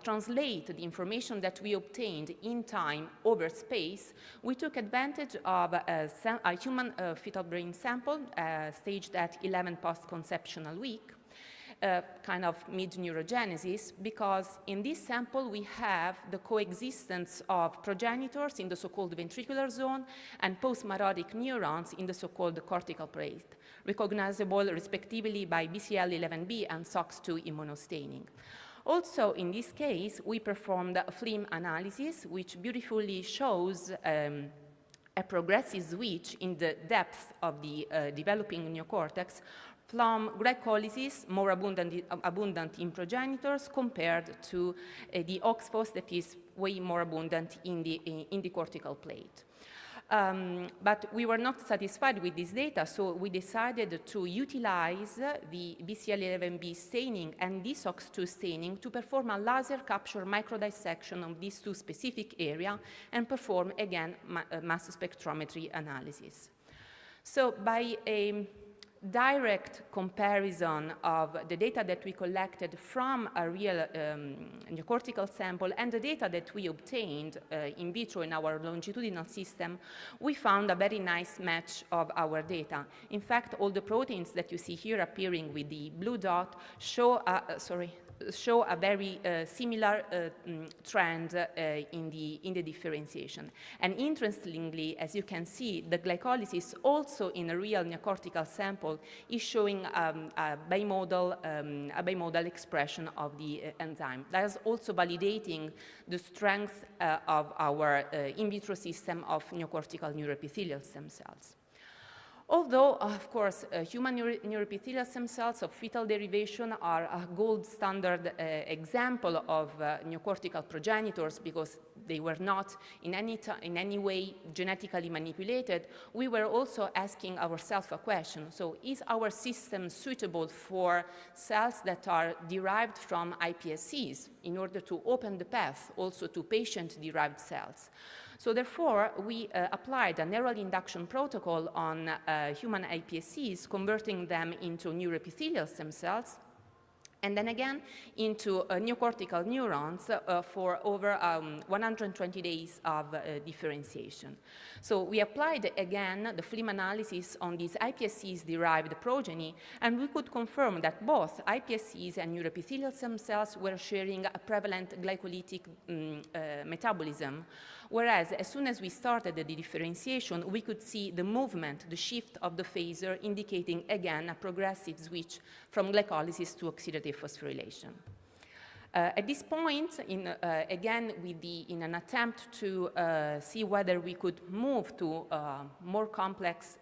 translate the information that we obtained in time over space, we took advantage of a human fetal brain sample staged at 11 post-conceptional week. kind of mid-neurogenesis, because in this sample we have the coexistence of progenitors in the so-called ventricular zone and post-merotic neurons in the so-called cortical plate, recognizable respectively by BCL11B and SOX2 immunostaining. Also, in this case, we performed a FLIM analysis, which beautifully shows a progressive switch in the depth of the developing neocortex from glycolysis, more abundant in progenitors, compared to the OXPHOS that is way more abundant in the cortical plate. But we were not satisfied with this data, so we decided to utilize the BCL11B staining and the SOX2 staining to perform a laser capture microdissection of these two specific areas and perform, again, mass spectrometry analysis. So by a direct comparison of the data that we collected from a real neocortical sample and the data that we obtained in vitro in our longitudinal system, we found a very nice match of our data. In fact, all the proteins that you see here appearing with the blue dot show a very similar trend in the differentiation. And interestingly, as you can see, the glycolysis also in a real neocortical sample is showing a bimodal expression of the enzyme. That is also validating the strength of our in vitro system of neocortical neuroepithelial stem cells. Although, of course, human neuroepithelial stem cells of fetal derivation are a gold standard example of neocortical progenitors because they were not in any way genetically manipulated, we were also asking ourselves a question. So is our system suitable for cells that are derived from iPSCs in order to open the path also to patient-derived cells? So therefore, we applied a neural induction protocol on human iPSCs, converting them into neuroepithelial stem cells, and then again into neocortical neurons for over 120 days of differentiation. So we applied again the FLIM analysis on these iPSCs-derived progeny, and we could confirm that both iPSCs and neuroepithelial stem cells were sharing a prevalent glycolytic metabolism. Whereas as soon as we started the differentiation, we could see the movement, the shift of the phaser, indicating again a progressive switch from glycolysis to oxidative phosphorylation. At this point, again, in an attempt to see whether we could move to more complex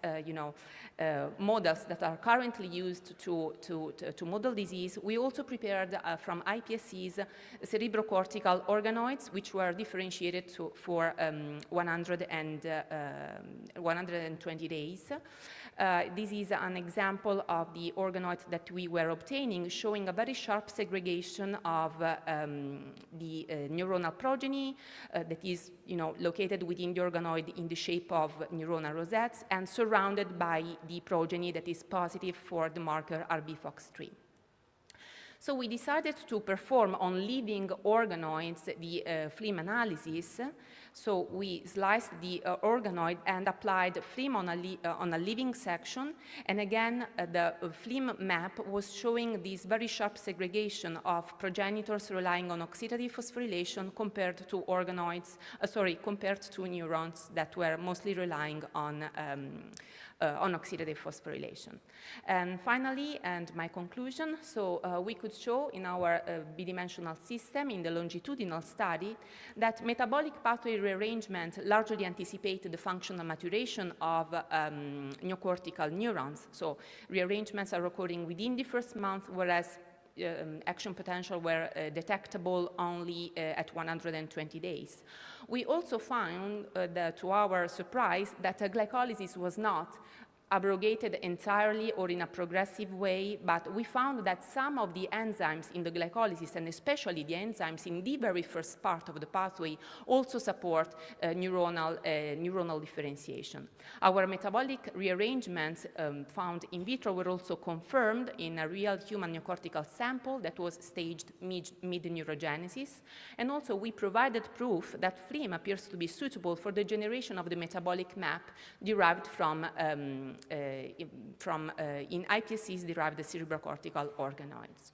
models that are currently used to model disease, we also prepared from iPSCs cerebrocortical organoids, which were differentiated for 120 days. This is an example of the organoids that we were obtaining, showing a very sharp segregation of the neuronal progeny that is located within the organoid in the shape of neuronal rosettes and surrounded by the progeny that is positive for the marker RBFOX3. So we decided to perform on living organoids the FLIM analysis. So we sliced the organoid and applied FLIM on a living section. And again, the FLIM map was showing this very sharp segregation of progenitors relying on oxidative phosphorylation compared to compared to neurons that were mostly relying on oxidative phosphorylation. And finally, and my conclusion, so we could show in our bidimensional system, in the longitudinal study, that metabolic pathway rearrangement largely anticipated the functional maturation of neocortical neurons. So rearrangements are occurring within the first month, whereas action potential were detectable only at 120 days. We also found that, to our surprise, that glycolysis was not abrogated entirely or in a progressive way, but we found that some of the enzymes in the glycolysis, and especially the enzymes in the very first part of the pathway, also support neuronal differentiation. Our metabolic rearrangements found in vitro were also confirmed in a real human neocortical sample that was staged mid-neurogenesis, and also we provided proof that FLIM appears to be suitable for the generation of the metabolic map derived from in iPSCs derived cerebrocortical organoids.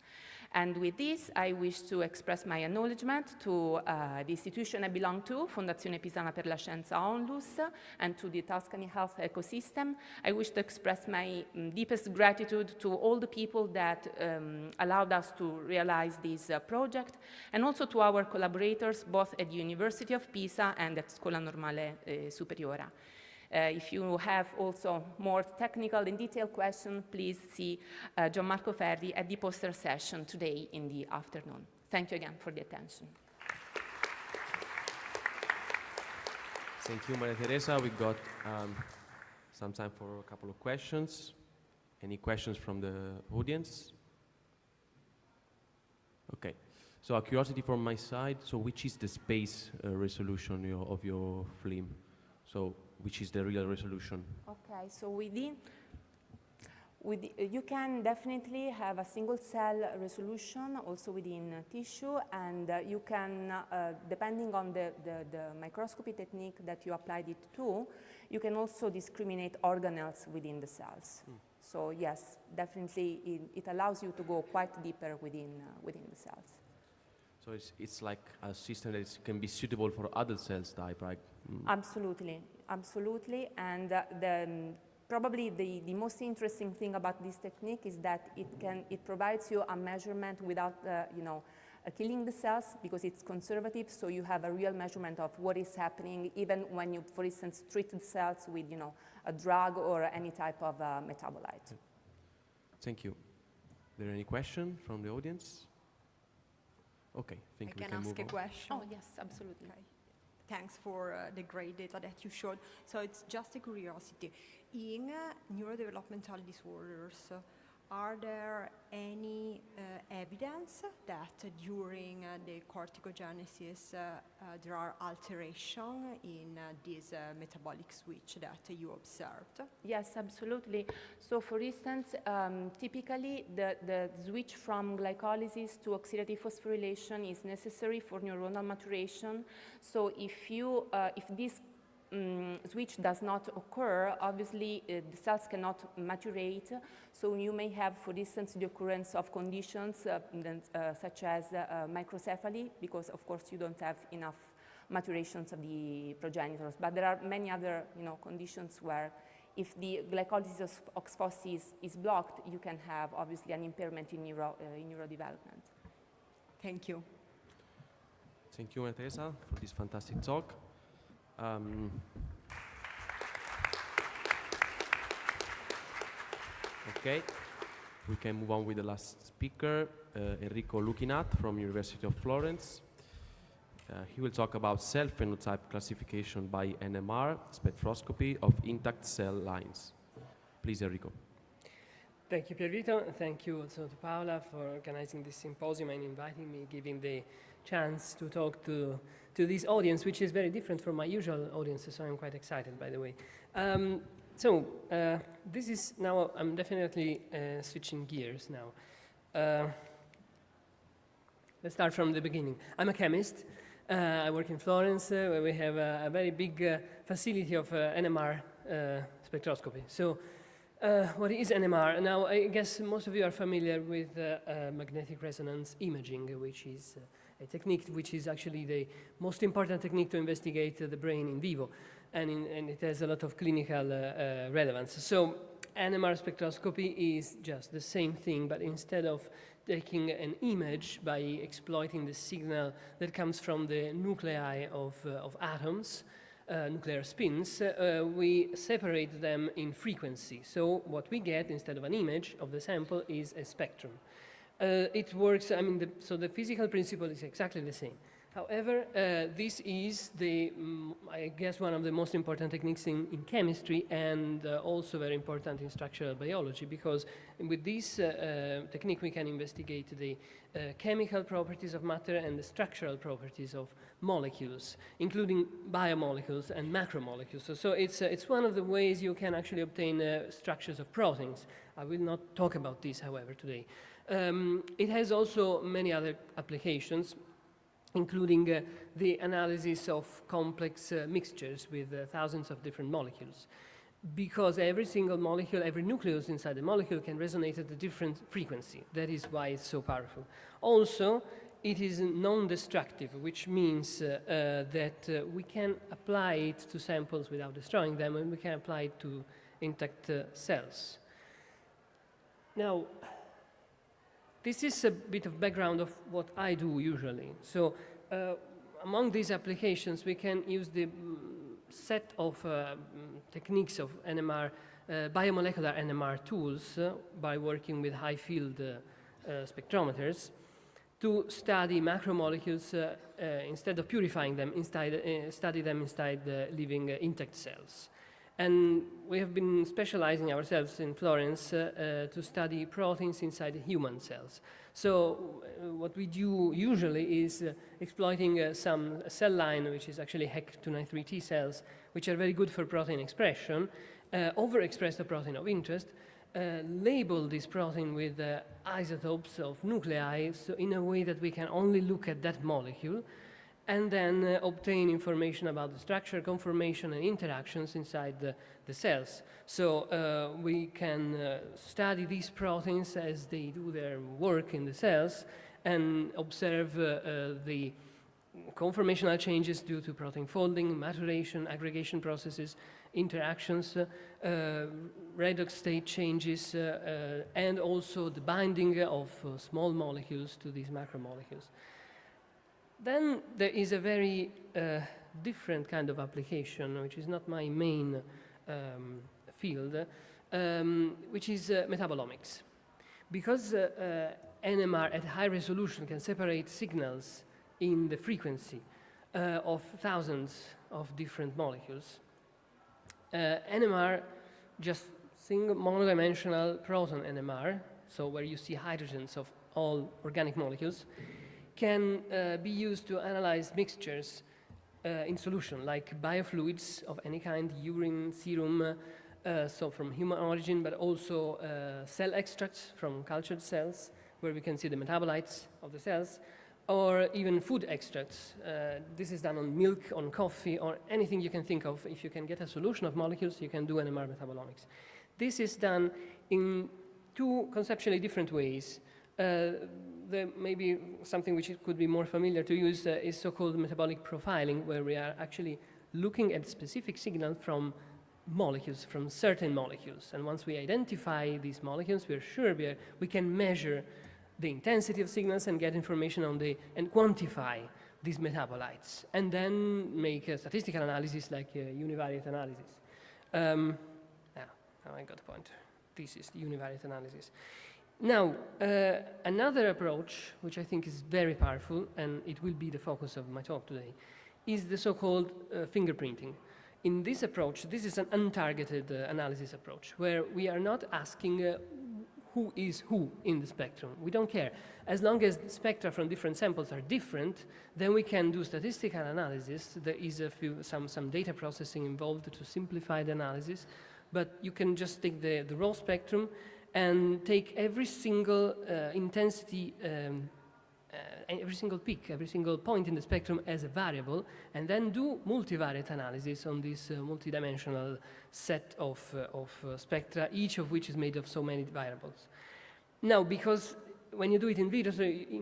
And with this, I wish to express my acknowledgement to the institution I belong to, Fondazione Pisana per la Scienza Onlus, and to the Tuscany health ecosystem. I wish to express my deepest gratitude to all the people that allowed us to realize this project, and also to our collaborators, both at the University of Pisa and at Scuola Normale Superiore. If you have also more technical and detailed questions, please see Gianmarco Ferri at the poster session today in the afternoon. Thank you again for the attention. Thank you, Maria Teresa. We got some time for a couple of questions. Any questions from the audience? Okay. So a curiosity from my side, so which is the space resolution of your film? So which is the real resolution? Okay, so you can definitely have a single cell resolution also within tissue, and you can, depending on the microscopy technique that you applied it to, you can also discriminate organelles within the cells. So yes, definitely it allows you to go quite deeper within the cells. So it's like a system that can be suitable for other cells type, right? Absolutely, absolutely. And probably the most interesting thing about this technique is that it provides you a measurement without killing the cells, because it's conservative. So you have a real measurement of what is happening, even when you, for instance, treat the cells with a drug or any type of metabolite. Thank you. Are there any questions from the audience? Okay, I think we can move on. I can ask a question. Oh yes, absolutely. Okay. Thanks for the great data that you showed. So it's just a curiosity. In neurodevelopmental disorders, are there any evidence that during the corticogenesis there are alterations in this metabolic switch that you observed? Yes, absolutely. So for instance, typically the switch from glycolysis to oxidative phosphorylation is necessary for neuronal maturation. So if this switch does not occur, obviously the cells cannot maturate. So you may have, for instance, the occurrence of conditions such as microcephaly, because of course you don't have enough maturations of the progenitors. But there are many other conditions where if the glycolysis of OXPHOS is blocked, you can have obviously an impairment in neurodevelopment. Thank you. Thank you, Maria Teresa, for this fantastic talk. Okay, we can move on with the last speaker, Enrico Luchinat from University of Florence. He will talk about cell phenotype classification by NMR spectroscopy of intact cell lines. Please, Enrico. Thank you, Piervito. Thank you also to Paola for organizing this symposium and inviting me, giving the chance to talk to this audience, which is very different from my usual audiences, so I'm quite excited, by the way. This is now, I'm definitely switching gears now. Let's start from the beginning. I'm a chemist. I work in Florence, where we have a very big facility of NMR spectroscopy. So what is NMR? Now, I guess most of you are familiar with magnetic resonance imaging, which is a technique which is actually the most important technique to investigate the brain in vivo, and it has a lot of clinical relevance. So NMR spectroscopy is just the same thing, but instead of taking an image by exploiting the signal that comes from the nuclei of atoms, nuclear spins, we separate them in frequency. So what we get instead of an image of the sample is a spectrum. It works, so the physical principle is exactly the same. However, this is I guess, one of the most important techniques in chemistry, and also very important in structural biology, because with this technique we can investigate the chemical properties of matter and the structural properties of molecules, including biomolecules and macromolecules. So it's one of the ways you can actually obtain structures of proteins. I will not talk about this, however, today. It has also many other applications, including the analysis of complex mixtures with thousands of different molecules. because every single molecule, every nucleus inside the molecule can resonate at a different frequency. That is why it's so powerful. Also, it is non-destructive, which means that we can apply it to samples without destroying them, and we can apply it to intact cells. Now, this is a bit of background of what I do usually. So, among these applications, we can use the set of techniques of NMR, biomolecular NMR tools by working with high field spectrometers to study macromolecules instead of purifying them, study them inside living intact cells. And we have been specializing ourselves in Florence to study proteins inside human cells. So what we do usually is exploiting some cell line, which is actually HEC293 T cells, which are very good for protein expression, overexpress the protein of interest, label this protein with isotopes of nuclei, so in a way that we can only look at that molecule, and then obtain information about the structure, conformation, and interactions inside the cells. So we can study these proteins as they do their work in the cells and observe the conformational changes due to protein folding, maturation, aggregation processes, interactions, redox state changes, and also the binding of small molecules to these macromolecules. Then there is a very different kind of application, which is not my main field, which is metabolomics. Because NMR at high resolution can separate signals in the frequency of thousands of different molecules, NMR, just single monodimensional proton NMR, so where you see hydrogens of all organic molecules, can be used to analyze mixtures in solution, like biofluids of any kind, urine, serum, so from human origin, but also cell extracts from cultured cells, where we can see the metabolites of the cells, or even food extracts. This is done on milk, on coffee, or anything you can think of. If you can get a solution of molecules, you can do NMR metabolomics. This is done in two conceptually different ways. Maybe something which could be more familiar to use is so-called metabolic profiling, where we are actually looking at specific signals from molecules, from certain molecules. And once we identify these molecules, we are sure we can measure the intensity of signals and get information on and quantify these metabolites, and then make a statistical analysis like univariate analysis. Now I got the point. This is the univariate analysis. Now, another approach, which I think is very powerful, and it will be the focus of my talk today, is the so-called fingerprinting. In this approach, this is an untargeted analysis approach, where we are not asking who is who in the spectrum. We don't care. As long as the spectra from different samples are different, then we can do statistical analysis. There is some data processing involved to simplify the analysis, but you can just take the raw spectrum and take every single intensity, every single peak, every single point in the spectrum as a variable, and then do multivariate analysis on this multidimensional set of spectra, each of which is made of so many variables. Now, because when you do it in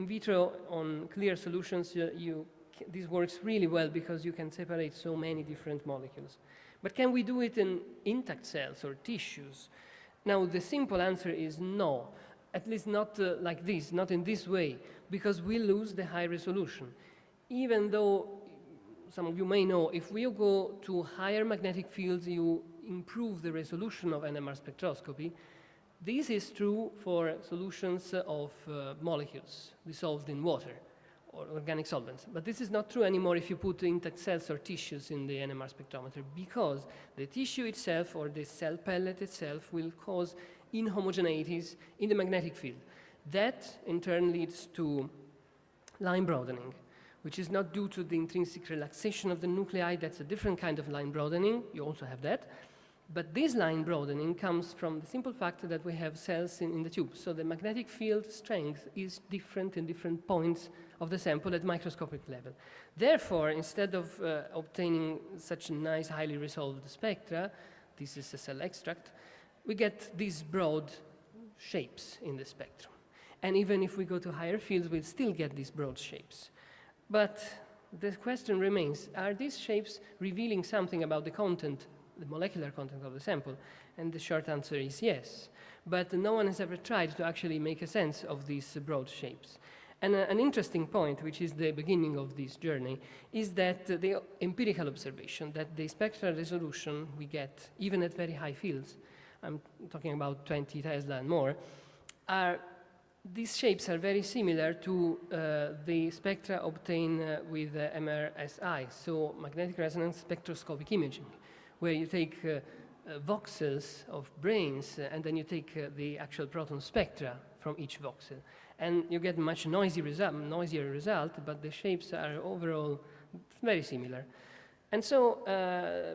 vitro on clear solutions, this works really well because you can separate so many different molecules. But can we do it in intact cells or tissues? Now, the simple answer is no, at least not like this, not in this way, because we lose the high resolution. Even though, some of you may know, if we go to higher magnetic fields, you improve the resolution of NMR spectroscopy. This is true for solutions of molecules dissolved in water or organic solvents. But this is not true anymore if you put intact cells or tissues in the NMR spectrometer, because the tissue itself or the cell pellet itself will cause inhomogeneities in the magnetic field. That in turn leads to line broadening, which is not due to the intrinsic relaxation of the nuclei. That's a different kind of line broadening. You also have that. But this line broadening comes from the simple fact that we have cells in the tube. So the magnetic field strength is different in different points of the sample at microscopic level. Therefore, instead of obtaining such a nice, highly resolved spectra, this is a cell extract, we get these broad shapes in the spectrum. And even if we go to higher fields, we'll still get these broad shapes. But the question remains, are these shapes revealing something about the content, the molecular content of the sample? And the short answer is yes. But no one has ever tried to actually make a sense of these broad shapes. And an interesting point, which is the beginning of this journey, is that the empirical observation that the spectral resolution we get, even at very high fields, I'm talking about 20 Tesla and more, these shapes are very similar to the spectra obtained with MRSI, so magnetic resonance spectroscopic imaging, where you take voxels of brains and then you take the actual proton spectra from each voxel. And you get much noisier result, but the shapes are overall very similar. And so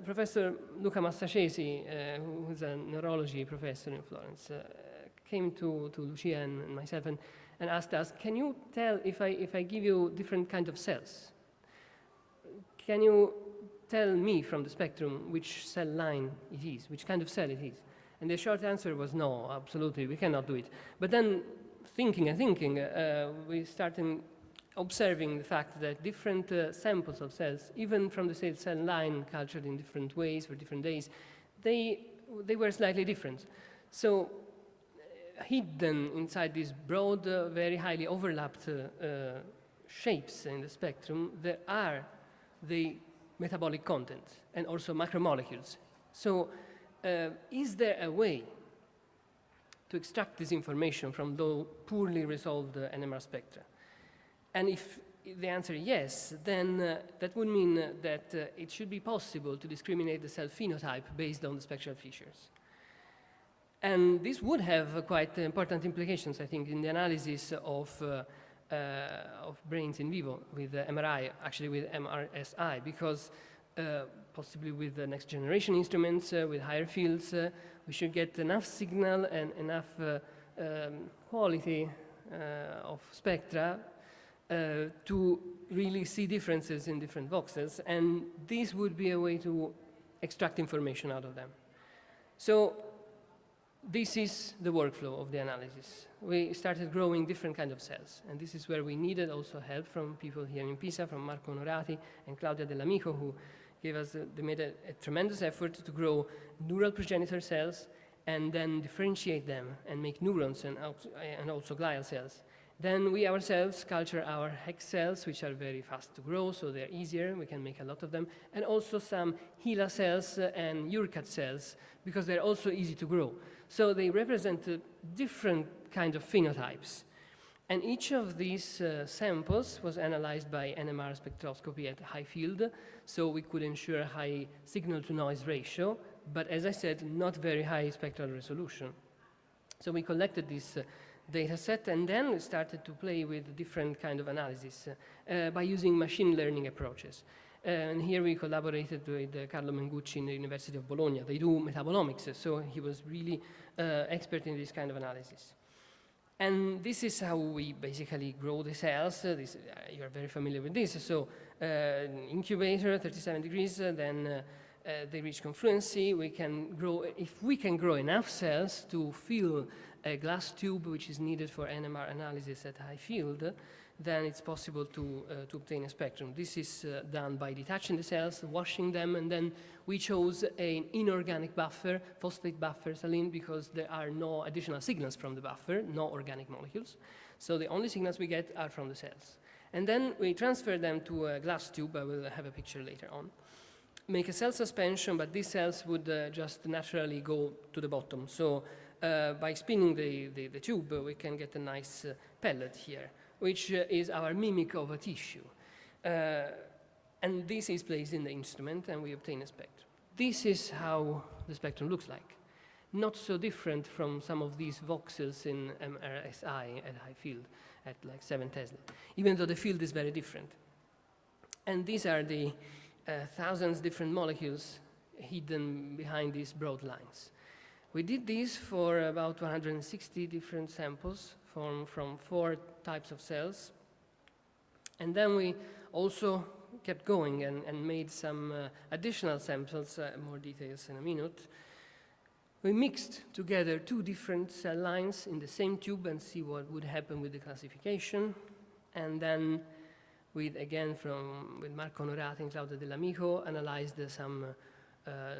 Professor Luca Massacesi, who's a neurology professor in Florence, came to Lucia and myself and asked us, can you tell if I give you different kind of cells? Can you tell me from the spectrum which cell line it is, which kind of cell it is? And the short answer was no, absolutely, we cannot do it. But then thinking and thinking, we started observing the fact that different samples of cells, even from the same cell line cultured in different ways for different days, they were slightly different. So hidden inside these broad, very highly overlapped shapes in the spectrum, there are the metabolic content and also macromolecules. So is there a way to extract this information from those poorly resolved NMR spectra? And if the answer is yes, then that would mean that it should be possible to discriminate the cell phenotype based on the spectral features. And this would have quite important implications, I think, in the analysis of brains in vivo with MRI, actually with MRSI, because possibly with the next generation instruments, with higher fields, we should get enough signal and enough quality of spectra to really see differences in different voxels, and this would be a way to extract information out of them. So this is the workflow of the analysis. We started growing different kinds of cells, and this is where we needed also help from people here in Pisa, from Marco Onorati and Claudia Dell'Amico, who gave us, they made a tremendous effort to grow neural progenitor cells and then differentiate them and make neurons and also glial cells. Then we ourselves culture our HEX cells, which are very fast to grow, so they're easier, we can make a lot of them, and also some HeLa cells and URCAT cells, because they're also easy to grow. So they represent different kind of phenotypes. And each of these samples was analyzed by NMR spectroscopy at high field, so we could ensure high signal-to-noise ratio, but as I said, not very high spectral resolution. So we collected this data set, and then we started to play with different kind of analysis by using machine learning approaches. And here we collaborated with Carlo Mengucci in the University of Bologna. They do metabolomics, so he was really expert in this kind of analysis. And this is how we basically grow the cells. You're very familiar with this. So incubator, 37 degrees, then they reach confluency. We can grow, if we can grow enough cells to fill a glass tube, which is needed for NMR analysis at high field, then it's possible to obtain a spectrum. This is done by detaching the cells, washing them, and then we chose an inorganic buffer, phosphate buffer, saline, because there are no additional signals from the buffer, no organic molecules. So the only signals we get are from the cells. And then we transfer them to a glass tube. I will have a picture later on. Make a cell suspension, but these cells would just naturally go to the bottom. So by spinning the tube, we can get a nice pellet here, which is our mimic of a tissue. And this is placed in the instrument, and we obtain a spectrum. This is how the spectrum looks like. Not so different from some of these voxels in MRSI at high field, at like 7 Tesla, even though the field is very different. And these are the thousands different molecules hidden behind these broad lines. We did this for about 160 different samples from 4 types of cells. And then we also kept going and made some additional samples, more details in a minute. we mixed together two different cell lines in the same tube and see what would happen with the classification. And then with Marco Onorati and Claudio Dell'Amico, analyzed some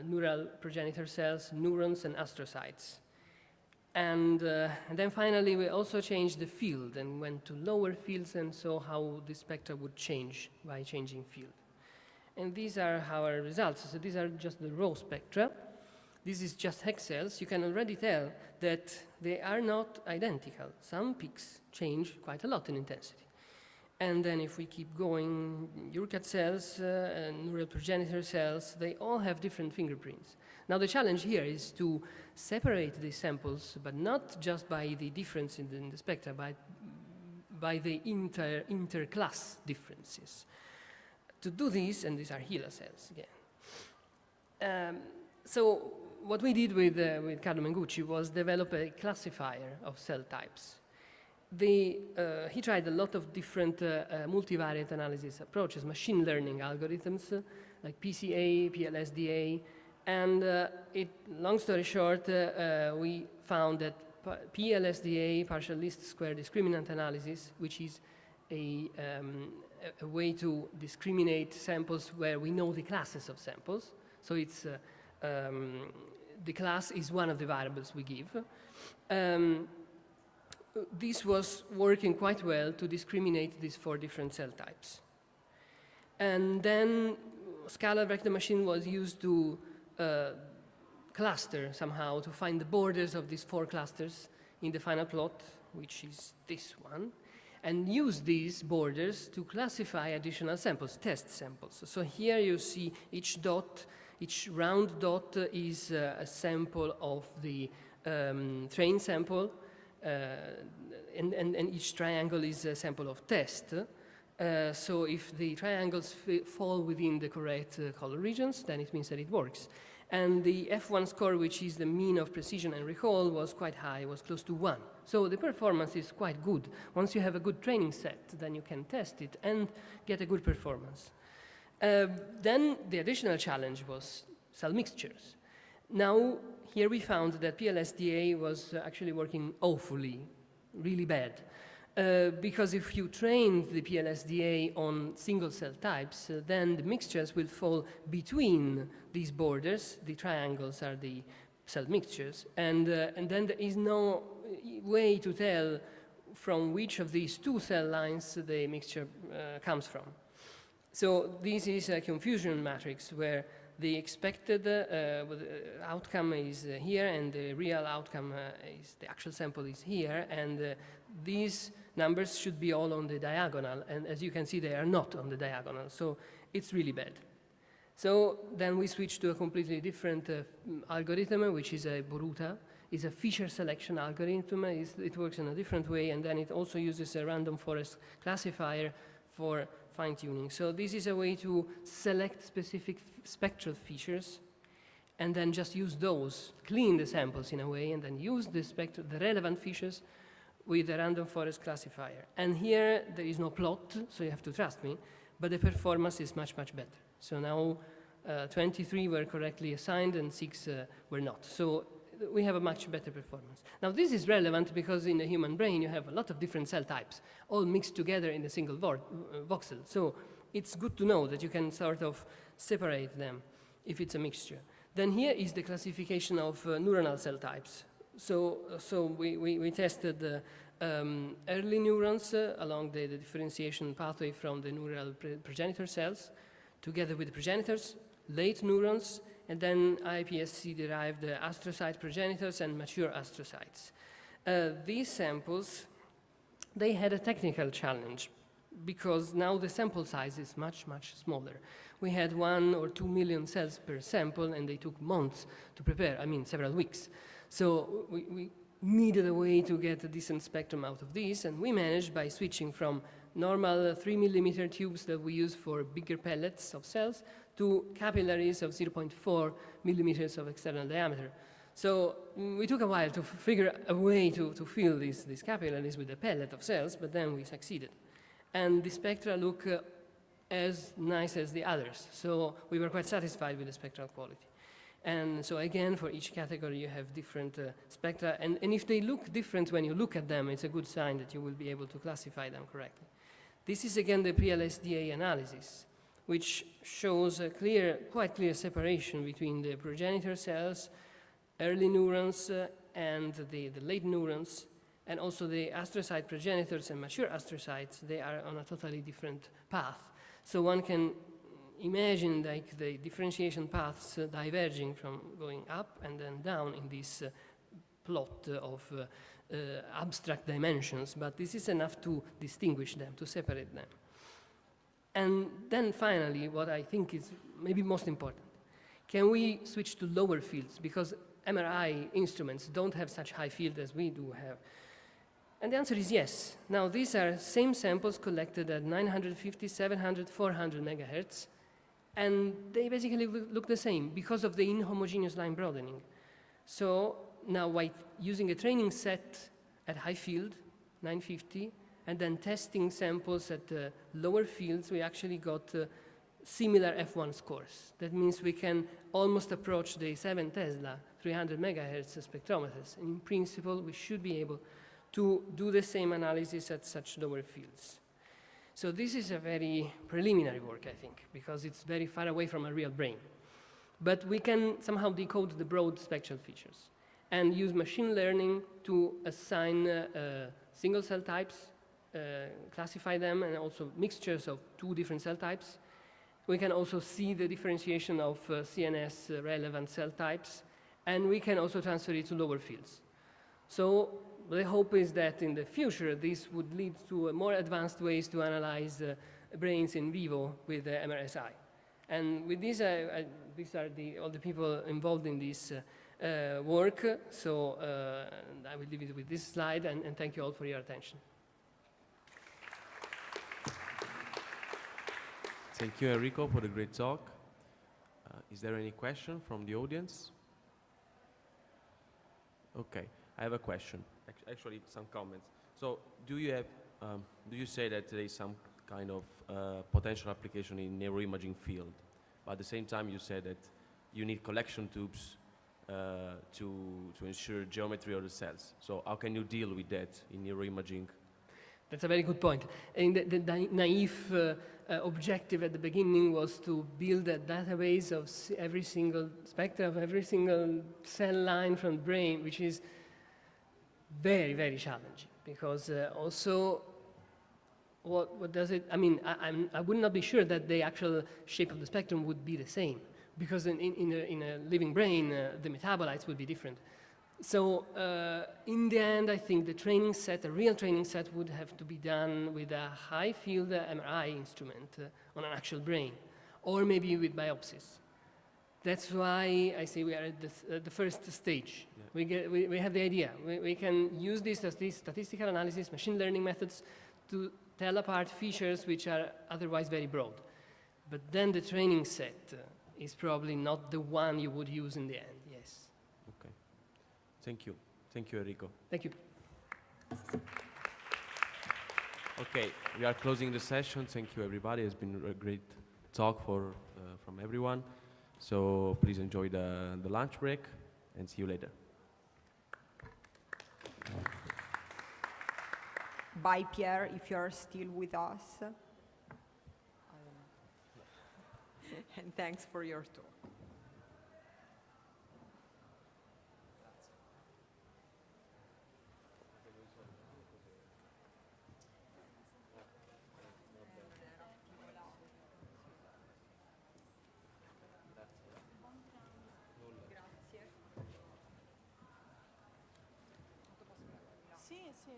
neural progenitor cells, neurons, and astrocytes. And then finally, we also changed the field and went to lower fields and saw how the spectra would change by changing field. And these are our results. So these are just the raw spectra. This is just hex cells. You can already tell that they are not identical. Some peaks change quite a lot in intensity. And then if we keep going, Urcat cells and neural progenitor cells, they all have different fingerprints. Now the challenge here is to separate these samples, but not just by the difference in the spectra, but by the interclass differences. To do this, and these are HeLa cells again. So what we did with Carlo Mengucci was develop a classifier of cell types. He tried a lot of different multivariate analysis approaches, machine learning algorithms like PCA, PLSDA, and long story short, we found that PLSDA, partial least square discriminant analysis, which is a way to discriminate samples where we know the classes of samples. So it's the class is one of the variables we give. This was working quite well to discriminate these 4 different cell types. And then scalar vector machine was used to cluster somehow, to find the borders of these 4 clusters in the final plot, which is this one, and use these borders to classify additional samples, test samples. So here you see each dot, each round dot is a sample of the train sample, and each triangle is a sample of test. So if the triangles fall within the correct color regions, then it means that it works. And the F1 score, which is the mean of precision and recall, was quite high, was close to 1. So the performance is quite good. Once you have a good training set, then you can test it and get a good performance. Then the additional challenge was cell mixtures. Now, here we found that PLSDA was actually working awfully, really bad. Because if you train the PLSDA on single cell types, then the mixtures will fall between these borders. The triangles are the cell mixtures. And then there is no way to tell from which of these 2 cell lines the mixture comes from. So this is a confusion matrix where the expected outcome is here, and the real outcome is the actual sample is here, and these numbers should be all on the diagonal, and as you can see, they are not on the diagonal, so it's really bad. So then we switched to a completely different algorithm, which is a Boruta. It's a feature selection algorithm. It works in a different way, and then it also uses a random forest classifier for fine-tuning. So this is a way to select specific spectral features and then just use those, clean the samples in a way, and then use the relevant features with a random forest classifier. And here there is no plot, so you have to trust me, but the performance is much, much better. So now 23 were correctly assigned and 6 were not. So we have a much better performance. Now this is relevant because in the human brain you have a lot of different cell types, all mixed together in a single voxel. So it's good to know that you can sort of separate them if it's a mixture. Then here is the classification of neuronal cell types. So we tested early neurons along the differentiation pathway from the neural progenitor cells, together with the progenitors, late neurons, and then iPSC-derived astrocyte progenitors and mature astrocytes. These samples, they had a technical challenge because now the sample size is much, much smaller. We had 1 or 2 million cells per sample, and they took months to prepare, I mean several weeks. So we needed a way to get a decent spectrum out of these, and we managed by switching from normal 3 millimeter tubes that we use for bigger pellets of cells to capillaries of 0.4 millimeters of external diameter. So we took a while to figure a way to fill these capillaries with a pellet of cells, but then we succeeded. And the spectra look as nice as the others, so we were quite satisfied with the spectral quality. And so again, for each category, you have different spectra. And if they look different when you look at them, it's a good sign that you will be able to classify them correctly. This is again the pre-LSDA analysis, which shows a quite clear separation between the progenitor cells, early neurons, and the late neurons, and also the astrocyte progenitors and mature astrocytes. They are on a totally different path. So one can imagine like the differentiation paths diverging from going up and then down in this plot of abstract dimensions, but this is enough to distinguish them, to separate them. And then finally, what I think is maybe most important, can we switch to lower fields? Because MRI instruments don't have such high field as we do have. And the answer is yes. Now, these are same samples collected at 950, 700, 400 megahertz, and they basically look the same because of the inhomogeneous line broadening. So now, by using a training set at high field, 950, and then testing samples at lower fields, we actually got similar F1 scores. That means we can almost approach the 7 Tesla, 300 megahertz spectrometers. And in principle, we should be able to do the same analysis at such lower fields. So this is a very preliminary work, I think, because it's very far away from a real brain. But we can somehow decode the broad spectral features and use machine learning to assign single cell types, classify them, and also mixtures of 2 different cell types. We can also see the differentiation of CNS relevant cell types, and we can also transfer it to lower fields. So the hope is that in the future, this would lead to more advanced ways to analyze brains in vivo with MRSI. And with this, these are all the people involved in this work. So I will leave it with this slide, and thank you all for your attention. Thank you, Enrico, for the great talk. Is there any question from the audience? Okay, I have a question. Actually, some comments. So, do you say that there is some kind of potential application in neuroimaging field, but at the same time you said that you need collection tubes to ensure geometry of the cells. So, how can you deal with that in neuroimaging? That's a very good point. And the naive objective at the beginning was to build a database of every single spectra of every single cell line from the brain, which is very, very challenging, because also what does it, I mean, I would not be sure that the actual shape of the spectrum would be the same, because in a living brain, the metabolites would be different. So in the end, I think the training set, a real training set, would have to be done with a high field MRI instrument on an actual brain, or maybe with biopsies. That's why I say we are at the first stage. Yeah. We have the idea. We can use this as these statistical analysis, machine learning methods to tell apart features which are otherwise very broad. But then the training set is probably not the one you would use in the end, yes. Okay. Thank you. Thank you, Enrico. Thank you. Okay, we are closing the session. Thank you, everybody. It's been a great talk from everyone. So please enjoy the lunch break, and see you later. Bye, Pierre, if you're still with us. And thanks for your talk. Sì, sì.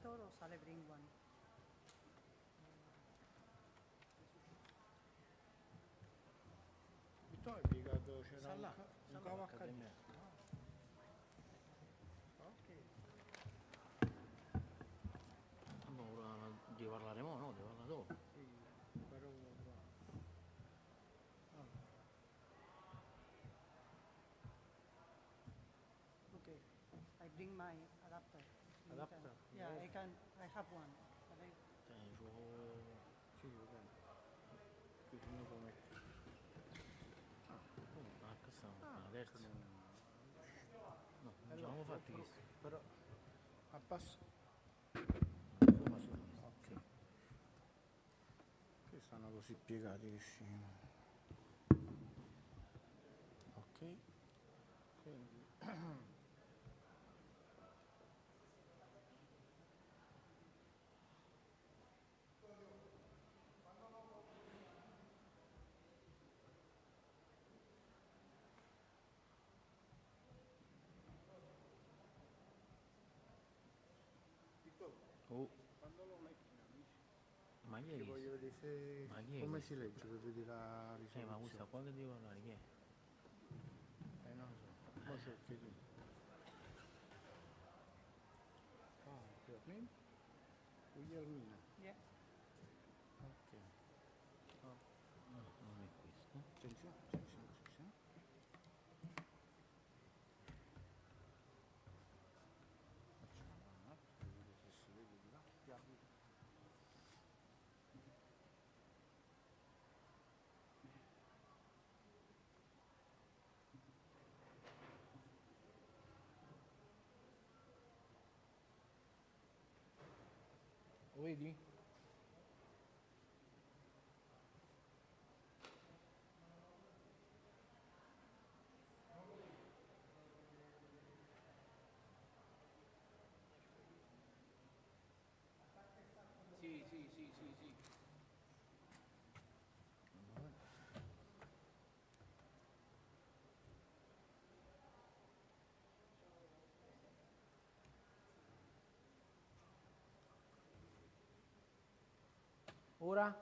adapter or shall I bring one? Vittorio è piegato, c'era un cavo accademico. Ok. Devi parlare mo', no? Devi parlare dopo. Sì, però Okay, I bring my adapter. You Adapter? can- yeah, I have one. Shall I- Sì, ok. Qui come lo metti? Questa è una terza. No, No, non ci avevamo fatti questo. però a passo. Ok. Che stanno così piegati che si. Ok. Quindi. Oh, Quando lo metti in amici? ma chi è Io questo? voglio vedere se Ma chi è come questo? si legge per vedere la Ma risoluzione. questa qua che devo parlare, chi è? Non lo so. Poi se chiedi. Ah, Guglielmina? Guglielmina. Yeah. Ok. No, non è questo. Attenzione, attenzione, attenzione. Facciamo un attimo, vedere se si vede di là. Piano. Lo vedi? Sì, sì, sì, sì, sì. Ora?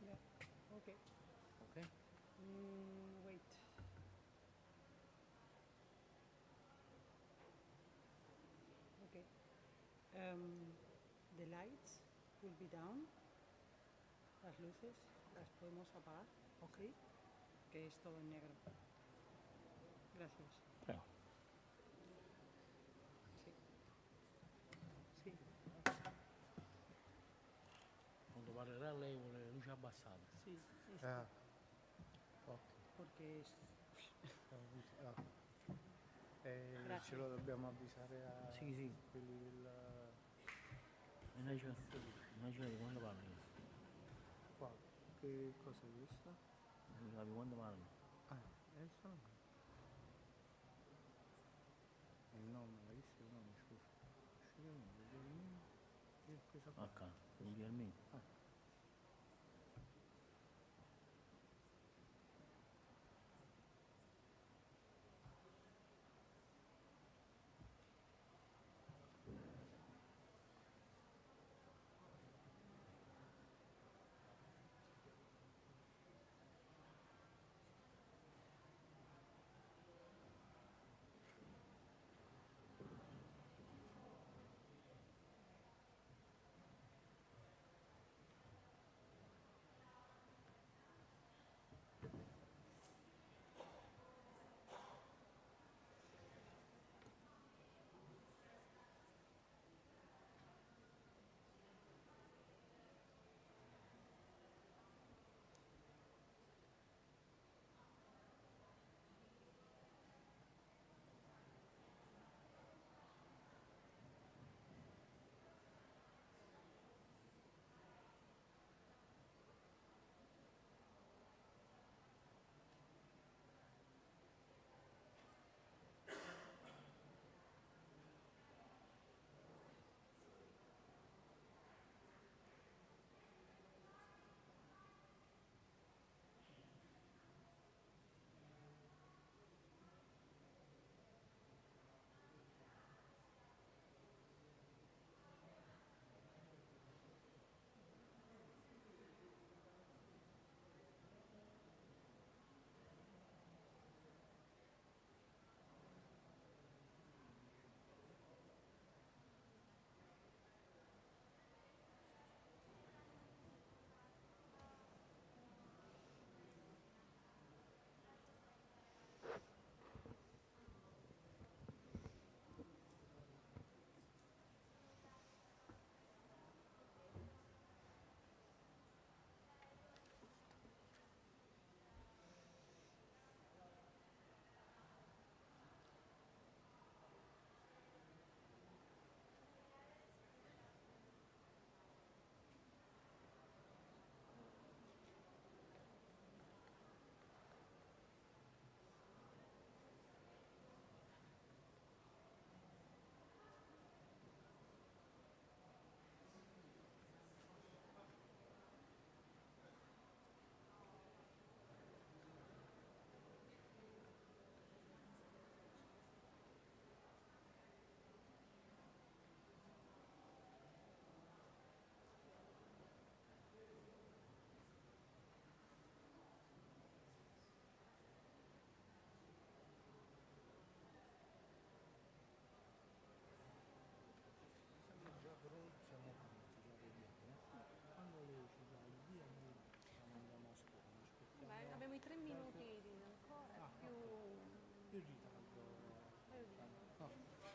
Yeah, okay. Ok? Wait. Okay. The lights will be down. Las luces las podemos apagar. ¿Sí? Que es todo en negro. Gracias. Prego. Sí. Sí. Quando parlerà lei vuole le luci abbassate. Sí. Ah. Ok. Porque es... Ah. Ce lo dobbiamo avvisare a Sì, sì. quelli del E noi ci quando parli? qua. Che cosa è questa? Non capi quando parli? Ah, adesso no. Il nome, l'hai visto il nome, scusa. Guglielmina. E questa qua. Ok, Guglielmina. Ah.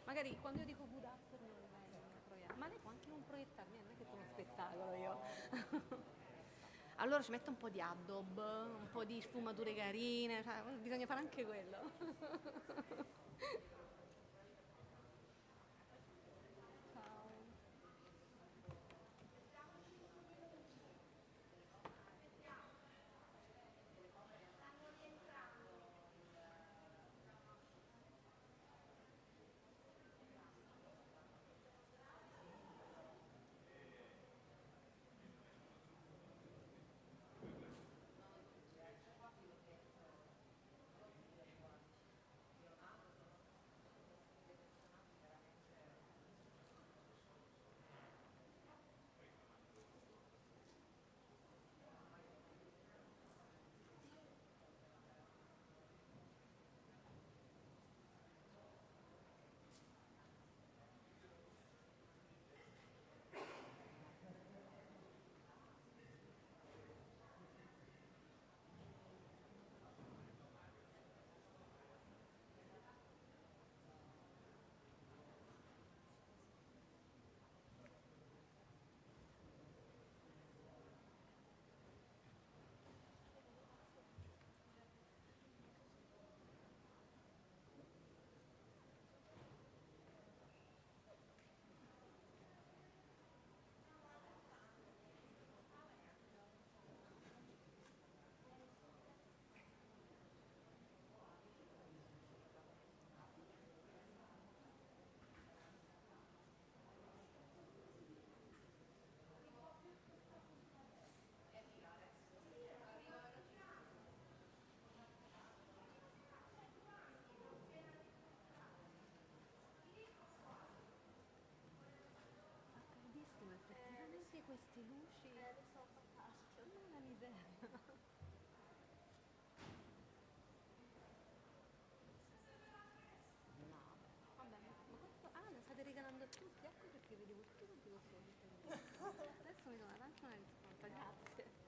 Magari quando io dico good afternoon, ma lei può anche non proiettare, non è che sono uno spettacolo io. Allora ci metto un po' di adob, un po' di sfumature carine, cioè, bisogna fare anche quello. Effettivamente queste luci sono fantastiche, non è un'idea. No, vabbè, ma questo, lo state regalando a tutti, ecco perché vedevo tutti quanti questo adesso mi do una tanto una risposta, grazie.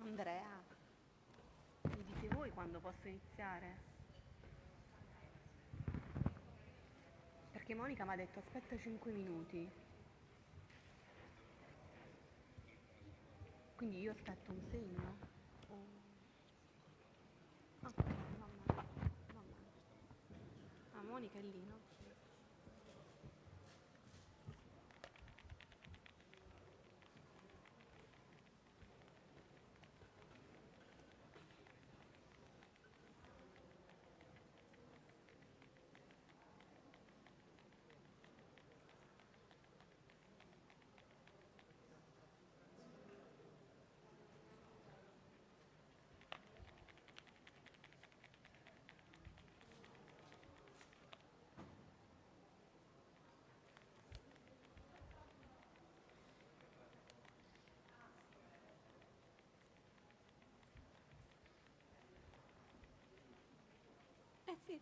Andrea, mi dite voi quando posso iniziare? Perché perché Monica mi ha detto aspetta 5 minuti. Quindi io aspetto un segno? Ok, va bene. Ah, Monica è lì, no? Sì,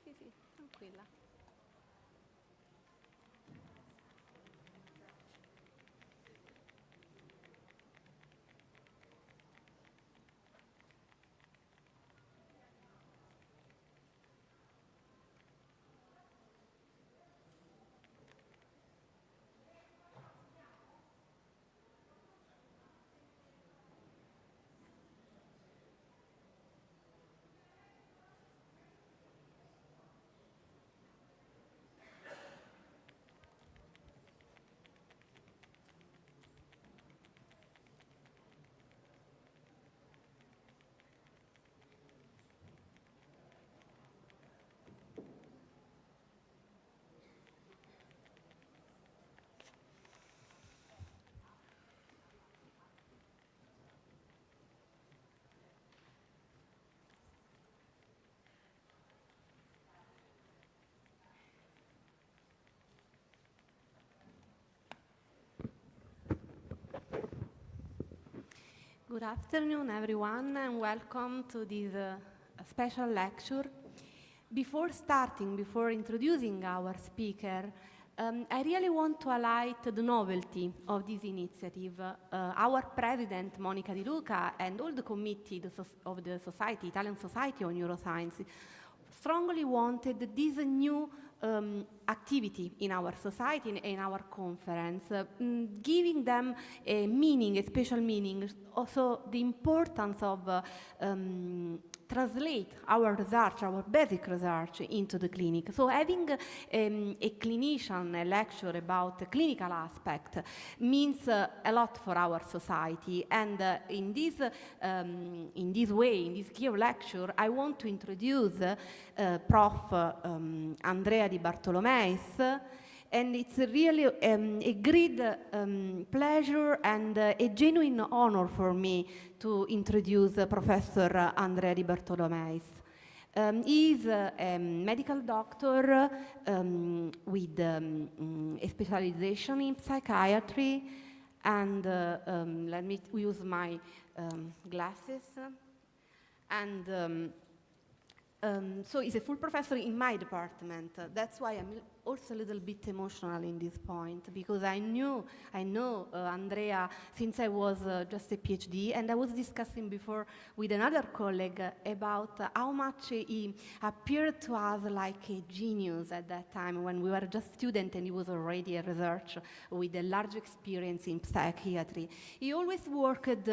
tranquilla. Good afternoon, everyone, and welcome to this special lecture. Before introducing our speaker, I really want to highlight the novelty of this initiative. Our president, Monica Di Luca, and all the committee of the society, Italian Society on Neuroscience, strongly wanted this new activity in our society, in our conference, giving them a meaning, a special meaning, also the importance of translate our research, our basic research into the clinic. So having a clinician, a lecture about the clinical aspect means a lot for our society. And in this way, in this key lecture, I want to introduce Prof. Andrea Di Bartolomeis. And it's really a great pleasure and a genuine honor for me to introduce Professor Andrea Di Bartolomeis. He is a medical doctor with a specialization in psychiatry, and let me use my glasses. And so he's a full professor in my department. That's why I'm also a little bit emotional in this point, because I know Andrea since I was just a PhD, and I was discussing before with another colleague about how much he appeared to us like a genius at that time when we were just students and he was already a researcher with a large experience in psychiatry. He always worked,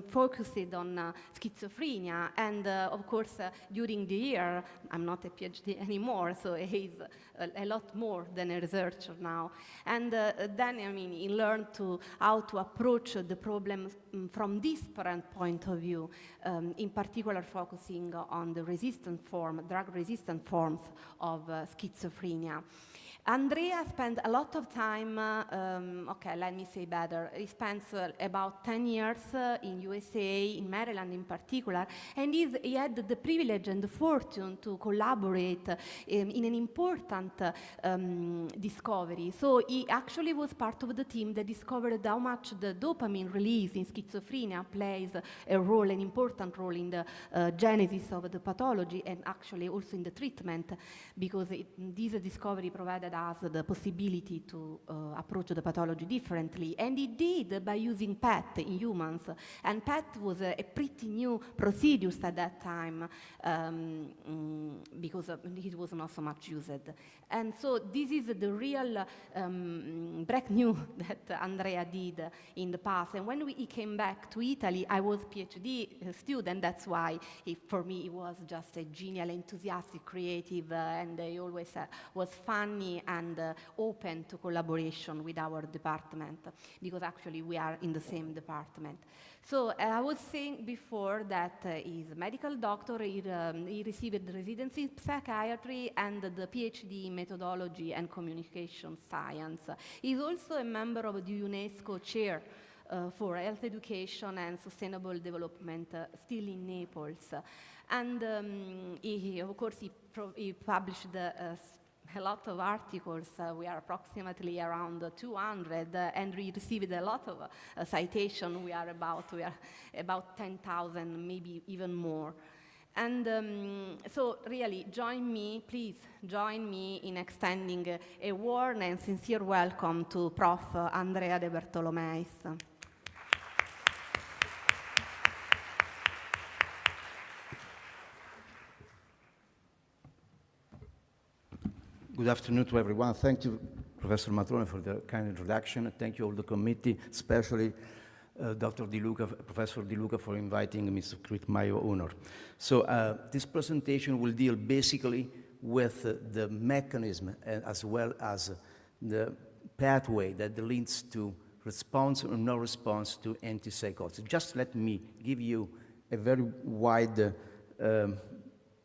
focused on schizophrenia, and of course during the year, I'm not a PhD anymore, so he's a lot more than a researcher now. And then, I mean, he learned how to approach the problem from different point of view, in particular focusing on the drug-resistant forms of schizophrenia. Andrea spent a lot of time, let me say better, he spent about 10 years in USA, in Maryland in particular, and he had the privilege and the fortune to collaborate in an important discovery. So he actually was part of the team that discovered how much the dopamine release in schizophrenia plays an important role in the genesis of the pathology, and actually also in the treatment, because this discovery provided us the possibility to approach the pathology differently. And he did by using PET in humans. And PET was a pretty new procedure at that time, because it was not so much used. And so So this is the real breakthrough that Andrea did in the past. And when he came back to Italy, I was PhD student. That's why for me it was just a genial, enthusiastic, creative, and he always was funny and open to collaboration with our department, because actually we are in the same department. So I was saying before that he's a medical doctor. He received the residency in psychiatry and the PhD in methodology and communication science. He's also a member of the UNESCO chair for health education and sustainable development, still in Naples. And of course, he published a lot of articles. We are approximately around 200, and we received a lot of citation. We are about 10,000, maybe even more. And so really, please join me in extending a warm and sincere welcome to Prof. Andrea De Bertolomeis. Good afternoon to everyone. Thank you, Professor Matrone, for the kind introduction. Thank you all the committee, especially Dr. Di Luca, Professor Di Luca, for inviting me to create my honor. So this presentation will deal basically with the mechanism as well as the pathway that leads to response or no response to antipsychotics. Just let me give you a very wide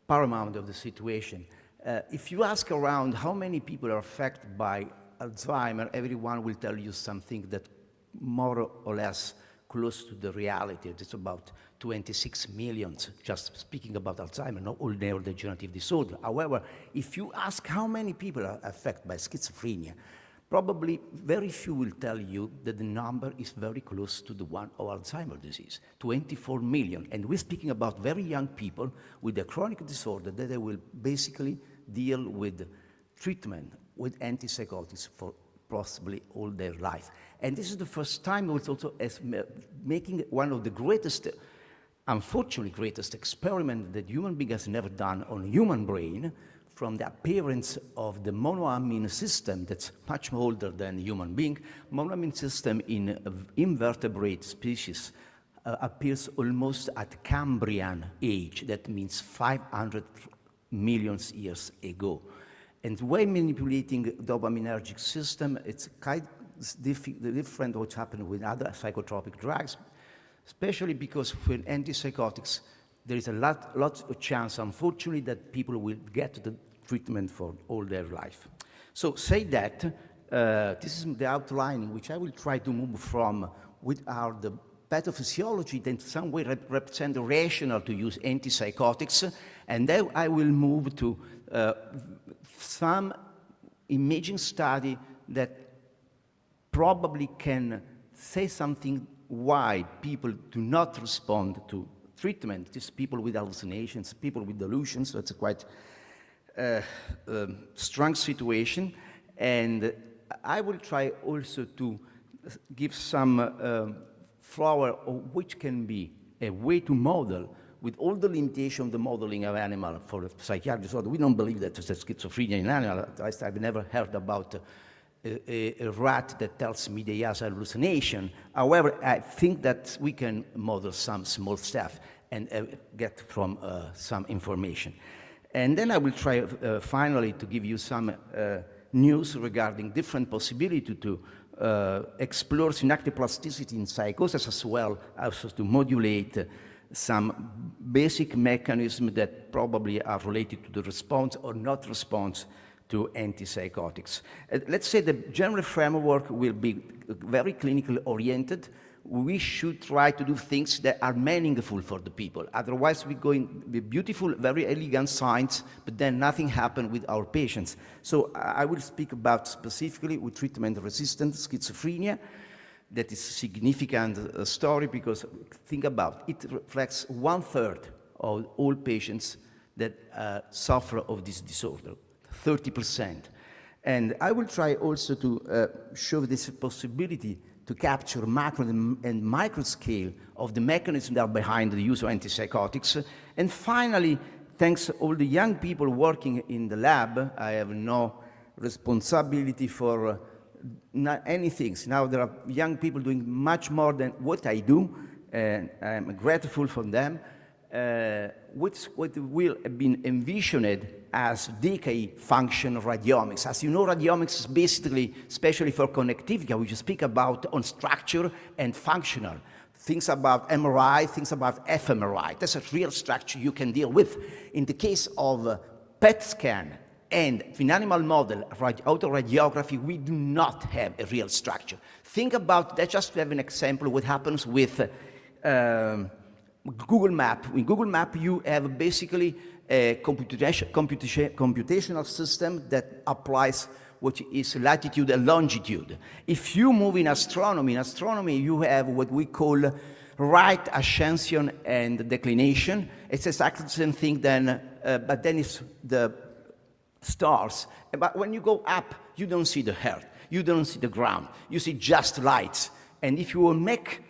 paramount of the situation. If you ask around how many people are affected by Alzheimer, everyone will tell you something that more or less close to the reality. It's about 26 million, just speaking about Alzheimer, not all neurodegenerative disorder. However, if you ask how many people are affected by schizophrenia, probably very few will tell you that the number is very close to the one of Alzheimer's disease, 24 million. And we're speaking about very young people with a chronic disorder that they will basically deal with treatment with antipsychotics for possibly all their life. And this is the first time it's also making one of the greatest, unfortunately greatest experiment that human being has never done on human brain, from the appearance of the monoamine system that's much older than human being. Monoamine system in invertebrate species appears almost at Cambrian age. That means 500 million years ago. And way manipulating dopaminergic system, it's kind of different what's happened with other psychotropic drugs, especially because with antipsychotics, there is a lot of chance, unfortunately, that people will get the treatment for all their life. So say that, this is the outlining, which I will try to move from without the pathophysiology that in some way represent the rationale to use antipsychotics, and then I will move to some imaging study that probably can say something why people do not respond to treatment. These people with hallucinations, people with delusions, so it's a quite strong situation. And I will try also to give some flower of which can be a way to model with all the limitation of the modeling of animal for psychiatric disorder. We don't believe that there's a schizophrenia in animal. At least I've never heard about a rat that tells me they has hallucination. However, I think that we can model some small stuff and get from some information. And then I will try finally to give you some news regarding different possibility to explore synaptic plasticity in psychosis, as well as to modulate some basic mechanisms that probably are related to the response or not response to antipsychotics. Let's say the general framework will be very clinically oriented. We should try to do things that are meaningful for the people. Otherwise, we're going with beautiful, very elegant science, but then nothing happens with our patients. So I will speak about specifically with treatment-resistant schizophrenia. That is a significant story because think about it, reflects 1/3 of all patients that suffer of this disorder, 30%. And I will try also to show this possibility to capture macro and micro scale of the mechanisms that are behind the use of antipsychotics. And finally, thanks to all the young people working in the lab, I have no responsibility for not anything. Now there are young people doing much more than what I do, and I'm grateful for them. What will have been envisioned as decay function radiomics. As you know, radiomics is basically, especially for connectivity, we speak about on structure and functional. Things about MRI, things about fMRI. That's a real structure you can deal with. In the case of PET scan and in animal model, autoradiography, we do not have a real structure. Think about that, just to have an example, what happens with Google Map. In Google Map, you have basically a computational system that applies what is latitude and longitude. If you move in astronomy you have what we call right ascension and declination. It's exactly the same thing then, but then it's the stars. But when you go up, you don't see the earth, you don't see the ground, you see just lights. And if you will make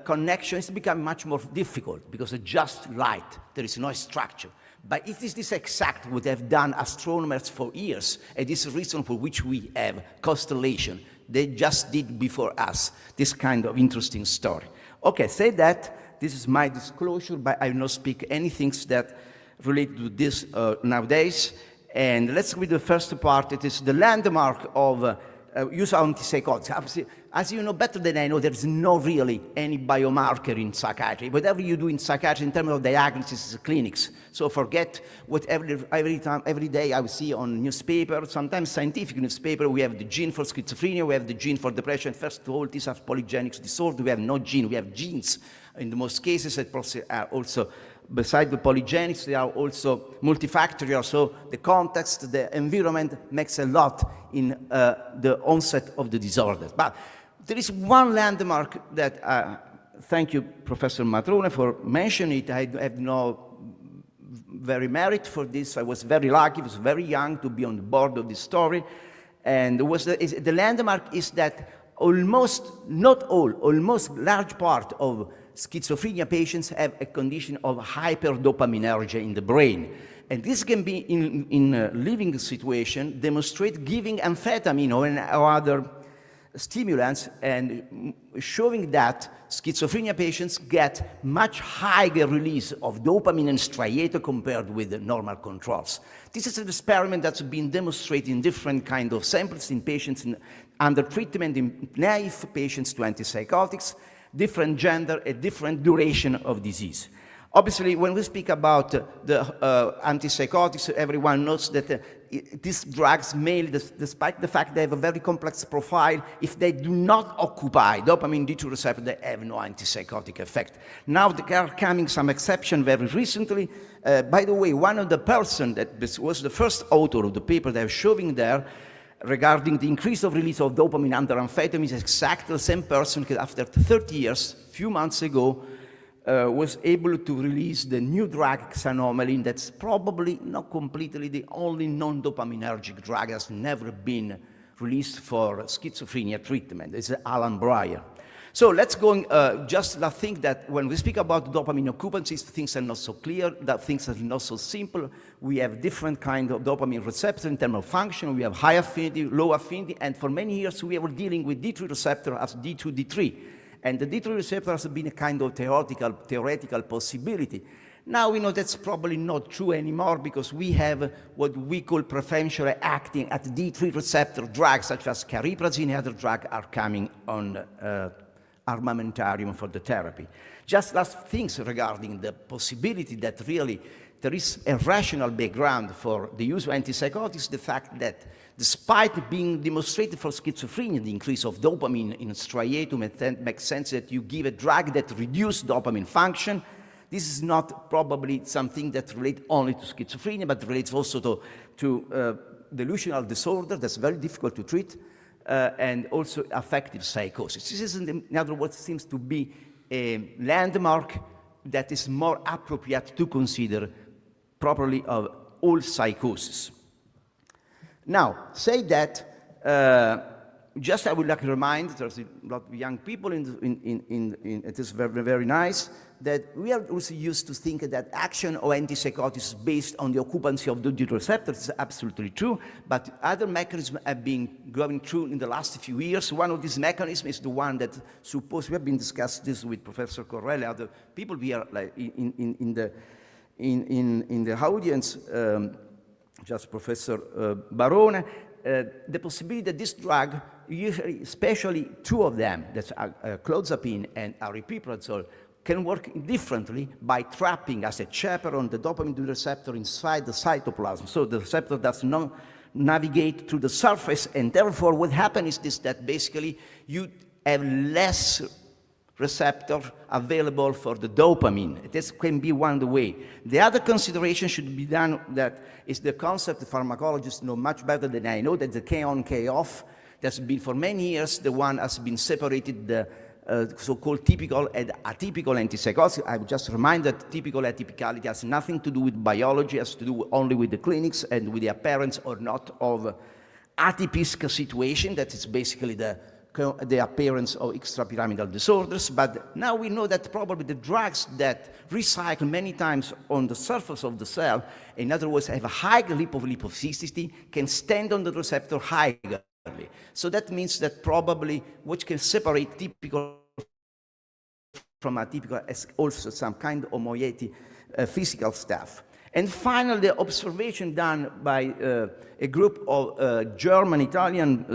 connections, it becomes much more difficult because it's just light, there is no structure. But it is this exact what have done astronomers for years, and this is the reason for which we have constellation. They just did before us this kind of interesting story. Okay, say that, this is my disclosure, but I will not speak anything that relate to this nowadays. And let's read the first part. It is the landmark of use of antipsychotics. As you know better than I know, there is no really any biomarker in psychiatry. Whatever you do in psychiatry in terms of diagnosis is clinics. So forget what every day I see on newspaper, sometimes scientific newspaper, we have the gene for schizophrenia, we have the gene for depression. First of all, these are polygenic disorder. We have no gene, we have genes. In the most cases, it are also, besides the polygenics, they are also multifactorial, so the context, the environment makes a lot in the onset of the disorder. But there is one landmark that, thank you, Professor Matrone, for mentioning it. I have no very merit for this. I was very lucky, I was very young to be on the board of this story. And the landmark is that almost, not all, almost large part of schizophrenia patients have a condition of hyperdopaminergia in the brain. And this can be, in a living situation, demonstrate giving amphetamine or other stimulants and showing that schizophrenia patients get much higher release of dopamine and striato compared with the normal controls. This is an experiment that's been demonstrated in different kind of samples in patients under treatment, in naive patients to antipsychotics, different gender, a different duration of disease. Obviously, when we speak about the antipsychotics, everyone knows that these drugs, mainly, despite the fact they have a very complex profile, if they do not occupy dopamine D2 receptor, they have no antipsychotic effect. Now there are coming some exceptions very recently. By the way, one of the person that was the first author of the paper they are showing there regarding the increase of release of dopamine under amphetamine is exactly the same person that after 30 years, a few months ago, was able to release the new drug xanomeline that's probably not completely the only non-dopaminergic drug that's never been released for schizophrenia treatment. It's Alan Breyer. So let's go, just I think that when we speak about dopamine occupancies, things are not so clear, that things are not so simple. We have different kind of dopamine receptors in terms of function. We have high affinity, low affinity, and for many years we were dealing with D3 receptor as D2, D3. And the D3 receptor has been a kind of theoretical possibility. Now we know that's probably not true anymore because we have what we call preferentially acting at D3 receptor drugs such as cariprazine and other drugs are coming on armamentarium for the therapy. Just last things regarding the possibility that really there is a rational background for the use of antipsychotics, the fact that despite being demonstrated for schizophrenia, the increase of dopamine in striatum makes sense that you give a drug that reduces dopamine function. This is not probably something that relates only to schizophrenia, but relates also to delusional disorder that's very difficult to treat, and also affective psychosis. This is, in other words, seems to be a landmark that is more appropriate to consider properly of all psychosis. Now, say that, I would like to remind, there's a lot of young people it is very, very nice, that we are also used to think that action of antipsychotics is based on the occupancy of the dopamine receptors. It's absolutely true, but other mechanisms have been going through in the last few years. One of these mechanisms is the one that we have been discussing this with Professor Correlli, other people here like in the audience, just Professor Barone, the possibility that this drug, usually, especially two of them, that's clozapine and aripiprazole, can work differently by trapping as a chaperone the dopamine receptor inside the cytoplasm. So the receptor does not navigate through the surface, and therefore what happens is that basically you have less receptor available for the dopamine. This can be one way. The other consideration should be done, that is the concept the pharmacologists know much better than I know, that the K-on, K-off, that's been for many years the one has been separated, the so-called typical and atypical antipsychotics. I would just remind that typical atypicality has nothing to do with biology, has to do only with the clinics and with the appearance or not of atypisk situation, that is basically the appearance of extrapyramidal disorders. But now we know that probably the drugs that recycle many times on the surface of the cell, in other words, have a high lipophilicity, can stand on the receptor higher. So that means that probably what can separate typical from atypical is also some kind of moiety physical stuff. And finally, the observation done by a group of German-Italian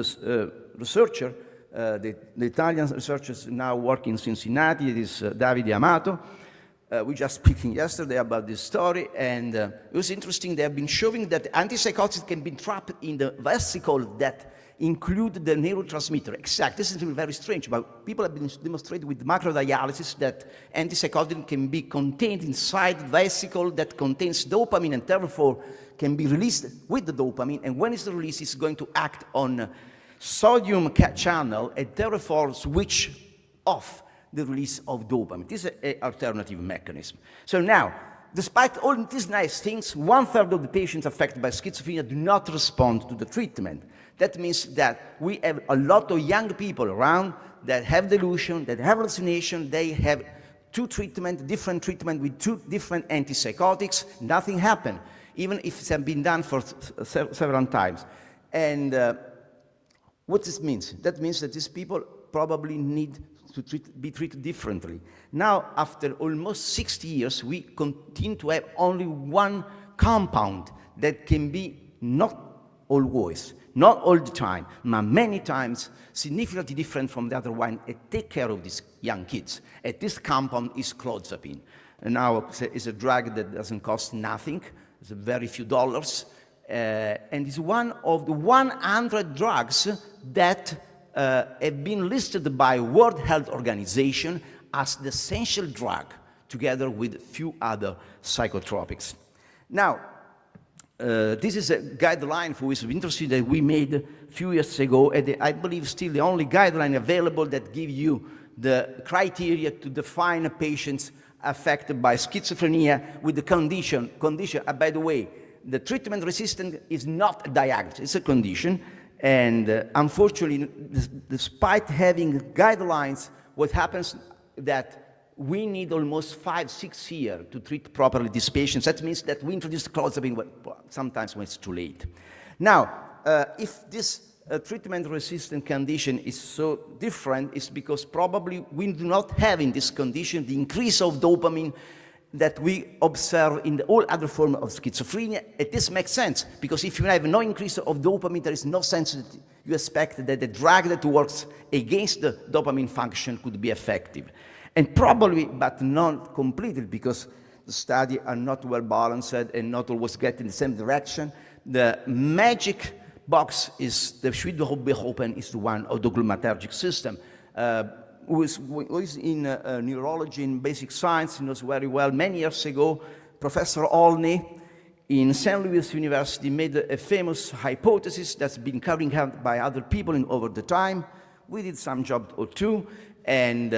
researchers, the Italian researchers now work in Cincinnati, it is Davide Amato. We just speaking yesterday about this story, and it was interesting. They have been showing that antipsychotics can be trapped in the vesicle that include the neurotransmitter. Exactly. This is very strange, but people have been demonstrated with macrodialysis that antipsychotic can be contained inside the vesicle that contains dopamine, and therefore can be released with the dopamine, and when it's released, it's going to act on sodium channel and therefore switch off the release of dopamine. This is an alternative mechanism. So now, despite all these nice things, 1/3 of the patients affected by schizophrenia do not respond to the treatment. That means that we have a lot of young people around that have delusion, that have hallucination, they have different treatment with 2 different antipsychotics, nothing happened, even if it's been done for several times. And what this means? That means that these people probably need to be treated differently. Now, after almost 60 years, we continue to have only one compound that can be not always, not all the time, but many times significantly different from the other one and take care of these young kids. And this compound is clozapine. And now it's a drug that doesn't cost nothing, it's very few dollars, and is one of the 100 drugs that have been listed by World Health Organization as the essential drug, together with a few other psychotropics. Now, this is a guideline for which we're interested that we made a few years ago, and I believe still the only guideline available that gives you the criteria to define patients affected by schizophrenia with the condition. By the way, the treatment resistant is not a diagnosis, it's a condition. And unfortunately, despite having guidelines, what happens that we need almost 5-6 years to treat properly these patients. That means that we introduce clozapine sometimes when it's too late. Now, if this treatment-resistant condition is so different, it's because probably we do not have in this condition the increase of dopamine that we observe in all other forms of schizophrenia. And this makes sense, because if you have no increase of dopamine, there is no sense that you expect that the drug that works against the dopamine function could be effective. And probably, but not completely, because the studies are not well balanced and not always get in the same direction. The magic box is, the should be open, is the one of the glutamatergic system. Who is in neurology and basic science, knows very well. Many years ago, Professor Olney in St. Louis University made a famous hypothesis that's been carried out by other people over the time. We did some job or two. And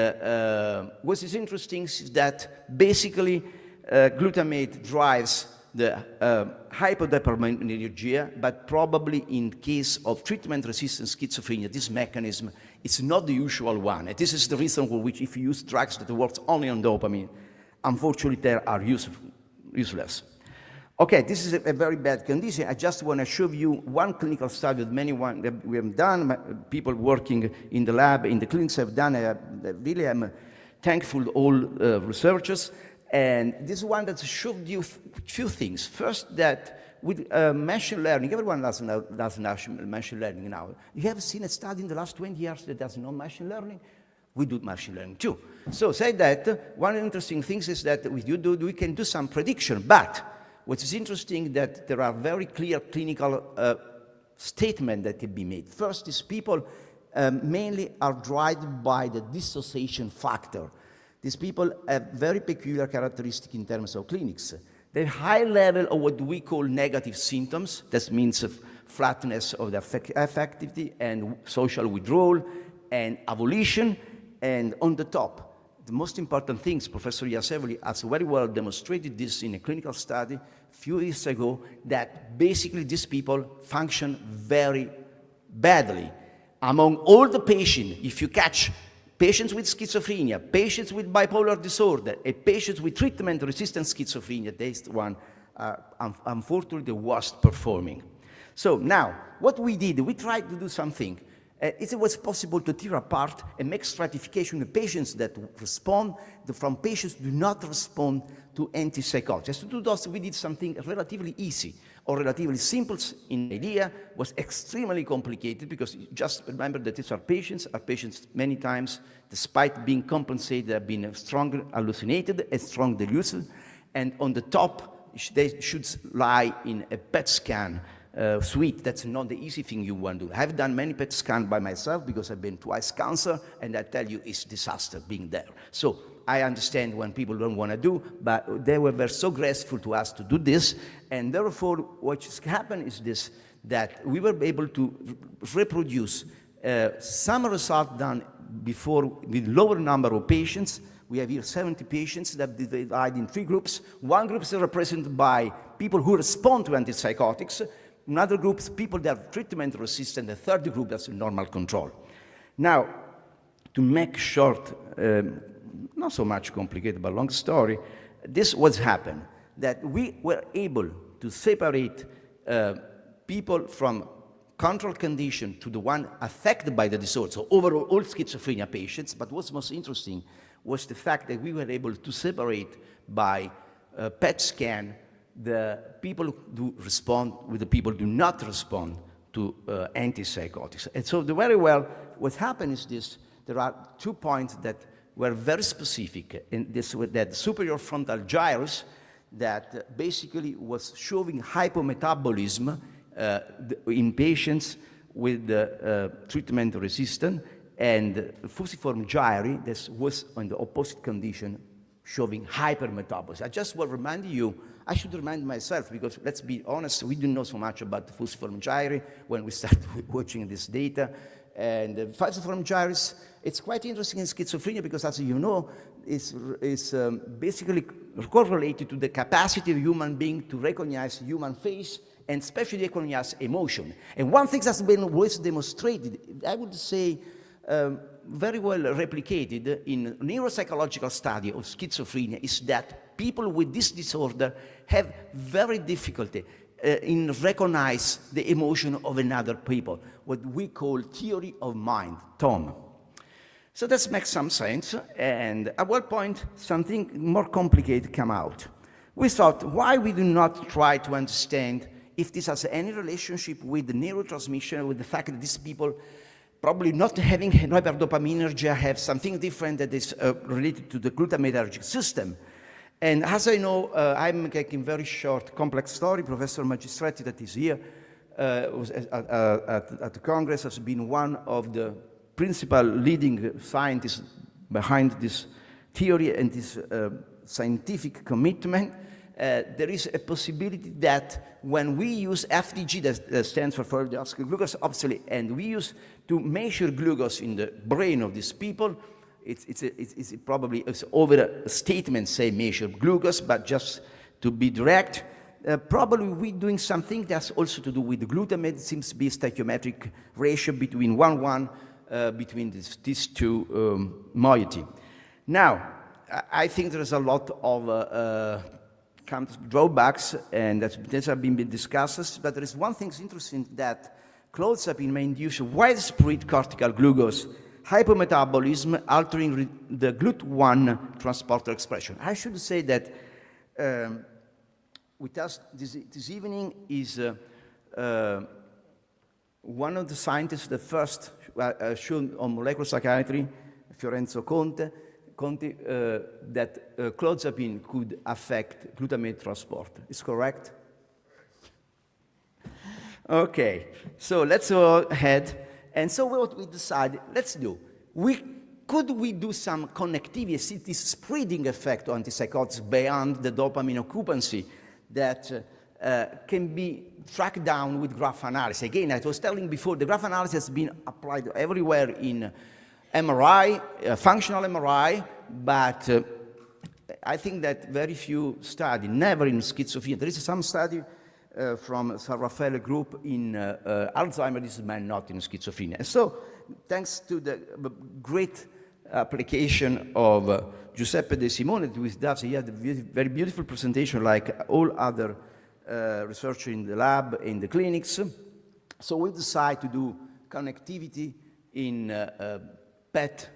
what is interesting is that basically glutamate drives the hypodopaminergia, but probably in case of treatment-resistant schizophrenia, this mechanism is not the usual one. And this is the reason for which if you use drugs that work only on dopamine, unfortunately they are useless. Okay, this is a very bad condition. I just want to show you one clinical study with many one that we have done. People working in the lab, in the clinics have done. I really am thankful to all researchers. And this one that showed you few things. First, that with machine learning, everyone does machine learning now. You have seen a study in the last 20 years that does no machine learning? We do machine learning too. So say that one interesting thing is that we can do some prediction, but what is interesting that there are very clear clinical statements that can be made. First is people mainly are driven by the dissociation factor. These people have very peculiar characteristics in terms of clinics. They have high level of what we call negative symptoms. That means flatness of the affectivity and social withdrawal and avolition. And on the top, the most important things, Professor Iasevoli has very well demonstrated this in a clinical study a few years ago, that basically these people function very badly. Among all the patients, if you catch patients with schizophrenia, patients with bipolar disorder, and patients with treatment-resistant schizophrenia, these one are unfortunately the worst performing. So now, what we did, we tried to do something. It was possible to tear apart and make stratification of patients that respond from patients who do not respond to antipsychotics. To do this, we did something relatively easy or relatively simple in idea, was extremely complicated because just remember that these are patients many times, despite being compensated, have been strongly hallucinated and strong delusional, and on the top, they should lie in a PET scan suite. That's not the easy thing you want to do. I've done many PET scans by myself because I've been twice cancer, and I tell you, it's disaster being there. So I understand when people don't want to do, but they were so graceful to us to do this, and therefore what has happened is this, that we were able to reproduce some results done before with lower number of patients. We have here 70 patients that divide in 3 groups. One group is represented by people who respond to antipsychotics. Another group is people that are treatment resistant. The third group that's normal control. Now, to make short, not so much complicated, but long story, this was happened, that we were able to separate people from control condition to the one affected by the disorder, so overall all schizophrenia patients. But what's most interesting was the fact that we were able to separate by PET scan the people who do respond with the people who do not respond to antipsychotics. And so very well, what happened is this, there are 2 points that were very specific, and this was that superior frontal gyrus that basically was showing hypometabolism in patients with treatment resistant, and fusiform gyri that was on the opposite condition, showing hypermetabolism. I just will remind you, I should remind myself, because let's be honest, we didn't know so much about the fusiform gyri when we started watching this data. And the fusiform gyrus, it's quite interesting in schizophrenia because, as you know, it's basically correlated to the capacity of human being to recognize human face and especially recognize emotion. And one thing that's been always demonstrated, I would say, very well replicated in neuropsychological study of schizophrenia is that people with this disorder have very difficulty in recognize the emotion of another people, what we call theory of mind, TOM. So that makes some sense, and at one point something more complicated came out. We thought, why we do not try to understand if this has any relationship with the neurotransmission, with the fact that these people probably not having hyperdopaminergia have something different that is related to the glutamatergic system. And as I know, I'm making very short, complex story. Professor Magistretti, that is here, was at the Congress, has been one of the principal leading scientists behind this theory and this scientific commitment. There is a possibility that when we use FDG, that stands for phosphodiesterase glucose, obviously, and we use to measure glucose in the brain of these people, it's probably over a statement say measure glucose, but just to be direct, probably we're doing something that's also to do with the glutamate. It seems to be a stoichiometric ratio between 1:1 between these two moiety. Now, I think there's a lot of drawbacks, and that have been discussed, but there is one thing interesting, that clozapine may induce widespread cortical glucose hypometabolism, altering the GLUT1 transporter expression. I should say that with us this evening is one of the scientists that first showed on molecular psychiatry, Fiorenzo Conti, that clozapine could affect glutamate transport. Is correct? Okay, so let's go ahead. And so what we decided, let's do, could we do some connectivity, see this spreading effect of antipsychotics beyond the dopamine occupancy that can be tracked down with graph analysis? Again, I was telling before, the graph analysis has been applied everywhere in MRI, functional MRI, but I think that very few studies, never in schizophrenia. There is some study from San Raffaele group in Alzheimer's disease, but not in schizophrenia. And so, thanks to the great application of Giuseppe De Simone, with that he had a very beautiful presentation, like all other researchers in the lab, in the clinics. So we decided to do connectivity in PET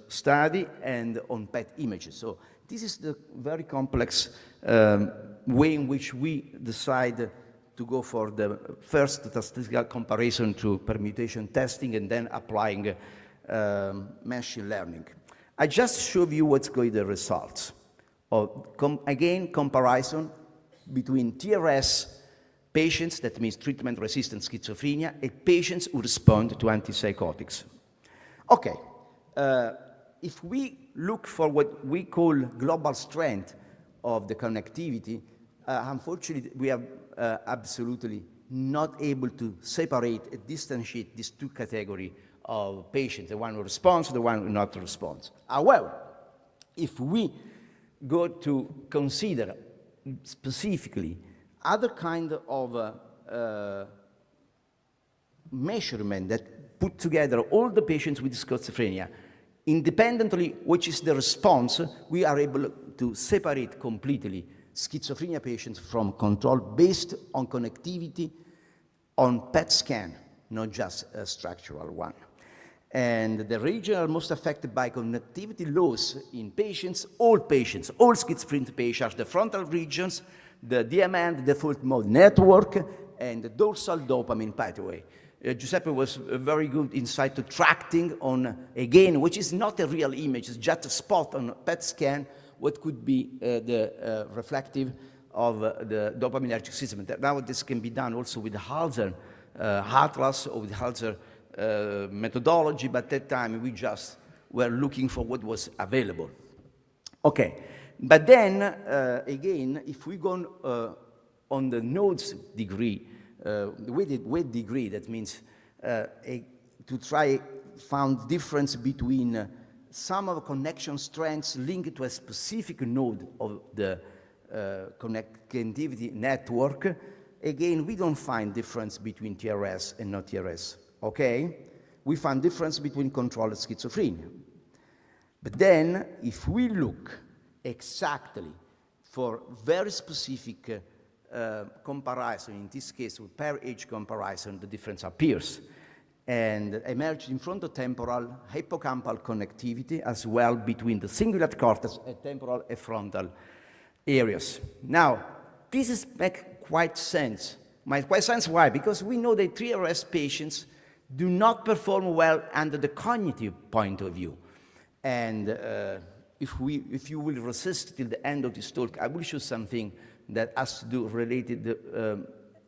study and on PET images. So this is the very complex way in which we decide to go for the first statistical comparison to permutation testing and then applying machine learning. I just showed you what's going to be the results of, again, comparison between TRS patients, that means treatment-resistant schizophrenia, and patients who respond to antipsychotics. Okay, if we look for what we call global strength of the connectivity, unfortunately, we are absolutely not able to separate and differentiate these two categories of patients, the one who responds, the one who not responds. However, if we go to consider specifically other kind of measurement that put together all the patients with schizophrenia, independently which is the response, we are able to separate completely schizophrenia patients from control based on connectivity on PET scan, not just a structural one. And the regions are most affected by connectivity loss in patients, all schizophrenic patients, the frontal regions, the DMN, the default mode network, and the dorsal dopamine pathway. Giuseppe was a very good insight to tracking on, again, which is not a real image, it's just a spot on a PET scan, what could be the reflective of the dopaminergic system. Now this can be done also with the Halser atlas or with Halser methodology, but at that time we just were looking for what was available. Okay, but then again, if we go on the nodes degree, weight degree, that means to try found difference between some of the connection strengths linked to a specific node of the connectivity network. Again, we don't find difference between TRS and not TRS, okay? We find difference between controlled schizophrenia. But then, if we look exactly for very specific comparison, in this case with pair age comparison, the difference appears and emerges in frontotemporal hippocampal connectivity as well between the cingulate cortex and temporal and frontal areas. Now, this makes quite sense. Why? Because we know that TRS patients do not perform well under the cognitive point of view. And if you will resist till the end of this talk, I will show something that has to do related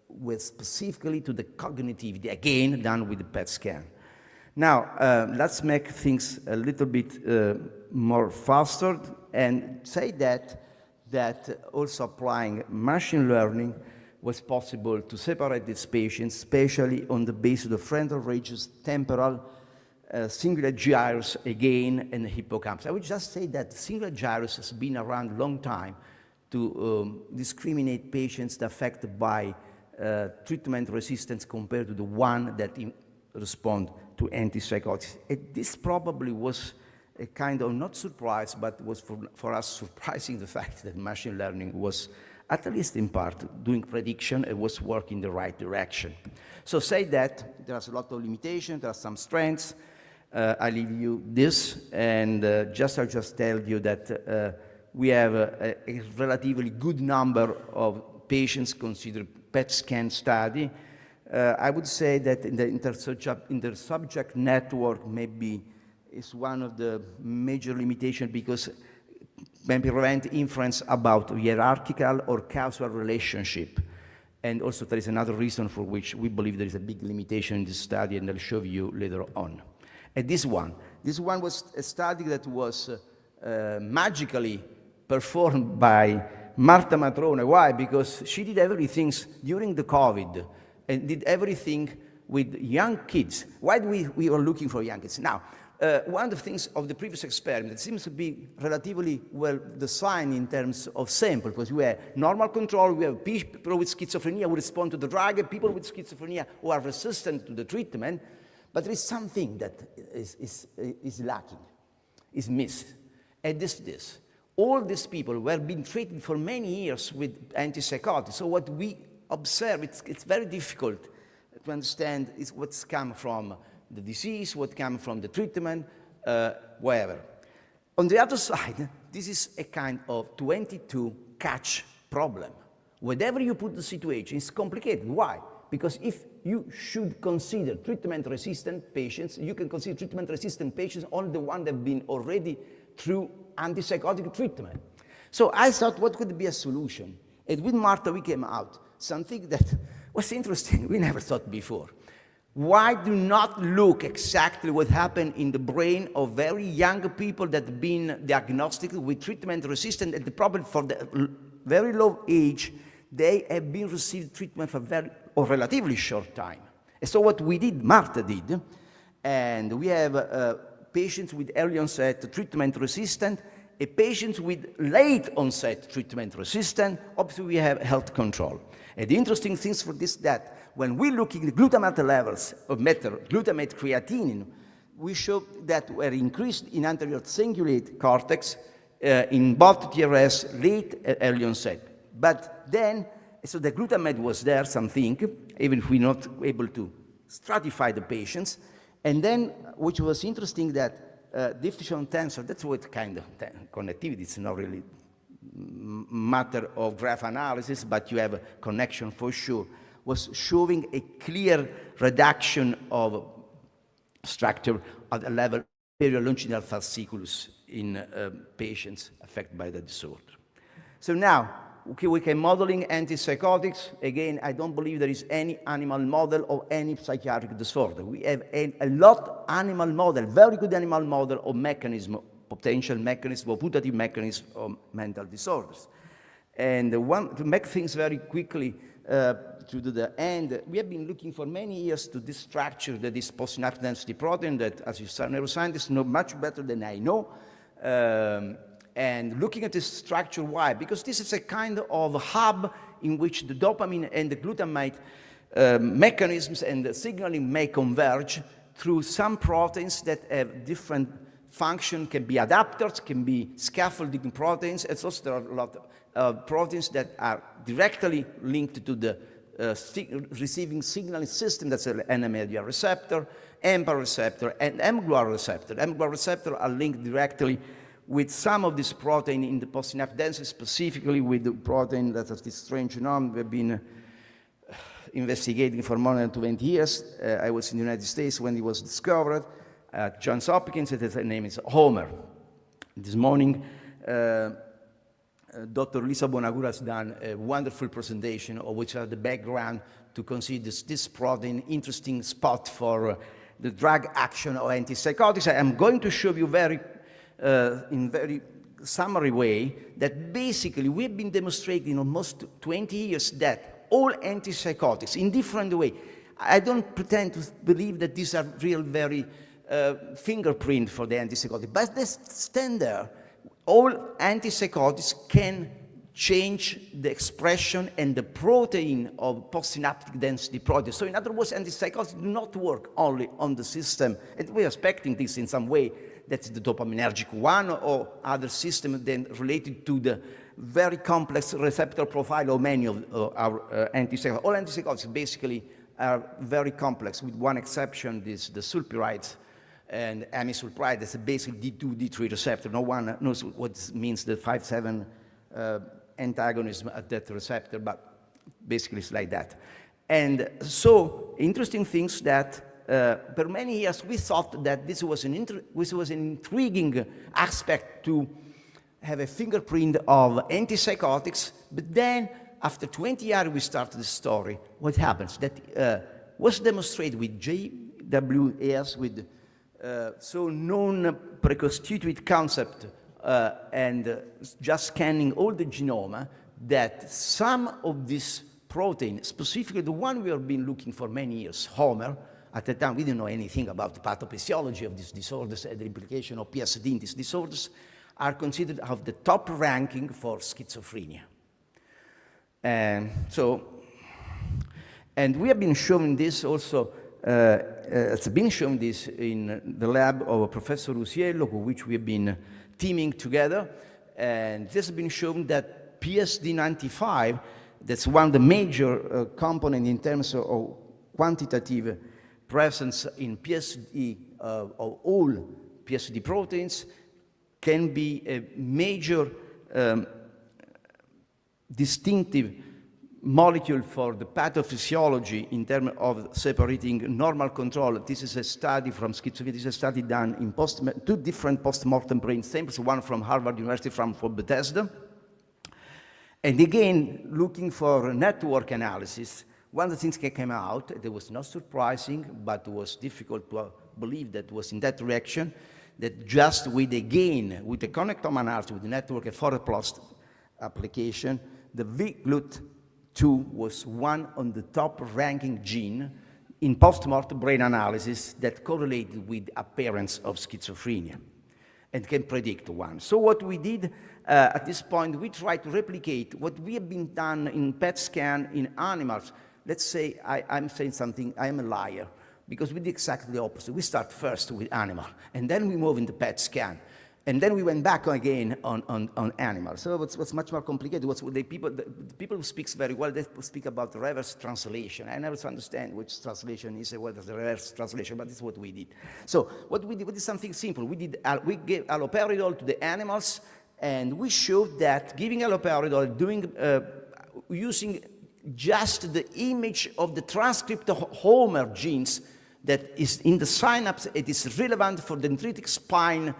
with specifically to the cognitivity, again, done with the PET scan. Now, let's make things a little bit more faster and say that also applying machine learning was possible to separate these patients, especially on the basis of the frontal regions, temporal, cingulate gyrus again, and the hippocampus. I would just say that cingulate gyrus has been around a long time to discriminate patients affected by treatment resistance compared to the one that respond to antipsychotics. This probably was a kind of, not surprise, but was for us surprising the fact that machine learning was, at least in part, doing prediction and was working in the right direction. So say that there's a lot of limitations, there are some strengths. I leave you this, and I'll just tell you that we have a relatively good number of patients considered PET scan study. I would say that in the intersubject network maybe is one of the major limitations because maybe prevent inference about hierarchical or causal relationship. And also there is another reason for which we believe there is a big limitation in this study, and I'll show you later on. And this one was a study that was magically performed by Marta Matrone. Why? Because she did everything during the COVID and did everything with young kids. Why do we were looking for young kids? Now, one of the things of the previous experiment that seems to be relatively well designed in terms of sample, because we have normal control, we have people with schizophrenia who respond to the drug, and people with schizophrenia who are resistant to the treatment, but there is something that is lacking, is missed, and this. All these people were being treated for many years with antipsychotics, so what we observe, it's very difficult to understand is what's come from the disease, what comes from the treatment, whatever. On the other side, this is a kind of 22 catch problem. Whatever you put the situation, it's complicated. Why? Because if you should consider treatment-resistant patients, you can consider treatment-resistant patients only the ones that have been already through antipsychotic treatment. So I thought, what could be a solution? And with Marta, we came out something that was interesting, we never thought before. Why do not look exactly what happened in the brain of very young people that have been diagnosed with treatment-resistant, and the problem for the very low age, they have been received treatment for relatively short time. And so what we did, Marta did, and we have patients with early onset treatment-resistant, a patient with late onset treatment-resistant, obviously we have health control. And the interesting things for this that when we look at the glutamate levels of glutamate creatinine, we show that were increased in anterior cingulate cortex in both TRS late and early onset. But then, so the glutamate was there, something, even if we're not able to stratify the patients. And then, which was interesting that diffusion tensor, that's what kind of connectivity, it's not really matter of graph analysis, but you have a connection for sure, was showing a clear reduction of structure at the level of superior longitudinal fasciculus in patients affected by the disorder. So now, okay, we can modeling antipsychotics. Again, I don't believe there is any animal model of any psychiatric disorder. We have a lot animal model, very good animal model of mechanism, potential mechanism or putative mechanism of mental disorders. And to make things very quickly to the end, we have been looking for many years to this structure that is postsynaptic density protein that, as you neuroscientists know much better than I know. And looking at this structure, why? Because this is a kind of hub in which the dopamine and the glutamate mechanisms and the signaling may converge through some proteins that have different function, can be adapters, can be scaffolding proteins. It's also there are a lot of proteins that are directly linked to the receiving signaling system, that's an NMDA receptor, AMPA receptor, and mGluR receptor. mGluR receptor are linked directly with some of this protein in the postsynaptic density, specifically with the protein that has this strange name. We've been investigating for more than 20 years. I was in the United States when it was discovered. Johns Hopkins, his name is Homer. This morning, Dr. Lisa Bonagura has done a wonderful presentation of which are the background to consider this protein interesting spot for the drug action of antipsychotics. I am going to show you in very summary way that basically we've been demonstrating almost 20 years that all antipsychotics in different way. I don't pretend to believe that these are real very fingerprint for the antipsychotic, but they stand there. All antipsychotics can change the expression and the protein of postsynaptic density protein. So in other words, antipsychotics do not work only on the system, and we're expecting this in some way, that's the dopaminergic one, or other system then related to the very complex receptor profile of many of our antipsychotics. All antipsychotics basically are very complex, with one exception, the sulpirides and amisulpride. That's a basic D2, D3 receptor. No one knows what means the 5-7 antagonism at that receptor, but basically it's like that. And so, interesting things that for many years we thought that this was an intriguing aspect to have a fingerprint of antipsychotics, but then after 20 years we started the story. What happens? That was demonstrated with JWAS, with so known preconstituted concept and just scanning all the genome, that some of this protein, specifically the one we have been looking for many years, Homer, at the time we didn't know anything about the pathophysiology of these disorders and the implication of PSD in these disorders, are considered of the top ranking for schizophrenia. And we have been showing this also, it's been shown this in the lab of Professor Usiello, with which we have been teaming together, and this has been shown that PSD95, that's one of the major components in terms of quantitative presence in PSD of all PSD proteins, can be a major distinctive molecule for the pathophysiology in terms of separating normal control. This is a study from schizophrenia. This is a study done in two different post-mortem brain samples, one from Harvard University, from Bethesda. And again, looking for network analysis, one of the things that came out, that was not surprising, but was difficult to believe that was in that direction, that just with the connectome analysis, with the network and ForPlot application, the VGLUT2 was one on the top ranking gene in post-mortem brain analysis that correlated with appearance of schizophrenia and can predict one. So what we did at this point, we tried to replicate what we have been done in PET scan in animals. Let's say I'm saying something, I am a liar, because we did exactly the opposite. We start first with animal, and then we move in the PET scan. And then we went back again on animals. So what's much more complicated was the people who speak very well, they speak about the reverse translation. I never understand which translation is, what is the reverse translation, but this is what we did. So what we did something simple. We gave alloperidol to the animals, and we showed that giving alloperidol, using just the image of the transcript of Homer genes that is in the synapse, it is relevant for dendritic spine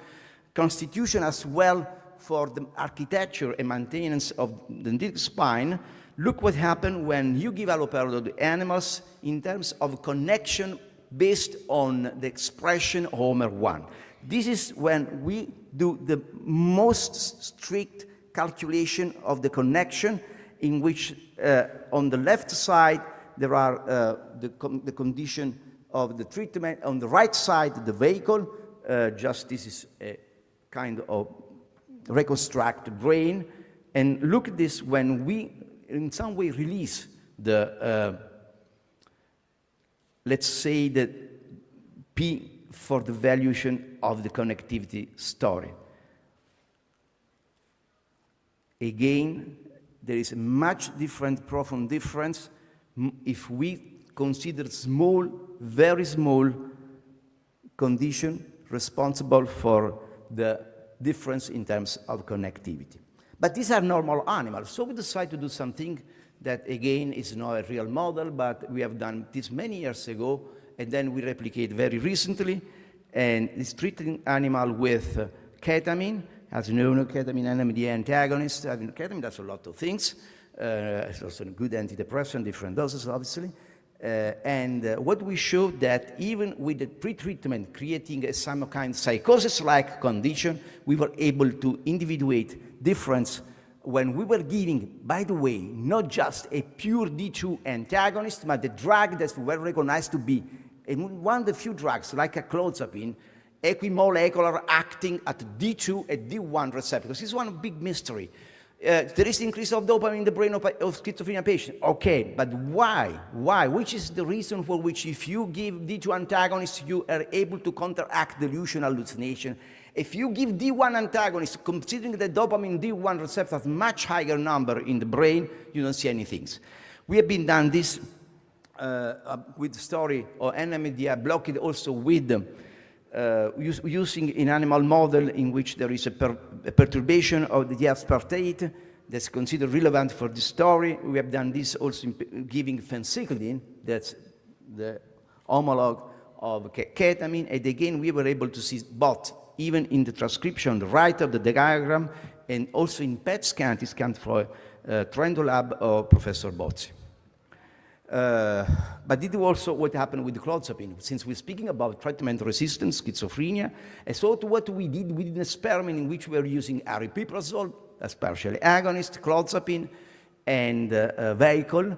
constitution as well for the architecture and maintenance of the dendritic spine. Look what happened when you give alloperidol to animals in terms of connection based on the expression Homer1. This is when we do the most strict calculation of the connection, in which on the left side there are the condition of the treatment, on the right side the vehicle, just this is a kind of reconstruct brain. And look at this when we in some way release the, let's say the P for the valuation of the connectivity story. Again, there is a much different, profound difference if we consider small, very small condition responsible for the difference in terms of connectivity. But these are normal animals, so we decided to do something that, again, is not a real model, but we have done this many years ago, and then we replicate very recently, and it's treating animal with ketamine. As you know, ketamine NMDA antagonist. Ketamine does a lot of things. It's also a good antidepressant, different doses, obviously. And what we showed that even with the pretreatment creating a some kind of psychosis-like condition, we were able to individuate difference when we were giving, by the way, not just a pure D2 antagonist, but the drug that were recognized to be one of the few drugs, like a clozapine, equimolecular acting at D2 and D1 receptors. This is one big mystery. There is increase of dopamine in the brain of schizophrenia patients. Okay, but why? Why? Which is the reason for which if you give D2 antagonists, you are able to counteract delusional hallucination? If you give D1 antagonists, considering the dopamine D1 receptor has much higher number in the brain, you don't see anything. We have been done this with the story of NMDA blockade also with using in animal model in which there is a perturbation of the aspartate that's considered relevant for the story. We have done this also in giving phencyclidine, that's the homologue of ketamine, and again we were able to see both, even in the transcription on the right of the diagram, and also in PET scan, this scan for Trento lab of Professor Bozzi. But this is also what happened with the clozapine. Since we're speaking about treatment-resistant schizophrenia, and so what we did an experiment in which we were using aripiprazole, a partially agonist, clozapine, and a vehicle,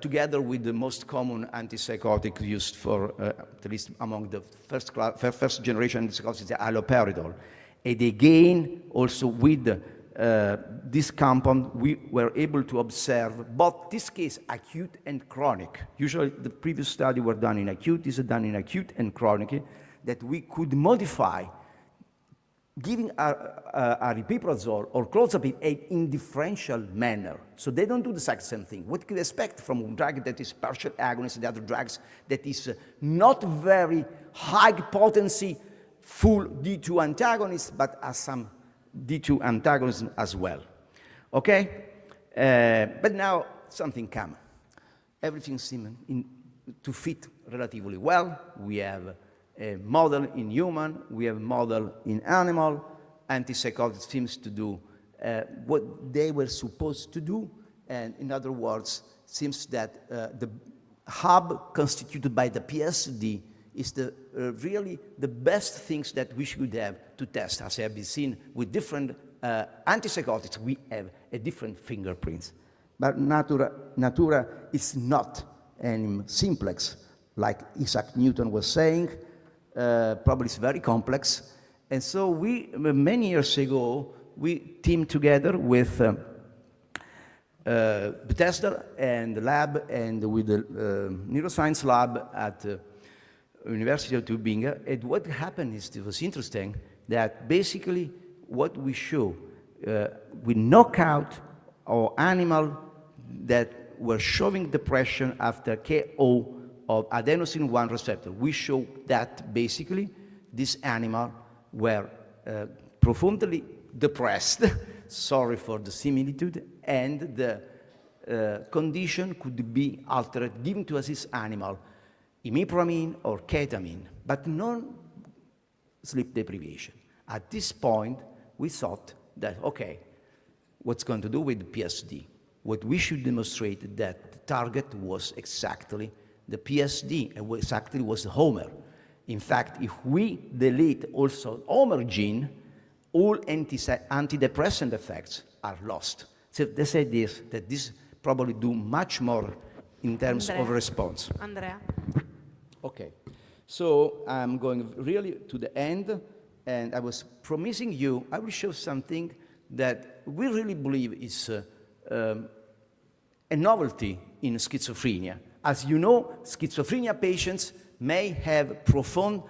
together with the most common antipsychotic used for, at least among the first generation antipsychotics, the haloperidol. And again, also with this compound, we were able to observe both this case, acute and chronic. Usually the previous study were done in acute, this is done in acute and chronic, that we could modify giving aripiprazole or clozapine in differential manner. So they don't do the exact same thing. What you expect from a drug that is partial agonist, the other drugs that is not very high potency, full D2 antagonist, but has some D2 antagonism as well. Okay? But now something comes. Everything seems to fit relatively well. We have a model in human, we have a model in animal. Antipsychotics seems to do what they were supposed to do. And in other words, seems that the hub constituted by the PSD is really the best things that we should have to test. As have been seen with different antipsychotics, we have a different fingerprints. But Natura is not any simplex, like Isaac Newton was saying. Probably it's very complex. And so we, many years ago, we teamed together with Bethesda and the lab and with the neuroscience lab at University of Tübingen. And what happened is, it was interesting, that basically what we show, we knock out our animal that were showing depression after KO of adenosine 1 receptor. We show that basically this animal were profoundly depressed, sorry for the similitude, and the condition could be altered, given to this animal imipramine or ketamine, but non sleep deprivation. At this point, we thought that, okay, what's going to do with the PSD? What we should demonstrate that the target was exactly the PSD, and exactly was the Homer. In fact, if we delete also Homer gene, all antidepressant effects are lost. So they say this, that this probably do much more in terms of response. Andrea. Okay, so I'm going really to the end, and I was promising you, I will show something that we really believe is a novelty in schizophrenia. As you know, schizophrenia patients may have profound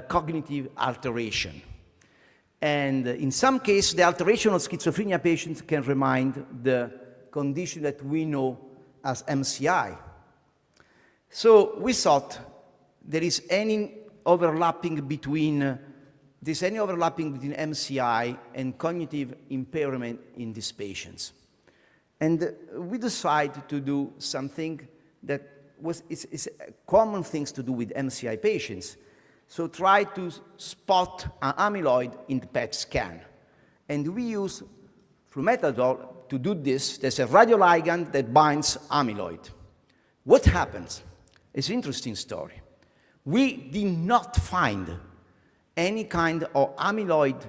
cognitive alteration. And in some cases, the alteration of schizophrenia patients can remind the condition that we know as MCI. So we thought there is any overlapping between MCI and cognitive impairment in these patients. And we decided to do something that is common things to do with MCI patients. So try to spot an amyloid in the PET scan. And we use flumetazole to do this. There's a radioligand that binds amyloid. What happens? It's an interesting story. We did not find any kind of amyloid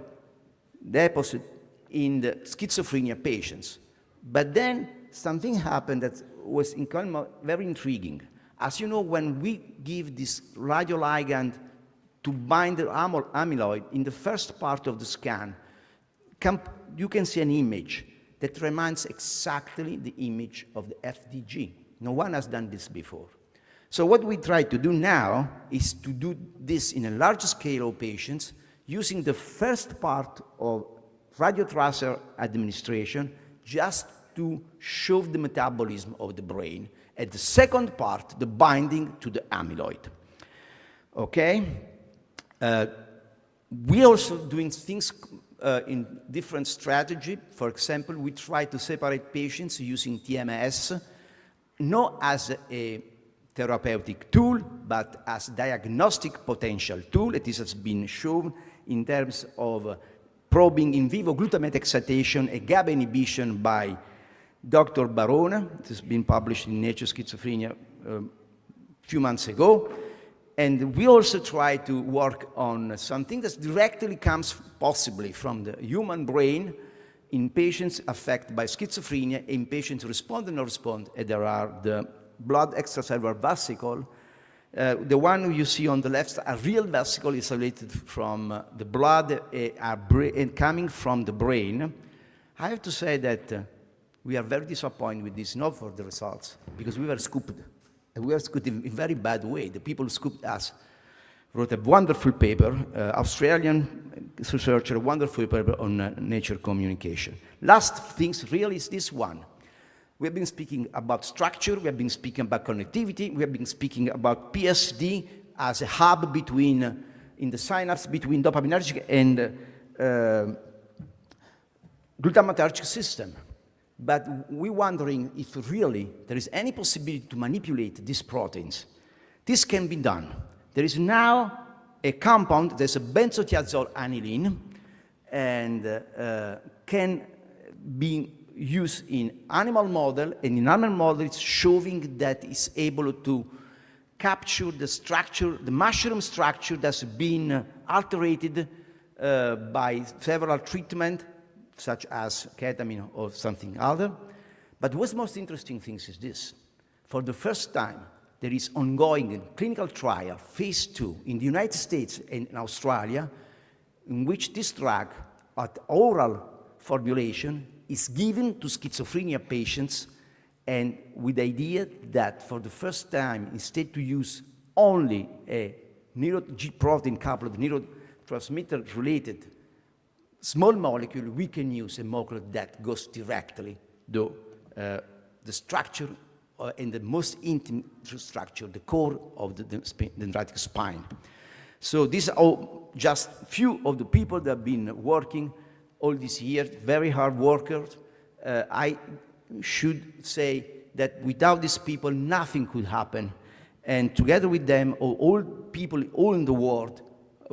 deposit in the schizophrenia patients. But then something happened that was very intriguing. As you know, when we give this radioligand to bind the amyloid in the first part of the scan, you can see an image that reminds exactly the image of the FDG. No one has done this before. So what we try to do now is to do this in a large scale of patients using the first part of radiotracer administration just to show the metabolism of the brain, and the second part, the binding to the amyloid. Okay? We also doing things in different strategy. For example, we try to separate patients using TMS, not as a therapeutic tool, but as diagnostic potential tool. It has been shown in terms of probing in vivo glutamate excitation and GABA inhibition by Dr. Barone. It has been published in Nature Schizophrenia a few months ago. And we also try to work on something that directly comes possibly from the human brain in patients affected by schizophrenia, in patients who respond and not respond. And there are the blood extracellular vesicle. The one you see on the left, a real vesicle isolated from the blood and coming from the brain. I have to say that we are very disappointed with this, not for the results, because we were scooped. And we were scooped in a very bad way. The people who scooped us wrote a wonderful paper, Australian researcher, a wonderful paper on nature communication. Last things really is this one. We have been speaking about structure, we have been speaking about connectivity, we have been speaking about PSD as a hub between, in the synapse between dopaminergic and glutamatergic system. But we're wondering if really there is any possibility to manipulate these proteins. This can be done. There is now a compound, there's a benzotiazole aniline, and can be used in animal model, and in animal model it's showing that it's able to capture the structure, the mushroom structure that's been altered by several treatments, such as ketamine or something other. But what's most interesting things is this. For the first time, there is ongoing clinical trial, phase 2, in the United States and in Australia, in which this drug, at oral formulation, is given to schizophrenia patients, and with the idea that for the first time, instead to use only a G protein coupled neurotransmitter related small molecule, we can use a molecule that goes directly to the structure and the most intimate structure, the core of the dendritic spine. So these are just few of the people that have been working all these years, very hard workers. I should say that without these people, nothing could happen. And together with them, all people all in the world,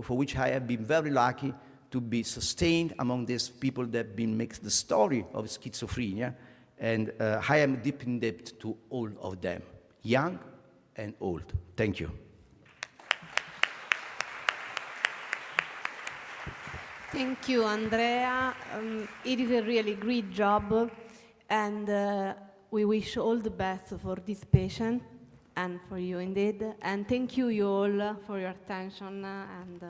for which I have been very lucky to be sustained among these people that have been makes the story of schizophrenia. And I am deep in debt to all of them, young and old. Thank you. Thank you, Andrea. It is a really great job, and we wish all the best for this patient and for you indeed. And thank you all for your attention, and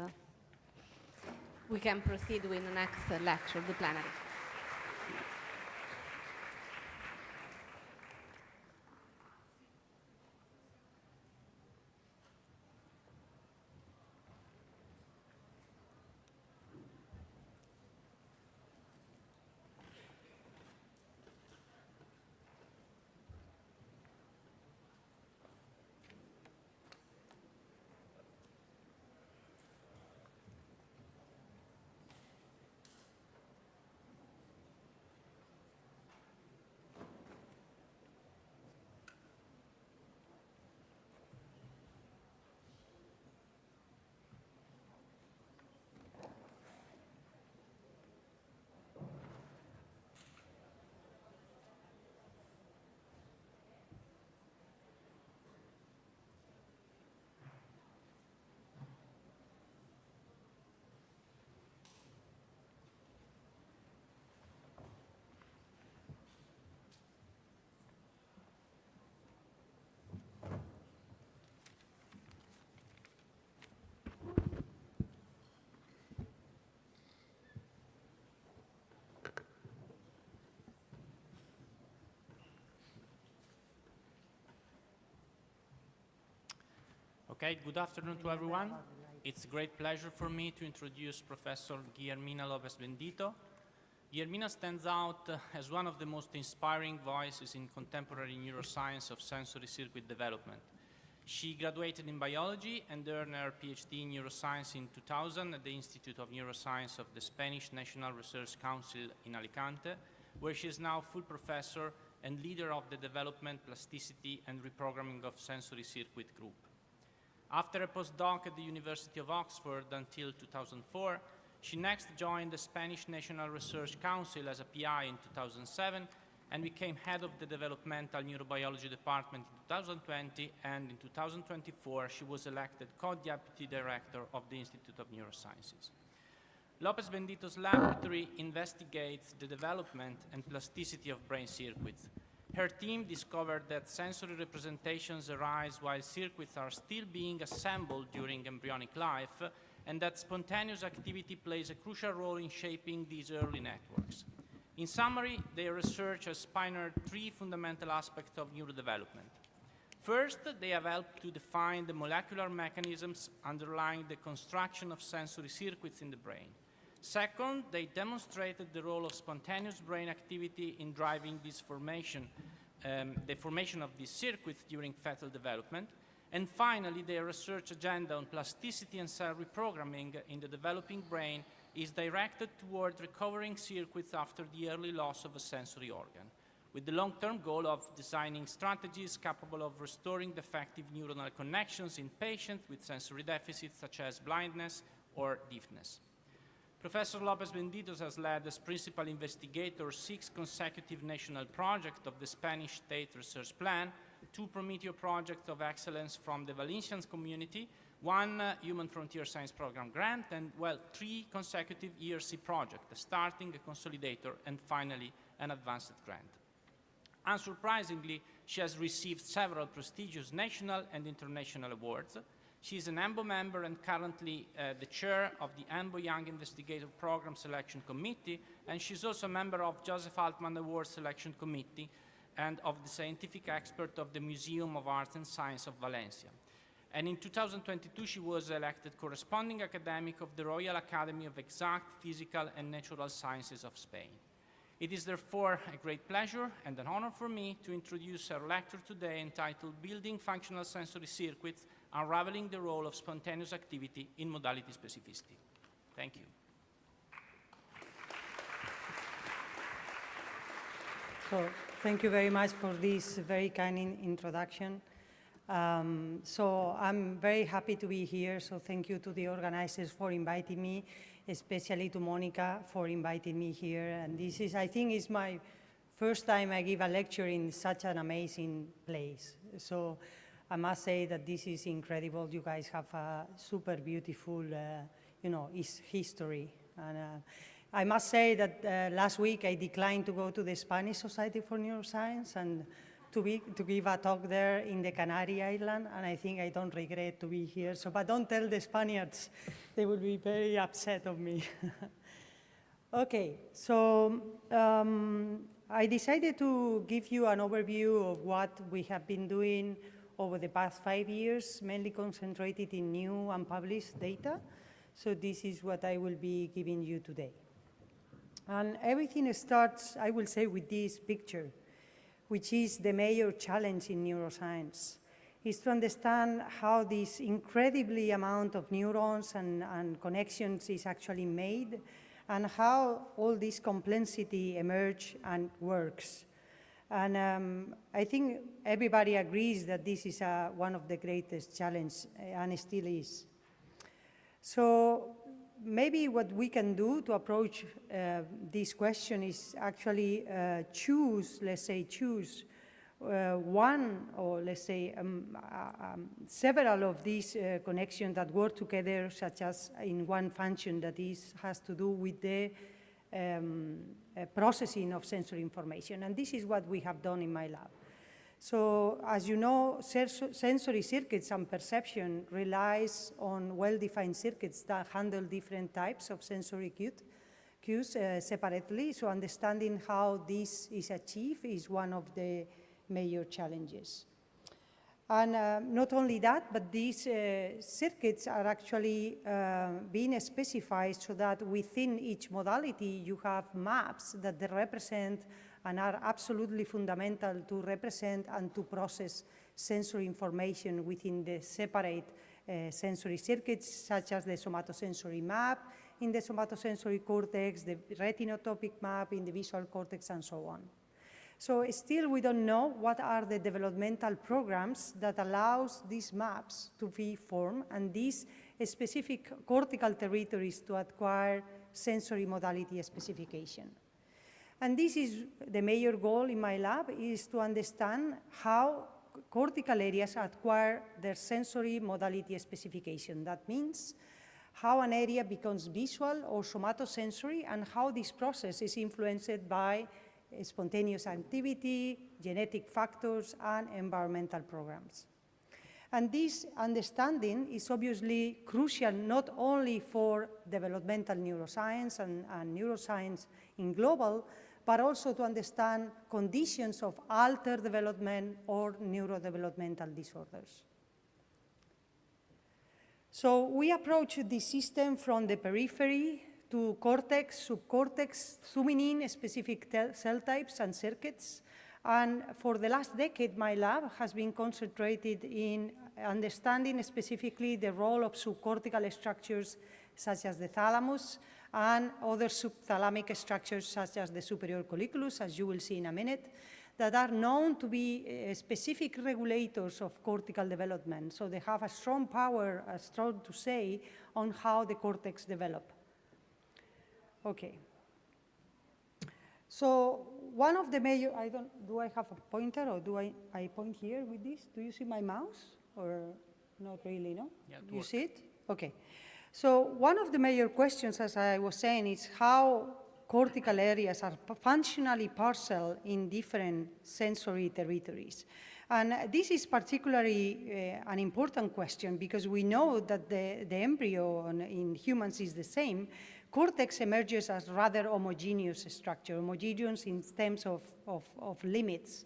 we can proceed with the next lecture, the plenary. Okay, good afternoon to everyone. It's a great pleasure for me to introduce Professor Guillermina Lopez-Bendito. Guillermina stands out as one of the most inspiring voices in contemporary neuroscience of sensory circuit development. She graduated in biology and earned her PhD in neuroscience in 2000 at the Institute of Neuroscience of the Spanish National Research Council in Alicante, where she is now full professor and leader of the Development, Plasticity and Reprogramming of Sensory Circuit Group. After a postdoc at the University of Oxford until 2004, she next joined the Spanish National Research Council as a PI in 2007 and became head of the Developmental Neurobiology Department in 2020, and in 2024 she was elected co-deputy director of the Institute of Neurosciences. Lopez-Bendito's laboratory investigates the development and plasticity of brain circuits. Her team discovered that sensory representations arise while circuits are still being assembled during embryonic life, and that spontaneous activity plays a crucial role in shaping these early networks. In summary, their research has pioneered three fundamental aspects of neurodevelopment. First, they have helped to define the molecular mechanisms underlying the construction of sensory circuits in the brain. Second, they demonstrated the role of spontaneous brain activity in driving this formation, the formation of these circuits during fetal development. And finally, their research agenda on plasticity and cell reprogramming in the developing brain is directed toward recovering circuits after the early loss of a sensory organ, with the long-term goal of designing strategies capable of restoring defective neuronal connections in patients with sensory deficits such as blindness or deafness. Professor Lopez-Bendito has led as principal investigator 6 consecutive national projects of the Spanish State Research Plan, 2 Prometeo projects of excellence from the Valencian community, 1 Human Frontier Science Program grant, and, well, 3 consecutive ERC projects, a starting, a consolidator, and finally an advanced grant. Unsurprisingly, she has received several prestigious national and international awards. She is an AMBO member and currently the chair of the AMBO Young Investigator Program Selection Committee, and she's also a member of Joseph Altman Award Selection Committee and of the scientific expert of the Museum of Arts and Science of Valencia. And in 2022, she was elected corresponding academic of the Royal Academy of Exact, Physical and Natural Sciences of Spain. It is therefore a great pleasure and an honor for me to introduce her lecture today entitled Building Functional Sensory Circuits, Unraveling the Role of Spontaneous Activity in Modality Specificity. Thank you. So, thank you very much for this very kind introduction. So I'm very happy to be here, so thank you to the organizers for inviting me, especially to Monica for inviting me here. And this is, I think, is my first time I give a lecture in such an amazing place. So I must say that this is incredible. You guys have a super beautiful, history. And I must say that last week I declined to go to the Spanish Society for Neuroscience and to give a talk there in the Canary Island, and I think I don't regret to be here. So, but don't tell the Spaniards, they will be very upset of me. Okay, so I decided to give you an overview of what we have been doing over the past 5 years, mainly concentrated in new and published data. So this is what I will be giving you today. And everything starts, I will say, with this picture, which is the major challenge in neuroscience, is to understand how this incredibly amount of neurons and connections is actually made, and how all this complexity emerges and works. And I think everybody agrees that this is one of the greatest challenges, and it still is. So maybe what we can do to approach this question is actually choose one, or let's say several of these connections that work together, such as in one function that has to do with the processing of sensory information. And this is what we have done in my lab. So as you know, sensory circuits and perception relies on well-defined circuits that handle different types of sensory cues separately. So understanding how this is achieved is one of the major challenges. And not only that, but these circuits are actually being specified so that within each modality you have maps that they represent and are absolutely fundamental to represent and to process sensory information within the separate sensory circuits, such as the somatosensory map in the somatosensory cortex, the retinotopic map in the visual cortex, and so on. So still we don't know what are the developmental programs that allows these maps to be formed and these specific cortical territories to acquire sensory modality specification. And this is the major goal in my lab, is to understand how cortical areas acquire their sensory modality specification. That means how an area becomes visual or somatosensory and how this process is influenced by spontaneous activity, genetic factors, and environmental programs. And this understanding is obviously crucial not only for developmental neuroscience and neuroscience in global, but also to understand conditions of altered development or neurodevelopmental disorders. So we approach this system from the periphery to cortex, subcortex, zooming in specific cell types and circuits. And for the last decade, my lab has been concentrated in understanding specifically the role of subcortical structures such as the thalamus and other subthalamic structures such as the superior colliculus, as you will see in a minute, that are known to be specific regulators of cortical development. So they have a strong power, a strong to say, on how the cortex develop. Okay. So one of the major, do I have a pointer or do I point here with this? Do you see my mouse or not really, no? Yeah, you see it? Okay. So one of the major questions, as I was saying, is how cortical areas are functionally parceled in different sensory territories. And this is particularly an important question because we know that the embryo in humans is the same. Cortex emerges as rather homogeneous structure, homogeneous in terms of limits.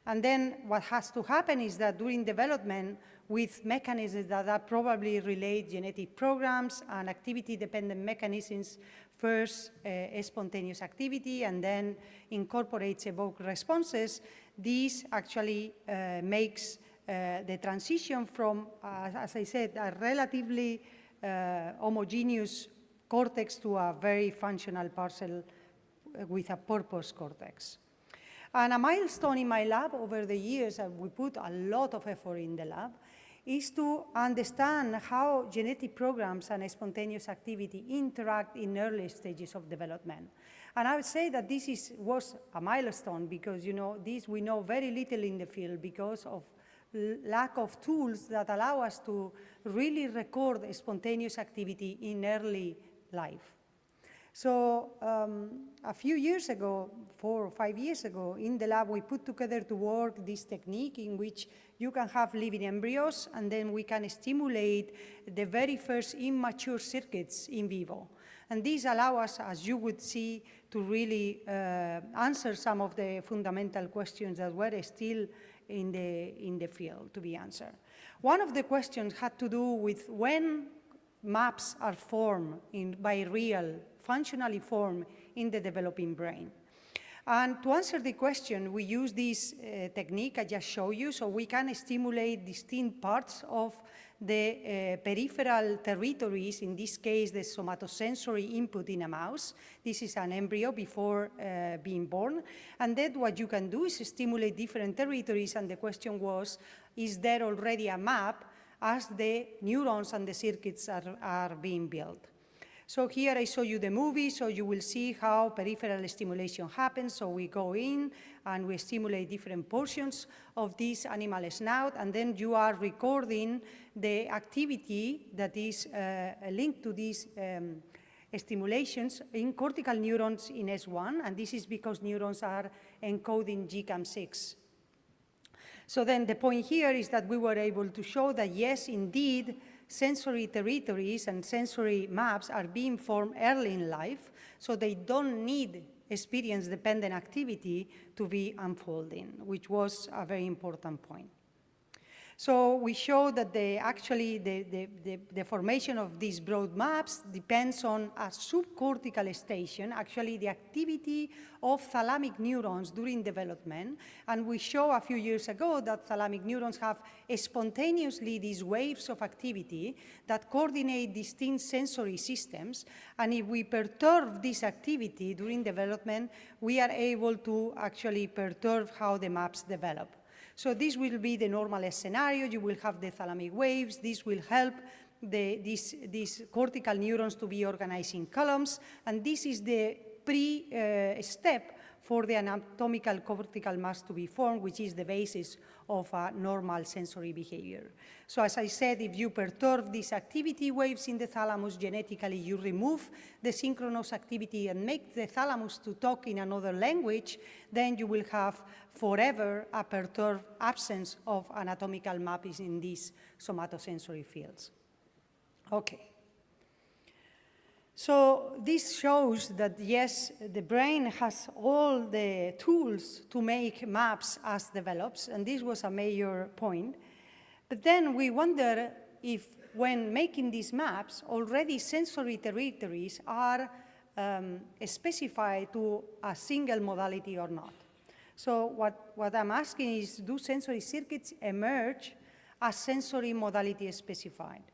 And then what has to happen is that during development, with mechanisms that are probably relate genetic programs and activity-dependent mechanisms, first spontaneous activity and then incorporates evoked responses, this actually makes the transition from, as I said, a relatively homogeneous cortex to a very functional parcel with a purpose cortex. And a milestone in my lab over the years, and we put a lot of effort in the lab, is to understand how genetic programs and spontaneous activity interact in early stages of development. And I would say that this was a milestone because, this we know very little in the field because of lack of tools that allow us to really record spontaneous activity in early life. So a few years ago, 4 or 5 years ago, in the lab, we put together to work this technique in which you can have living embryos, and then we can stimulate the very first immature circuits in vivo. And these allow us, as you would see, to really answer some of the fundamental questions that were still in the field to be answered. One of the questions had to do with when maps are formed by real, functionally formed in the developing brain. And to answer the question, we use this technique I just showed you, so we can stimulate distinct parts of the peripheral territories, in this case, the somatosensory input in a mouse. This is an embryo before being born. And then what you can do is stimulate different territories, and the question was, is there already a map as the neurons and the circuits are being built? So here I show you the movie, so you will see how peripheral stimulation happens. So we go in and we stimulate different portions of this animal snout, and then you are recording the activity that is linked to these stimulations in cortical neurons in S1, and this is because neurons are encoding GCAM6. So then the point here is that we were able to show that yes, indeed, sensory territories and sensory maps are being formed early in life, so they don't need experience-dependent activity to be unfolding, which was a very important point. So we show that actually the formation of these broad maps depends on a subcortical station, actually the activity of thalamic neurons during development. And we show a few years ago that thalamic neurons have spontaneously these waves of activity that coordinate distinct sensory systems. And if we perturb this activity during development, we are able to actually perturb how the maps develop. So this will be the normal scenario. You will have the thalamic waves. This will help these cortical neurons to be organized in columns. And this is the pre-step for the anatomical cortical mass to be formed, which is the basis of a normal sensory behavior. So as I said, if you perturb these activity waves in the thalamus genetically, you remove the synchronous activity and make the thalamus to talk in another language, then you will have forever a perturbed absence of anatomical mappings in these somatosensory fields. Okay. So this shows that, yes, the brain has all the tools to make maps as develops, and this was a major point. But then we wonder if, when making these maps, already sensory territories are specified to a single modality or not. So what I'm asking is, do sensory circuits emerge as sensory modality specified?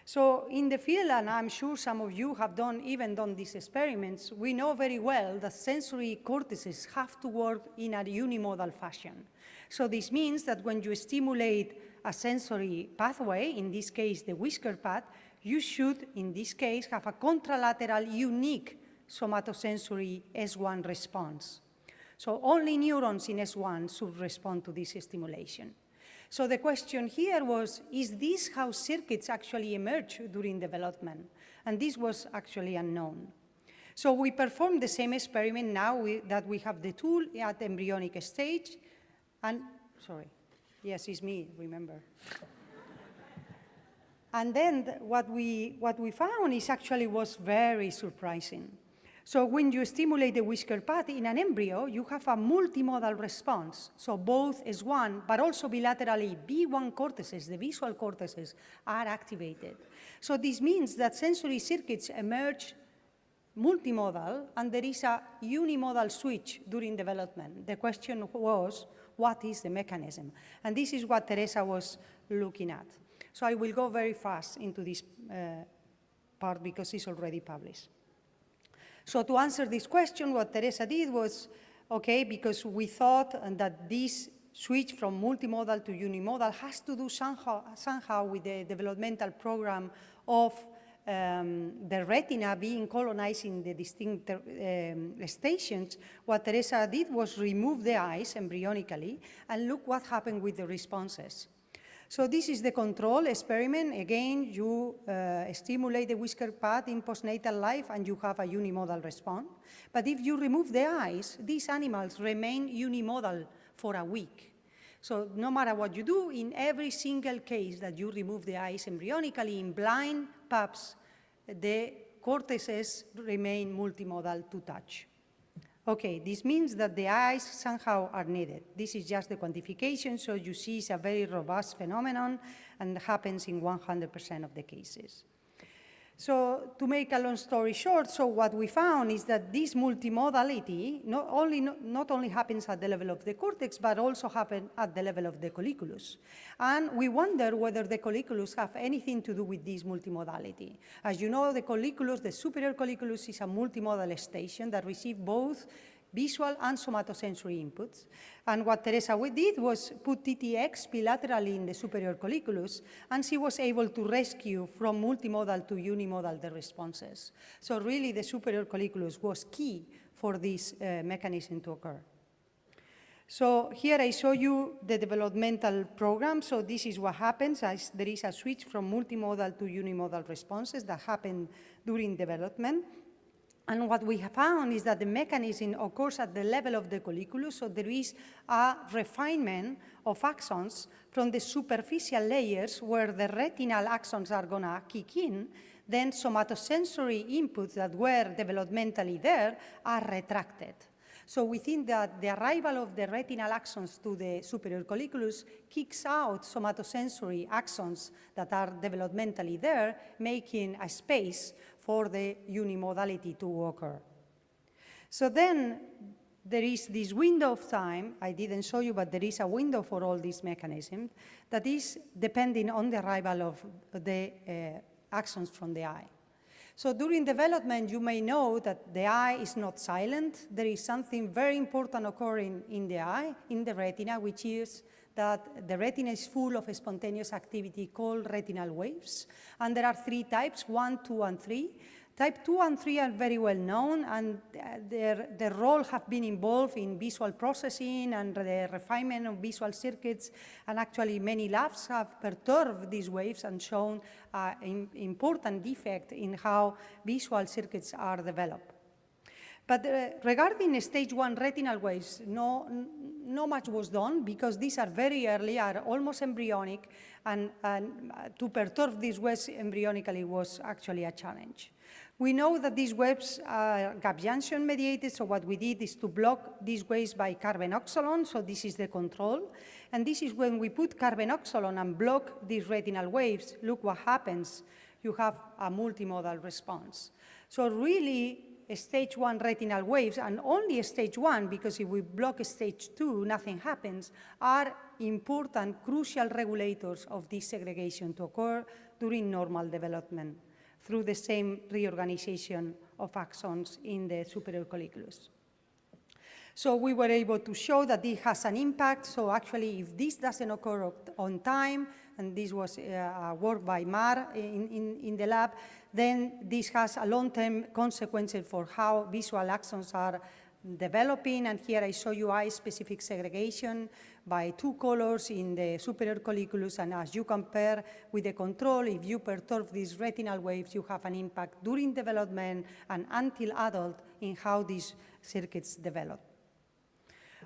So in the field, and I'm sure some of you have even done these experiments, we know very well that sensory cortices have to work in a unimodal fashion. So this means that when you stimulate a sensory pathway, in this case the whisker path, you should, in this case, have a contralateral unique somatosensory S1 response. So only neurons in S1 should respond to this stimulation. So the question here was, is this how circuits actually emerge during development? And this was actually unknown. So we performed the same experiment now that we have the tool at embryonic stage. And, sorry, yes, it's me, remember. And then what we found is actually was very surprising. So when you stimulate the whisker path in an embryo, you have a multimodal response. So both S1, but also bilaterally B1 cortices, the visual cortices, are activated. So this means that sensory circuits emerge multimodal, and there is a unimodal switch during development. The question was, what is the mechanism? And this is what Teresa was looking at. So I will go very fast into this part because it's already published. So to answer this question, what Teresa did was, okay, because we thought that this switch from multimodal to unimodal has to do somehow with the developmental program of the retina being colonized in the distinct stations, what Teresa did was remove the eyes embryonically and look what happened with the responses. So this is the control experiment. Again, you stimulate the whisker path in postnatal life and you have a unimodal response. But if you remove the eyes, these animals remain unimodal for a week. So no matter what you do, in every single case that you remove the eyes embryonically in blind pups, the cortices remain multimodal to touch. Okay, this means that the eyes somehow are needed. This is just the quantification, so you see it's a very robust phenomenon and happens in 100% of the cases. So to make a long story short, so what we found is that this multimodality not only happens at the level of the cortex, but also happens at the level of the colliculus. And we wonder whether the colliculus have anything to do with this multimodality. As you know, the colliculus, the superior colliculus, is a multimodal station that receives both visual and somatosensory inputs. And what Teresa did was put TTX bilaterally in the superior colliculus, and she was able to rescue from multimodal to unimodal the responses. So really the superior colliculus was key for this mechanism to occur. So here I show you the developmental program. So this is what happens. There is a switch from multimodal to unimodal responses that happen during development. And what we have found is that the mechanism occurs at the level of the colliculus, so there is a refinement of axons from the superficial layers where the retinal axons are going to kick in, then somatosensory inputs that were developmentally there are retracted. So we think that the arrival of the retinal axons to the superior colliculus kicks out somatosensory axons that are developmentally there, making a space for the unimodality to occur. So then there is this window of time, I didn't show you, but there is a window for all these mechanisms that is depending on the arrival of the axons from the eye. So during development, you may know that the eye is not silent. There is something very important occurring in the eye, in the retina, which is that the retina is full of spontaneous activity called retinal waves. And there are 3 types, 1, 2, and 3. Type 2 and 3 are very well known, and their role have been involved in visual processing and the refinement of visual circuits, and actually many labs have perturbed these waves and shown an important defect in how visual circuits are developed. But regarding stage 1 retinal waves, no much was done because these are very early, are almost embryonic, and to perturb these waves embryonically was actually a challenge. We know that these waves are gap junction mediated, so what we did is to block these waves by carbenoxolone, so this is the control. And this is when we put carbenoxolone and block these retinal waves, look what happens. You have a multimodal response. So really, stage 1 retinal waves, and only stage 1, because if we block stage 2, nothing happens, are important, crucial regulators of this segregation to occur during normal development through the same reorganization of axons in the superior colliculus. So we were able to show that this has an impact. So actually, if this doesn't occur on time, and this was work by Mar in the lab, then this has a long-term consequences for how visual axons are developing. And here I show you eye-specific segregation by 2 colors in the superior colliculus, and as you compare with the control, if you perturb these retinal waves, you have an impact during development and until adult in how these circuits develop.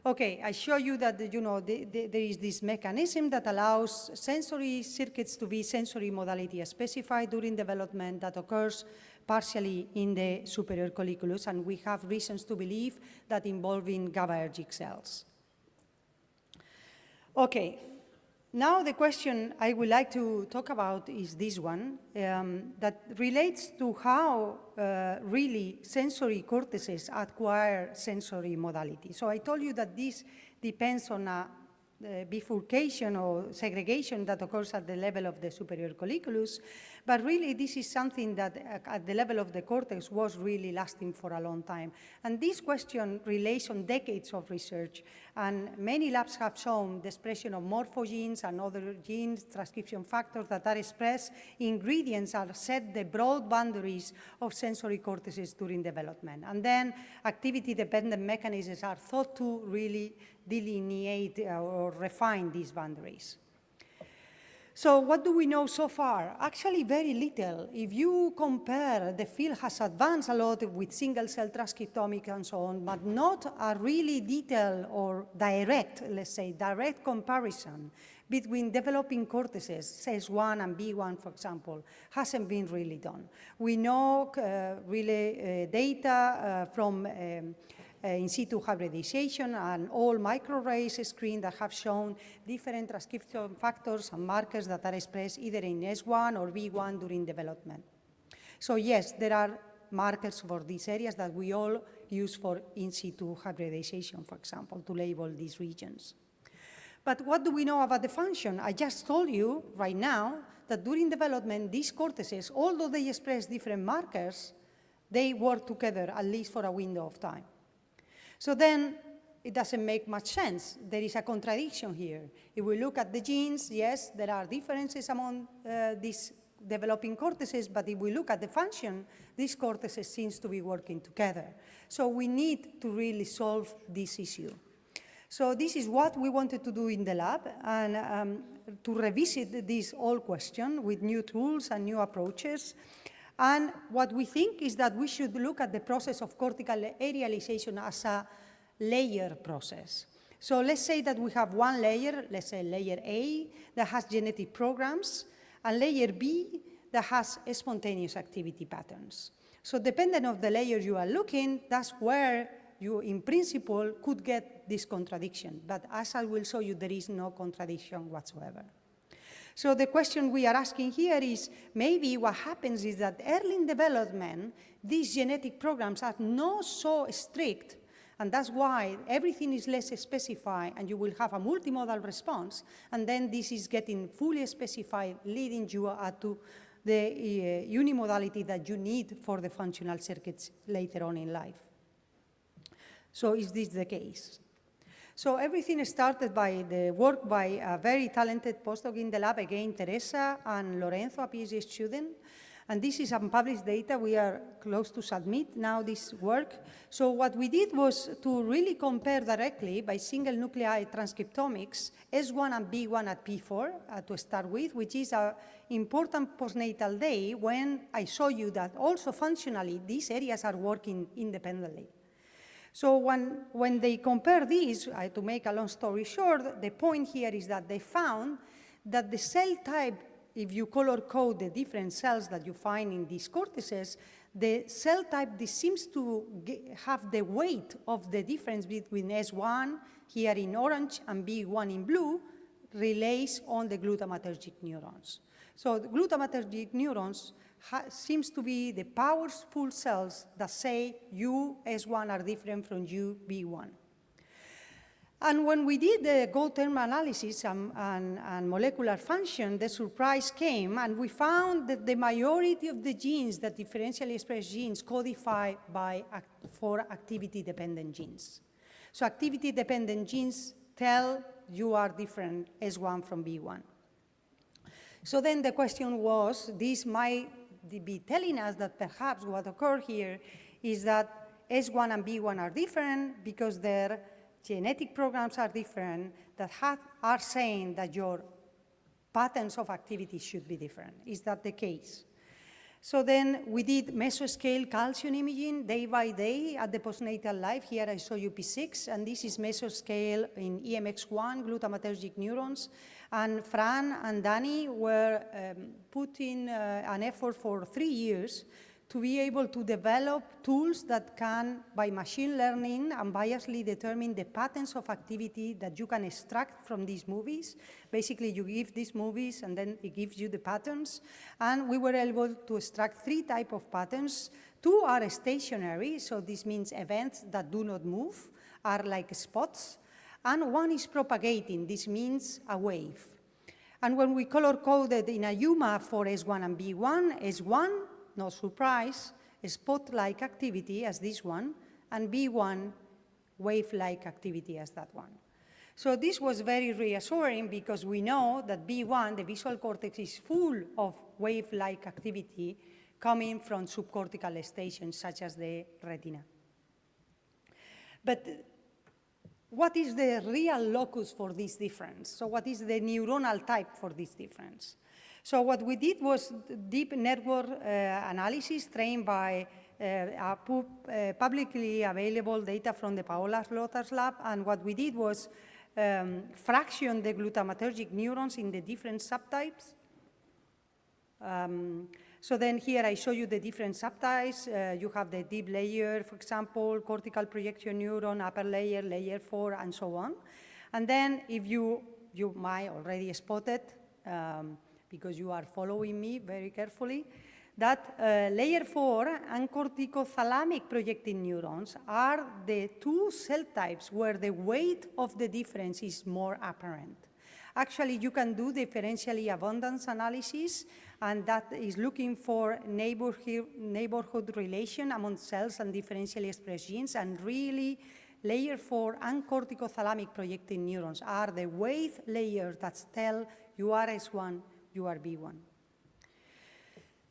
Okay, I show you that there is this mechanism that allows sensory circuits to be sensory modality specified during development that occurs partially in the superior colliculus, and we have reasons to believe that involving GABAergic cells. Okay, now the question I would like to talk about is this one that relates to how really sensory cortices acquire sensory modality. So I told you that this depends on a bifurcation or segregation that occurs at the level of the superior colliculus, but really this is something that at the level of the cortex was really lasting for a long time. And this question relates on decades of research, and many labs have shown the expression of morphogenes and other genes, transcription factors that are expressed, ingredients are set the broad boundaries of sensory cortices during development. And then activity-dependent mechanisms are thought to really delineate or refine these boundaries. So what do we know so far? Actually, very little. If you compare, the field has advanced a lot with single-cell transcriptomics and so on, but not a really detailed or direct, let's say, direct comparison between developing cortices, CES1 and B1, for example, hasn't been really done. We know really data from in situ hybridization and all microarrays screen that have shown different transcription factors and markers that are expressed either in S1 or B1 during development. So yes, there are markers for these areas that we all use for in situ hybridization, for example, to label these regions. But what do we know about the function? I just told you right now that during development, these cortices, although they express different markers, they work together at least for a window of time. So then it doesn't make much sense. There is a contradiction here. If we look at the genes, yes, there are differences among these developing cortices, but if we look at the function, these cortices seems to be working together. So we need to really solve this issue. So this is what we wanted to do in the lab, and to revisit this old question with new tools and new approaches. And what we think is that we should look at the process of cortical arealization as a layer process. So let's say that we have one layer, let's say layer A, that has genetic programs, and layer B that has spontaneous activity patterns. So depending on the layer you are looking, that's where you, in principle, could get this contradiction. But as I will show you, there is no contradiction whatsoever. So the question we are asking here is, maybe what happens is that early in development, these genetic programs are not so strict, and that's why everything is less specified, and you will have a multimodal response, and then this is getting fully specified, leading you to the unimodality that you need for the functional circuits later on in life. So is this the case? So everything started by the work by a very talented postdoc in the lab, again, Teresa and Lorenzo, a PhD student. And this is unpublished data. We are close to submit now this work. So what we did was to really compare directly by single nucleotide transcriptomics S1 and B1 at P4 to start with, which is an important postnatal day when I show you that also functionally these areas are working independently. So when they compare these, to make a long story short, the point here is that they found that the cell type, if you color code the different cells that you find in these cortices, the cell type, this seems to have the weight of the difference between S1 here in orange and B1 in blue relays on the glutamatergic neurons. So the glutamatergic neurons seems to be the powerful cells that say you, S1, are different from you, B1. And when we did the GO-term analysis and molecular function, the surprise came, and we found that the majority of the genes, that differentially expressed genes, codify for activity-dependent genes. So activity-dependent genes tell you are different, S1 from B1. So then the question was, this might be telling us that perhaps what occurred here is that S1 and B1 are different because their genetic programs are different, that are saying that your patterns of activity should be different. Is that the case? So then we did mesoscale calcium imaging day by day at the postnatal life. Here I show you P6, and this is mesoscale in EMX1, glutamatergic neurons. And Fran and Danny were putting an effort for 3 years to be able to develop tools that can, by machine learning, unbiasedly determine the patterns of activity that you can extract from these movies. Basically, you give these movies, and then it gives you the patterns. And we were able to extract 3 types of patterns. 2 are stationary, so this means events that do not move, are like spots. And 1 is propagating, this means a wave. And when we color-coded in a UMAP for S1 and B1, S1, no surprise, a spot-like activity as this one, and B1, wave-like activity as that one. So this was very reassuring because we know that B1, the visual cortex, is full of wave-like activity coming from subcortical stations such as the retina. But what is the real locus for this difference? So what is the neuronal type for this difference? So what we did was deep network analysis trained by publicly available data from the Paola Slaughter's lab. And what we did was fraction the glutamatergic neurons in the different subtypes. So then here I show you the different subtypes. You have the deep layer, for example, cortical projection neuron, upper layer, layer 4, and so on. And then if you might already spot it, because you are following me very carefully, that layer 4 and corticothalamic projecting neurons are the 2 cell types where the weight of the difference is more apparent. Actually, you can do differentially abundance analysis, and that is looking for neighborhood relation among cells and differentially expressed genes, and really layer 4 and corticothalamic projecting neurons are the weight layers that tell you are S1, you are B1.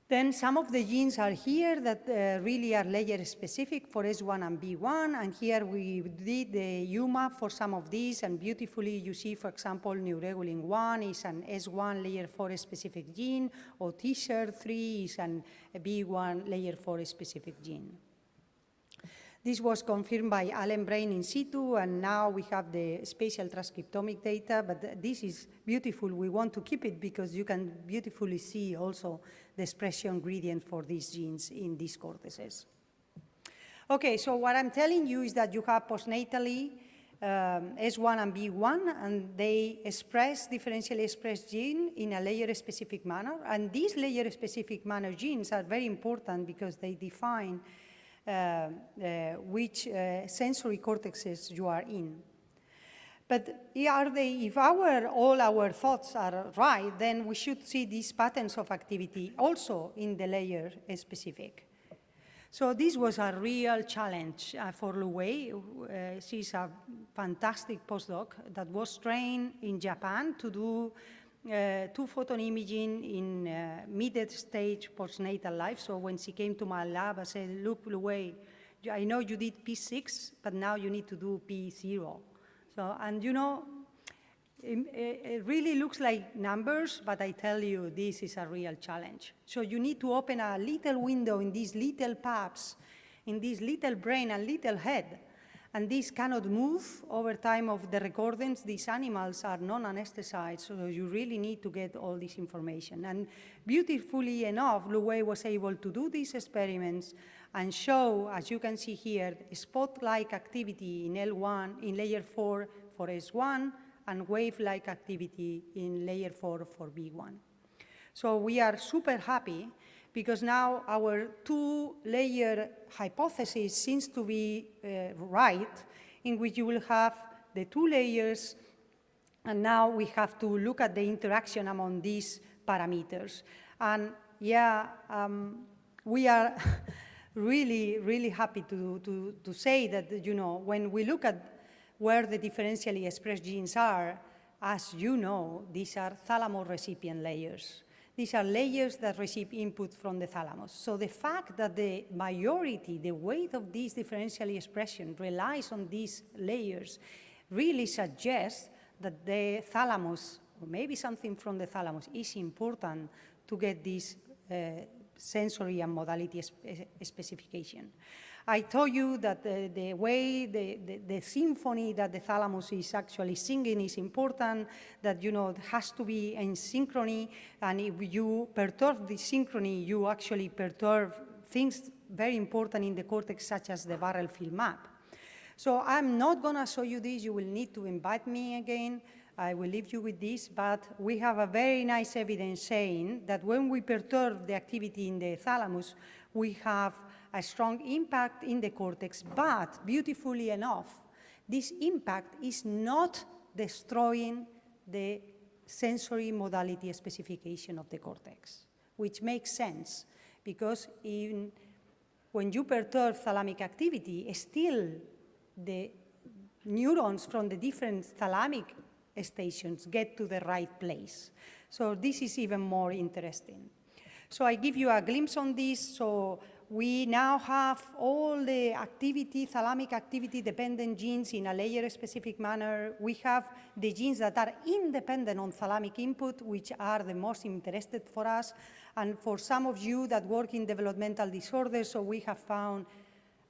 Then some of the genes are here that really are layer specific for S1 and B1, and here we did the UMAP for some of these, and beautifully you see, for example, neuregulin 1 is an S1 layer 4 specific gene, or TSHR3 is an B1 layer 4 specific gene. This was confirmed by Allen Brain in situ, and now we have the spatial transcriptomic data, but this is beautiful. We want to keep it because you can beautifully see also the expression gradient for these genes in these cortices. Okay, so what I'm telling you is that you have postnatally S1 and B1, and they express differentially expressed gene in a layer-specific manner. And these layer-specific manner genes are very important because they define which sensory cortexes you are in. But if all our thoughts are right, then we should see these patterns of activity also in the layer specific. So this was a real challenge for Lu Wei. She's a fantastic postdoc that was trained in Japan to do two-photon imaging in mid-stage postnatal life. So when she came to my lab, I said, look, Lu Wei, I know you did P6, but now you need to do P0. So, and you know, it really looks like numbers, but I tell you, this is a real challenge. So you need to open a little window in these little paps, in this little brain and little head. And this cannot move over time of the recordings. These animals are non-anesthetized, so you really need to get all this information. And beautifully enough, Lu Wei was able to do these experiments and show, as you can see here, spot-like activity in L1, in layer 4 for S1, and wave-like activity in layer 4 for B1. So we are super happy because now our two-layer hypothesis seems to be right, in which you will have the two layers, and now we have to look at the interaction among these parameters. And yeah, we are really, really happy to say that, you know, when we look at where the differentially expressed genes are, as you know, these are thalamus-recipient layers. These are layers that receive input from the thalamus. So the fact that the majority, the weight of this differential expression relies on these layers really suggests that the thalamus, or maybe something from the thalamus, is important to get this sensory and modality specification. I told you that the way the symphony that the thalamus is actually singing is important, that, you know, it has to be in synchrony, and if you perturb the synchrony, you actually perturb things very important in the cortex, such as the barrel field map. So I'm not gonna show you this, you will need to invite me again. I will leave you with this, but we have a very nice evidence saying that when we perturb the activity in the thalamus, we have a strong impact in the cortex, but beautifully enough, this impact is not destroying the sensory modality specification of the cortex, which makes sense, because when you perturb thalamic activity, still the neurons from the different thalamic stations get to the right place. So this is even more interesting. So I give you a glimpse on this. So we now have all the activity, thalamic activity-dependent genes in a layer-specific manner. We have the genes that are independent on thalamic input, which are the most interested for us. And for some of you that work in developmental disorders, so we have found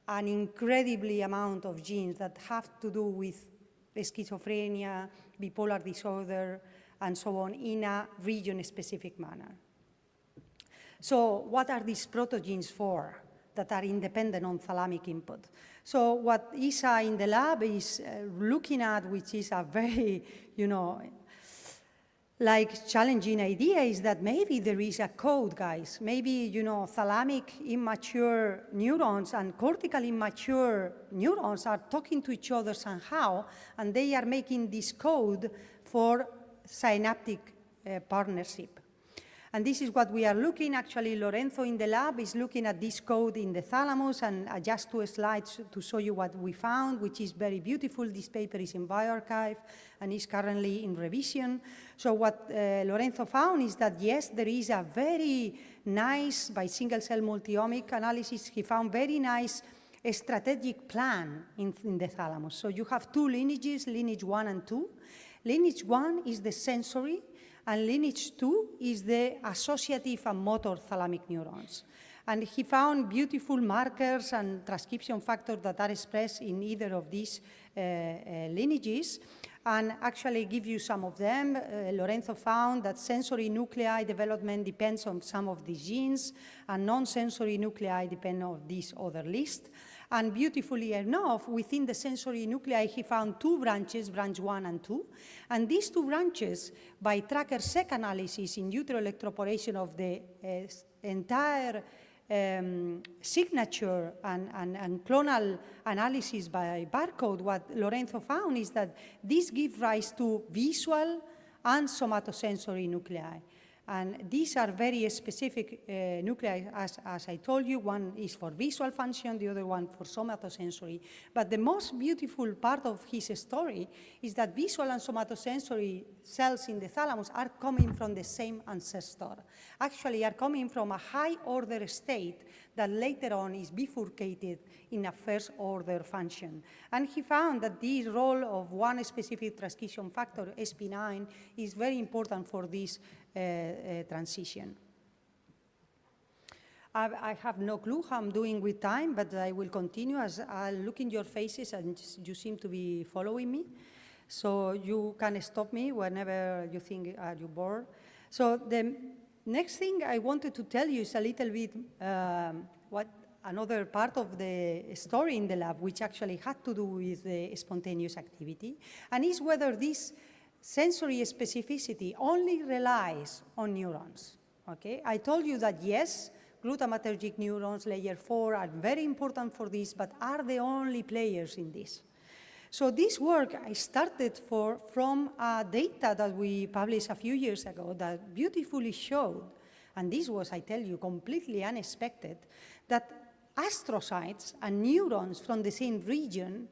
an incredibly amount of genes that have to do with schizophrenia, bipolar disorder, and so on, in a region-specific manner. So what are these protogenes for that are independent on thalamic input? So what Isa in the lab is looking at, which is a very, you know, like challenging idea, is that maybe there is a code, guys. Maybe, you know, thalamic immature neurons and cortical immature neurons are talking to each other somehow, and they are making this code for synaptic partnership. And this is what we are looking. Actually, Lorenzo in the lab is looking at this code in the thalamus, and just 2 slides to show you what we found, which is very beautiful. This paper is in bioRxiv and is currently in revision. So what Lorenzo found is that, yes, there is a very nice, by single-cell multi-omic analysis, he found very nice strategic plan in the thalamus. So you have 2 lineages, lineage 1 and 2. Lineage 1 is the sensory, and lineage 2 is the associative and motor thalamic neurons. And he found beautiful markers and transcription factors that are expressed in either of these lineages, and actually give you some of them. Lorenzo found that sensory nuclei development depends on some of these genes, and non-sensory nuclei depend on this other list. And beautifully enough, within the sensory nuclei, he found two branches, branch 1 and 2. And these two branches, by tracker-seq analysis in utero electroporation of the entire signature and clonal analysis by barcode, what Lorenzo found is that this gives rise to visual and somatosensory nuclei. And these are very specific nuclei, as I told you. One is for visual function, the other one for somatosensory. But the most beautiful part of his story is that visual and somatosensory cells in the thalamus are coming from the same ancestor. Actually, are coming from a high-order state that later on is bifurcated in a first-order function. And he found that the role of one specific transcription factor, SP9, is very important for this transition. I have no clue how I'm doing with time, but I will continue as I look in your faces and you seem to be following me. So you can stop me whenever you think you're bored. So the next thing I wanted to tell you is a little bit what another part of the story in the lab, which actually had to do with the spontaneous activity, and is whether this sensory specificity only relies on neurons. Okay? I told you that yes, glutamatergic neurons, layer 4, are very important for this, but are the only players in this. So this work I started from data that we published a few years ago that beautifully showed, and this was, I tell you, completely unexpected, that astrocytes and neurons from the same region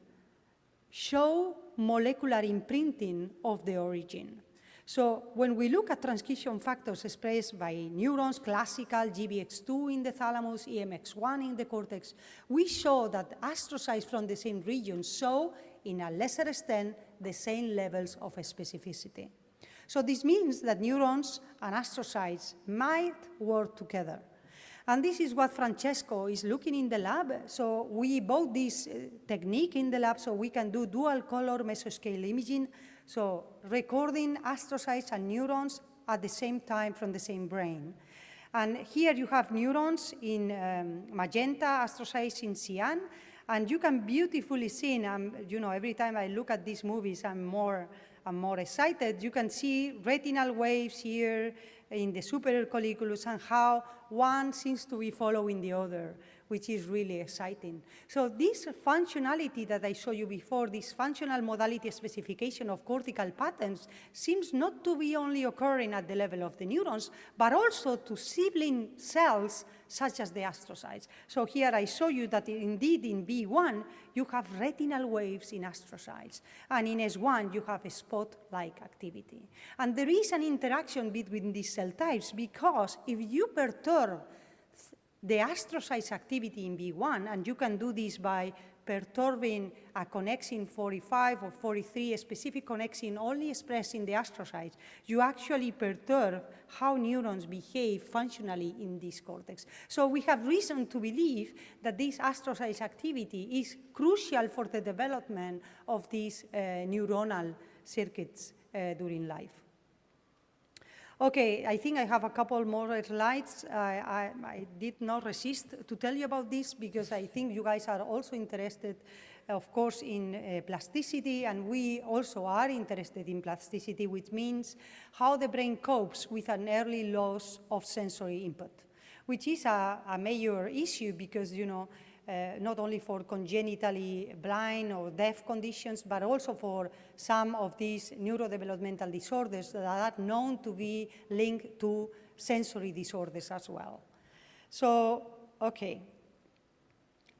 show molecular imprinting of the origin. So when we look at transcription factors expressed by neurons, classical, GBX2 in the thalamus, EMX1 in the cortex, we show that astrocytes from the same region show, in a lesser extent, the same levels of specificity. So this means that neurons and astrocytes might work together. And this is what Francesco is looking in the lab. So we bought this technique in the lab so we can do dual color mesoscale imaging, so recording astrocytes and neurons at the same time from the same brain. And here you have neurons in magenta, astrocytes in cyan, and you can beautifully see, you know, every time I look at these movies, I'm more excited. You can see retinal waves here in the superior colliculus and how one seems to be following the other, which is really exciting. So this functionality that I showed you before, this functional modality specification of cortical patterns, seems not to be only occurring at the level of the neurons, but also to sibling cells such as the astrocytes. So here I show you that indeed in B1, you have retinal waves in astrocytes, and in S1, you have a spot-like activity. And there is an interaction between these cell types, because if you perturb the astrocytes activity in B1, and you can do this by perturbing a connexin 45 or 43, a specific connexin only expressed in the astrocytes, you actually perturb how neurons behave functionally in this cortex. So we have reason to believe that this astrocytes activity is crucial for the development of these neuronal circuits during life. Okay, I think I have a couple more slides. I did not resist to tell you about this because I think you guys are also interested, of course, in plasticity, and we also are interested in plasticity, which means how the brain copes with an early loss of sensory input, which is a major issue because, you know, not only for congenitally blind or deaf conditions, but also for some of these neurodevelopmental disorders that are known to be linked to sensory disorders as well. So, okay.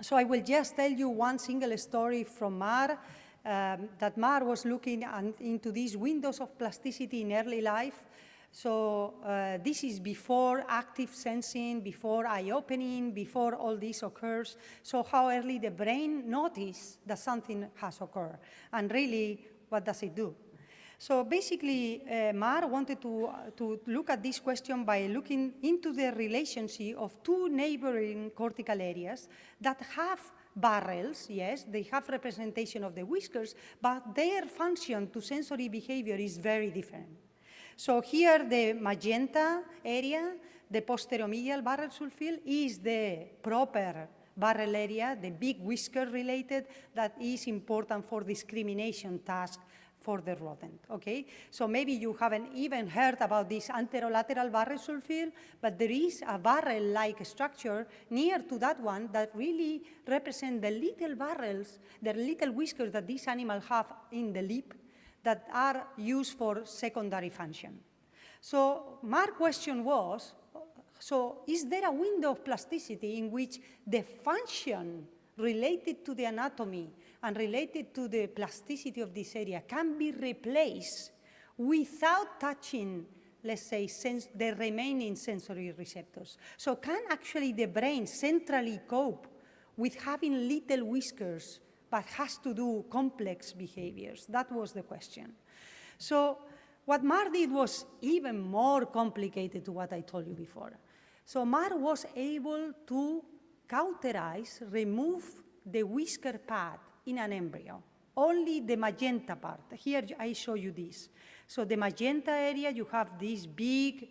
So I will just tell you one single story from Mar, that Mar was looking into these windows of plasticity in early life. So this is before active sensing, before eye-opening, before all this occurs. So how early the brain notices that something has occurred, and really, what does it do? So basically, Mar wanted to look at this question by looking into the relationship of two neighboring cortical areas that have barrels, yes, they have representation of the whiskers, but their function to sensory behavior is very different. So here, the magenta area, the posteromedial barrel sulfil, is the proper barrel area, the big whisker related, that is important for discrimination task for the rodent, okay? So maybe you haven't even heard about this anterolateral barrel sulfur, but there is a barrel-like structure near to that one that really represent the little barrels, the little whiskers that these animals have in the lip that are used for secondary function. So my question was, so is there a window of plasticity in which the function related to the anatomy and related to the plasticity of this area can be replaced without touching, let's say, the remaining sensory receptors? So can actually the brain centrally cope with having little whiskers but has to do complex behaviors? That was the question. So what Mar did was even more complicated to what I told you before. So Mar was able to cauterize, remove the whisker pad in an embryo, only the magenta part. Here I show you this. So the magenta area, you have these big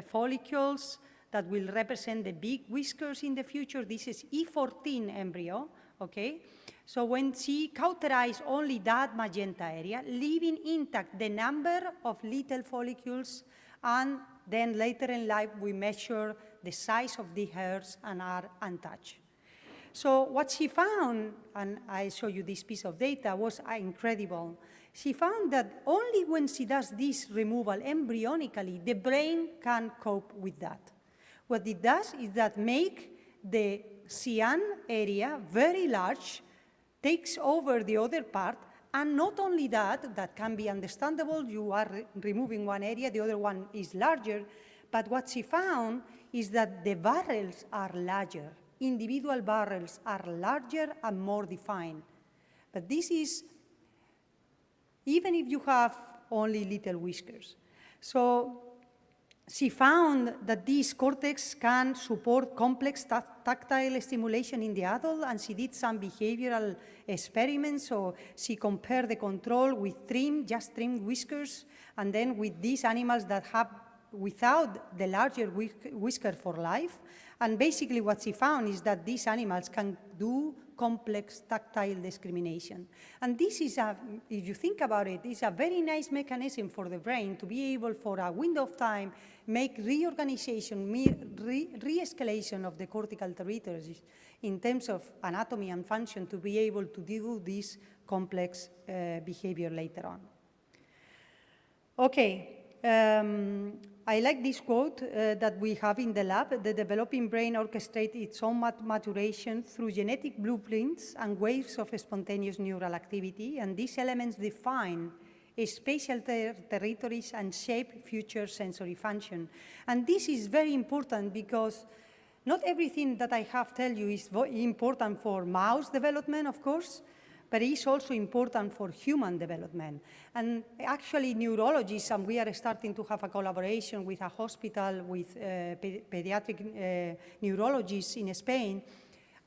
follicles that will represent the big whiskers in the future. This is E14 embryo, okay? So when she cauterized only that magenta area, leaving intact the number of little follicles, and then later in life we measure the size of the hairs and are untouched. So what she found, and I show you this piece of data, was incredible. She found that only when she does this removal embryonically, the brain can cope with that. What it does is that make the cyan area very large, takes over the other part, and not only that, that can be understandable, you are removing one area, the other one is larger, but what she found is that the barrels are larger. Individual barrels are larger and more defined. But this is even if you have only little whiskers. So she found that this cortex can support complex tactile stimulation in the adult, and she did some behavioral experiments. So she compared the control with just trimmed whiskers, and then with these animals that have without the larger whisker for life. And basically what she found is that these animals can do complex tactile discrimination. And this is, if you think about it, is a very nice mechanism for the brain to be able, for a window of time, make reorganization, re-escalation of the cortical territories in terms of anatomy and function to be able to do this complex behavior later on. Okay. I like this quote that we have in the lab: the developing brain orchestrates its own maturation through genetic blueprints and waves of spontaneous neural activity, and these elements define spatial territories and shape future sensory function. And this is very important because not everything that I have told you is important for mouse development, of course, but it's also important for human development. And actually neurologists, and we are starting to have a collaboration with a hospital with pediatric neurologists in Spain,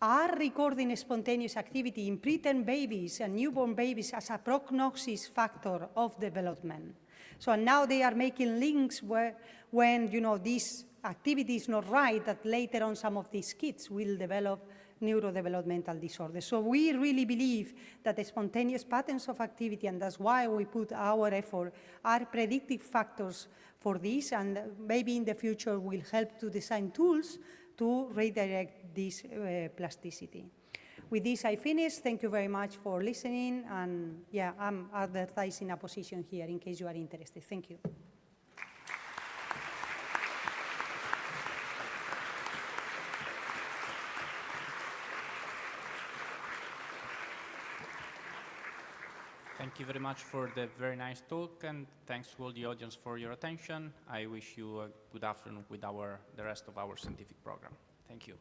are recording spontaneous activity in preterm babies and newborn babies as a prognosis factor of development. So now they are making links where when this activity is not right, that later on some of these kids will develop neurodevelopmental disorders. So we really believe that the spontaneous patterns of activity, and that's why we put our effort, are predictive factors for this, and maybe in the future will help to design tools to redirect this plasticity. With this, I finish. Thank you very much for listening, and yeah, I'm advertising a position here in case you are interested. Thank you. Thank you very much for the very nice talk, and thanks to all the audience for your attention. I wish you a good afternoon with the rest of our scientific program. Thank you.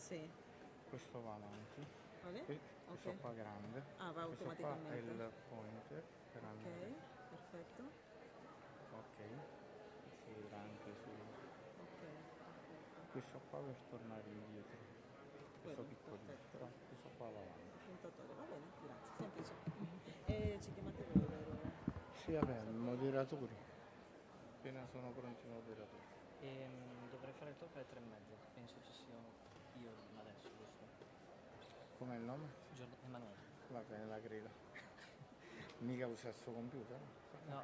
Sì. Questo va avanti. Vale? Questo Ok. qua grande. Ah, va Questo qua è automaticamente. il pointer per Ok, andare. perfetto. Ok. Si vedrà anche su. Ok, perfetto. Questo qua per tornare indietro. Questo Quello, piccolino. perfetto. Però questo qua va avanti. Il puntatore, va bene, grazie, semplice. E ci chiamate voi, vero? Sì, vabbè, moderatori. Appena sono pronti i moderatori. Dovrei fare il talk alle 3:30. Penso ci sia io adesso, giusto? Com'è il nome? Emanuele. Va bene, la credo. Mica usa il suo computer? No,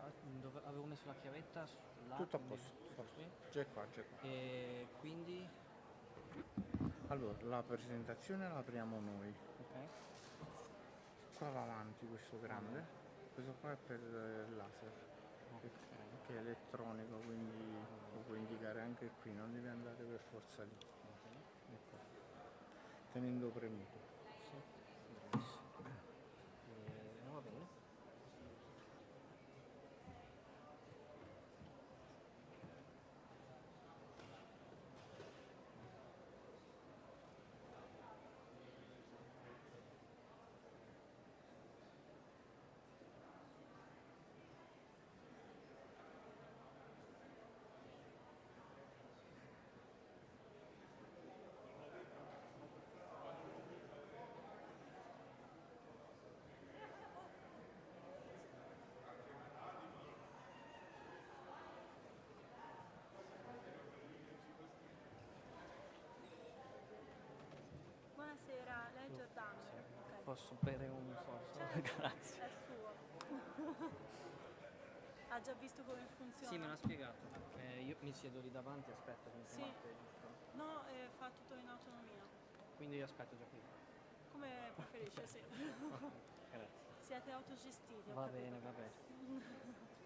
avevo messo la chiavetta là. Tutto a quindi- posto. Sì? Già qua, già qua. E quindi... Allora, la presentazione la apriamo noi. Ok. Qua va avanti questo grande. Questo qua è per il laser. Che è elettronico, quindi lo puoi indicare anche qui, non devi andare per forza lì. Ecco. Tenendo premuto. Sì, bravissimo. Va bene. Buonasera, lei è Giordano. Sì. Ok. Posso bere un sorso? Certo, Grazie. è suo. Ha già visto come funziona? Sì, me l'ha spiegato. Io mi siedo lì davanti, aspetto che mi Sì. chiamate, giusto? No, fa tutto in autonomia. Quindi io aspetto già qui. Come preferisce, sì. Grazie. Siete autogestiti, ho Va capito. bene, va bene.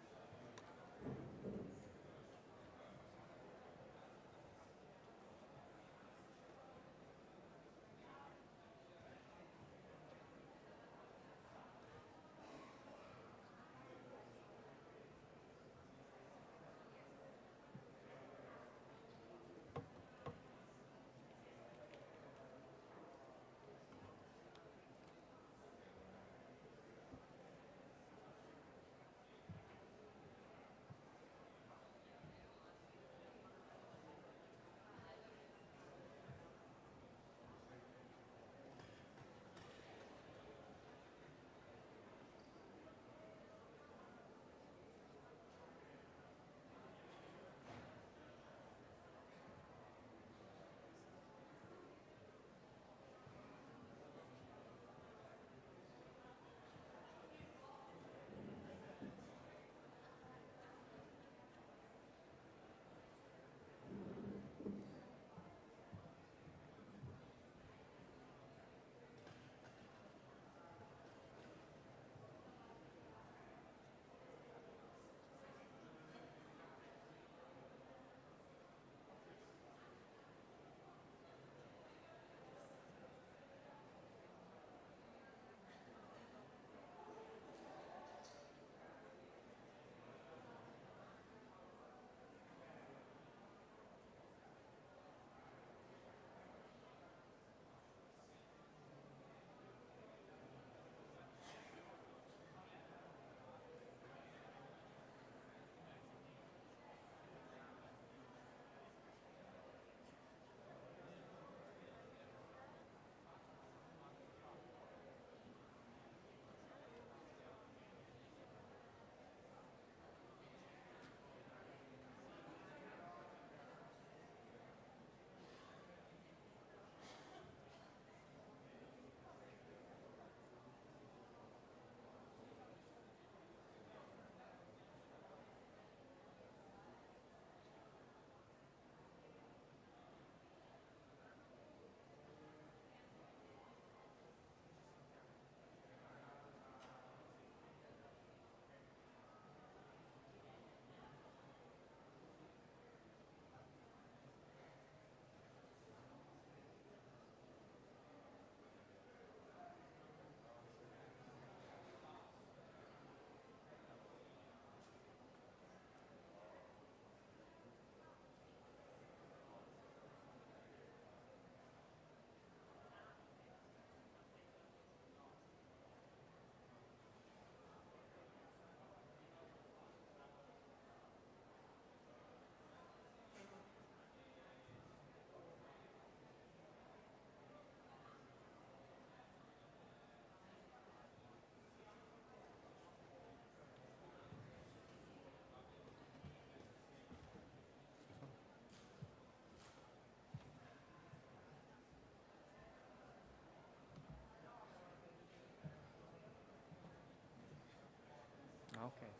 Okay.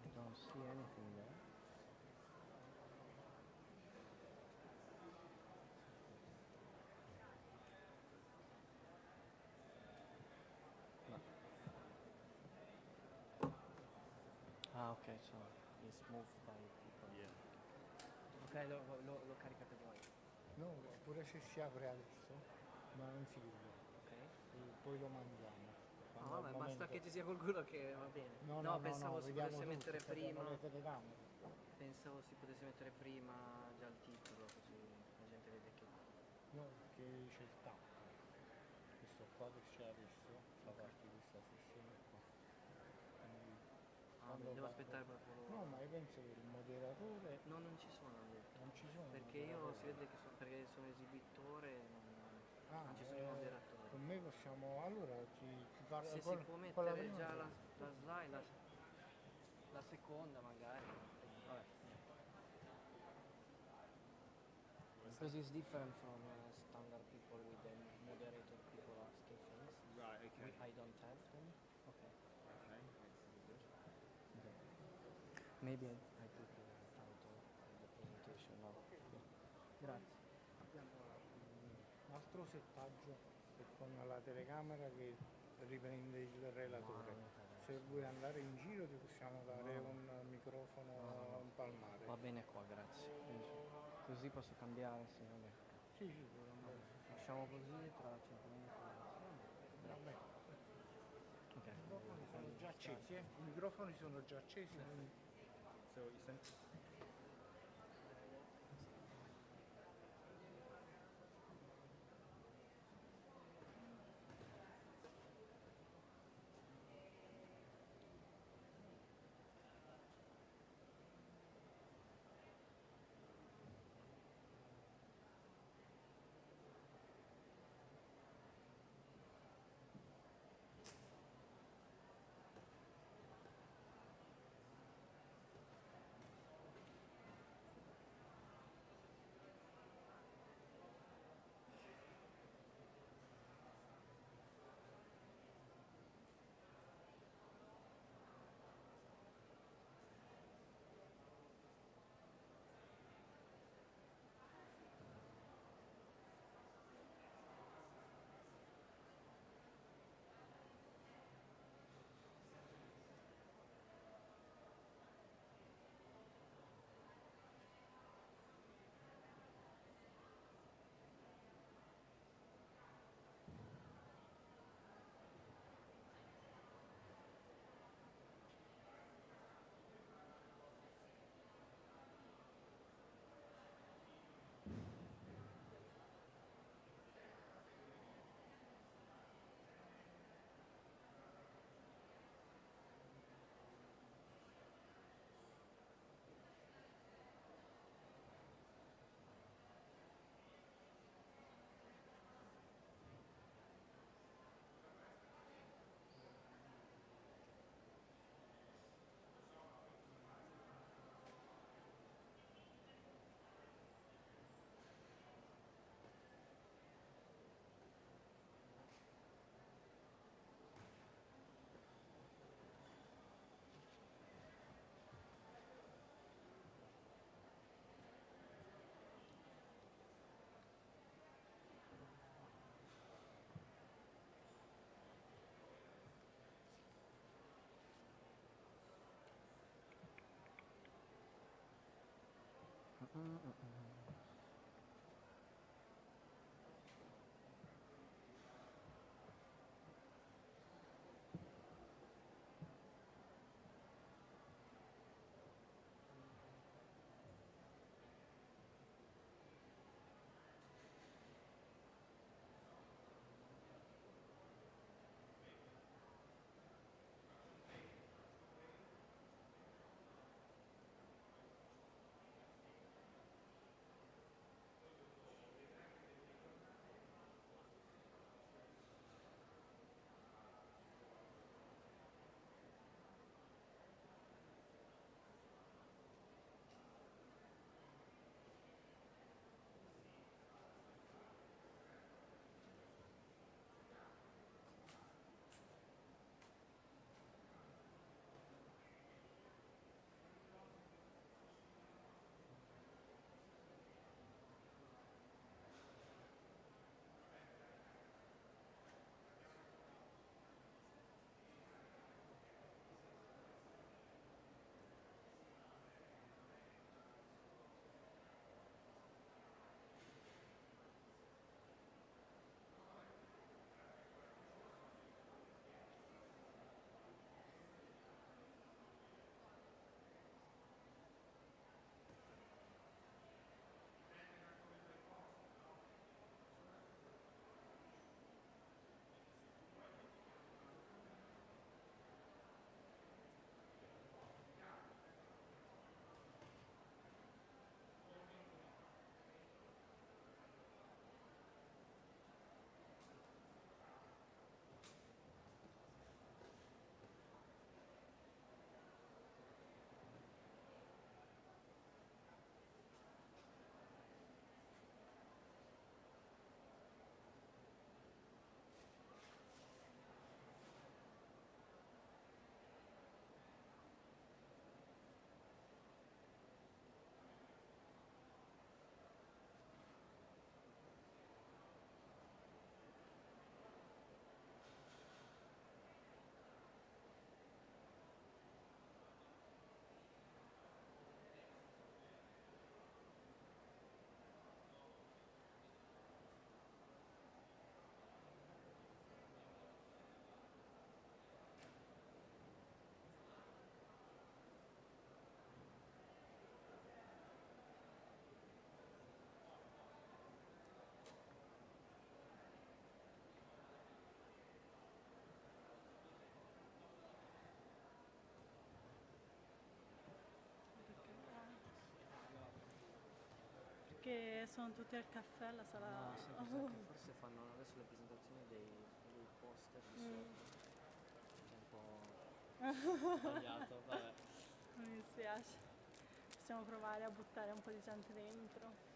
I don't see anything there. No. Ah, ok, so it's moved by people. Yeah. Ok, lo caricate voi. No, pure se si apre adesso, ma non si chiude. Ok. Poi lo mandiamo. No, vabbè, basta che ci sia qualcuno che va bene. No, pensavo si potesse mettere prima. Le telecamere. Pensavo si potesse mettere prima già il titolo, così la gente vede che. No, perché c'è il tappo. Questo qua che c'è adesso fa parte di questa sessione qua. Quindi, Devo aspettare proprio loro. No, ma io penso che il moderatore. No, non ci sono, hanno detto. Non ci sono. Perché io si vede che perché sono esibitore, non ci sono i moderatori. Con me possiamo. Allora ci parlo. Se con, si può con la mettere prima già la slide, la seconda magari. Vabbè. Because it's different from standard people with the moderator people asking things. Right, okay. I don't have them. Okay. Okay. Okay. Maybe I put the title of the presentation now. Grazie. Abbiamo un altro settaggio che con la telecamera che riprende il relatore. Se vuoi andare in giro ti possiamo dare un microfono palmare. Va bene qua, grazie. Così posso cambiare se non è. Sì, sì, lasciamo così tra 5 minuti. Vabbè. Ok. I microfoni sono già accesi, eh? I microfoni sono già accesi. So you sent. che sono tutti al caffè, la sala... No, sempre sa che forse fanno adesso le presentazioni dei poster di sopra. C'è un po' sbagliato, vabbè. Mi dispiace. Possiamo provare a buttare un po' di gente dentro.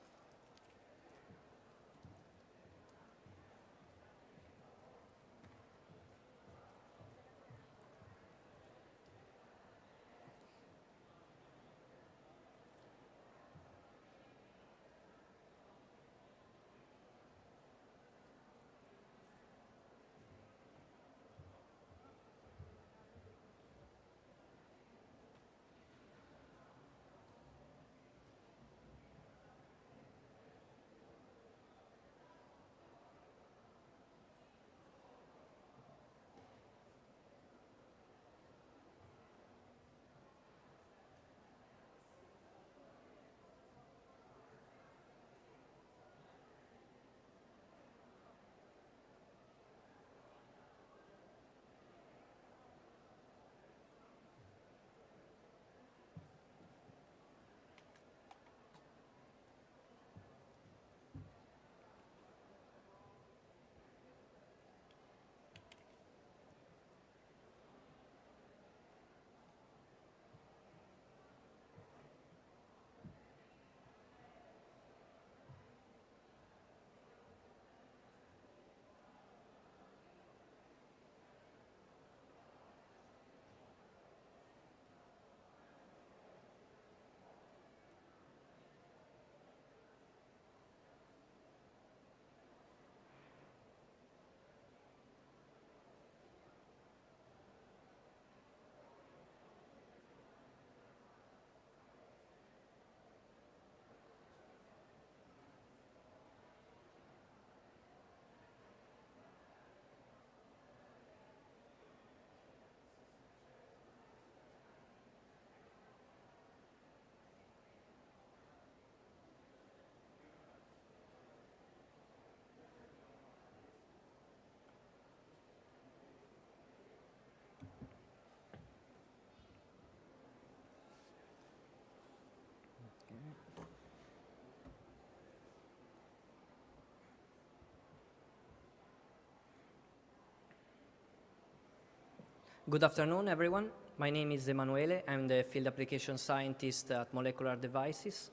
Good afternoon, everyone. My name is Emanuele. I'm the field application scientist at Molecular Devices.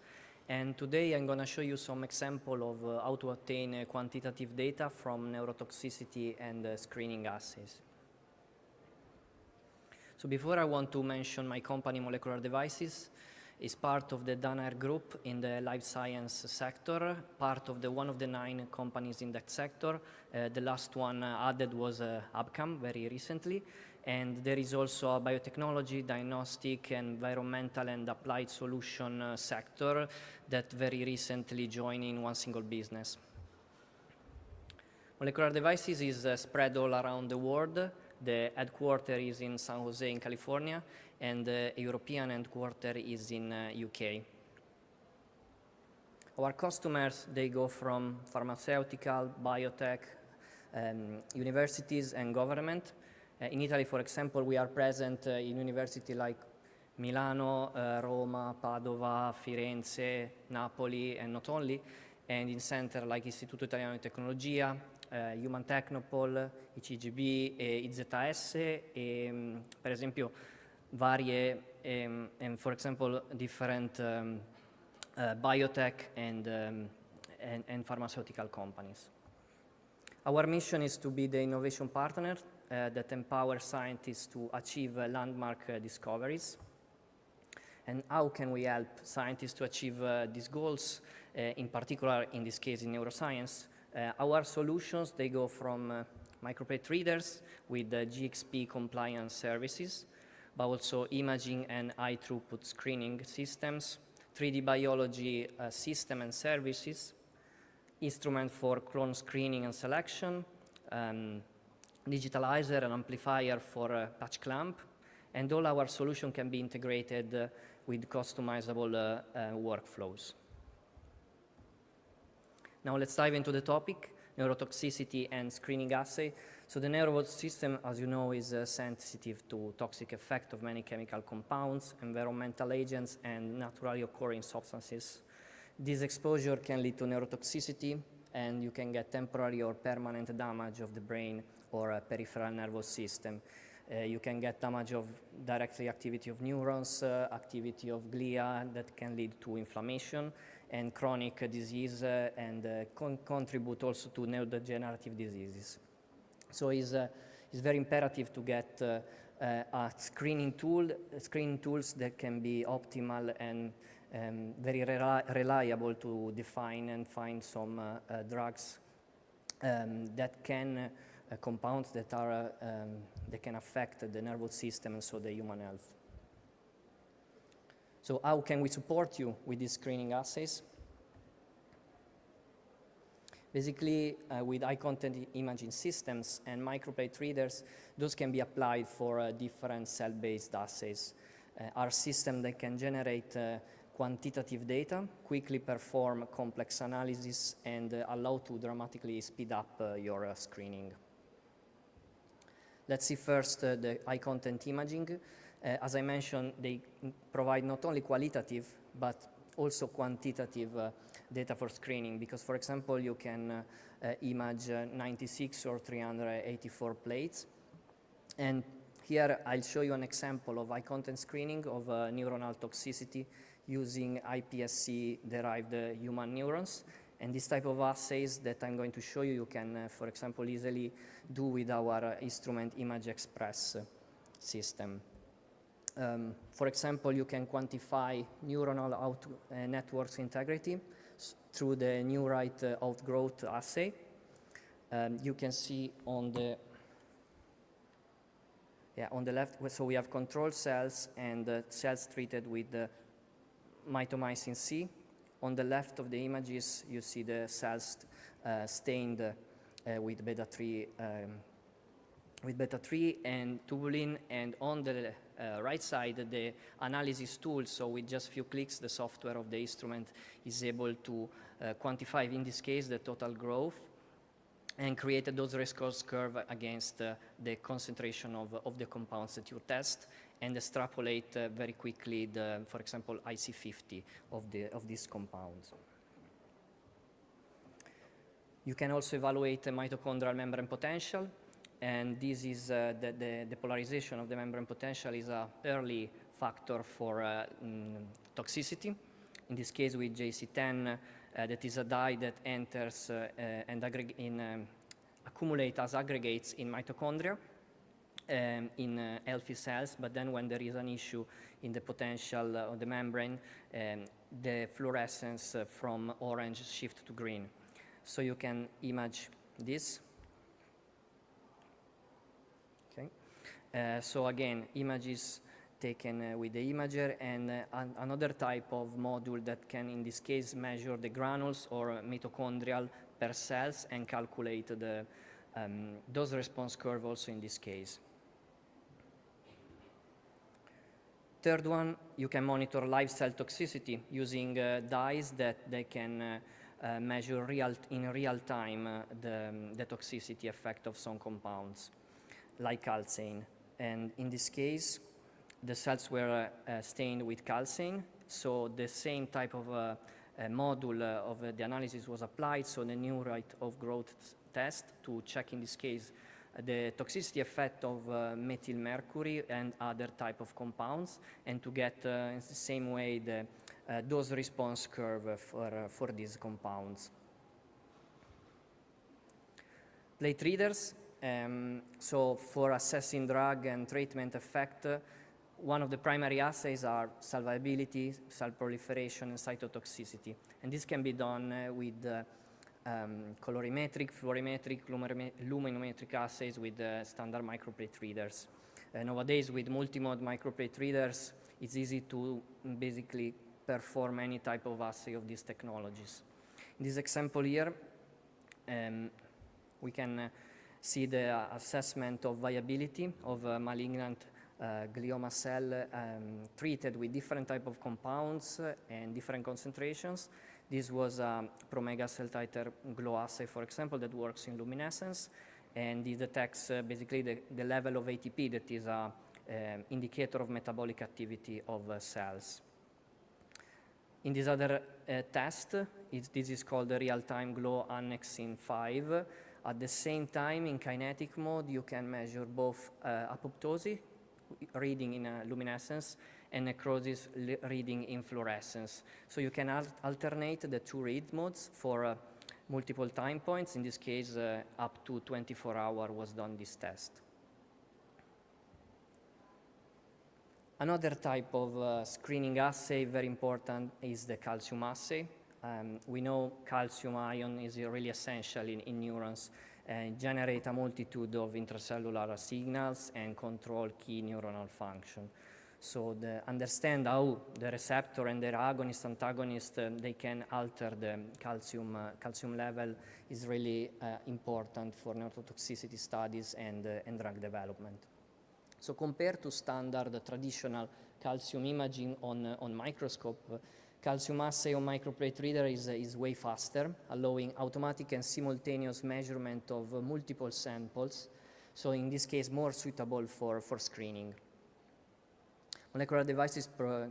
And today I'm going to show you some example of how to obtain quantitative data from neurotoxicity and screening assays. So before I want to mention my company, Molecular Devices, is part of the Danaher Group in the life science sector, part of one of the 9 companies in that sector. The last one added was Abcam very recently. And there is also a biotechnology, diagnostic, environmental, and applied solution sector that very recently joined in one single business. Molecular Devices is spread all around the world. The headquarters is in San Jose in California, and the European headquarters is in UK. Our customers, they go from pharmaceutical, biotech, universities, and government. In Italy, for example, we are present in universities like Milano, Roma, Padova, Firenze, Napoli, and not only, and in centers like Istituto Italiano di Tecnologia, Human Technopole, ICGB, IZS, e per esempio varie, and for example, different biotech and pharmaceutical companies. Our mission is to be the innovation partner that empower scientists to achieve landmark discoveries. And how can we help scientists to achieve these goals, in particular, in this case, in neuroscience? Our solutions, they go from microplate readers with GXP compliance services, but also imaging and high throughput screening systems, 3D biology system and services, instrument for clone screening and selection, digitalizer and amplifier for patch clamp, and all our solution can be integrated with customizable workflows. Now let's dive into the topic, neurotoxicity and screening assay. So the neurobot system, as you know, is sensitive to toxic effect of many chemical compounds, environmental agents, and naturally occurring substances. This exposure can lead to neurotoxicity, and you can get temporary or permanent damage of the brain or peripheral nervous system. You can get damage of directly activity of neurons, activity of glia that can lead to inflammation and chronic disease and contribute also to neurodegenerative diseases. So it's very imperative to get a screening tools that can be optimal and very reliable to define and find some drugs that can compounds that are that can affect the nervous system and so the human health. So how can we support you with these screening assays? Basically, with high content imaging systems and microplate readers, those can be applied for different cell-based assays. Our system that can generate quantitative data, quickly perform complex analysis, and allow to dramatically speed up your screening. Let's see first the high content imaging. As I mentioned, they provide not only qualitative, but also quantitative data for screening, because, for example, you can image 96 or 384 plates. And here I'll show you an example of high content screening of neuronal toxicity using iPSC-derived human neurons. And this type of assays that I'm going to show you, you can, for example, easily do with our instrument Image Express system. For example, you can quantify neuronal networks integrity through the neurite outgrowth assay. You can see on the left, so we have control cells and cells treated with mitomycin C. On the left of the images, you see the cells stained with beta-3 and tubulin, and on the right side, the analysis tool. So with just few clicks, the software of the instrument is able to quantify, in this case, the total growth and create a dose response curve against the concentration of the compounds that you test, and extrapolate very quickly the, for example, IC50 of these compounds. You can also evaluate the mitochondrial membrane potential, and this is the polarization of the membrane potential is an early factor for toxicity. In this case, with JC10, that is a dye that enters and accumulates as aggregates in mitochondria. In healthy cells, but then when there is an issue in the potential of the membrane, the fluorescence from orange shift to green. So you can image this. Okay. So again, images taken with the imager, and another type of module that can, in this case, measure the granules or mitochondrial per cells and calculate the dose response curve also in this case. Third one, you can monitor live cell toxicity using dyes that they can measure in real time the toxicity effect of some compounds, like calcine. And in this case, the cells were stained with calcine, so the same type of module of the analysis was applied, so the neurite outgrowth test to check, in this case, the toxicity effect of methyl mercury and other type of compounds, and to get in the same way the dose response curve for these compounds. Plate readers, so for assessing drug and treatment effect, one of the primary assays are cell viability, cell proliferation, and cytotoxicity. And this can be done with colorimetric, fluorimetric, luminometric assays with standard microplate readers. Nowadays, with multimode microplate readers, it's easy to basically perform any type of assay of these technologies. In this example here, we can see the assessment of viability of malignant glioma cell treated with different type of compounds and different concentrations. This was a promega cell titer glow assay, for example, that works in luminescence, and it detects basically the level of ATP that is an indicator of metabolic activity of cells. In this other test, this is called the real-time glow annexing 5. At the same time, in kinetic mode, you can measure both apoptosis, reading in luminescence, and necrosis reading in fluorescence. So you can alternate the two read modes for multiple time points. In this case, up to 24 hours was done this test. Another type of screening assay, very important, is the calcium assay. We know calcium ion is really essential in neurons and generate a multitude of intracellular signals and control key neuronal function. So understand how the receptor and their agonist, antagonist, they can alter the calcium level is really important for neurotoxicity studies and drug development. So compared to standard traditional calcium imaging on microscope, calcium assay on microplate reader is way faster, allowing automatic and simultaneous measurement of multiple samples. So in this case, more suitable for screening. Molecular devices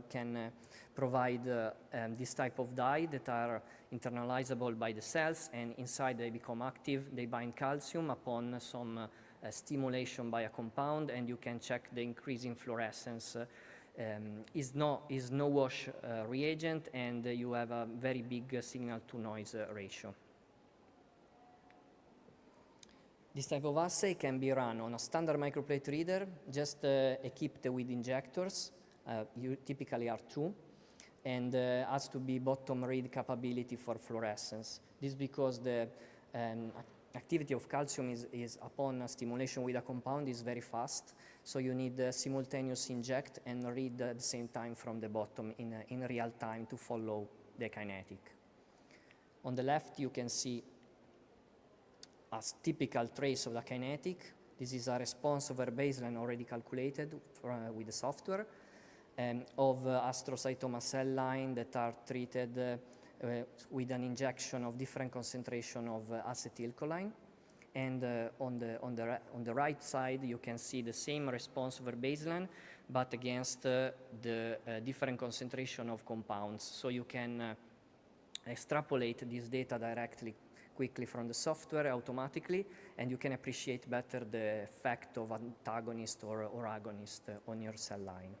can provide this type of dye that are internalizable by the cells, and inside they become active. They bind calcium upon some stimulation by a compound, and you can check the increase in fluorescence. Is no wash reagent, and you have a very big signal to noise ratio. This type of assay can be run on a standard microplate reader, just equipped with injectors, you typically are 2, and has to be bottom read capability for fluorescence. This because the activity of calcium is upon stimulation with a compound is very fast, so you need simultaneous inject and read at the same time from the bottom in real time to follow the kinetic. On the left, you can see a typical trace of the kinetic. This is a response over baseline already calculated with the software of astrocytoma cell line that are treated with an injection of different concentration of acetylcholine. And on the right side, you can see the same response over baseline, but against the different concentration of compounds. So you can extrapolate this data directly quickly from the software automatically, and you can appreciate better the effect of antagonist or agonist on your cell line.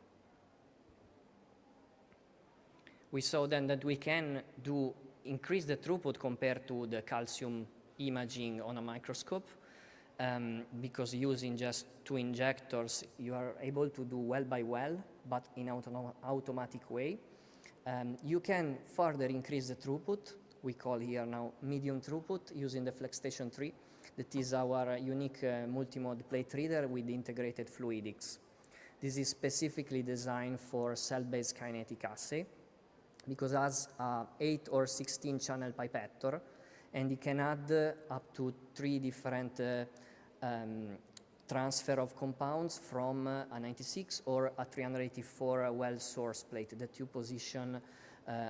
We saw then that we can increase the throughput compared to the calcium imaging on a microscope, because using just 2 injectors, you are able to do well by well, but in automatic way. You can further increase the throughput. We call here now medium throughput using the FlexStation 3. That is our unique multi-mode plate reader with integrated fluidics. This is specifically designed for cell-based kinetic assay because it has 8 or 16 channel pipettor, and it can add up to 3 different transfer of compounds from a 96 or a 384 well source plate that you position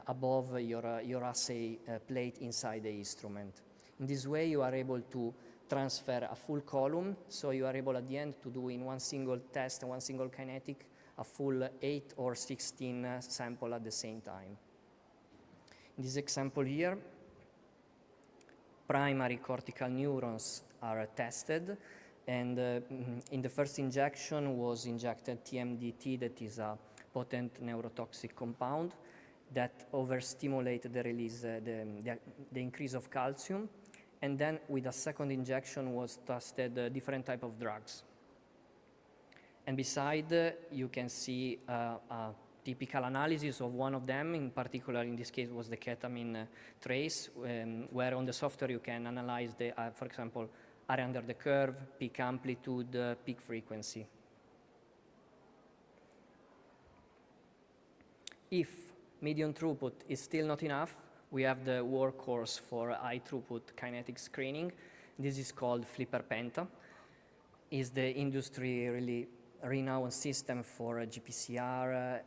above your assay plate inside the instrument. In this way, you are able to transfer a full column, so you are able at the end to do in one single test, one single kinetic, a full 8 or 16 sample at the same time. In this example here, primary cortical neurons are tested, and in the first injection was injected TMDT, that is a potent neurotoxic compound that overstimulated the release, the increase of calcium, and then with a second injection was tested different type of drugs. And beside, you can see a typical analysis of one of them. In particular, in this case, was the ketamine trace, where on the software you can analyze the, for example, area under the curve, peak amplitude, peak frequency. If medium throughput is still not enough, we have the workhorse for high throughput kinetic screening. This is called FlipperPenta. It's the industry really renowned system for GPCR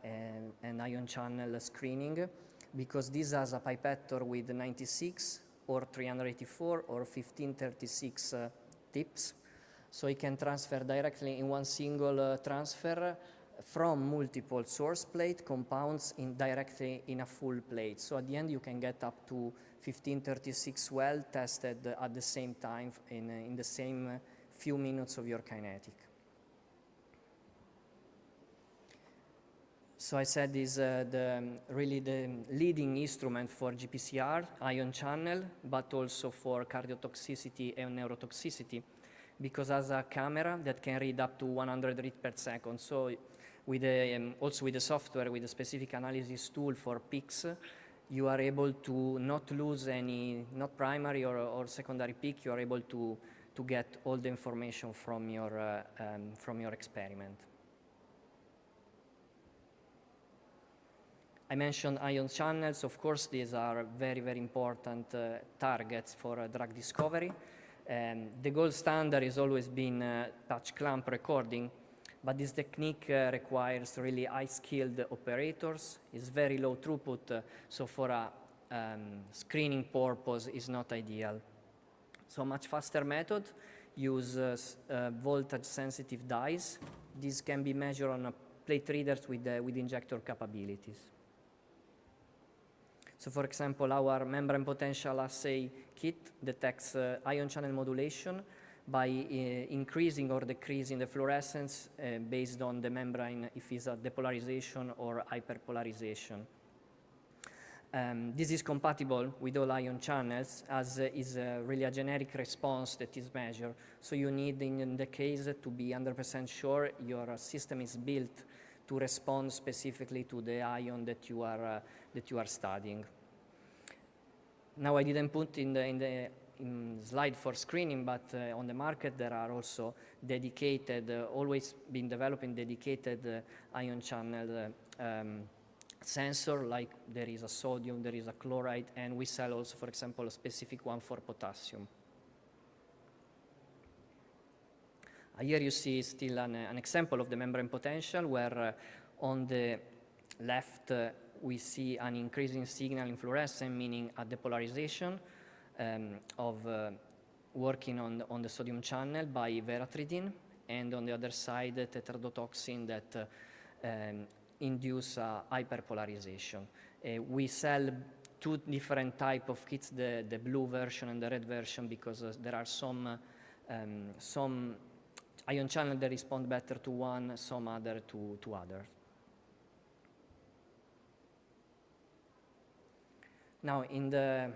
and ion channel screening, because this has a pipettor with 96 or 384 or 1536 tips. So it can transfer directly in one single transfer from multiple source plate compounds directly in a full plate. So at the end, you can get up to 1536 well tested at the same time in the same few minutes of your kinetic. So I said is really the leading instrument for GPCR, ion channel, but also for cardiotoxicity and neurotoxicity, because as a camera that can read up to 100 reads per second. So with also with the software, with a specific analysis tool for peaks, you are able to not lose any, not primary or secondary peak. You are able to get all the information from your experiment. I mentioned ion channels. Of course, these are very, very important targets for drug discovery. The gold standard has always been patch clamp recording, but this technique requires really high-skilled operators. It's very low throughput, so for a screening purpose, is not ideal. So a much faster method uses voltage-sensitive dyes. These can be measured on plate readers with injector capabilities. So for example, our membrane potential assay kit detects ion channel modulation by increasing or decreasing the fluorescence based on the membrane, if it's a depolarization or hyperpolarization. This is compatible with all ion channels, as is really a generic response that is measured. So you need, in the case, to be 100% sure your system is built to respond specifically to the ion that you are studying. Now, I didn't put in the slide for screening, but on the market there are also dedicated, always been developing dedicated ion channel sensor, like there is a sodium, there is a chloride, and we sell also, for example, a specific one for potassium. Here you see still an example of the membrane potential, where on the left we see an increasing signal in fluorescence, meaning a depolarization of working on the sodium channel by veratridine, and on the other side, tetrodotoxin that induce hyperpolarization. We sell two different types of kits, the blue version and the red version, because there are some ion channels that respond better to one, some other to others. Now, in the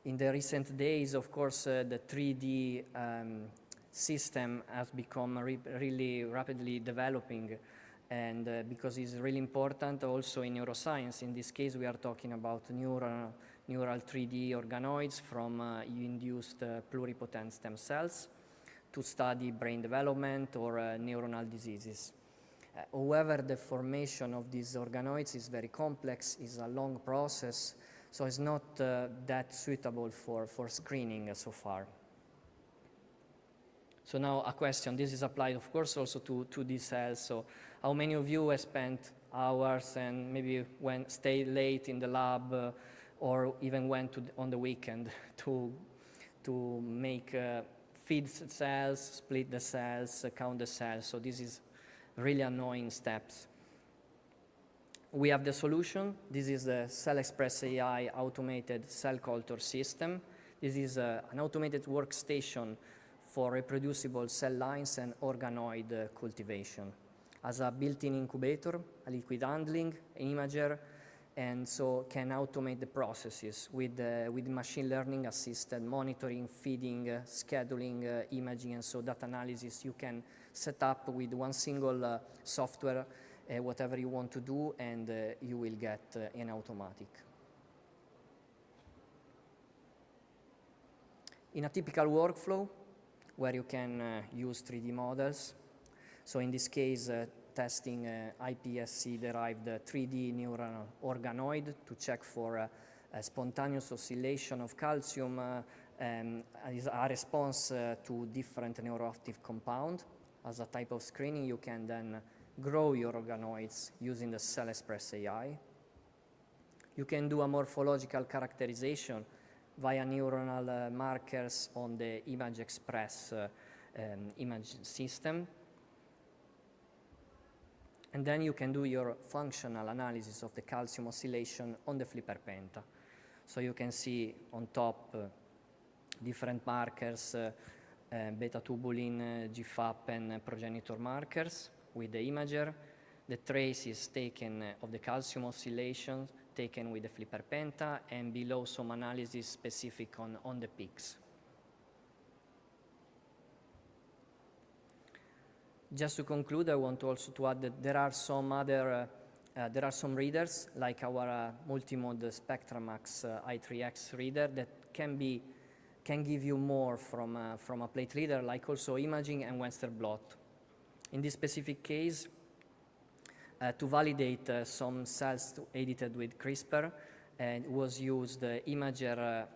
recent days, of course, the 3D system has become really rapidly developing, and because it's really important also in neuroscience. In this case, we are talking about neural 3D organoids from induced pluripotent stem cells to study brain development or neuronal diseases. However, the formation of these organoids is very complex, is a long process, so it's not that suitable for screening so far. So now a question, this is applied of course also to these cells. So how many of you have spent hours and maybe stayed late in the lab or even went on the weekend to make feed cells, split the cells, count the cells? So this is really annoying steps. We have the solution. This is the Cell Express AI automated cell culture system. This is an automated workstation for reproducible cell lines and organoid cultivation. As a built-in incubator, a liquid handling, an imager, and so can automate the processes with machine learning assisted monitoring, feeding, scheduling, imaging, and so data analysis. You can set up with one single software whatever you want to do, and you will get an automatic. In a typical workflow, where you can use 3D models, so in this case, testing iPSC-derived 3D neural organoid to check for a spontaneous oscillation of calcium is a response to different neuroactive compound. As a type of screening, you can then grow your organoids using the Cell Express AI. You can do a morphological characterization via neuronal markers on the Image Express image system. And then you can do your functional analysis of the calcium oscillation on the flipper penta. So you can see on top different markers, beta-tubulin, GFAP, and progenitor markers with the imager. The trace is taken of the calcium oscillations taken with the flipper penta, and below some analysis specific on the peaks. Just to conclude, I want also to add that there are some other, there are some readers like our multimode Spectramax i3X reader that can give you more from a plate reader, like also imaging and Western blot. In this specific case, to validate some cells edited with CRISPR, and was used imager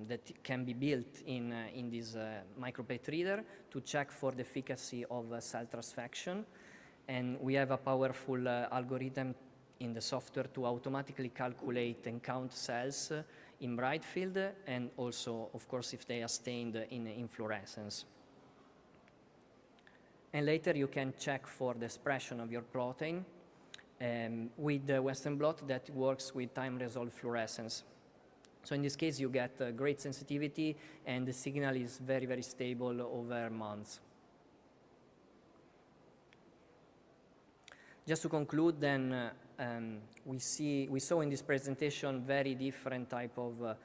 that can be built in this microplate reader to check for the efficacy of cell transfection. And we have a powerful algorithm in the software to automatically calculate and count cells in bright field, and also, of course, if they are stained in fluorescence. And later you can check for the expression of your protein with the Western blot that works with time-resolved fluorescence. So in this case, you get great sensitivity, and the signal is very, very stable over months. Just to conclude, then, we saw in this presentation very different type of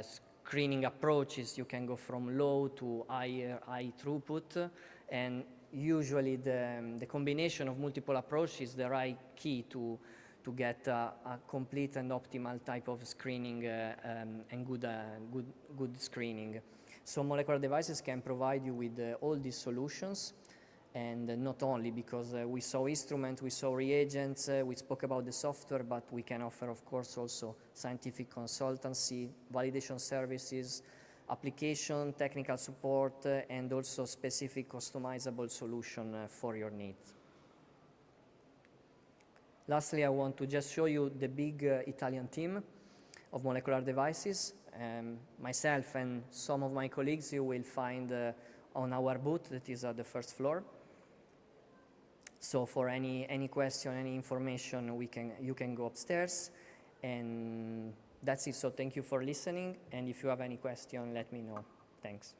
screening approaches. You can go from low to high throughput, and usually the combination of multiple approaches is the right key to get a complete and optimal type of screening and good screening. So molecular devices can provide you with all these solutions, and not only because we saw instruments, we saw reagents, we spoke about the software, but we can offer, of course, also scientific consultancy, validation services, application, technical support, and also specific customizable solution for your needs. Lastly, I want to just show you the big Italian team of molecular devices. Myself and some of my colleagues you will find on our booth that is at the first floor. So for any question, any information, you can go upstairs. And that's it. So thank you for listening. And if you have any question, let me know. Thanks.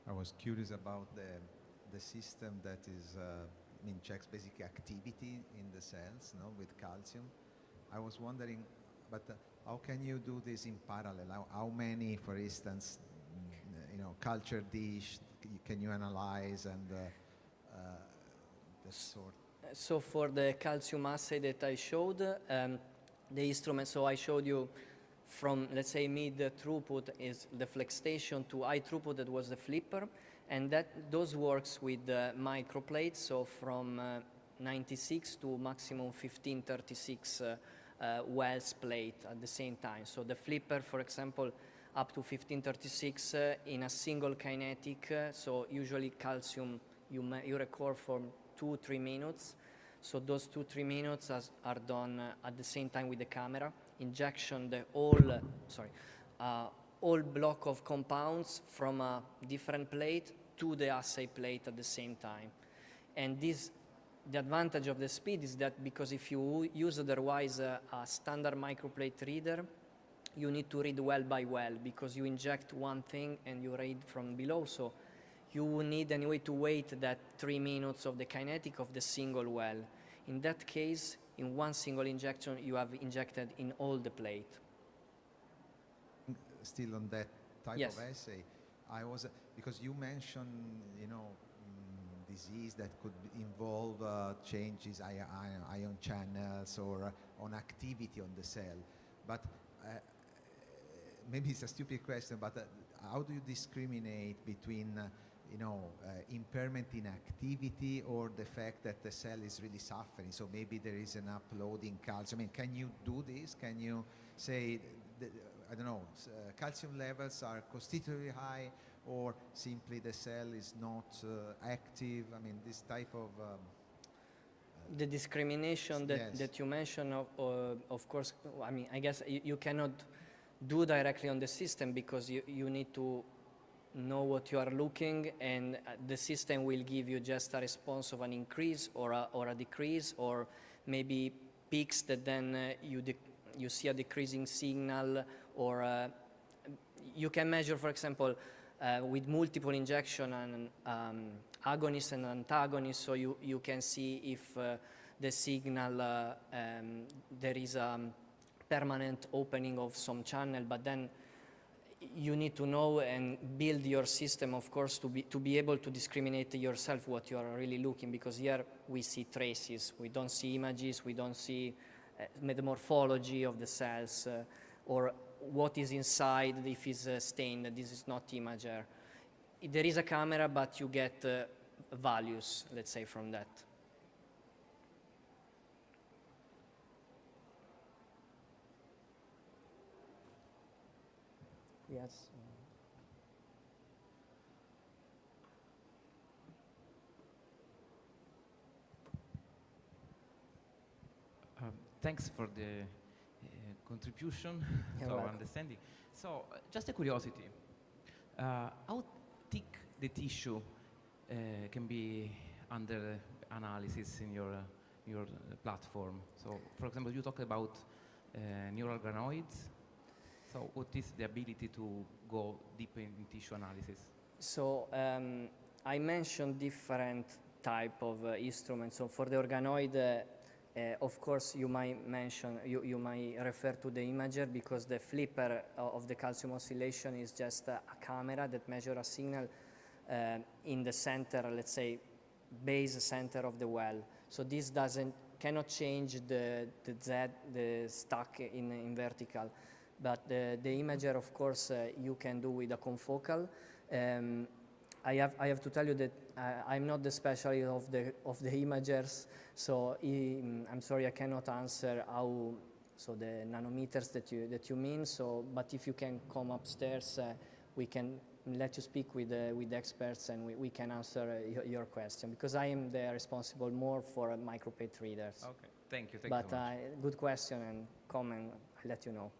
I was curious about the system that is, checks basic activity in the cells, no, with calcium. I was wondering, but how can you do this in parallel? How many, for instance, culture dish can you analyze, and the sort? So for the calcium assay that I showed, the instrument, so I showed you from, let's say, mid throughput is the flex station to high throughput, that was the flipper, and those works with microplates, so from 96 to maximum 1536 wells plate at the same time. So the flipper, for example, up to 1536 in a single kinetic, so usually calcium you record for 2-3 minutes. So those 2-3 minutes are done at the same time with the camera. Injection the whole block of compounds from a different plate to the assay plate at the same time. And the advantage of the speed is that because if you use otherwise a standard microplate reader, you need to read well by well, because you inject one thing and you read from below. So you need anyway to wait that 3 minutes of the kinetic of the single well. In that case, in one single injection, you have injected in all the plate. Still on that type Yes. of assay, I was because you mentioned, disease that could involve changes ion channels or on activity on the cell, but maybe it's a stupid question, but how do you discriminate between impairment in activity or the fact that the cell is really suffering. So maybe there is an uploading calcium. I mean, can you do this? Can you say, I don't know, calcium levels are constitutively high, or simply the cell is not active? I mean, this type of... the discrimination that you mentioned, of course, I mean, I guess you cannot do directly on the system, because you need to know what you are looking, and the system will give you just a response of an increase or a decrease, or maybe peaks that then you see a decreasing signal, or you can measure, for example, with multiple injection and agonist and antagonist, so you can see if the signal, there is a permanent opening of some channel, but then you need to know and build your system, of course, to be able to discriminate yourself what you are really looking, because here we see traces, we don't see images, we don't see metamorphology of the cells, or what is inside, if it's stained. This is not imager. There is a camera, but you get values, let's say, from that. Yes. Thanks for the contribution You're to our welcome. understanding. So, just a curiosity, how thick the tissue can be under analysis in your platform? So, for example, you talk about neural organoids. So, what is the ability to go deeper in tissue analysis? So I mentioned different type of instruments. So for the organoid, of course, you might mention, you might refer to the imager, because the flipper of the calcium oscillation is just a camera that measures a signal in the center, let's say, base center of the well. So this cannot change the stack in vertical. But the imager, of course, you can do with a confocal. I have to tell you that I'm not the specialist of the imagers, so I'm sorry I cannot answer how, so the nanometers that you mean. So, but if you can come upstairs, we can let you speak with experts, and we can answer your question, because I am the responsible more for micropage readers. Okay, thank you. But So much. good question, and comment, I'll let you know.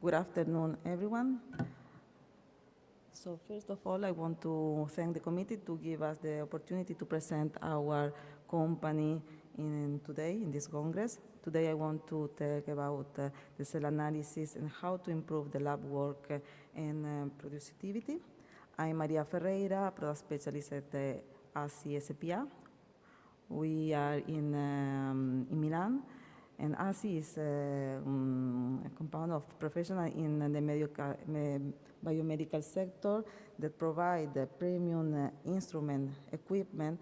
Good afternoon, everyone. So first of all, I want to thank the committee to give us the opportunity to present our company today in this Congress. Today I want to talk about the cell analysis and how to improve the lab work and productivity. I'm Maria Ferreira, product specialist at the ACSPA. We are in Milan, And ASI is a compound of professionals in the biomedical sector that provide premium instrument equipment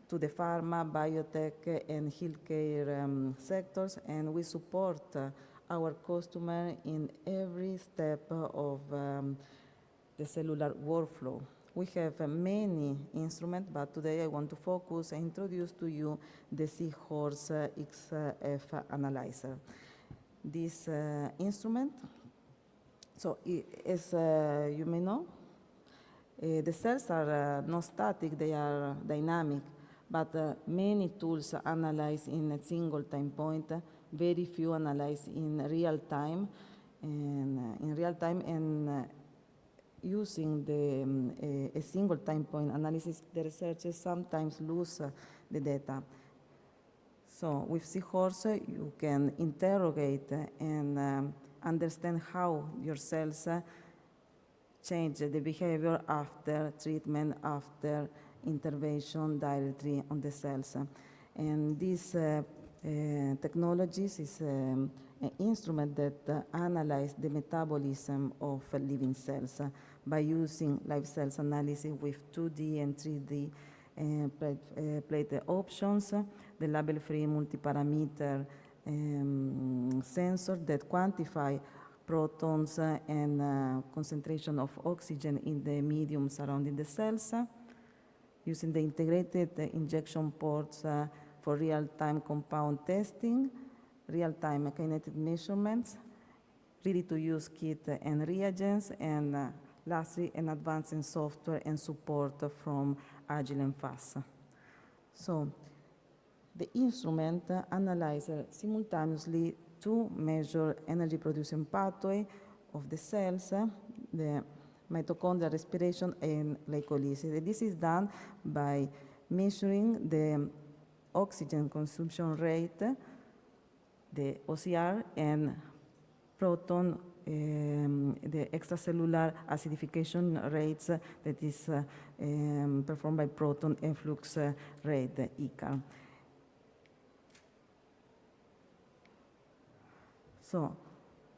to the pharma, biotech, and healthcare sectors, and we support our customer in every step of the cellular workflow. We have many instruments, but today I want to focus and introduce to you the Seahorse XF analyzer. This instrument, so as you may know, the cells are not static, they are dynamic, but many tools analyze in a single time point, very few analyze in real time, and using a single time point analysis, the researchers sometimes lose the data. So with Seahorse, you can interrogate and understand how your cells change the behavior after treatment, after intervention directly on the cells. And this technologies is an instrument that analyzes the metabolism of living cells by using live cells analysis with 2D and 3D plate options, the label-free multi-parameter sensor that quantify protons and concentration of oxygen in the medium surrounding the cells, using the integrated injection ports for real-time compound testing, real-time kinetic measurements, ready-to-use kit and reagents, and lastly, an advancing software and support from Agile and Fast. So the instrument analyzes simultaneously to measure energy-producing pathway of the cells, the mitochondrial respiration and glycolysis. This is done by measuring the oxygen consumption rate, the OCR, and proton, the extracellular acidification rates that is performed by proton efflux rate, the ECAR. So,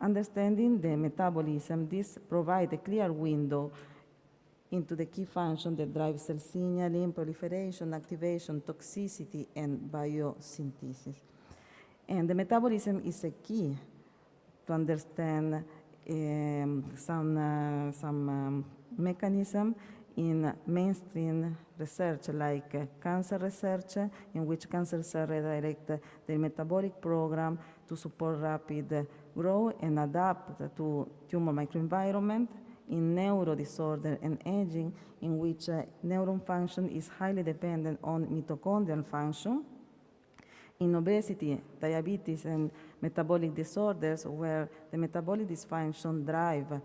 understanding the metabolism, this provides a clear window into the key function that drives cell signaling, proliferation, activation, toxicity, and biosynthesis. And the metabolism is a key to understand some mechanism in mainstream research, like cancer research, in which cancer cells redirect the metabolic program to support rapid growth and adapt to tumor microenvironment, in neuro disorder and aging, in which neuron function is highly dependent on mitochondrial function, in obesity, diabetes, and metabolic disorders, where the metabolic dysfunction drive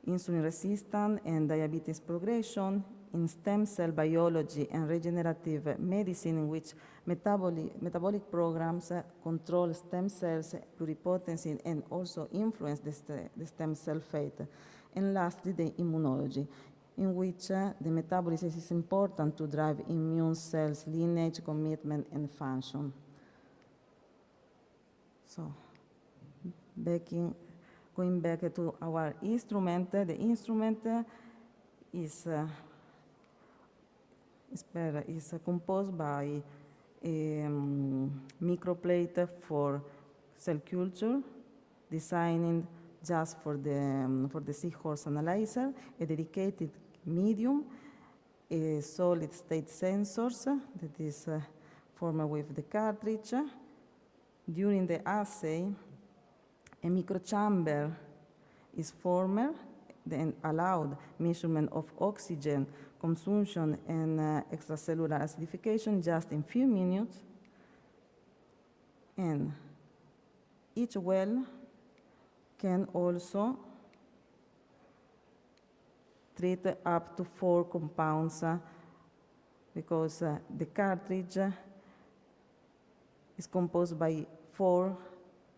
insulin resistance and diabetes progression, in stem cell biology and regenerative medicine, in which metabolic programs control stem cells pluripotency and also influence the stem cell fate. And lastly, the immunology, in which the metabolism is important to drive immune cells, lineage, commitment, and function. So, going back to our instrument, the instrument is composed by a microplate for cell culture, designing just for the Seahorse analyzer, a dedicated medium, a solid state sensors that is formed with the cartridge. During the assay, a microchamber is formed, then allowed measurement of oxygen consumption and extracellular acidification just in few minutes. And each well can also treat up to 4 compounds because the cartridge is composed by 4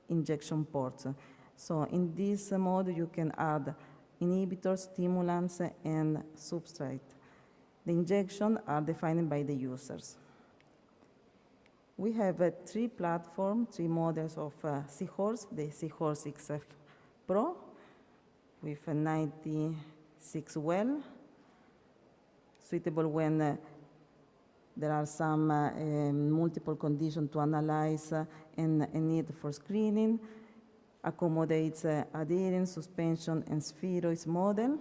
injection ports. So in this mode, you can add inhibitors, stimulants, and substrate. The injections are defined by the users. We have three platforms, three models of Seahorse, the Seahorse XF Pro with a 96 well, suitable when there are some multiple conditions to analyze and a need for screening, accommodates adherence, suspension, and spheroids model.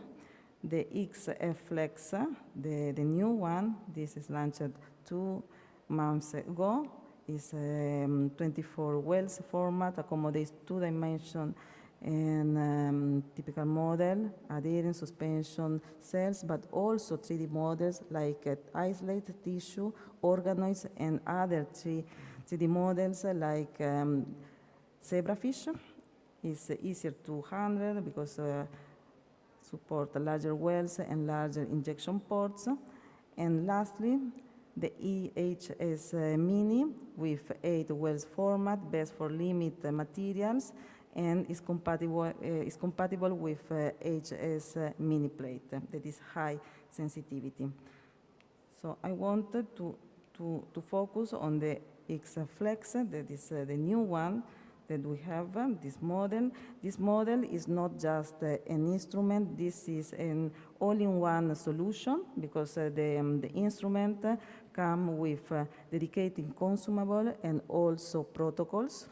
The XF Flex, the new one, this is launched 2 months ago, is 24 wells format, accommodates 2-dimension and typical model, adherence, suspension, cells, but also 3D models like isolate, tissue, organoids, and other 3D models like zebrafish. It's easier to handle because support larger wells and larger injection ports. And lastly, the EHS Mini with 8 wells format, best for limit materials, and is compatible with HS Mini plate that is high sensitivity. So I wanted to focus on the X Flex, that is the new one that we have, this model. This model is not just an instrument, this is an all-in-one solution because the instrument comes with dedicated consumable and also protocols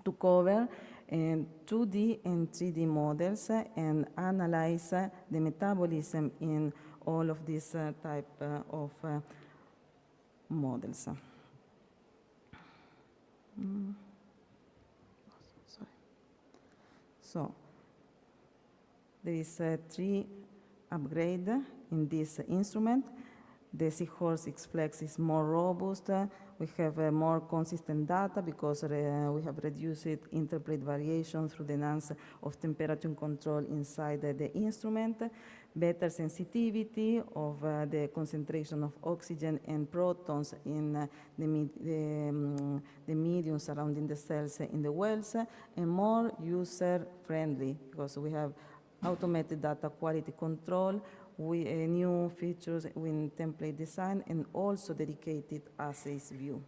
to cover 2D and 3D models and analyze the metabolism in all of these type of models. So there is 3 upgrade in this instrument. The Seahorse X Flex is more robust. We have more consistent data because we have reduced interpret variation through the enhancement of temperature control inside the instrument, better sensitivity of the concentration of oxygen and protons in the medium surrounding the cells in the wells, and more user-friendly because we have automated data quality control, with new features with template design, and also dedicated assays view.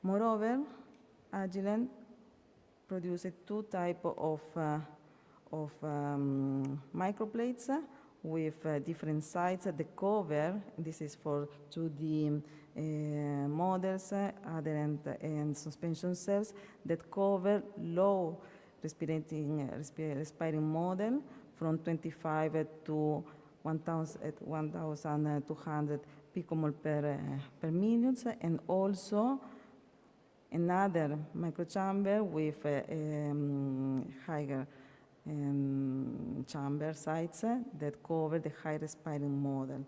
Moreover, Agilent produces 2 types of microplates with different sizes. The cover, this is for 2D models, adherent and suspension cells that cover low respiring model from 25 to 1,200 picomole per minute, and also another microchamber with higher chamber sites that cover the high respiring model.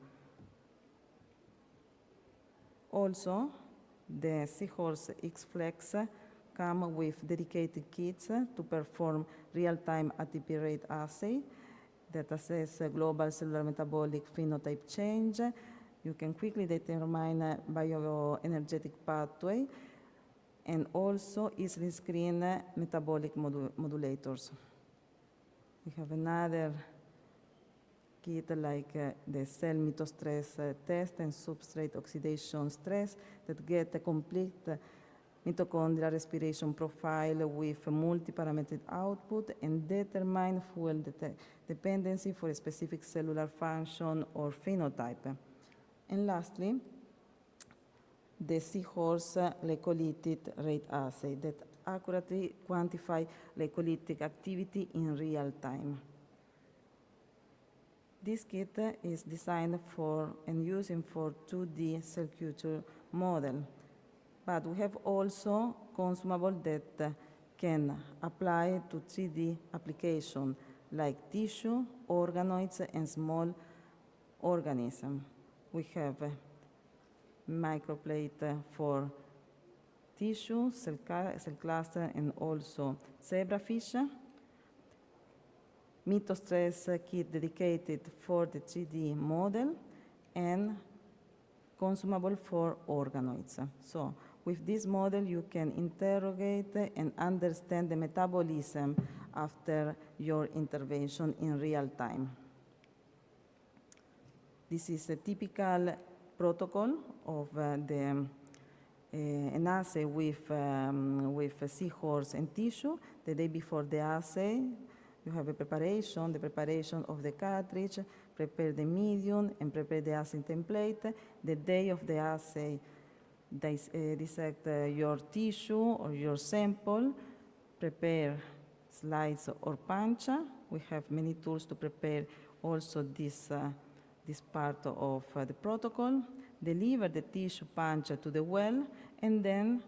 Also, the Seahorse X Flex come with dedicated kits to perform real-time ATP rate assay that assess global cellular metabolic phenotype change. You can quickly determine bioenergetic pathway and also easily screen metabolic modulators. We have another kit like the cell mitostress test and substrate oxidation stress that get a complete mitochondrial respiration profile with multi-parametric output and determine fuel dependency for a specific cellular function or phenotype. And lastly, the Seahorse glycolytic rate assay that accurately quantify glycolytic activity in real time. This kit is designed for and using for 2D cell culture model, but we have also consumable that can apply to 3D application like tissue, organoids, and small organisms. We have a microplate for tissue, cell cluster, and also zebrafish. Mitostress kit dedicated for the 3D model and consumable for organoids. So with this model, you can interrogate and understand the metabolism after your intervention in real time. This is a typical protocol of an assay with a seahorse and tissue. The day before the assay, you have the preparation of the cartridge, prepare the medium, and prepare the assay template. The day of the assay, dissect your tissue or your sample, prepare slice or punch. We have many tools to prepare also this part of the protocol. Deliver the tissue punch to the well, and then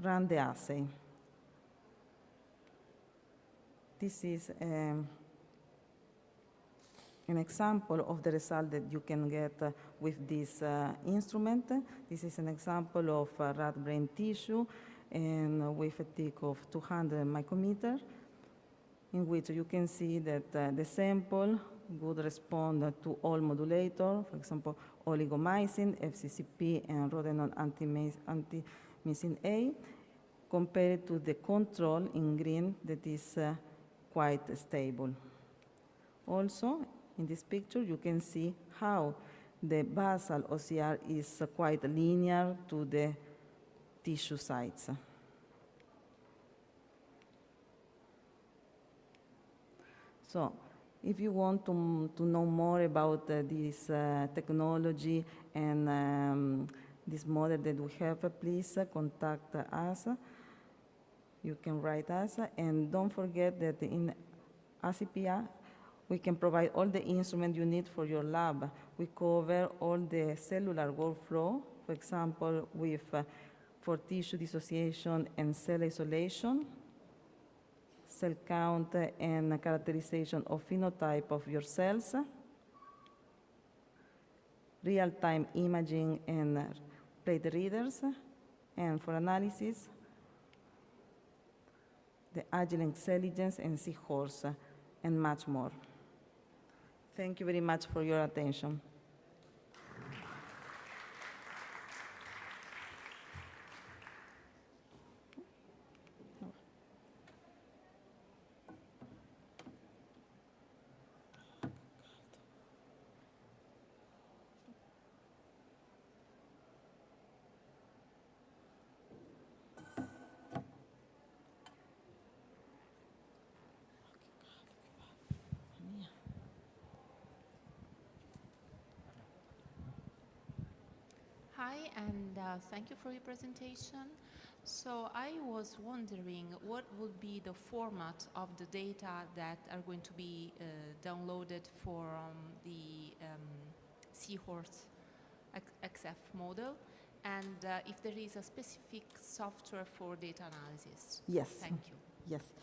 run the assay. This is an example of the result that you can get with this instrument. This is an example of rat brain tissue and with a thick of 200 micrometers, in which you can see that the sample would respond to all modulators, for example, oligomycin, FCCP, and rotenone antimycin A, compared to the control in green that is quite stable. Also, in this picture, you can see how the basal OCR is quite linear to the tissue sites. So, if you want to know more about this technology and this model that we have, please contact us. You can write us. And don't forget that in ACPA, we can provide all the instruments you need for your lab. We cover all the cellular workflow, for example, for tissue dissociation and cell isolation, cell count and characterization of phenotype of your cells, real-time imaging and plate readers, and for analysis, the Agilent Celligence and Seahorse, and much more. Thank you very much for your attention. Hi, and thank you for your presentation. So I was wondering what would be the format of the data that are going to be downloaded from the Seahorse XF model, and if there is a specific software for data analysis. Yes. Thank you. Yes.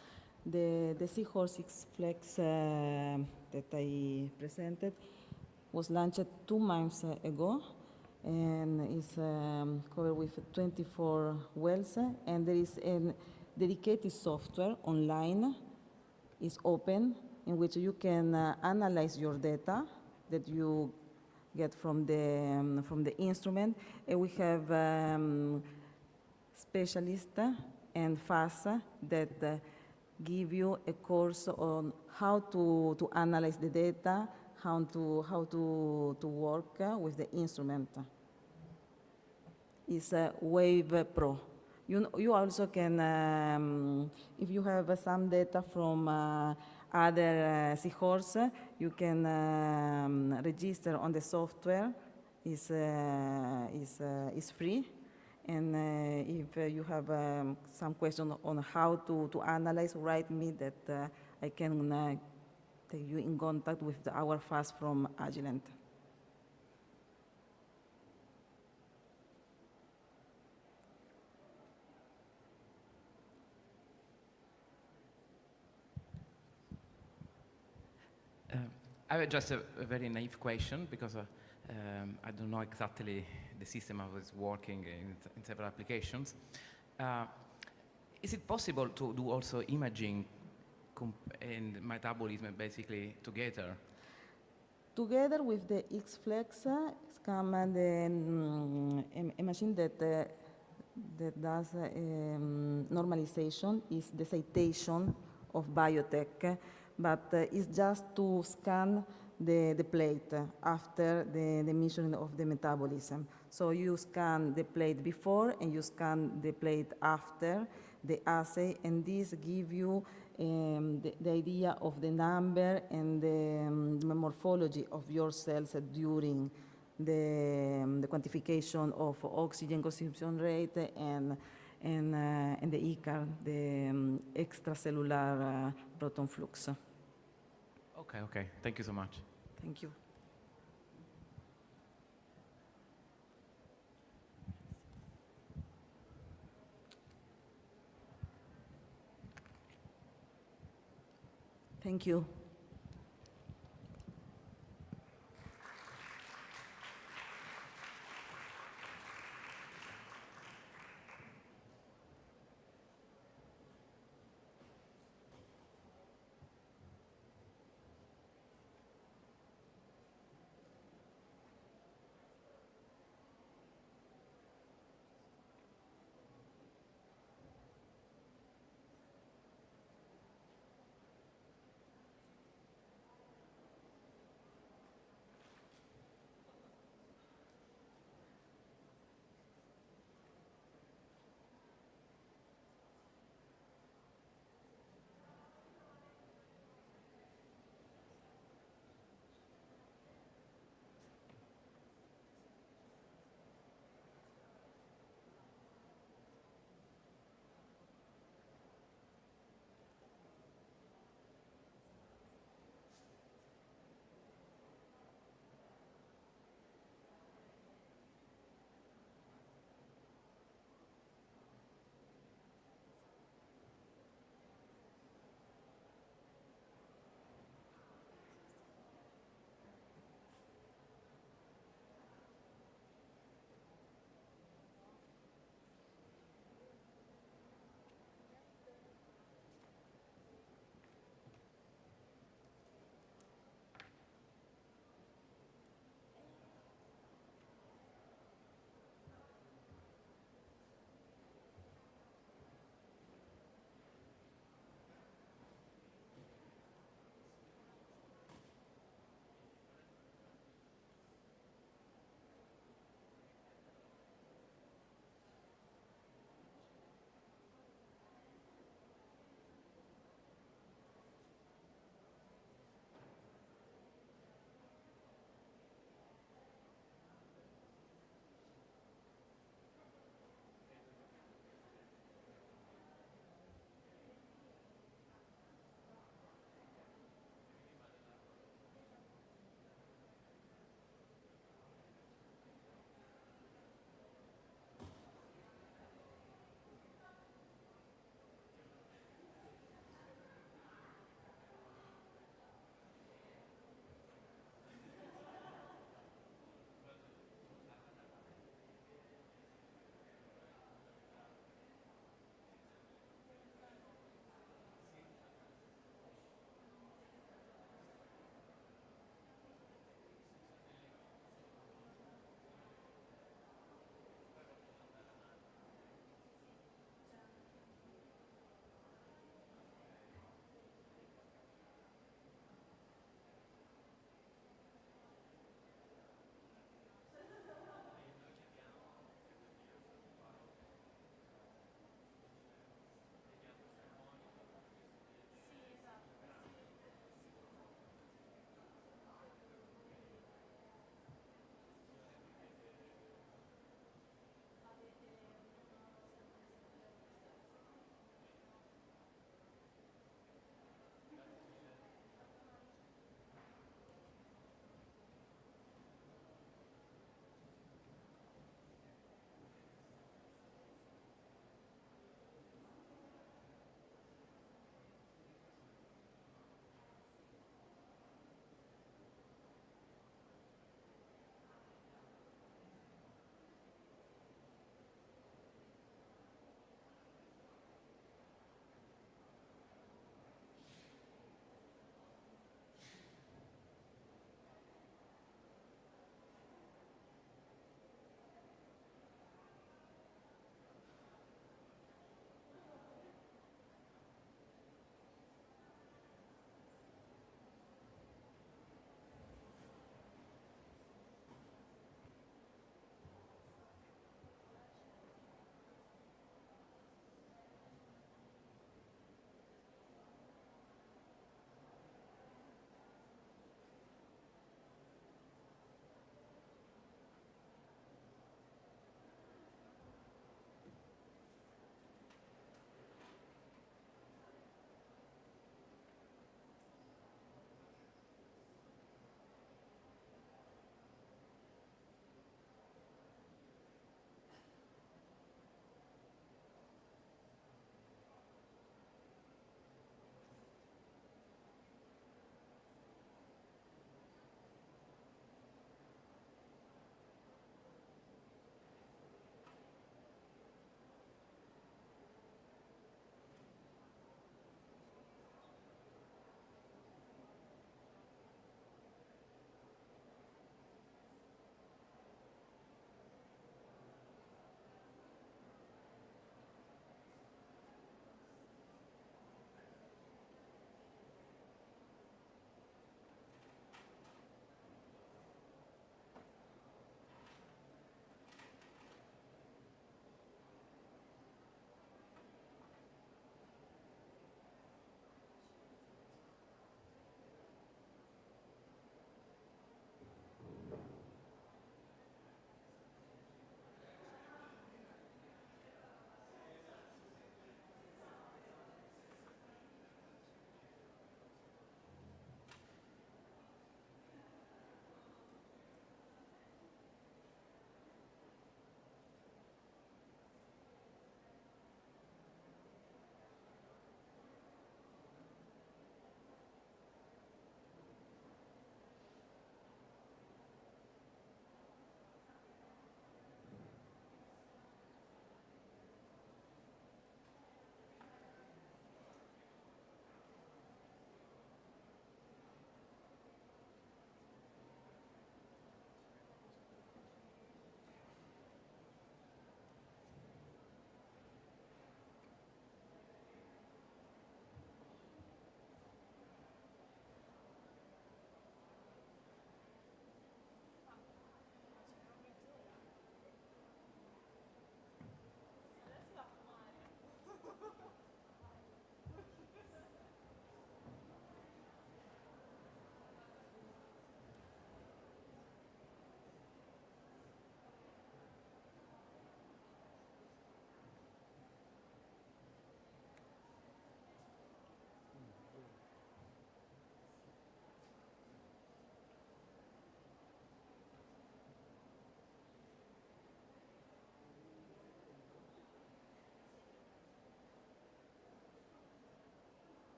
The Seahorse X-Flex that I presented was launched 2 months ago, and is covered with 24 wells, and there is a dedicated software online, is open, in which you can analyze your data that you get from the instrument, and we have specialists and FAS that give you a course on how to analyze the data, how to work with the instrument. Is Wave Pro. You also can, if you have some data from other Seahorse, you can register on the software. Is free. And if you have some question on how to analyze, write me that I can take you in contact with our FAS from Agilent. I have just a very naive question, because I don't know exactly the system how it's working in several applications. Is it possible to do also imaging and metabolism basically together? Together with the X-Flex come a machine that does normalization, is the citation of biotech, but it's just to scan the plate after the measuring of the metabolism. So you scan the plate before and you scan the plate after the assay, and this give you the idea of the number and the morphology of your cells during the quantification of oxygen consumption rate and the ICAR, the extracellular proton flux. Okay, okay. Thank you so much. Thank you. Thank you.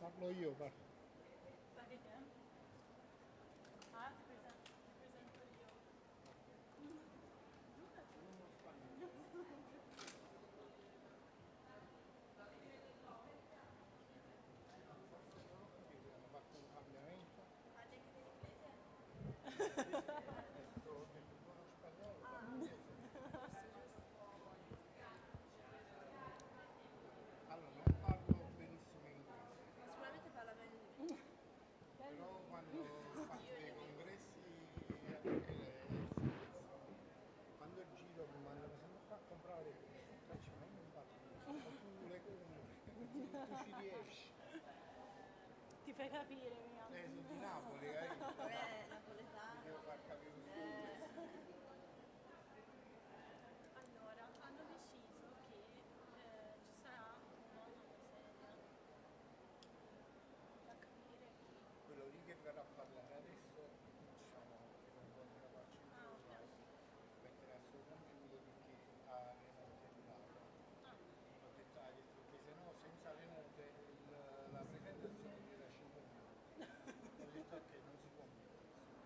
Parlo io, parlo. Allora, non parlo benissimo inglese. Sicuramente parla bene di me. Però quando faccio dei congressi quando giro mi mandano sempre qua a comprare faccio, ma io non parlo inglese, ma tu le tu ci riesci. Ti fai capire, mia. Sono di Napoli, capito? Napoletano. Ti devo far capire un po'. Allora, hanno deciso che ci sarà una seria da capire chi. Quello lì che verrà a parlare adesso, diciamo, che non voglio farci più slide, mettere sul computer perché ha le note in lato. Ho detto, perché se no senza le note la presentazione dura 5 minuti. Ho detto che non si può mettere.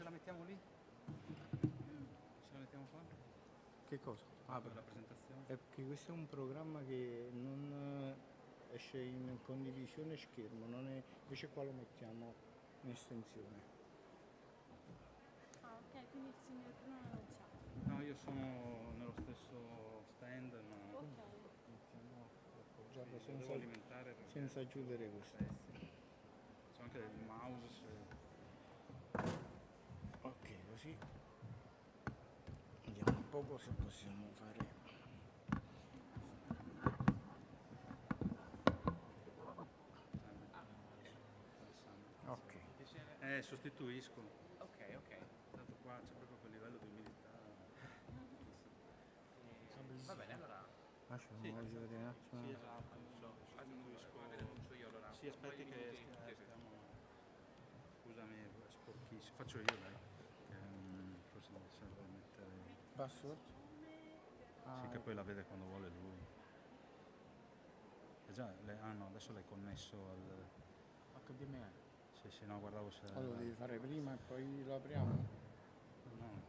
ce la mettiamo lì? Ce la mettiamo qua? Che cosa? Per la presentazione. È perché questo è un programma che non esce in condivisione schermo, non è, invece qua lo mettiamo in estensione. Ah, ok, quindi il signor Bruno non c'è. No, io sono nello stesso stand, ma Ok. iniziamo ad appoggiarlo senza chiudere questo. C'è anche il mouse ok, così vediamo un po' se possiamo fare. Ok, sostituisco. Ok. Tanto qua c'è proprio quel livello di umidità. Va bene, allora. Lasciamo vedere un attimo. Sì, esatto. Denuncio io allora. Sì, aspetti che stiamo. Scusami, è sporchissimo. Faccio io, dai. Forse non serve mettere. Password? Sì, che poi la vede quando vuole lui. No, adesso l'hai connesso al HDMI. Sì, no, guardavo se. Allora devi fare prima e poi lo apriamo? No.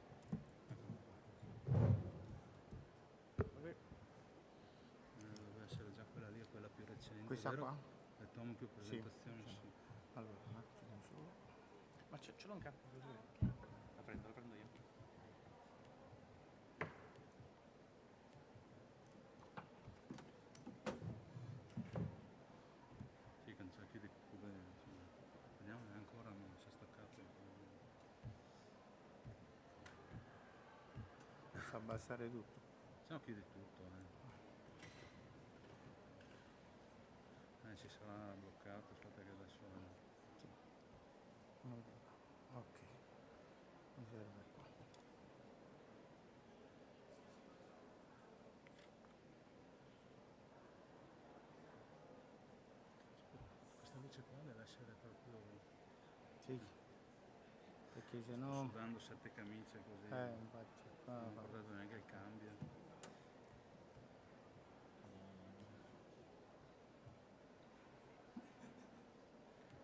Vabbè. Deve essere già quella lì e quella più recente. Questa vero? qua? Mettiamo più presentazioni, sì. Allora, un attimo solo. Ma ce l'ho in campo. La prendo io. Sì, chiudi pure. Vediamo, ancora non si è staccato. Posso abbassare tutto? Se no chiudi tutto. Si sarà bloccato, aspetta che adesso. Sì. Ok, mi serve qua. Questa luce qua deve essere proprio. Sì, perché se no. Sudando 7 camicie così. Infatti. Non ho guardato neanche il cambio.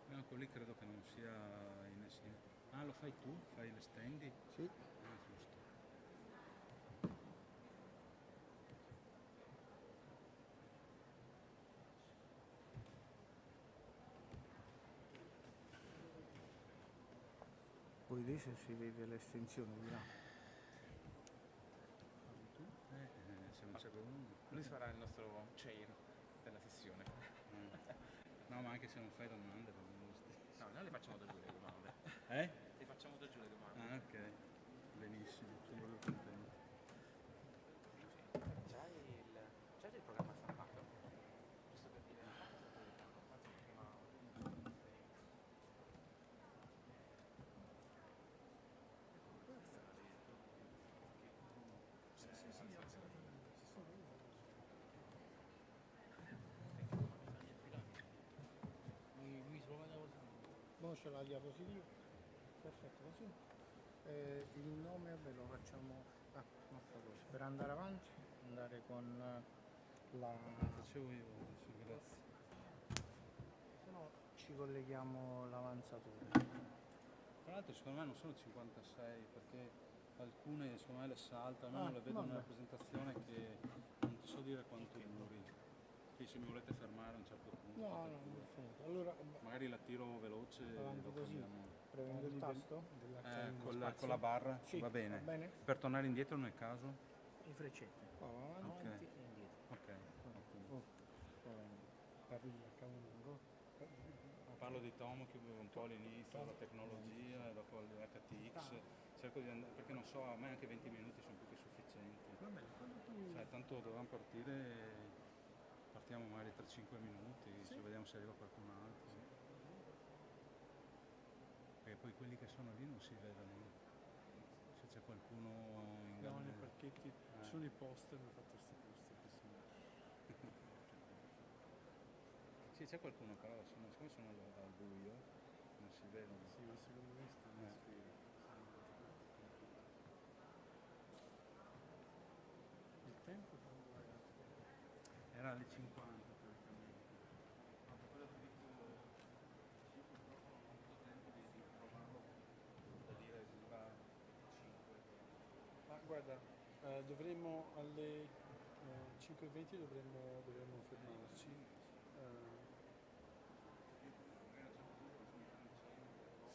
No, quello lì credo che non sia in essi. Ah, lo fai tu? Fai le stendi? Sì. Ah, giusto. Poi lì se si vede l'estensione di là. Tu? Se non c'è qualcuno. Lui sarà il nostro chair della sessione. No, ma anche se non fai domande va bene lo stesso. No, noi le facciamo da giù le domande. Le facciamo da giù le domande. Ah, ok. Benissimo, sono proprio contento. Già il programma stampato? Giusto per dire. C'è la diapositiva, perfetto così. Il nome vabbè, lo facciamo un'altra cosa. Per andare avanti, andare con la. Facevo io, sì, grazie. Se no ci colleghiamo l'avanzatore. Tra l'altro secondo me non sono 56 perché alcune secondo me le salta, almeno le vedo nella presentazione che non so dire quanto duri. Quindi se mi volete fermare a un certo punto. No, non finito. Allora magari la tiro veloce e dopo andiamo. Premendo il tasto? Con la barra? Sì, va bene. Per tornare indietro nel caso? Le freccette. Avanti e indietro. Ok. Parlo di Tom che un po' all'inizio, la tecnologia e dopo l'HTX. Cerco di andare, perché non so, a me anche 20 minuti sono più che sufficienti. Va bene, tanto dovevamo partire. Partiamo magari tra 5 minuti, se vediamo se arriva qualcun altro. Perché poi quelli che sono lì non si vedono. Se c'è qualcuno in No, nei parchetti sono i poster, hanno fatto questi poster che sono. Sì, c'è qualcuno, però siccome sono al buio non si vedono. Sì, ma secondo me stanno a scrivere. Il tempo quando era alle 50 praticamente. Quello che dico, sì, purtroppo non ho avuto tempo di provarlo da dire guarda, dovremmo alle 5:20 dovremmo fermarci.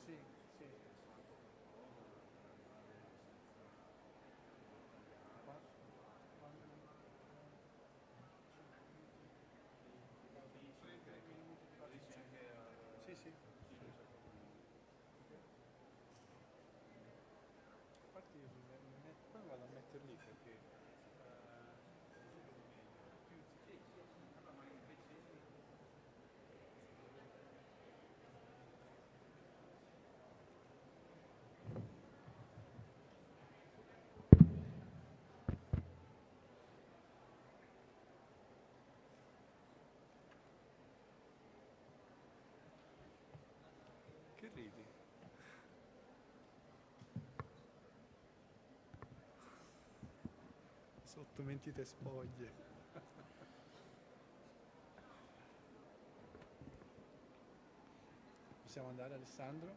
Sì, sì. Sì, sì. Infatti poi vado a metterli perché che ridi? Sotto mentite spoglie. Possiamo andare, Alessandro?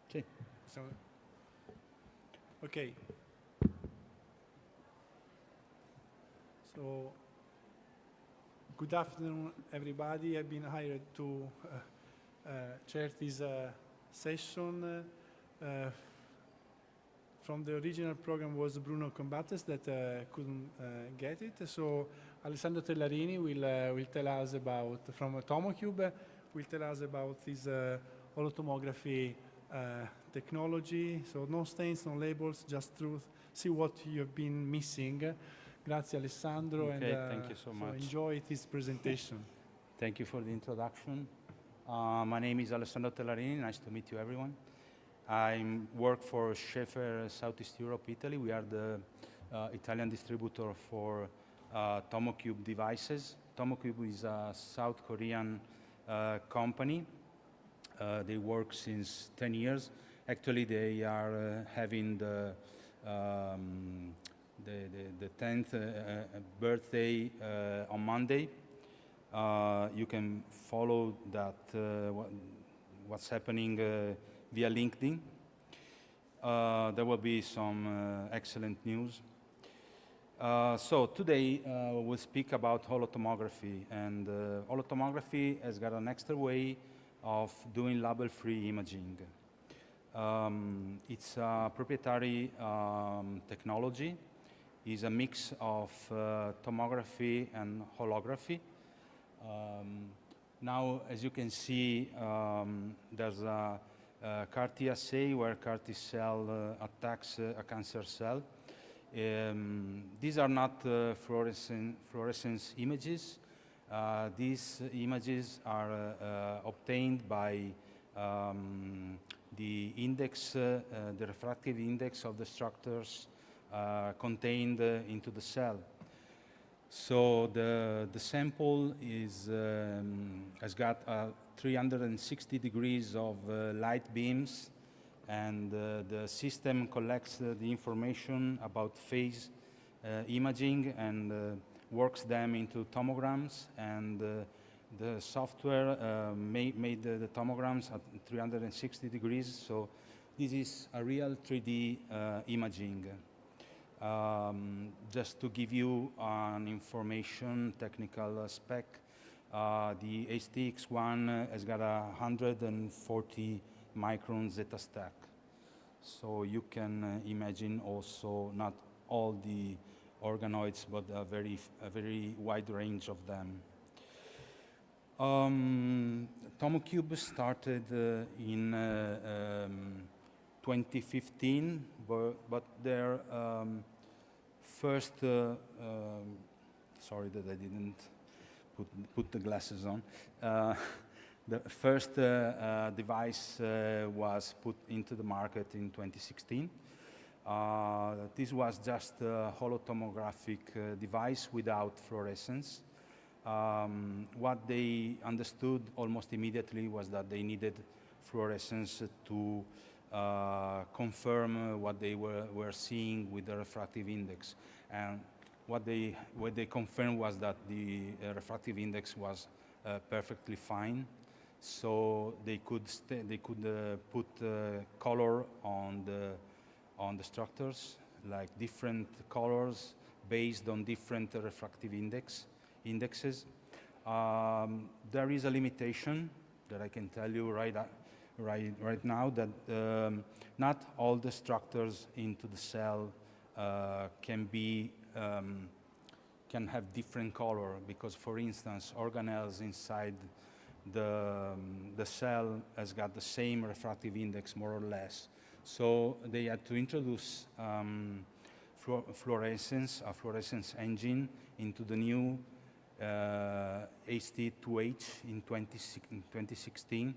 Sì. Ok. So, good afternoon, everybody. I've been hired to chair this session. From the original program was Bruno Combates that couldn't get it. So Alessandro Tellarini will tell us about, from TomoCube, will tell us about this holotomography technology. So no stains, no labels, just truth. See what you've been missing. Grazie Alessandro, Okay, and thank you so much. Enjoy this presentation. Thank you for the introduction. My name is Alessandro Tellarini. Nice to meet you, everyone. I work for Schaefer Southeast Europe, Italy. We are the Italian distributor for TomoCube devices. TomoCube is a South Korean company. They work since 10 years. Actually, they are having the 10th birthday on Monday. You can follow that what's happening via LinkedIn. There will be some excellent news. So today we'll speak about holotomography, and holotomography has got an extra way of doing label-free imaging. It's a proprietary technology. It's a mix of tomography and holography. Now, as you can see, there's a CAR T assay where CAR T cell attacks a cancer cell. These are not fluorescence images. These images are obtained by the index, the refractive index of the structures contained into the cell. So the sample has got 360 degrees of light beams, and the system collects the information about phase imaging and works them into tomograms, and the software made the tomograms at 360 degrees, so this is a real 3D imaging. Just to give you an information technical spec, the HTX1 has got a 140 micron zeta stack. So you can imagine also not all the organoids, but a very wide range of them. TomoCube started in 2015, but their first, sorry that I didn't put the glasses on. The first device was put into the market in 2016. This was just a holotomographic device without fluorescence. What they understood almost immediately was that they needed fluorescence to confirm what they were seeing with the refractive index. And what they confirmed was that the refractive index was perfectly fine. So they could put color on the structures, like different colors based on different refractive indexes. There is a limitation that I can tell you right now, that not all the structures into the cell can have different color, because, for instance, organelles inside the cell has got the same refractive index, more or less. So they had to introduce a fluorescence engine into the new HT2H in 2016.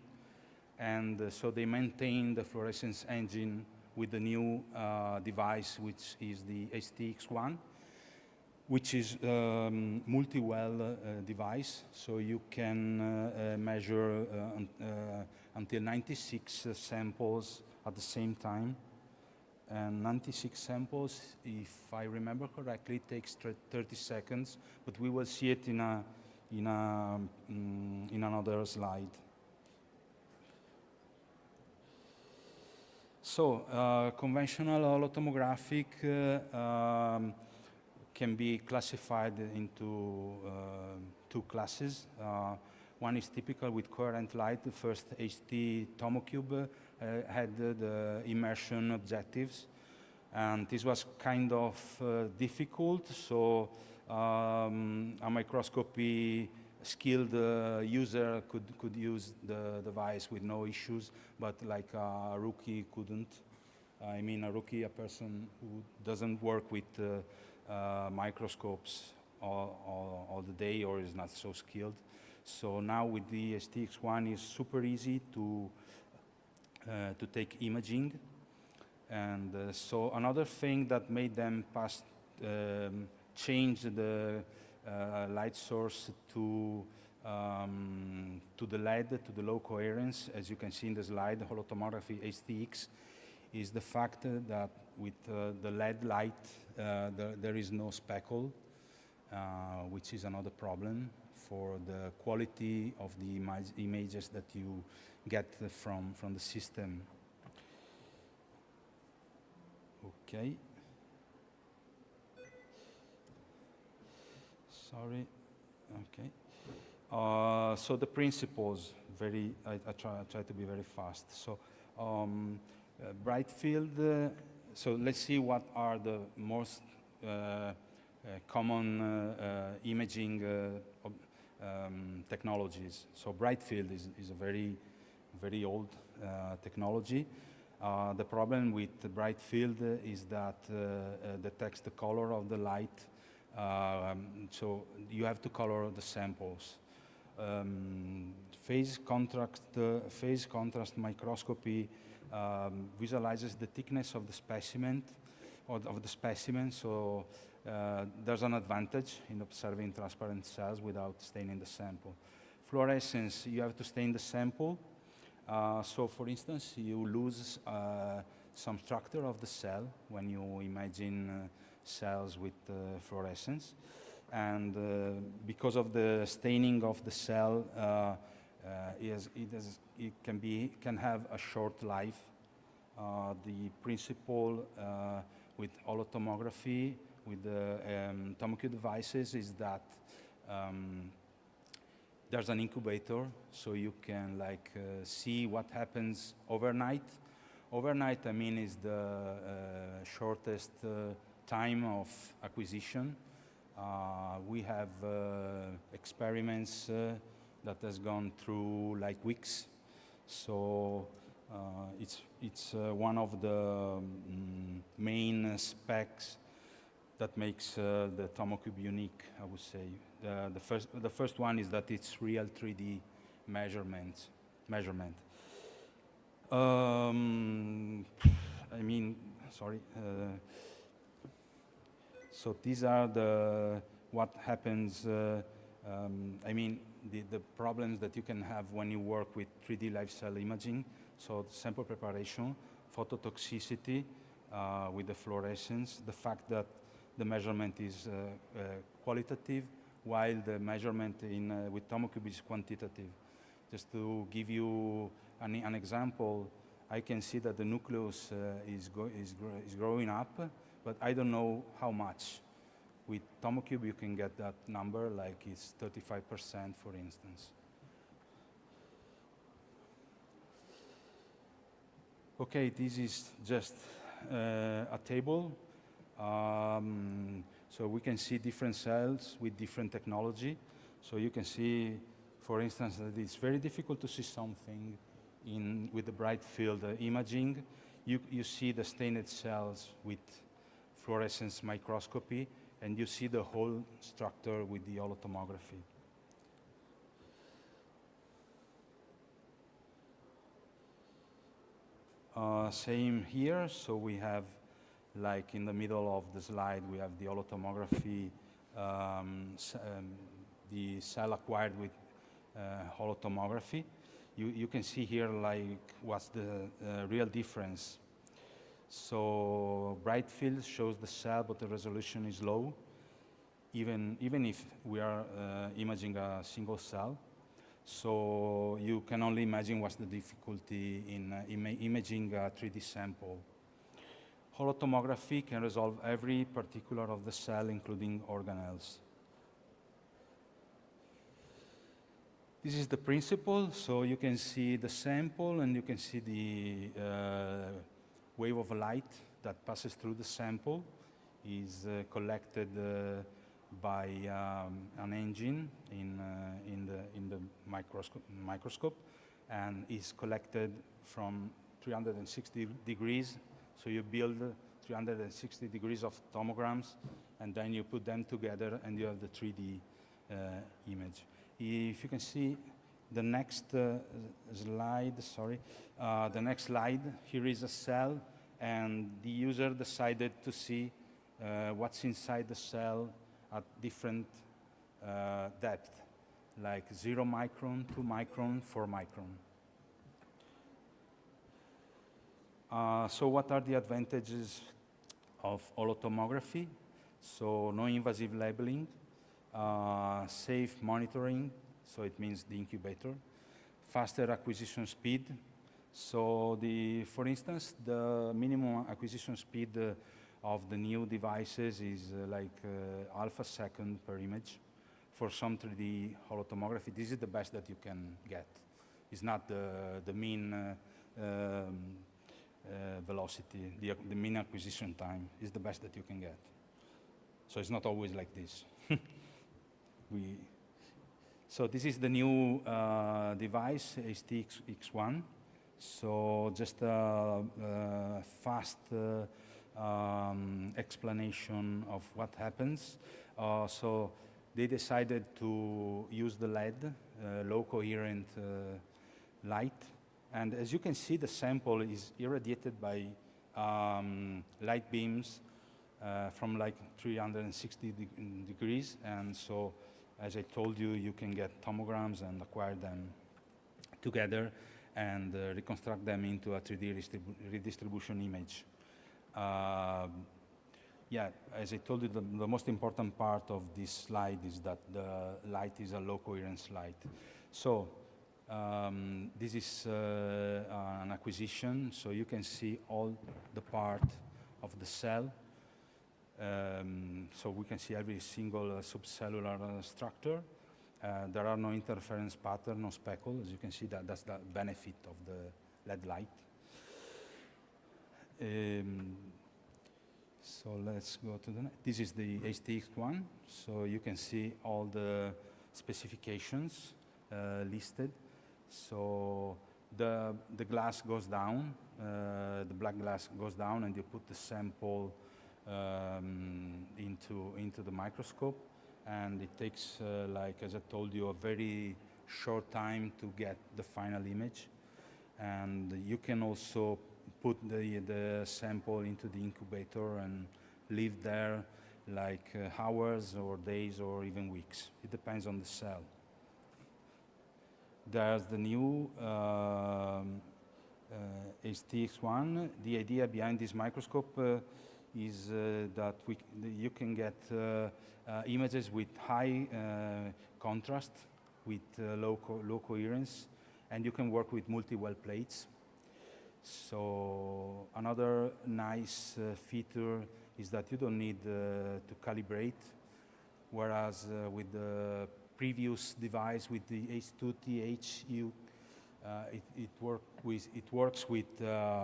And so they maintained the fluorescence engine with the new device, which is the STX1, which is multi-well device. So you can measure until 96 samples at the same time. And 96 samples, if I remember correctly, takes 30 seconds, but we will see it in another slide. So conventional holotomographic can be classified into two classes. One is typical with coherent light. The first HT tomocube had the immersion objectives, and this was kind of difficult. So a microscopy skilled user could use the device with no issues, but like a rookie couldn't. I mean, a person who doesn't work with microscopes all the day or is not so skilled. So now with the STX1 is super easy to take imaging. And so another thing that made them change the light source to the LED, to the low coherence, as you can see in the slide, the holotomography STX, is the fact that with the LED light, there is no speckle, which is another problem for the quality of the images that you get from the system. Okay. Sorry. Okay. So the principles, I try to be very fast. So bright field, so let's see what are the most common imaging technologies. So bright field is a very old technology. The problem with the bright field is that detects the color of the light. So you have to color the samples. Phase contrast microscopy visualizes the thickness of the specimen, so there's an advantage in observing transparent cells without staining the sample. Fluorescence, you have to stain the sample. So for instance, you lose some structure of the cell when you imagine cells with fluorescence. And because of the staining of the cell, it can have a short life. The principle with holotomography, with the tomocube devices, is that there's an incubator, so you can see what happens overnight. Overnight, I mean, is the shortest time of acquisition. We have experiments that has gone through like weeks. So it's one of the main specs that makes the tomocube unique, I would say. The first one is that it's real 3D measurement. I mean, sorry. So these are what happens. I mean, the problems that you can have when you work with 3D live cell imaging. So sample preparation, phototoxicity with the fluorescence, the fact that the measurement is qualitative, while the measurement with tomocube is quantitative. Just to give you an example, I can see that the nucleus is growing up, but I don't know how much. With TomoCube, you can get that number, like it's 35%, for instance. Okay, this is just a table. So we can see different cells with different technology. So you can see, for instance, that it's very difficult to see something with the bright field imaging. You see the stained cells with fluorescence microscopy, and you see the whole structure with the holotomography. Same here, so we have, like in the middle of the slide, we have the holotomography, the cell acquired with holotomography. You can see here like what's the real difference. So bright field shows the cell, but the resolution is low, even if we are imaging a single cell. So you can only imagine what's the difficulty in imaging a 3D sample. Holotomography can resolve every particular of the cell, including organelles. This is the principle, so you can see the sample and you can see the wave of light that passes through the sample, is collected by an engine in the microscope, and is collected from 360 degrees. So you build 360 degrees of tomograms, and then you put them together, and you have the 3D image. If you can see the next slide, sorry, the next slide, here is a cell, and the user decided to see what's inside the cell at different depth, like 0 micron, 2 micron, 4 micron. So what are the advantages of holotomography? So no invasive labeling, safe monitoring, so it means the incubator, faster acquisition speed. So for instance, the minimum acquisition speed of the new devices is like half a second per image. For some 3D holotomography, this is the best that you can get. It's not the mean velocity, the mean acquisition time is the best that you can get. So it's not always like this. So this is the new device, HTX1. So just a fast explanation of what happens. So they decided to use the LED, low coherent light. And as you can see, the sample is irradiated by light beams from like 360 degrees. And so, as I told you, you can get tomograms and acquire them together and reconstruct them into a 3D redistribution image. Yeah, as I told you, the most important part of this slide is that the light is a low coherence light. So this is an acquisition, so you can see all the part of the cell. So we can see every single subcellular structure. There are no interference pattern, no speckle. As you can see, that's the benefit of the LED light. So let's go to the next. This is the HTX1. So you can see all the specifications listed. So the glass goes down, the black glass goes down, and you put the sample into the microscope, and it takes, like as I told you, a very short time to get the final image. And you can also put the sample into the incubator and leave there like hours or days or even weeks. It depends on the cell. There's the new HTX1. The idea behind this microscope is that you can get images with high contrast, with low coherence, and you can work with multi-well plates. So another nice feature is that you don't need to calibrate, whereas with the previous device, with the H2TH, it works with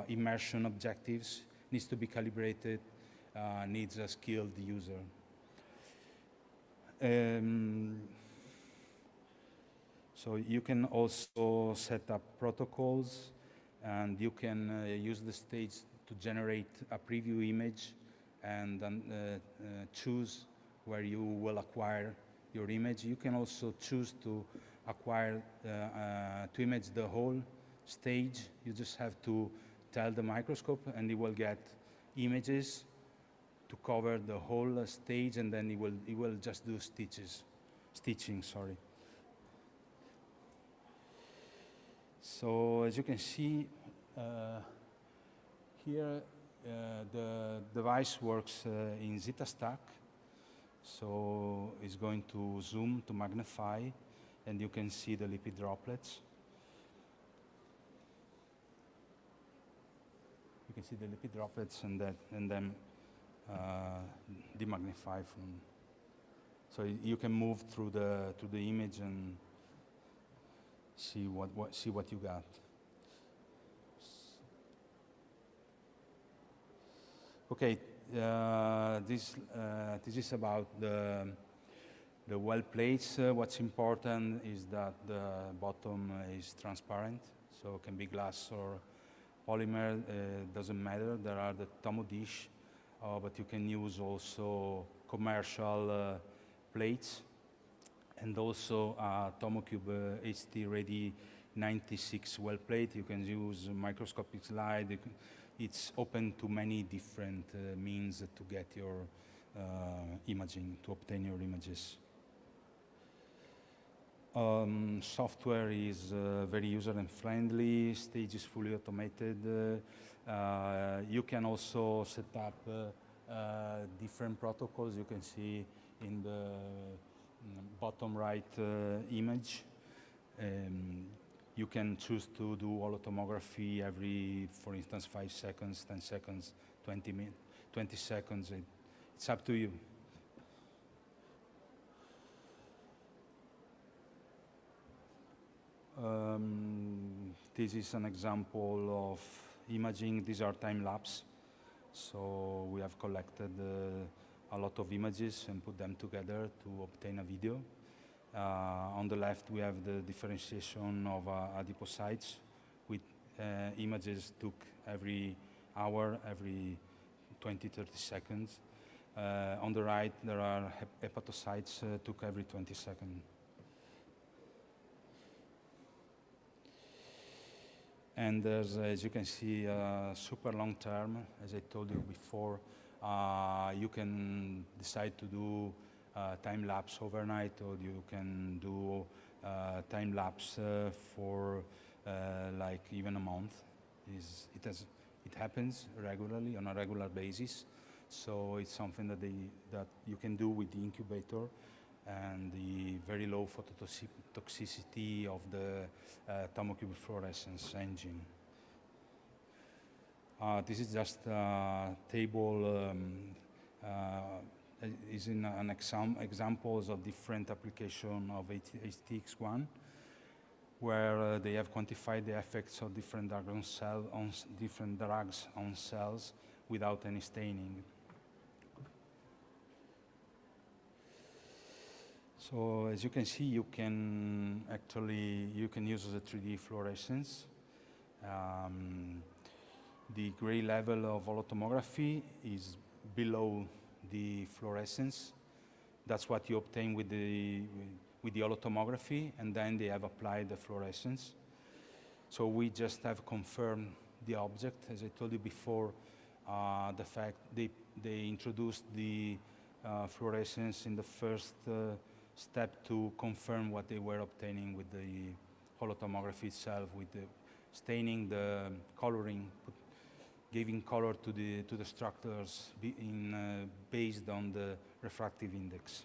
immersion objectives, needs to be calibrated, needs a skilled user. So you can also set up protocols, and you can use the stage to generate a preview image and then choose where you will acquire your image. You can also choose to acquire, to image the whole stage. You just have to tell the microscope and it will get images to cover the whole stage, and then it will just do stitching, sorry. So as you can see, here the device works in zeta stack. So it's going to zoom to magnify, and you can see the lipid droplets. You can see the lipid droplets and then demagnify from. So you can move through the image and see what you got. Okay, this is about the well plates. What's important is that the bottom is transparent, so it can be glass or polymer, doesn't matter. There are the Tomo dish, but you can use also commercial plates, and also TomoCube HT Ready 96 well plate. You can use a microscopic slide. It's open to many different means to get your imaging, to obtain your images. Software is very user and friendly. Stage is fully automated. You can also set up different protocols. You can see in the bottom right image. You can choose to do holotomography every, for instance, 5 seconds, 10 seconds, 20 seconds. It's up to you. This is an example of imaging. These are time lapse. So we have collected a lot of images and put them together to obtain a video. On the left, we have the differentiation of adipocytes with images took every hour, every 20, 30 seconds. On the right, there are hepatocytes took every 20 seconds. And there's, as you can see, super long term. As I told you before, you can decide to do time lapse overnight, or you can do time lapse for like even a month. It happens regularly on a regular basis. So it's something that you can do with the incubator and the very low phototoxicity of the TomoCube fluorescence engine. This is just a table, is in an examples of different application of HTX1, where they have quantified the effects of different drugs on cells without any staining. So as you can see, you can use the 3D fluorescence. The gray level of holotomography is below the fluorescence. That's what you obtain with the holotomography, and then they have applied the fluorescence. So we just have confirmed the object. As I told you before, the fact they introduced the fluorescence in the first step to confirm what they were obtaining with the holotomography itself, with the staining, the coloring, giving color to the structures based on the refractive index.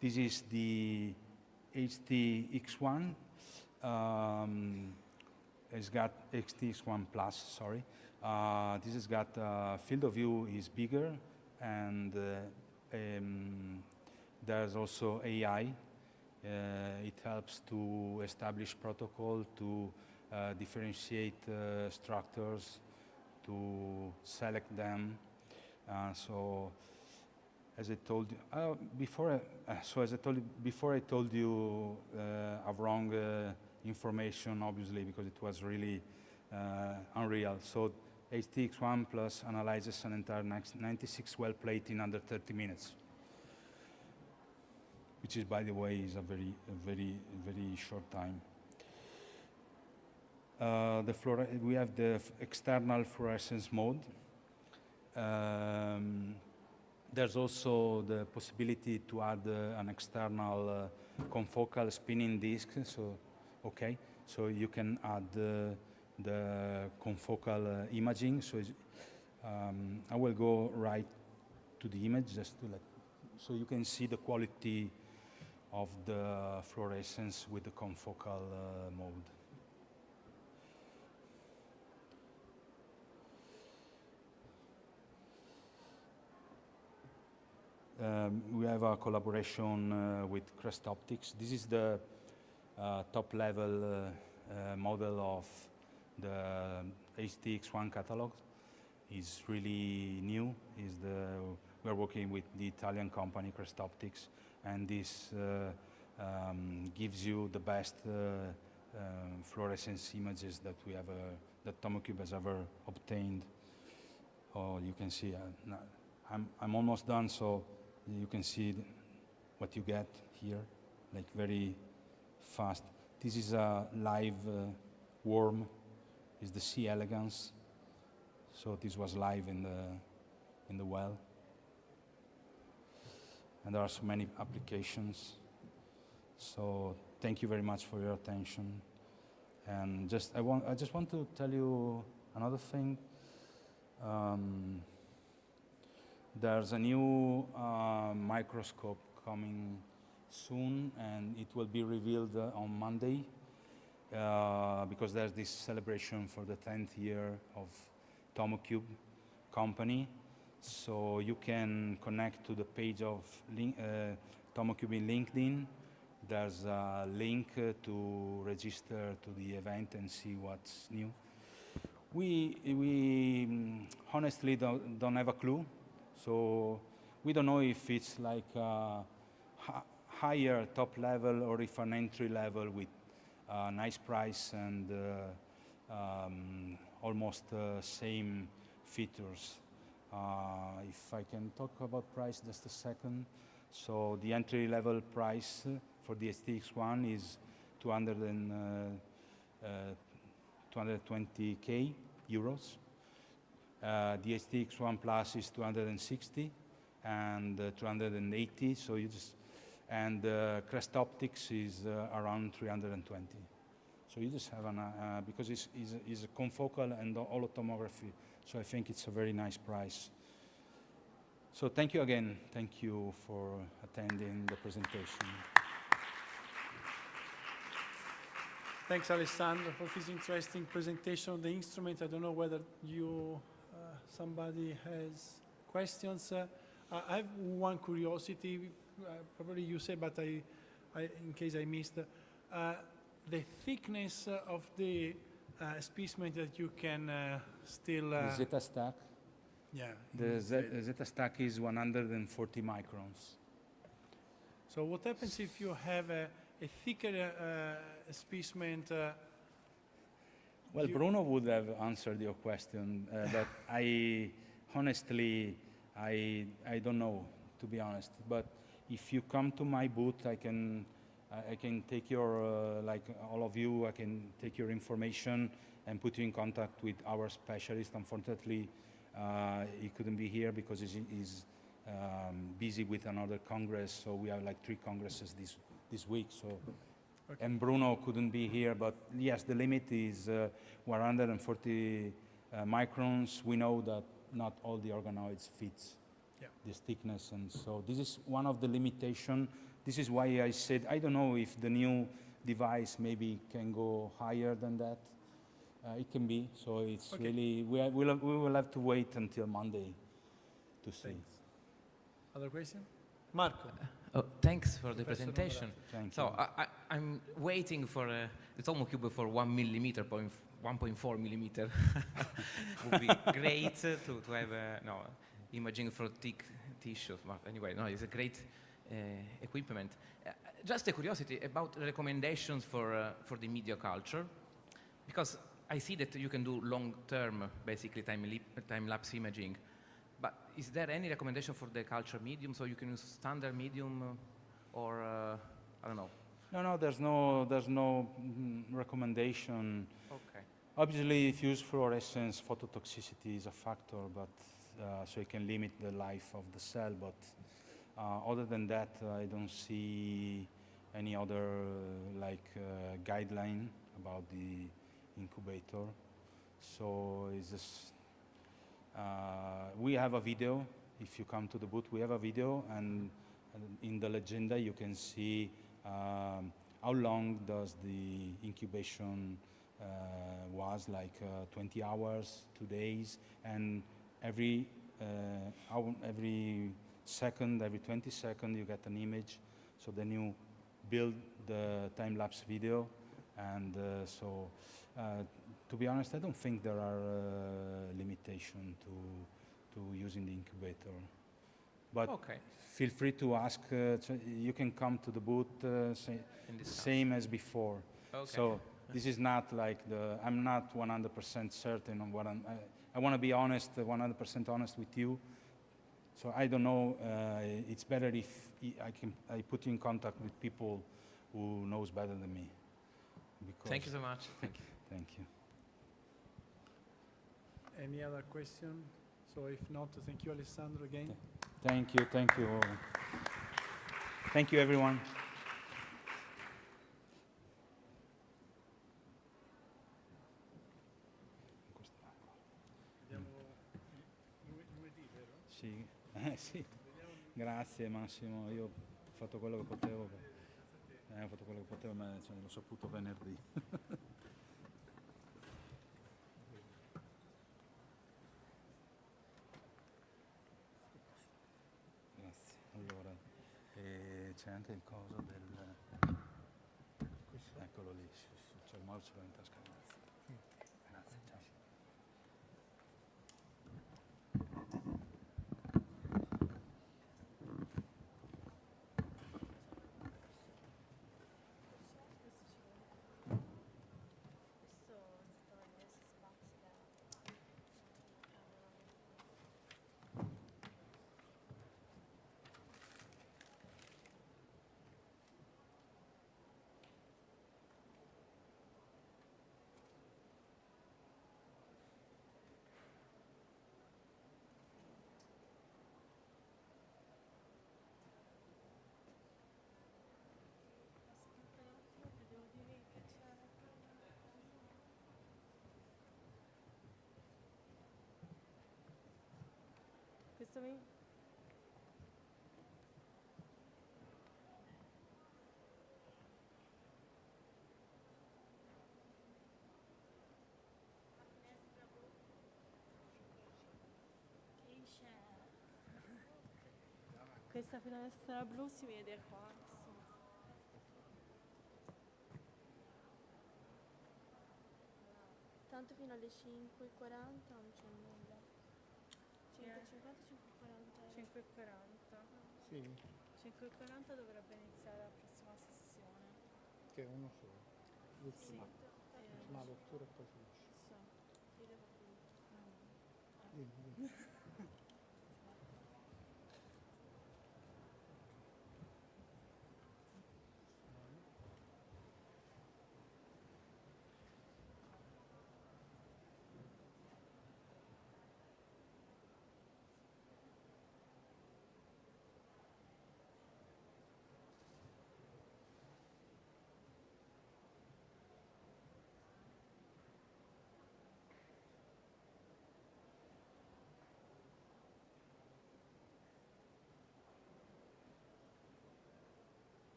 This is the HTX1. It's got HTX1 Plus, sorry. This has got field of view is bigger, and there's also AI. It helps to establish protocol, to differentiate structures, to select them. So, as I told you before, I told you of wrong information, obviously, because it was really unreal. So, HTX1 Plus analyzes an entire 96 well plate in under 30 minutes, which is, by the way, is a very short time. We have the external fluorescence mode. There's also the possibility to add an external confocal spinning disc. So you can add the confocal imaging. So I will go right to the image just to so you can see the quality of the fluorescence with the confocal mode. We have a collaboration with Crest Optics. This is the top-level model of the HTX1 catalog. It's really new. We're working with the Italian company Crest Optics, and this gives you the best fluorescence images that that TomoCube has ever obtained. Oh, you can see. I'm almost done, so you can see what you get here, like very fast. This is a live worm. Is the C. elegans. So this was live in the well. And there are so many applications. So thank you very much for your attention. And I just want to tell you another thing. There's a new microscope coming soon, and it will be revealed on Monday because there's this celebration for the 10th year of TomoCube company. So you can connect to the page of TomoCube in LinkedIn. There's a link to register to the event and see what's new. We honestly don't have a clue. So we don't know if it's like a higher top level or if an entry level with a nice price and almost same features. If I can talk about price just a second. So the entry level price for the HTX1 is 220k euros. The HTX1 Plus is 260 and 280. So and Crest Optics is around 320. So you just have because it's a confocal and holotomography. So I think it's a very nice price. So thank you again. Thank you for attending the presentation. Thanks, Alessandro, for this interesting presentation of the instrument. I don't know whether somebody has questions. I have one curiosity. Probably you say, but in case I missed, the thickness of the specimen that you can still... the Zeta stack? Yeah. The Zeta stack is 140 microns. So what happens if you have a thicker specimen? Well, Bruno would have answered your question, but honestly, I don't know, to be honest. But if you come to my booth, I can take your, like all of you, I can take your information and put you in contact with our specialist. Unfortunately, he couldn't be here because he's busy with another congress. So we have like 3 congresses this week. So, okay. And Bruno couldn't be here, but yes, the limit is 140 microns. We know that not all the organoids fits this thickness, and so this is one of the limitations. This is why I said I don't know if the new device maybe can go higher than that. It can be. So it's Okay. really, we will have to wait until Monday to see. Thanks. Other question? Marco. Oh, thanks for the Professor presentation. Thank So you. I'm waiting for the TomoCube for 1 millimeter, 1.4 millimeter. Would be great to have imaging for thick tissues. But anyway, no, it's a great equipment. Just a curiosity about recommendations for the media culture, because I see that you can do long-term, basically time-lapse imaging. But is there any recommendation for the culture medium? So you can use standard medium or, I don't know. No, there's no recommendation. Okay. Obviously, if you use fluorescence, phototoxicity is a factor, but so it can limit the life of the cell. But other than that, I don't see any other guideline about the incubator. So it's just, we have a video. If you come to the booth, we have a video, and in the legenda you can see how long does the incubation was, like 20 hours, 2 days, and every second, every 20 seconds you get an image. So then you build the time-lapse video, and to be honest, I don't think there are limitations to using the incubator. But okay. Feel free to ask. You can come to the booth, same as before. Okay. So this is not like I'm not 100% certain on what I want to be honest, 100% honest with you. So I don't know. It's better if I put you in contact with people who knows better than me. Thank you so much. Thank you. Thank you. Any other question? So if not, thank you, Alessandro, again. Thank you. Thank you all. Thank you, everyone. Lunedì, vero? Sì, sì. Grazie Massimo, io ho fatto quello che potevo. Ho fatto quello che potevo, ma l'ho saputo venerdì. Grazie. Allora, c'è anche il coso del... Eccolo lì, c'è il morso in tasca. Grazie, ciao. Questo mi... Questa finestra blu si vede qua. Tanto fino alle 5:40 non c'è nulla. 5:50, 5:40. 5:40. Sì, 5:40 dovrebbe iniziare la prossima sessione. che è uno solo. L'ultima. Sì. L'ultima lettura e poi finisce. So, io devo finire. Dimmi.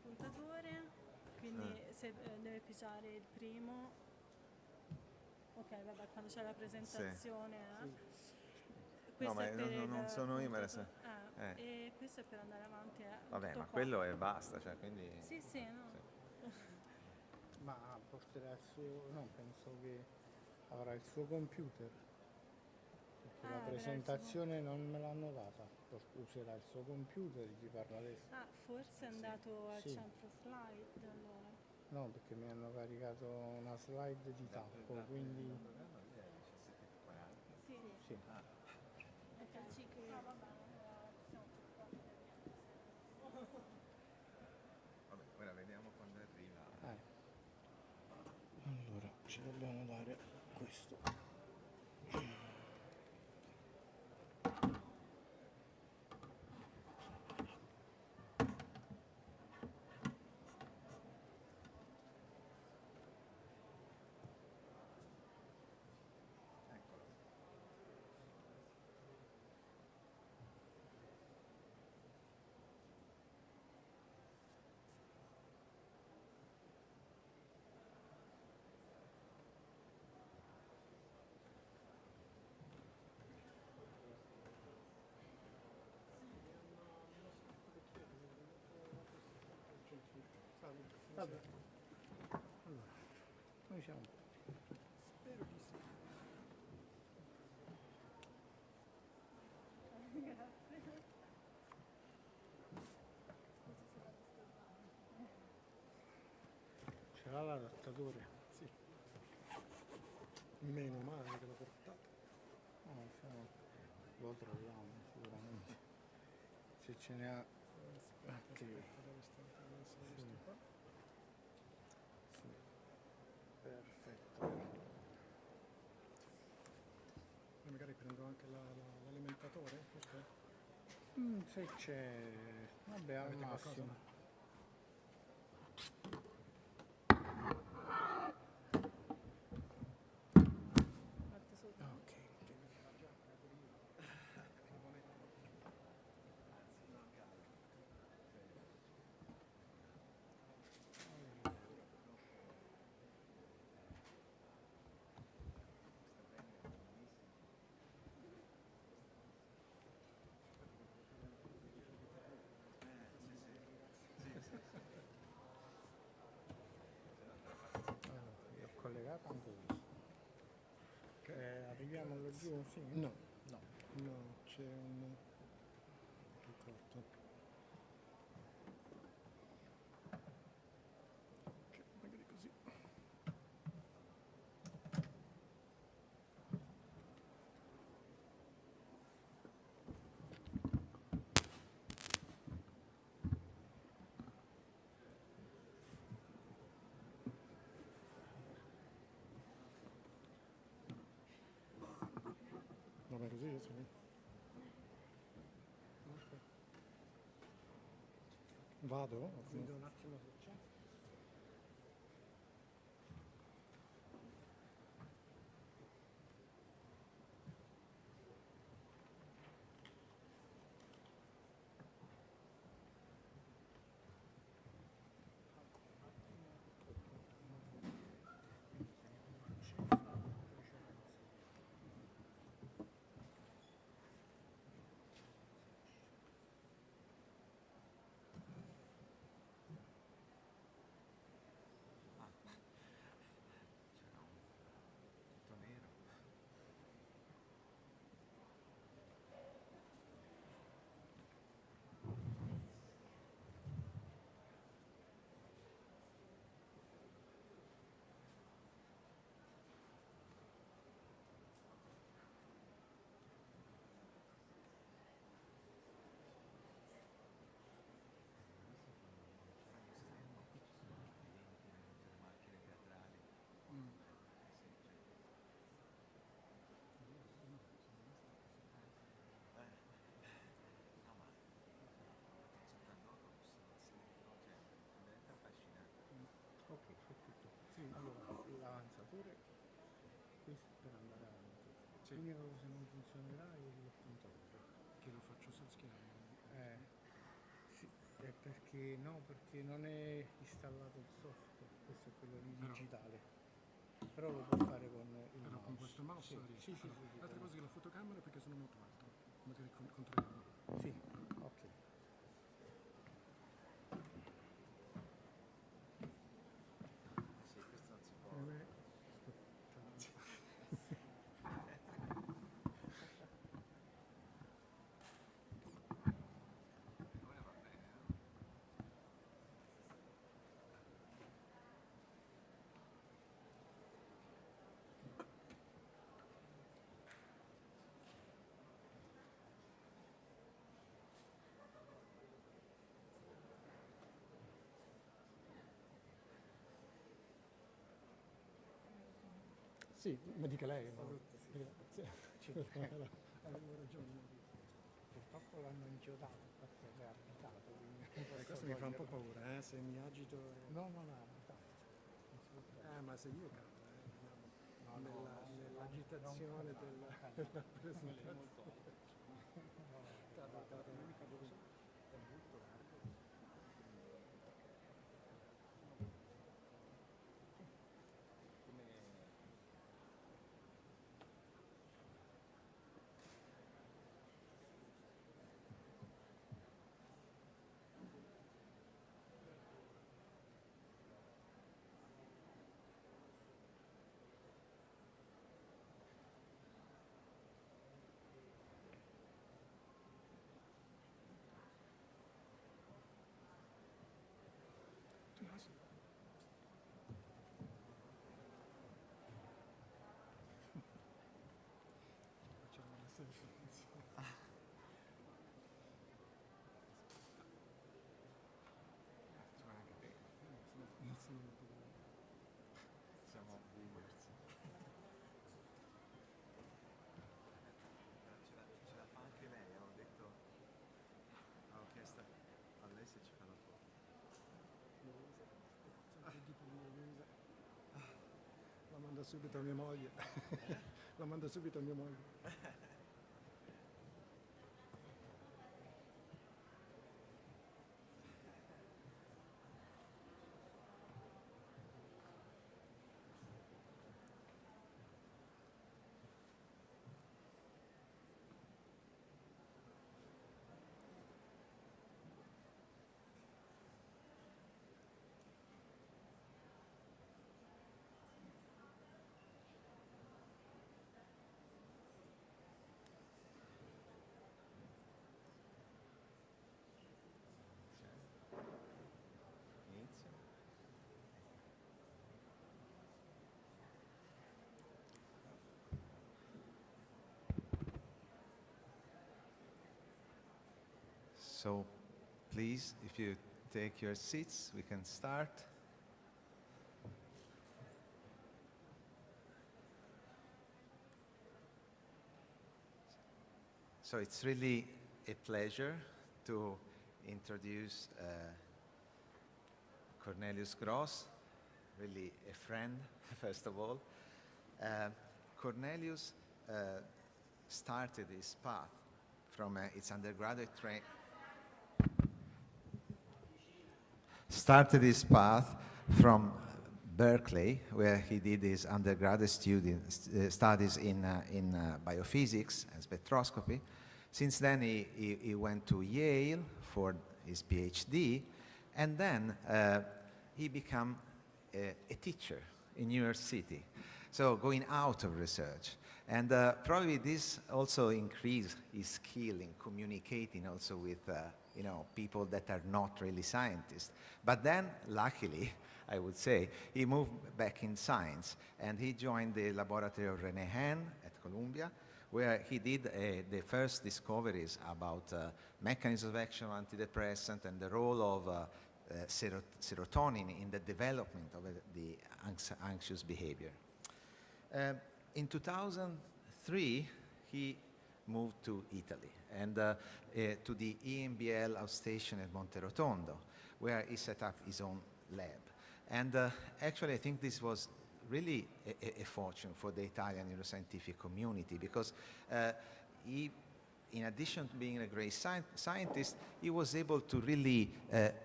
puntatore, quindi se deve pigiare il primo. Ok, vabbè, quando c'è la presentazione. No, ma Questo è per non sono io, ma era e questo è per andare avanti. Vabbè, tutto ma qua. quello è basta, cioè, quindi... Sì, sì, no. Ma porterà il suo... no, penso che avrà il suo computer. Perché la presentazione non me l'hanno data. Userà il suo computer, gli parlo adesso. Ah, forse è andato al Sì. centro slide allora. No, perché mi hanno caricato una slide di tappo, quindi... Sì. Sì. Vabbè, ora vediamo quando arriva. Allora, ci dobbiamo dare questo. Vabbè. Allora, noi siamo. Spero di sì. Grazie. Ce l'ha l'adattatore? Sì. Meno male che l'ho portato. No, lo troviamo sicuramente. Se ce ne ha... Aspetta, dove sta questo qua? Sì. Perfetto. Poi magari prendo anche l'alimentatore, Se c'è... Vabbè, al Avete massimo. qualcosa? Ok. Allora, ho collegato anche questo. Arriviamo laggiù? Sì? No, c'è un ricordo. Ok, magari così. Vabbè, così sì. Vado? Vedo un attimo se c'è. Ok, c'è tutto. Sì. Allora, l'avanzatore, questo per andare avanti. Sì. L'unica cosa che non funzionerà è il puntatore. Che lo faccio sul schermo. Sì, È perché no, perché non è installato il software, questo è quello lì digitale. Però lo può fare con il Però mouse. con questo mouse Sì, riesci. sì, Allora, sì, altre cose che la fotocamera perché sono molto alto. Magari controlliamo. sì, ok. Sì, questo non si può. Sì, ma dica lei. No? Sì. Avevo ragione. Purtroppo l'hanno inchiodato, infatti è abitato. Quindi non posso Questo mi fa un po' toglierlo. paura, se mi agito. No, no, no, è abitato. Ma se io cado, No, no, nell'agitazione della presentazione. Cado, io mi cado così. È molto alto. Facciamo una selfie. Siamo boomers. Ce la fa anche lei, avevo chiesto a lei se ci fa la foto. La mando subito a mia moglie. La mando subito a mia moglie. Inizio. So, please, if you take your seats, we can start. So it's really a pleasure to introduce Cornelius Gross, really a friend, first of all. Cornelius started his path from its undergraduate training. Started his path from Berkeley, where he did his undergraduate studies in biophysics and spectroscopy. Since then, he went to Yale for his PhD, and then he became a teacher in New York City. So going out of research. And probably this also increased his skill in communicating also with people that are not really scientists. But then, luckily, I would say, he moved back in science, and he joined the laboratory of René Hahn at Columbia, where he did the first discoveries about mechanisms of action of antidepressant and the role of serotonin in the development of the anxious behavior. In 2003, he moved to Italy and to the EMBL outstation at Monterotondo, where he set up his own lab. And actually, I think this was really a fortune for the Italian neuroscientific community, because he in addition to being a great scientist, he was able to really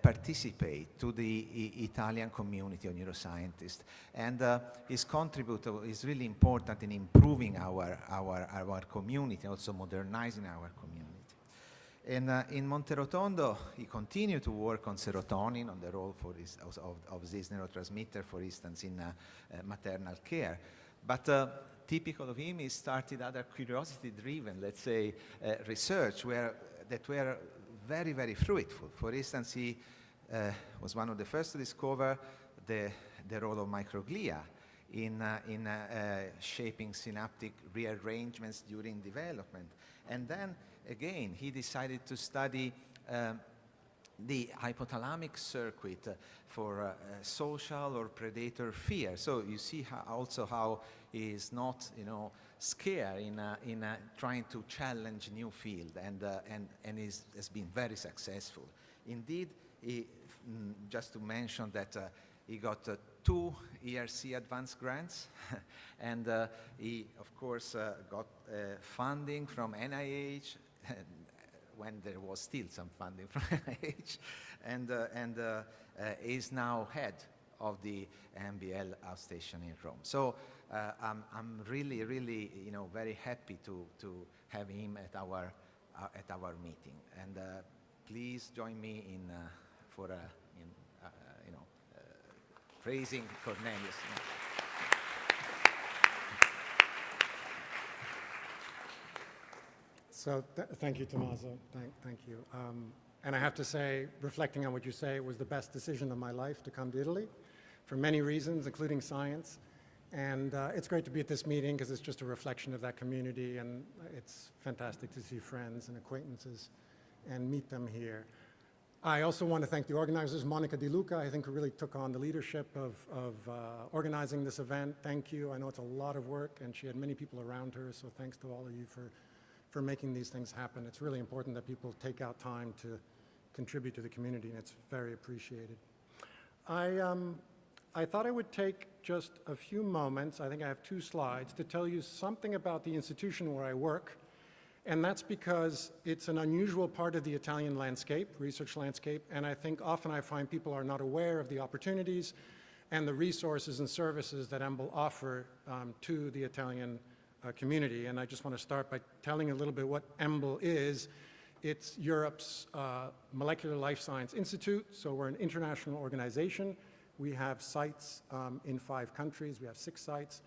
participate to the Italian community of neuroscientists. And his contribution is really important in improving our community, also modernizing our community. And in Monterotondo, he continued to work on serotonin, on the role of this neurotransmitter, for instance, in maternal care. But typical of him, he started other curiosity-driven, let's say, research that were very, very fruitful. For instance, he was one of the first to discover the role of microglia in shaping synaptic rearrangements during development. And then, again, he decided to study the hypothalamic circuit for social or predator fear. So you see how he is not, scared in trying to challenge new field, and has been very successful. Indeed, just to mention that he got 2 ERC advanced grants, and he, of course, got funding from NIH, when there was still some funding from NIH, and is now head of the MBL outstation in Rome. So I'm really, really, very happy to have him at our meeting. And please join me in praising Cornelius. So thank you, Tommaso. Thank you. And I have to say, reflecting on what you say, it was the best decision of my life to come to Italy for many reasons, including science. And it's great to be at this meeting because it's just a reflection of that community, and it's fantastic to see friends and acquaintances and meet them here. I also want to thank the organizers, Monica Di Luca, I think, who really took on the leadership of organizing this event. Thank you. I know it's a lot of work, and she had many people around her, so thanks to all of you for making these things happen. It's really important that people take out time to contribute to the community, and it's very appreciated. I thought I would take just a few moments, I think I have 2 slides, to tell you something about the institution where I work, and that's because it's an unusual part of the Italian landscape, research landscape, and I think often I find people are not aware of the opportunities and the resources and services that EMBL offer to the Italian community. And I just want to start by telling a little bit what EMBL is. It's Europe's Molecular Life Science Institute, so we're an international organization. We have sites in 5 countries. We have 6 sites.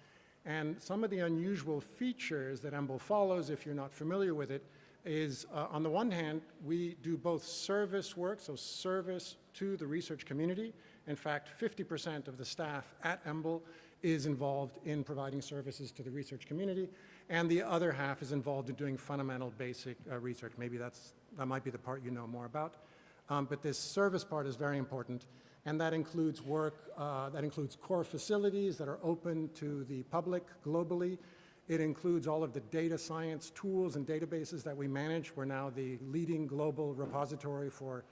And some of the unusual features that EMBL follows, if you're not familiar with it, is on the one hand, we do both service work, so service to the research community. In fact, 50% of the staff at EMBL is involved in providing services to the research community, and the other half is involved in doing fundamental basic research. Maybe that might be the part you know more about. But this service part is very important, and that includes work, that includes core facilities that are open to the public globally. It includes all of the data science tools and databases that we manage. We're now the leading global repository for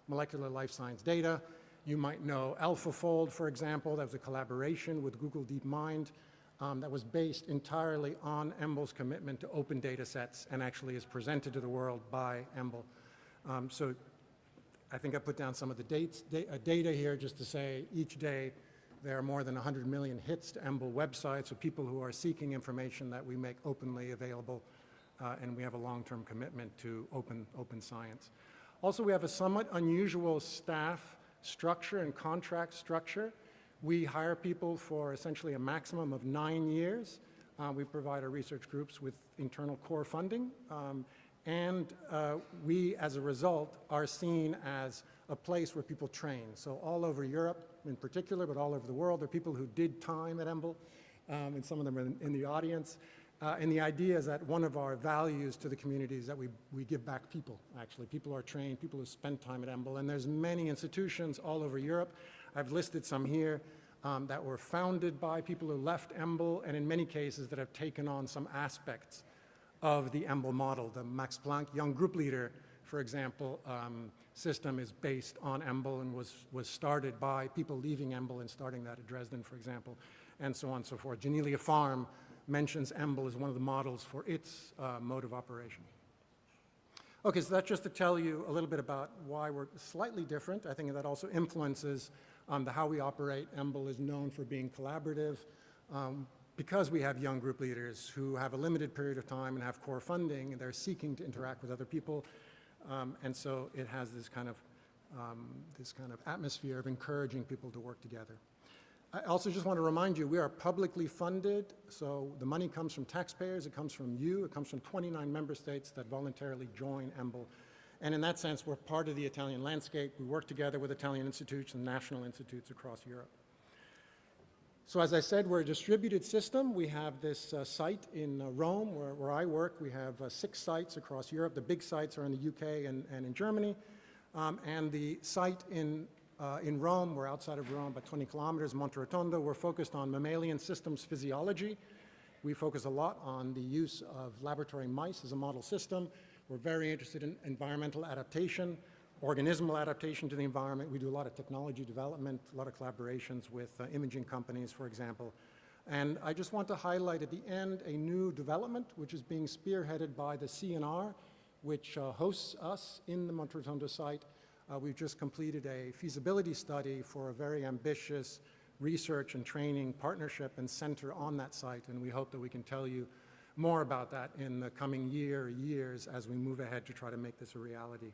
molecular life science data. You might know AlphaFold, for example. That was a collaboration with Google DeepMind that was based entirely on EMBL's commitment to open data sets, and actually is presented to the world by EMBL. So I think I put down some of the data here just to say each day there are more than 100 million hits to EMBL websites of people who are seeking information that we make openly available, and we have a long-term commitment to open science. Also, we have a somewhat unusual staff structure and contract structure. We hire people for essentially a maximum of 9 years. We provide our research groups with internal core funding, and we, as a result, are seen as a place where people train. So all over Europe in particular, but all over the world, there are people who did time at EMBL, and some of them are in the audience. And the idea is that one of our values to the community is that we give back people, actually. People are trained, people who spend time at EMBL, and there's many institutions all over Europe. I've listed some here that were founded by people who left EMBL, and in many cases that have taken on some aspects of the EMBL model. The Max Planck Young Group Leader, for example, system is based on EMBL and was started by people leaving EMBL and starting that at Dresden, for example, and so on and so forth. Janelia Farm mentions EMBL as one of the models for its mode of operation. Okay, so that's just to tell you a little bit about why we're slightly different. I think that also influences how we operate. EMBL is known for being collaborative because we have young group leaders who have a limited period of time and have core funding, and they're seeking to interact with other people. And so it has this kind of atmosphere of encouraging people to work together. I also just want to remind you, we are publicly funded, so the money comes from taxpayers, it comes from you, it comes from 29 member states that voluntarily join EMBL. And in that sense, we're part of the Italian landscape. We work together with Italian institutes and national institutes across Europe. So as I said, we're a distributed system. We have this site in Rome, where I work. We have 6 sites across Europe. The big sites are in the UK and in Germany. And the site in Rome, we're outside of Rome, about 20 kilometers, Monterotondo, we're focused on mammalian systems physiology. We focus a lot on the use of laboratory mice as a model system. We're very interested in environmental adaptation, organismal adaptation to the environment. We do a lot of technology development, a lot of collaborations with imaging companies, for example. And I just want to highlight at the end a new development, which is being spearheaded by the CNR, which hosts us in the Monterotondo site. We've just completed a feasibility study for a very ambitious research and training partnership and center on that site, and we hope that we can tell you more about that in the coming years as we move ahead to try to make this a reality.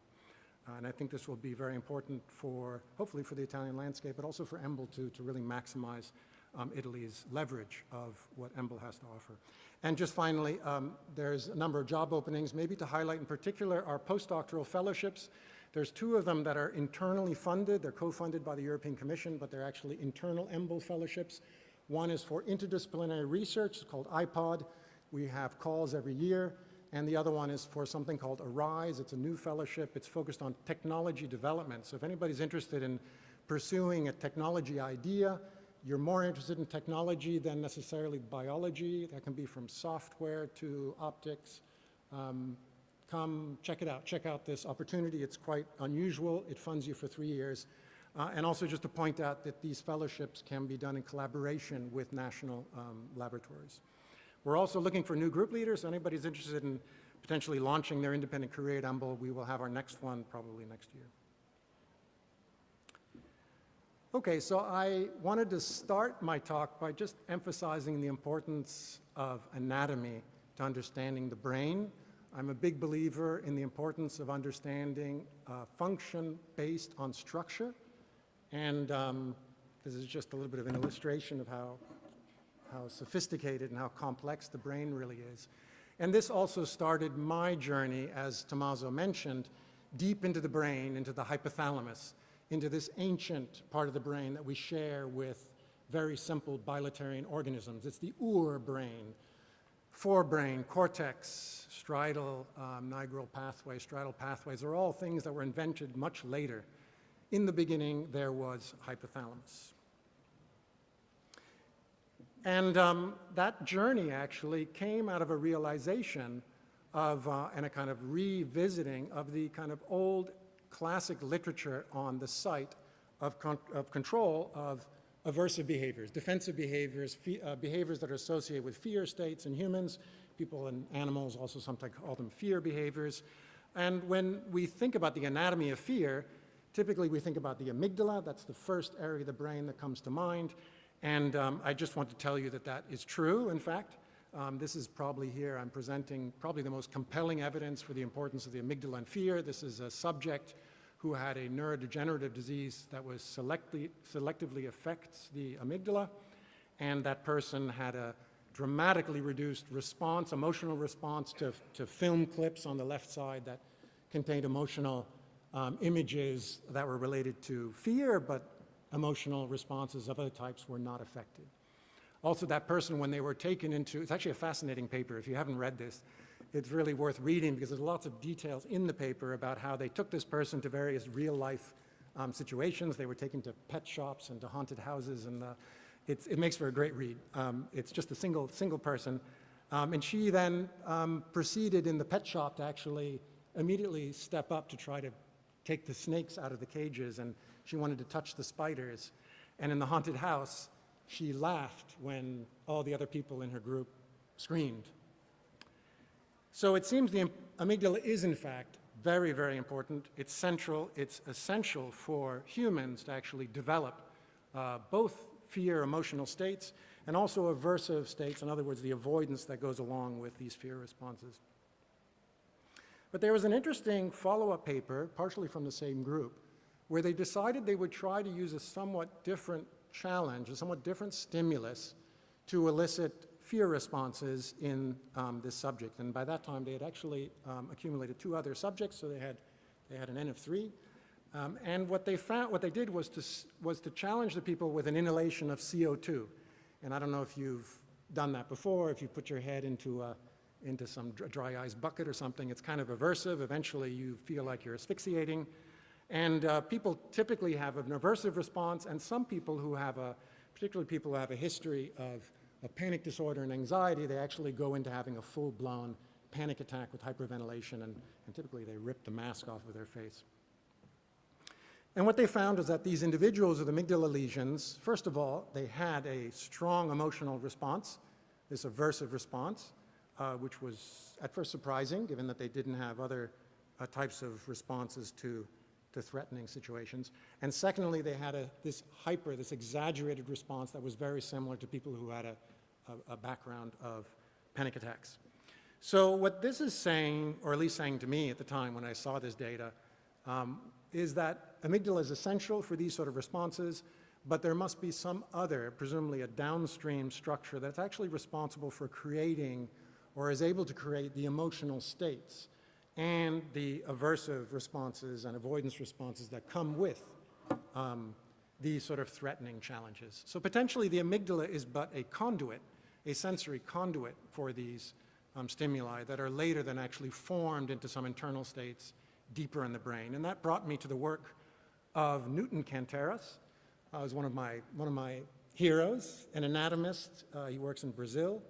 And I think this will be very important for, hopefully for the Italian landscape, but also for EMBL to really maximize Italy's leverage of what EMBL has to offer. And just finally, there's a number of job openings, maybe to highlight in particular our postdoctoral fellowships. There's 2 of them that are internally funded. They're co-funded by the European Commission, but they're actually internal EMBL fellowships. One is for interdisciplinary research, it's called iPod. We have calls every year. And the other one is for something called Arise. It's a new fellowship. It's focused on technology development. So if anybody's interested in pursuing a technology idea, you're more interested in technology than necessarily biology. That can be from software to optics. Come check it out. Check out this opportunity. It's quite unusual. It funds you for 3 years. And also just to point out that these fellowships can be done in collaboration with national laboratories. We're also looking for new group leaders. So anybody's interested in potentially launching their independent career at EMBL, we will have our next one probably next year. Okay, so I wanted to start my talk by just emphasizing the importance of anatomy to understanding the brain. I'm a big believer in the importance of understanding function based on structure. And this is just a little bit of an illustration of how sophisticated and how complex the brain really is. And this also started my journey, as Tommaso mentioned, deep into the brain, into the hypothalamus, into this ancient part of the brain that we share with very simple bilaterian organisms. It's the Ur brain, forebrain, cortex, striatal, nigral pathway, striatal pathways are all things that were invented much later. In the beginning, there was hypothalamus. And that journey actually came out of a realization of, and a kind of revisiting of the kind of old classic literature on the site of control of aversive behaviors, defensive behaviors, behaviors that are associated with fear states in humans. People and animals also sometimes call them fear behaviors. And when we think about the anatomy of fear, typically we think about the amygdala. That's the first area of the brain that comes to mind. And I just want to tell you that that is true, in fact. This is probably here, I'm presenting probably the most compelling evidence for the importance of the amygdala and fear. This is a subject who had a neurodegenerative disease that was selectively affects the amygdala. And that person had a dramatically reduced response, emotional response to film clips on the left side that contained emotional images that were related to fear, but emotional responses of other types were not affected. Also, that person, when they were taken into, it's actually a fascinating paper. If you haven't read this, it's really worth reading because there's lots of details in the paper about how they took this person to various real-life situations. They were taken to pet shops and to haunted houses, and it makes for a great read. It's just a single person. And she then proceeded in the pet shop to actually immediately step up to try to take the snakes out of the cages, and she wanted to touch the spiders. And in the haunted house, she laughed when all the other people in her group screamed. So it seems the amygdala is, in fact, very, very important. It's central. It's essential for humans to actually develop both fear emotional states and also aversive states, in other words, the avoidance that goes along with these fear responses. But there was an interesting follow-up paper, partially from the same group, where they decided they would try to use a somewhat different challenge, a somewhat different stimulus to elicit fear responses in this subject. And by that time, they had actually accumulated 2 other subjects, so they had an N of 3. And what they did was to challenge the people with an inhalation of CO2. And I don't know if you've done that before, if you put your head into some dry ice bucket or something, it's kind of aversive. Eventually, you feel like you're asphyxiating. And people typically have an aversive response, and some people who have particularly people who have a history of panic disorder and anxiety, they actually go into having a full-blown panic attack with hyperventilation, and typically they rip the mask off of their face. And what they found is that these individuals with amygdala lesions, first of all, they had a strong emotional response, this aversive response, which was at first surprising, given that they didn't have other types of responses to threatening situations. And secondly, they had this exaggerated response that was very similar to people who had a background of panic attacks. So what this is saying, or at least saying to me at the time when I saw this data, is that amygdala is essential for these sort of responses, but there must be some other, presumably a downstream structure that's actually responsible for creating or is able to create the emotional states and the aversive responses and avoidance responses that come with these sort of threatening challenges. So potentially the amygdala is but a conduit, a sensory conduit for these stimuli that are later then actually formed into some internal states deeper in the brain. And that brought me to the work of Newton Canteras, who's one of my heroes, an anatomist. He works in Brazil.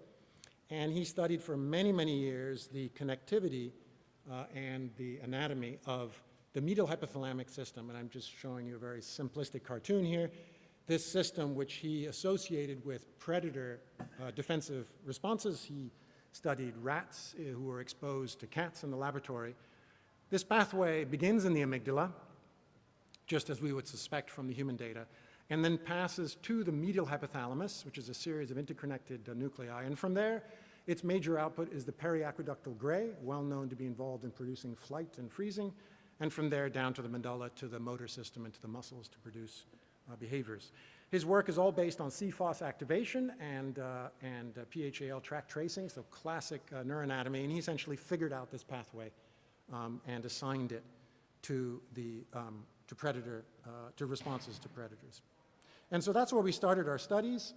And he studied for many, many years the connectivity and the anatomy of the medial hypothalamic system. And I'm just showing you a very simplistic cartoon here. This system, which he associated with predator defensive responses. He studied rats who were exposed to cats in the laboratory. This pathway begins in the amygdala, just as we would suspect from the human data, and then passes to the medial hypothalamus, which is a series of interconnected nuclei. And from there, its major output is the periaqueductal gray, well known to be involved in producing flight and freezing, and from there down to the medulla, to the motor system, and to the muscles to produce behaviors. His work is all based on CFOS activation and PHAL track tracing, so classic neuroanatomy, and he essentially figured out this pathway and assigned it to responses to predators. And so that's where we started our studies.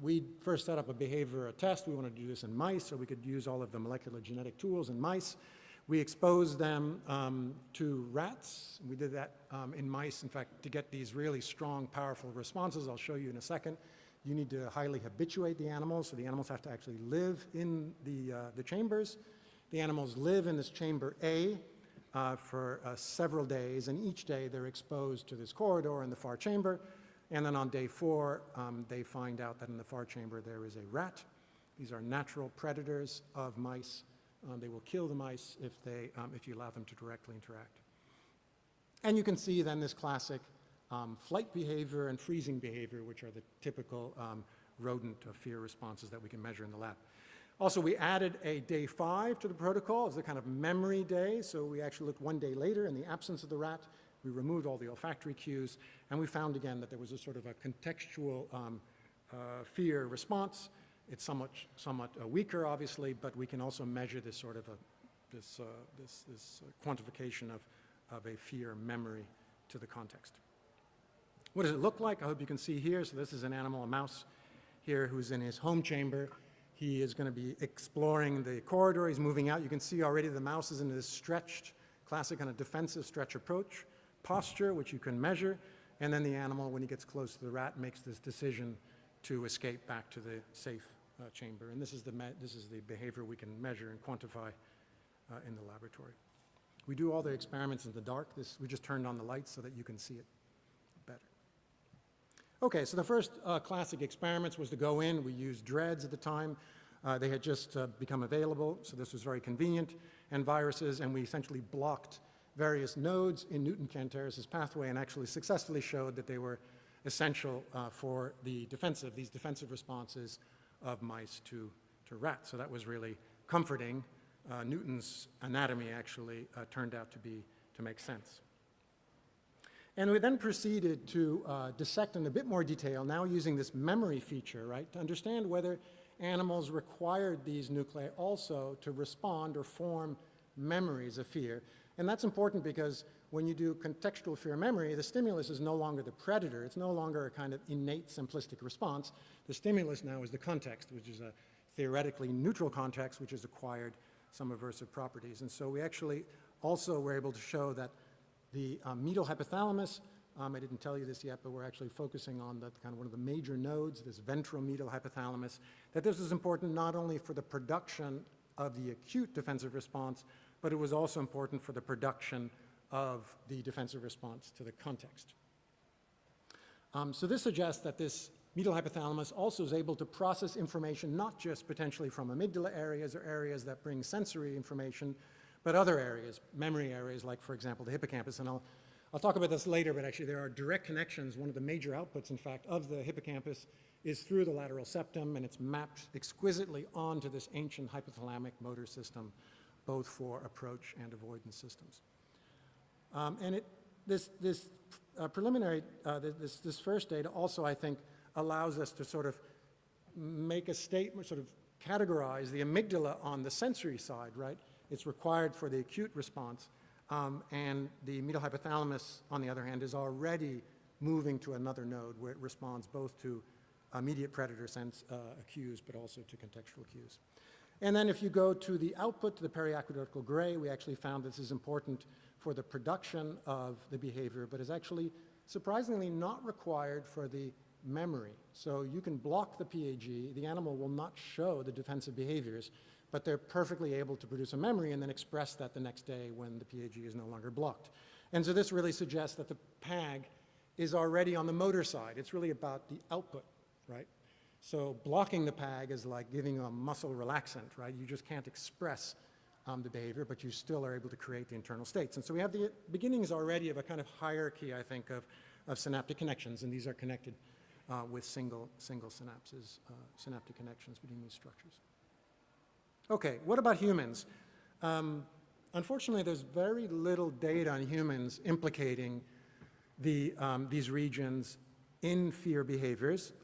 We first set up a behavior test. We wanted to do this in mice so we could use all of the molecular genetic tools in mice. We exposed them to rats. We did that in mice, in fact, to get these really strong, powerful responses. I'll show you in a second. You need to highly habituate the animals, so the animals have to actually live in the chambers. The animals live in this chamber A for several days, and each day they're exposed to this corridor in the far chamber. And then on day 4, they find out that in the far chamber there is a rat. These are natural predators of mice. They will kill the mice if you allow them to directly interact. And you can see then this classic flight behavior and freezing behavior, which are the typical rodent fear responses that we can measure in the lab. Also, we added a day 5 to the protocol as a kind of memory day. So we actually looked 1 day later in the absence of the rat. We removed all the olfactory cues, and we found again that there was a sort of a contextual fear response. It's somewhat weaker, obviously, but we can also measure this sort of this quantification of a fear memory to the context. What does it look like? I hope you can see here. So this is an animal, a mouse here, who's in his home chamber. He is going to be exploring the corridor. He's moving out. You can see already the mouse is in this stretched, classic kind of defensive stretch approach posture, which you can measure. And then the animal, when he gets close to the rat, makes this decision to escape back to the safe chamber. And this is the behavior we can measure and quantify in the laboratory. We do all the experiments in the dark. We just turned on the lights so that you can see it better. Okay, so the first classic experiments was to go in. We used dreads at the time. They had just become available, so this was very convenient, and viruses, and we essentially blocked various nodes in Newton-Canteris's pathway and actually successfully showed that they were essential for these defensive responses of mice to rats. So that was really comforting. Newton's anatomy actually turned out to make sense. And we then proceeded to dissect in a bit more detail, now using this memory feature, right, to understand whether animals required these nuclei also to respond or form memories of fear. And that's important because when you do contextual fear memory, the stimulus is no longer the predator. It's no longer a kind of innate simplistic response. The stimulus now is the context, which is a theoretically neutral context, which has acquired some aversive properties. And so we actually also were able to show that the medial hypothalamus, I didn't tell you this yet, but we're actually focusing on the kind of one of the major nodes, this ventral medial hypothalamus, that this is important not only for the production of the acute defensive response, but it was also important for the production of the defensive response to the context. So this suggests that this medial hypothalamus also is able to process information not just potentially from amygdala areas or areas that bring sensory information, but other areas, memory areas like, for example, the hippocampus. And I'll talk about this later, but actually there are direct connections. One of the major outputs, in fact, of the hippocampus is through the lateral septum, and it's mapped exquisitely onto this ancient hypothalamic motor system, both for approach and avoidance systems. This first data also, I think, allows us to sort of make a statement, sort of categorize the amygdala on the sensory side, right? It's required for the acute response, and the medial hypothalamus, on the other hand, is already moving to another node where it responds both to immediate predator sense cues, but also to contextual cues. And then if you go to the output, to the periaqueductal gray, we actually found this is important for the production of the behavior, but is actually surprisingly not required for the memory. So you can block the PAG, the animal will not show the defensive behaviors, but they're perfectly able to produce a memory and then express that the next day when the PAG is no longer blocked. And so this really suggests that the PAG is already on the motor side. It's really about the output, right? So blocking the PAG is like giving a muscle relaxant, right? You just can't express the behavior, but you still are able to create the internal states. And so we have the beginnings already of a kind of hierarchy, I think, of synaptic connections, and these are connected with single synapses, synaptic connections between these structures. Okay, what about humans? Unfortunately, there's very little data on humans implicating these regions in fear behaviors.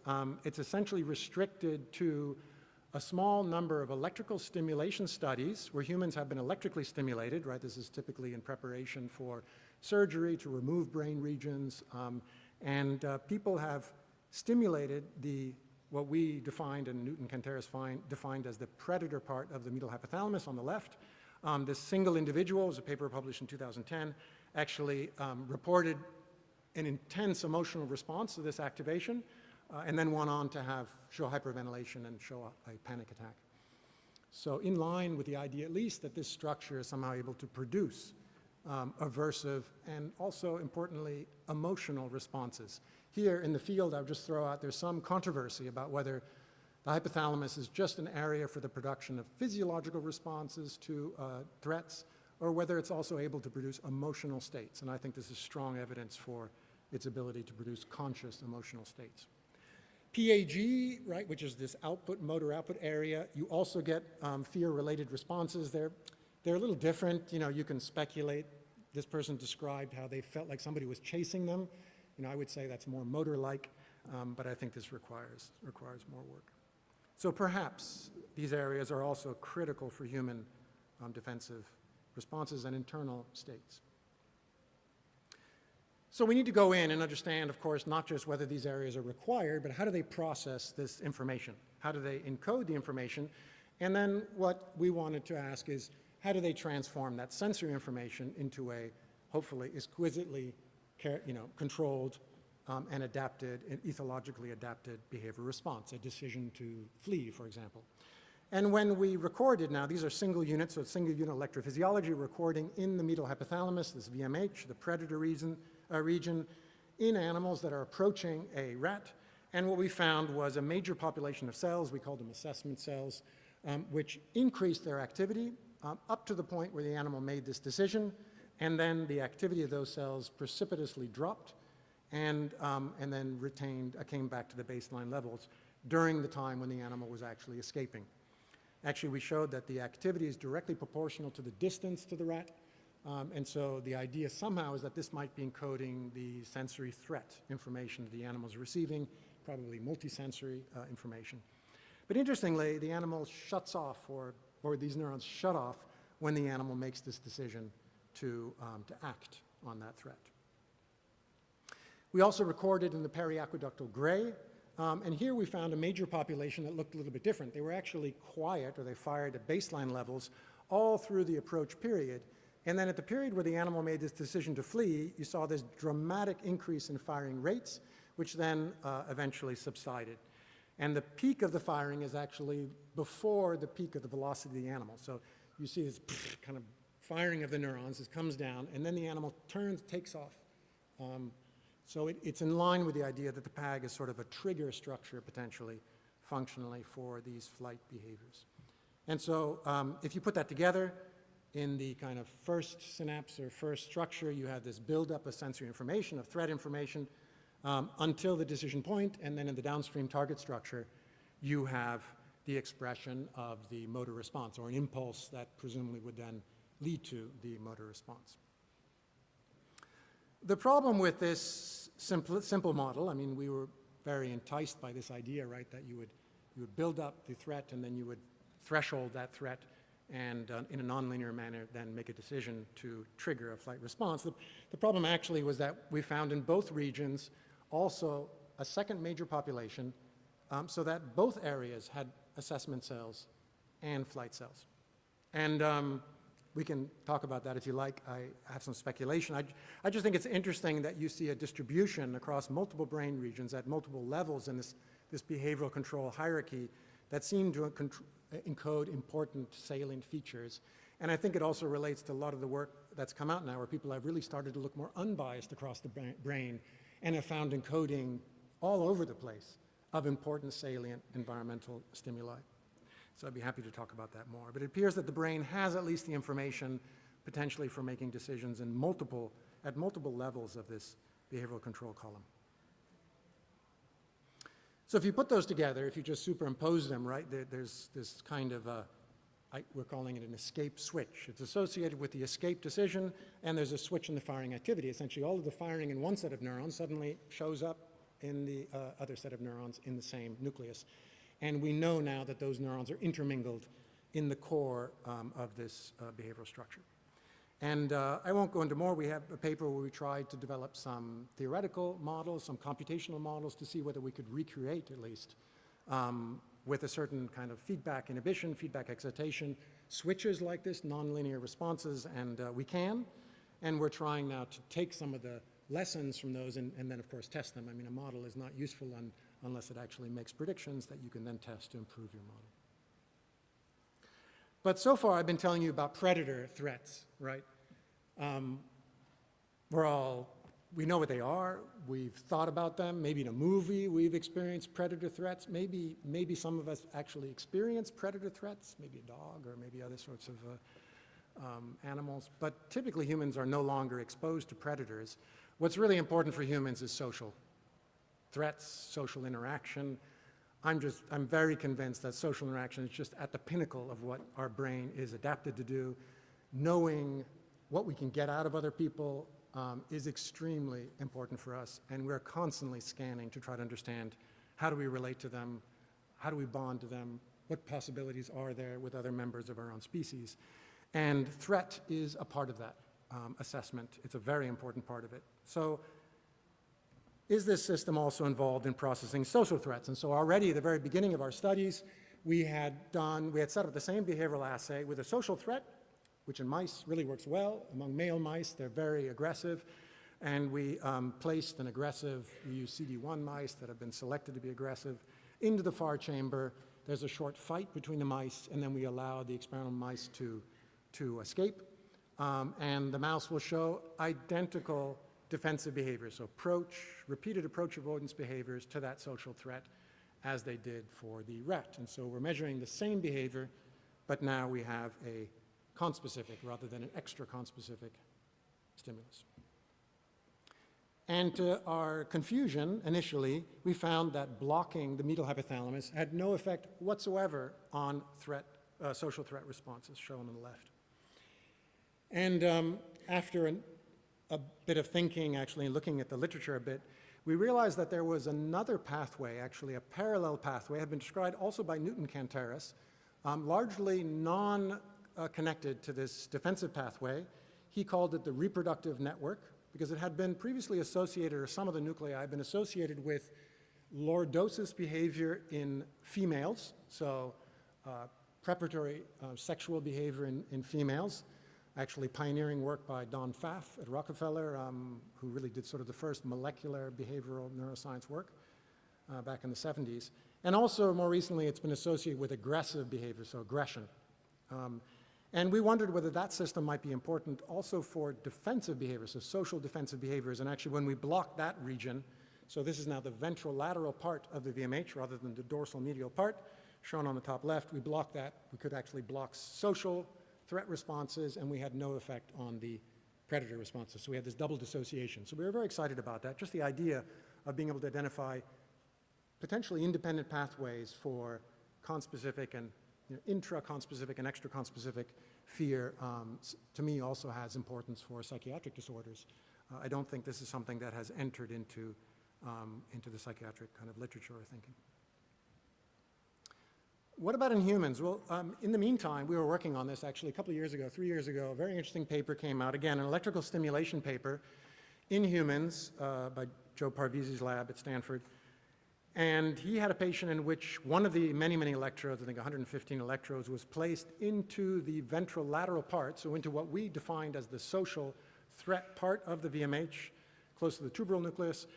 It's essentially restricted to a small number of electrical stimulation studies where humans have been electrically stimulated, right? This is typically in preparation for surgery to remove brain regions. And people have stimulated what we defined and Newton-Canteris defined as the predator part of the medial hypothalamus on the left. This single individual, was a paper published in 2010, actually reported an intense emotional response to this activation, and then went on to show hyperventilation and show a panic attack. So in line with the idea, at least, that this structure is somehow able to produce aversive and also, importantly, emotional responses. Here in the field, I'll just throw out, there's some controversy about whether the hypothalamus is just an area for the production of physiological responses to threats, or whether it's also able to produce emotional states. And I think this is strong evidence for its ability to produce conscious emotional states. PAG, right, which is this motor output area, you also get fear-related responses. They're a little different. You know, you can speculate. This person described how they felt like somebody was chasing them. You know, I would say that's more motor-like, but I think this requires more work. So perhaps these areas are also critical for human defensive responses and internal states. So we need to go in and understand, of course, not just whether these areas are required, but how do they process this information? How do they encode the information? And then what we wanted to ask is, how do they transform that sensory information into a, hopefully, exquisitely controlled and adapted, and ethologically adapted behavior response, a decision to flee, for example. And when we recorded, now these are single units, so it's single unit electrophysiology recording in the medial hypothalamus, this VMH, the predator region, in animals that are approaching a rat. And what we found was a major population of cells, we called them assessment cells, which increased their activity up to the point where the animal made this decision, and then the activity of those cells precipitously dropped and then came back to the baseline levels during the time when the animal was actually escaping. Actually, we showed that the activity is directly proportional to the distance to the rat, and so the idea somehow is that this might be encoding the sensory threat information that the animal is receiving, probably multisensory information. But interestingly, the animal shuts off, or these neurons shut off when the animal makes this decision to act on that threat. We also recorded in the periaqueductal gray, and here we found a major population that looked a little bit different. They were actually quiet, or they fired at baseline levels all through the approach period. And then at the period where the animal made this decision to flee, you saw this dramatic increase in firing rates, which then eventually subsided. And the peak of the firing is actually before the peak of the velocity of the animal. So you see this kind of firing of the neurons, it comes down, and then the animal takes off. So it's in line with the idea that the PAG is sort of a trigger structure, potentially, functionally, for these flight behaviors. And so if you put that together, in the kind of first synapse or first structure, you have this buildup of sensory information, of threat information, until the decision point, and then in the downstream target structure, you have the expression of the motor response, or an impulse that presumably would then lead to the motor response. The problem with this simple model, I mean, we were very enticed by this idea, right, that you would build up the threat and then you would threshold that threat and in a nonlinear manner then make a decision to trigger a flight response. The problem actually was that we found in both regions also a second major population, so that both areas had assessment cells and flight cells. And we can talk about that if you like. I have some speculation. I just think it's interesting that you see a distribution across multiple brain regions at multiple levels in this behavioral control hierarchy that seem to encode important salient features. And I think it also relates to a lot of the work that's come out now, where people have really started to look more unbiased across the brain and have found encoding all over the place of important salient environmental stimuli. So I'd be happy to talk about that more. But it appears that the brain has at least the information potentially for making decisions at multiple levels of this behavioral control column. So if you put those together, if you just superimpose them, right, there's this kind of we're calling it an escape switch. It's associated with the escape decision, and there's a switch in the firing activity. Essentially, all of the firing in one set of neurons suddenly shows up in the other set of neurons in the same nucleus. And we know now that those neurons are intermingled in the core of this behavioral structure. And I won't go into more. We have a paper where we tried to develop some theoretical models, some computational models, to see whether we could recreate, at least, with a certain kind of feedback inhibition, feedback excitation, switches like this, nonlinear responses, and we can. And we're trying now to take some of the lessons from those and then, of course, test them. I mean, a model is not useful unless it actually makes predictions that you can then test to improve your model. But so far, I've been telling you about predator threats, right? We know what they are. We've thought about them. Maybe in a movie, we've experienced predator threats. Maybe some of us actually experience predator threats, maybe a dog or maybe other sorts of animals. But typically, humans are no longer exposed to predators. What's really important for humans is social threats, social interaction. I'm very convinced that social interaction is just at the pinnacle of what our brain is adapted to do. Knowing what we can get out of other people is extremely important for us, and we're constantly scanning to try to understand how do we relate to them, how do we bond to them, what possibilities are there with other members of our own species. And threat is a part of that assessment. It's a very important part of it. So is this system also involved in processing social threats? And so already at the very beginning of our studies, we had set up the same behavioral assay with a social threat, which in mice really works well. Among male mice, they're very aggressive. And we placed an aggressive, we use CD1 mice that have been selected to be aggressive, into the far chamber. There's a short fight between the mice, and then we allow the experimental mice to escape. And the mouse will show identical defensive behaviors, so repeated approach avoidance behaviors to that social threat as they did for the rat. And so we're measuring the same behavior, but now we have a conspecific rather than an extra conspecific stimulus. And to our confusion, initially, we found that blocking the medial hypothalamus had no effect whatsoever on social threat responses, shown on the left. And after a bit of thinking, actually, and looking at the literature a bit, we realized that there was another pathway, actually a parallel pathway, had been described also by Newton Cantaris, largely non-connected to this defensive pathway. He called it the reproductive network, because it had been previously associated, or some of the nuclei had been associated with lordosis behavior in females, so preparatory sexual behavior in females, actually pioneering work by Don Pfaff at Rockefeller, who really did sort of the first molecular behavioral neuroscience work back in the 70s. And also, more recently, it's been associated with aggressive behavior, so aggression. And we wondered whether that system might be important also for defensive behavior, so social defensive behaviors. And actually, when we block that region, so this is now the ventrolateral part of the VMH rather than the dorsal medial part, shown on the top left, we block that. We could actually block social threat responses, and we had no effect on the predator responses. So we had this double dissociation. So we were very excited about that, just the idea of being able to identify potentially independent pathways for conspecific and intra-conspecific and extra-conspecific fear, to me, also has importance for psychiatric disorders. I don't think this is something that has entered into the psychiatric kind of literature or thinking. What about in humans? Well, in the meantime, we were working on this actually a couple of years ago, 3 years ago. A very interesting paper came out, again, an electrical stimulation paper in humans by Joe Parvizi's lab at Stanford. And he had a patient in which one of the many, many electrodes, I think 115 electrodes, was placed into the ventrolateral part, so into what we defined as the social threat part of the VMH, close to the tuberal nucleus.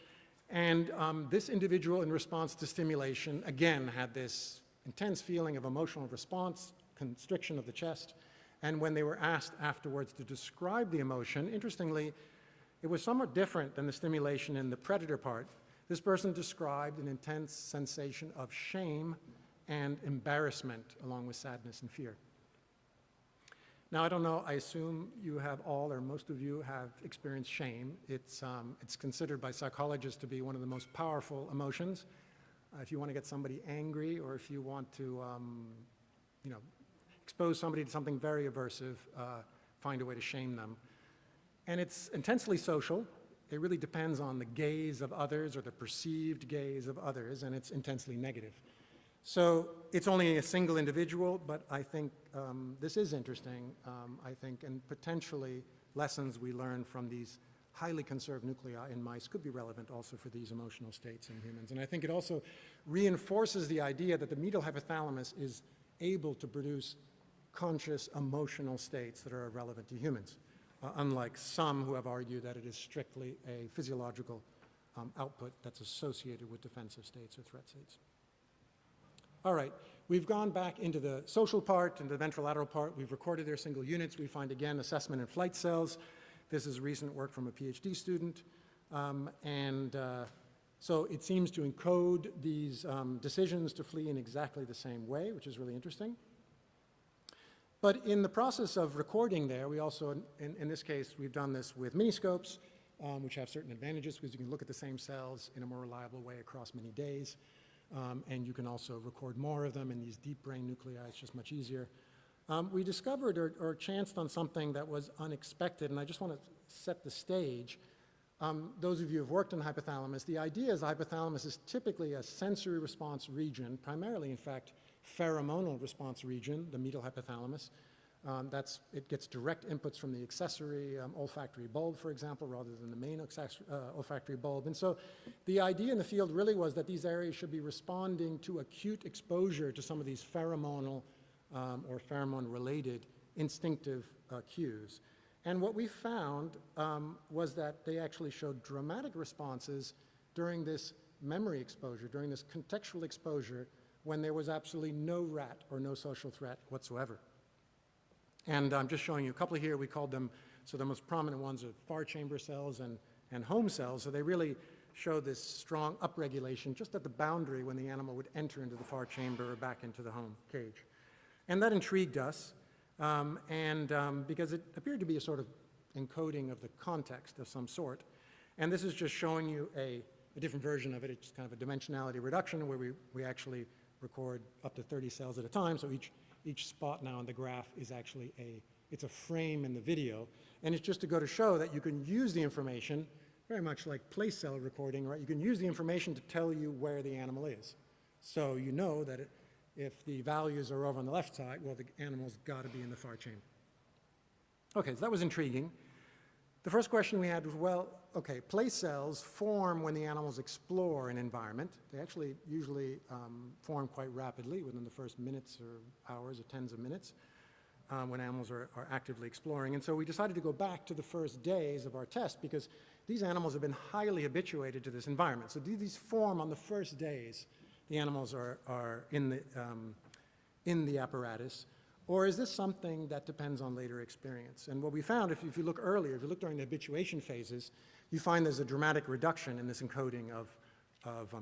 And this individual, in response to stimulation, again had this intense feeling of emotional response, constriction of the chest. And when they were asked afterwards to describe the emotion, interestingly, it was somewhat different than the stimulation in the predator part. This person described an intense sensation of shame and embarrassment, along with sadness and fear. Now, I don't know, I assume you have all, or most of you have experienced shame. It's considered by psychologists to be one of the most powerful emotions. If you want to get somebody angry, or if you want to, expose somebody to something very aversive, find a way to shame them. And it's intensely social. It really depends on the gaze of others or the perceived gaze of others, and it's intensely negative. So it's only a single individual, but I think this is interesting, I think, and potentially lessons we learn from these highly conserved nuclei in mice could be relevant also for these emotional states in humans. And I think it also reinforces the idea that the medial hypothalamus is able to produce conscious emotional states that are relevant to humans. Unlike some who have argued that it is strictly a physiological output that's associated with defensive states or threat states. All right, we've gone back into the social part, into the ventrolateral part. We've recorded their single units. We find, again, assessment in flight cells. This is recent work from a PhD student. So it seems to encode these decisions to flee in exactly the same way, which is really interesting. But in the process of recording there, we also, in this case, we've done this with miniscopes, which have certain advantages because you can look at the same cells in a more reliable way across many days. And you can also record more of them in these deep brain nuclei. It's just much easier. We discovered or chanced on something that was unexpected, and I just want to set the stage. Those of you who have worked in the hypothalamus, the idea is the hypothalamus is typically a sensory response region, primarily, in fact, pheromonal response region, the medial hypothalamus. It gets direct inputs from the accessory olfactory bulb, for example, rather than the main olfactory bulb. And so the idea in the field really was that these areas should be responding to acute exposure to some of these pheromonal or pheromone-related instinctive cues. And what we found was that they actually showed dramatic responses during this memory exposure, during this contextual exposure, when there was absolutely no rat or no social threat whatsoever. And I'm just showing you a couple here. We called them, so the most prominent ones are far chamber cells and home cells. So they really show this strong upregulation just at the boundary when the animal would enter into the far chamber or back into the home cage. And that intrigued us, because it appeared to be a sort of encoding of the context of some sort. And this is just showing you a different version of it. It's kind of a dimensionality reduction where we actually record up to 30 cells at a time. So each spot now on the graph is actually it's a frame in the video. And it's just to go to show that you can use the information, very much like place cell recording, right? You can use the information to tell you where the animal is. So you know that if the values are over on the left side, well, the animal's got to be in the far chamber. Okay, so that was intriguing. The first question we had was, well, okay, place cells form when the animals explore an environment. They actually usually form quite rapidly within the first minutes or hours or tens of minutes when animals are actively exploring. And so we decided to go back to the first days of our test because these animals have been highly habituated to this environment. So do these form on the first days the animals are in the apparatus? Or is this something that depends on later experience? And what we found, if you look earlier, if you look during the habituation phases, you find there's a dramatic reduction in this encoding of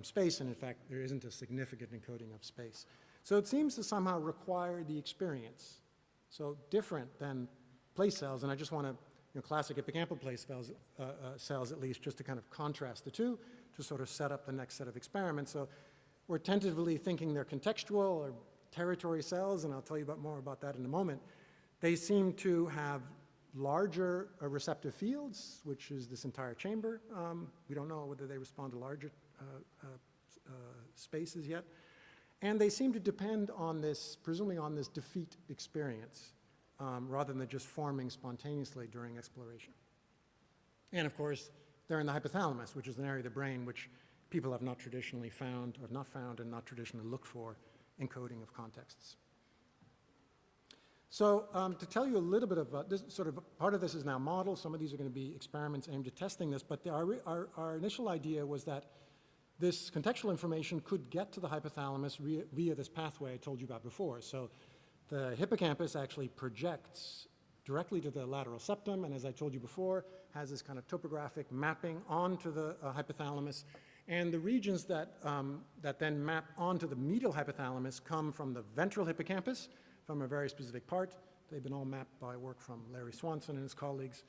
space, and in fact, there isn't a significant encoding of space. So it seems to somehow require the experience. So different than place cells, and I just want to, classic hippocampal place cells at least, just to kind of contrast the two, to sort of set up the next set of experiments. So we're tentatively thinking they're contextual or territory cells, and I'll tell you more about that in a moment. They seem to have larger receptive fields, which is this entire chamber. We don't know whether they respond to larger spaces yet. And they seem to depend on this, presumably on this defeat experience, rather than just forming spontaneously during exploration. And of course, they're in the hypothalamus, which is an area of the brain which people have not traditionally found, or not found and not traditionally looked for encoding of contexts. So to tell you a little bit of this, sort of part of this is now model. Some of these are going to be experiments aimed at testing this, but our initial idea was that this contextual information could get to the hypothalamus via this pathway I told you about before. So the hippocampus actually projects directly to the lateral septum, and as I told you before, has this kind of topographic mapping onto the hypothalamus. And the regions that then map onto the medial hypothalamus come from the ventral hippocampus, from a very specific part. They've been all mapped by work from Larry Swanson and his colleagues.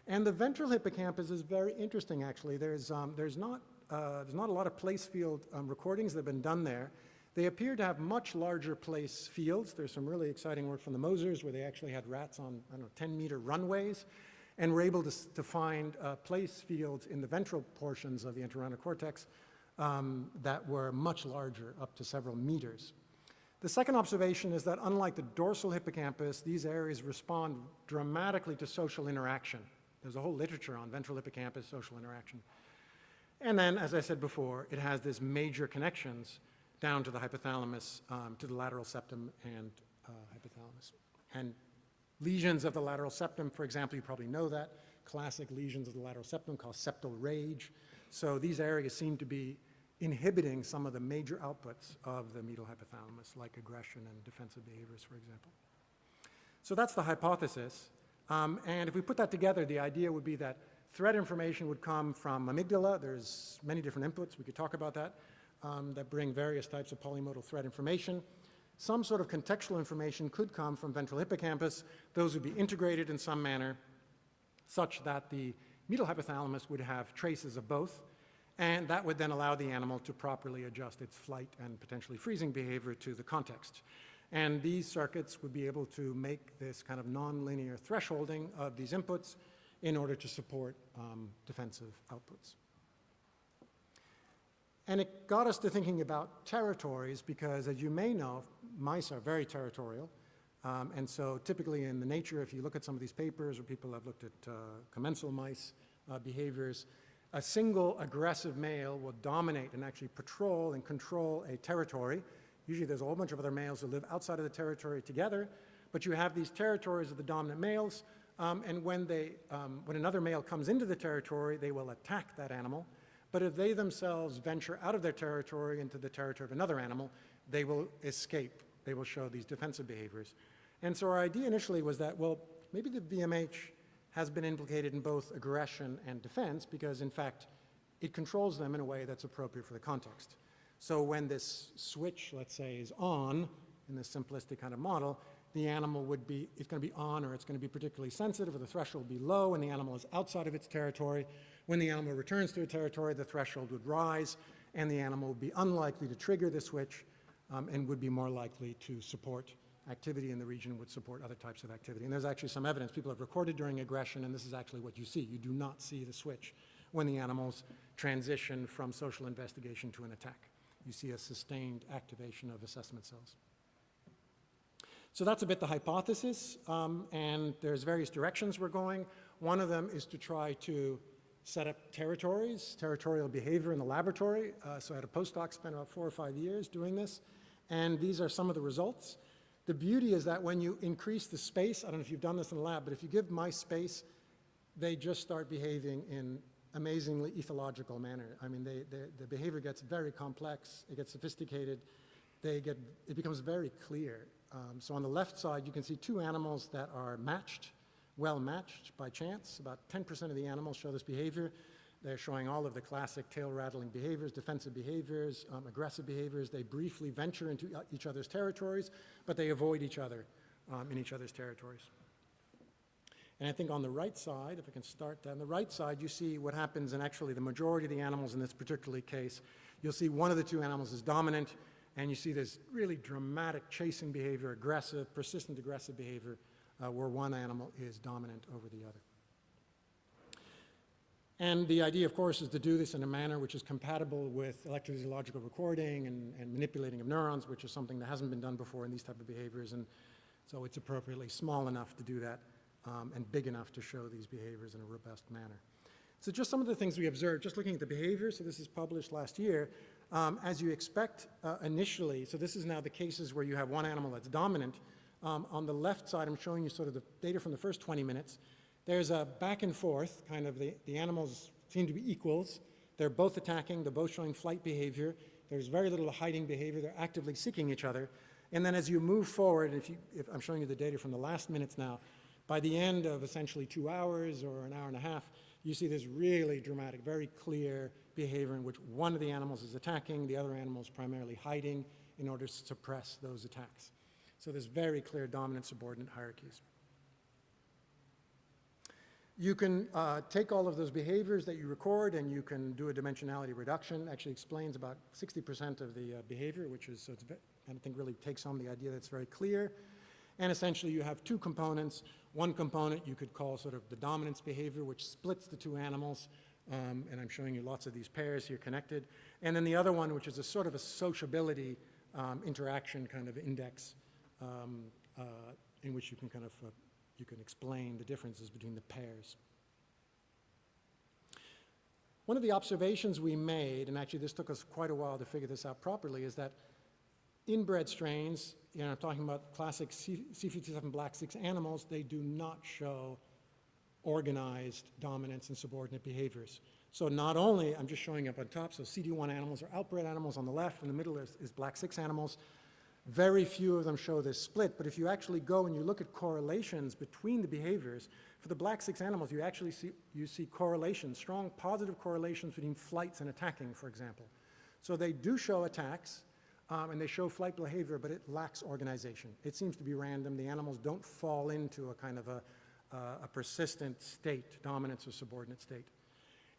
And the ventral hippocampus is very interesting, actually. There's not a lot of place field recordings that have been done there. They appear to have much larger place fields. There's some really exciting work from the Mosers where they actually had rats on, 10-meter runways, and were able to find place fields in the ventral portions of the entorhinal cortex that were much larger, up to several meters. The second observation is that unlike the dorsal hippocampus, these areas respond dramatically to social interaction. There's a whole literature on ventral hippocampus social interaction. And then, as I said before, it has these major connections down to the hypothalamus, to the lateral septum and hypothalamus. And lesions of the lateral septum, for example, you probably know that, classic lesions of the lateral septum called septal rage. So these areas seem to be inhibiting some of the major outputs of the medial hypothalamus, like aggression and defensive behaviors, for example. So that's the hypothesis. And if we put that together, the idea would be that threat information would come from amygdala. There's many different inputs, we could talk about that, that bring various types of polymodal threat information. Some sort of contextual information could come from ventral hippocampus. Those would be integrated in some manner such that the medial hypothalamus would have traces of both, and that would then allow the animal to properly adjust its flight and potentially freezing behavior to the context. And these circuits would be able to make this kind of nonlinear thresholding of these inputs in order to support defensive outputs. And it got us to thinking about territories because, as you may know, mice are very territorial. And so typically in the nature, if you look at some of these papers or people have looked at commensal mice behaviors, a single aggressive male will dominate and actually patrol and control a territory. Usually there's a whole bunch of other males who live outside of the territory together, but you have these territories of the dominant males, and when another male comes into the territory, they will attack that animal. But if they themselves venture out of their territory into the territory of another animal, they will escape. They will show these defensive behaviors. And so our idea initially was that, well, maybe the VMH has been implicated in both aggression and defense because, in fact, it controls them in a way that's appropriate for the context. So when this switch, let's say, is on, in this simplistic kind of model, the animal would be, it's going to be on, or it's going to be particularly sensitive, or the threshold will be low when the animal is outside of its territory. When the animal returns to a territory, the threshold would rise, and the animal would be unlikely to trigger the switch, and would be more likely to support activity in the region, would support other types of activity. And there's actually some evidence. People have recorded during aggression, and this is actually what you see. You do not see the switch when the animals transition from social investigation to an attack. You see a sustained activation of assessment cells. So that's a bit the hypothesis, and there's various directions we're going. One of them is to try to set up territories, territorial behavior in the laboratory. So I had a postdoc spend about 4 or 5 years doing this, and these are some of the results. The beauty is that when you increase the space, I don't know if you've done this in the lab, but if you give mice space, they just start behaving in amazingly ethological manner. I mean, the behavior gets very complex, it gets sophisticated, it becomes very clear. So on the left side, you can see 2 animals that are matched, well matched by chance. About 10% of the animals show this behavior. They're showing all of the classic tail-rattling behaviors, defensive behaviors, aggressive behaviors. They briefly venture into each other's territories, but they avoid each other in each other's territories. And I think on the right side, if I can start on the right side, you see what happens in actually the majority of the animals in this particular case. You'll see one of the 2 animals is dominant, and you see this really dramatic chasing behavior, aggressive, persistent aggressive behavior, where one animal is dominant over the other. And the idea, of course, is to do this in a manner which is compatible with electrophysiological recording and manipulating of neurons, which is something that hasn't been done before in these type of behaviors. And so it's appropriately small enough to do that and big enough to show these behaviors in a robust manner. So just some of the things we observed, just looking at the behavior. So this is published last year. As you expect initially, so this is now the cases where you have one animal that's dominant. On the left side, I'm showing you sort of the data from the first 20 minutes. There's a back and forth, kind of the animals seem to be equals. They're both attacking, they're both showing flight behavior. There's very little hiding behavior. They're actively seeking each other. And then as you move forward, if I'm showing you the data from the last minutes now, by the end of essentially 2 hours or an hour and a half, you see this really dramatic, very clear behavior in which one of the animals is attacking, the other animal is primarily hiding in order to suppress those attacks. So there's very clear dominant-subordinate hierarchies. You can take all of those behaviors that you record and you can do a dimensionality reduction. Actually explains about 60% of the behavior, which is, so it's, I think really takes home the idea that it's very clear. And essentially you have 2 components. One component you could call sort of the dominance behavior, which splits the 2 animals. And I'm showing you lots of these pairs here connected. And then the other one, which is a sort of a sociability interaction kind of index in which you can kind of you can explain the differences between the pairs. One of the observations we made, and actually this took us quite a while to figure this out properly, is that inbred strains, you know, I'm talking about classic C57 black 6 animals, they do not show organized dominance and subordinate behaviors. So not only, I'm just showing up on top, so CD1 animals are outbred animals on the left, in the middle is black 6 animals. Very few of them show this split, but if you actually go and you look at correlations between the behaviors, for the black 6 animals, you actually see correlations, strong positive correlations between flights and attacking, for example. So they do show attacks, and they show flight behavior, but it lacks organization. It seems to be random. The animals don't fall into a kind of a persistent state, dominance or subordinate state.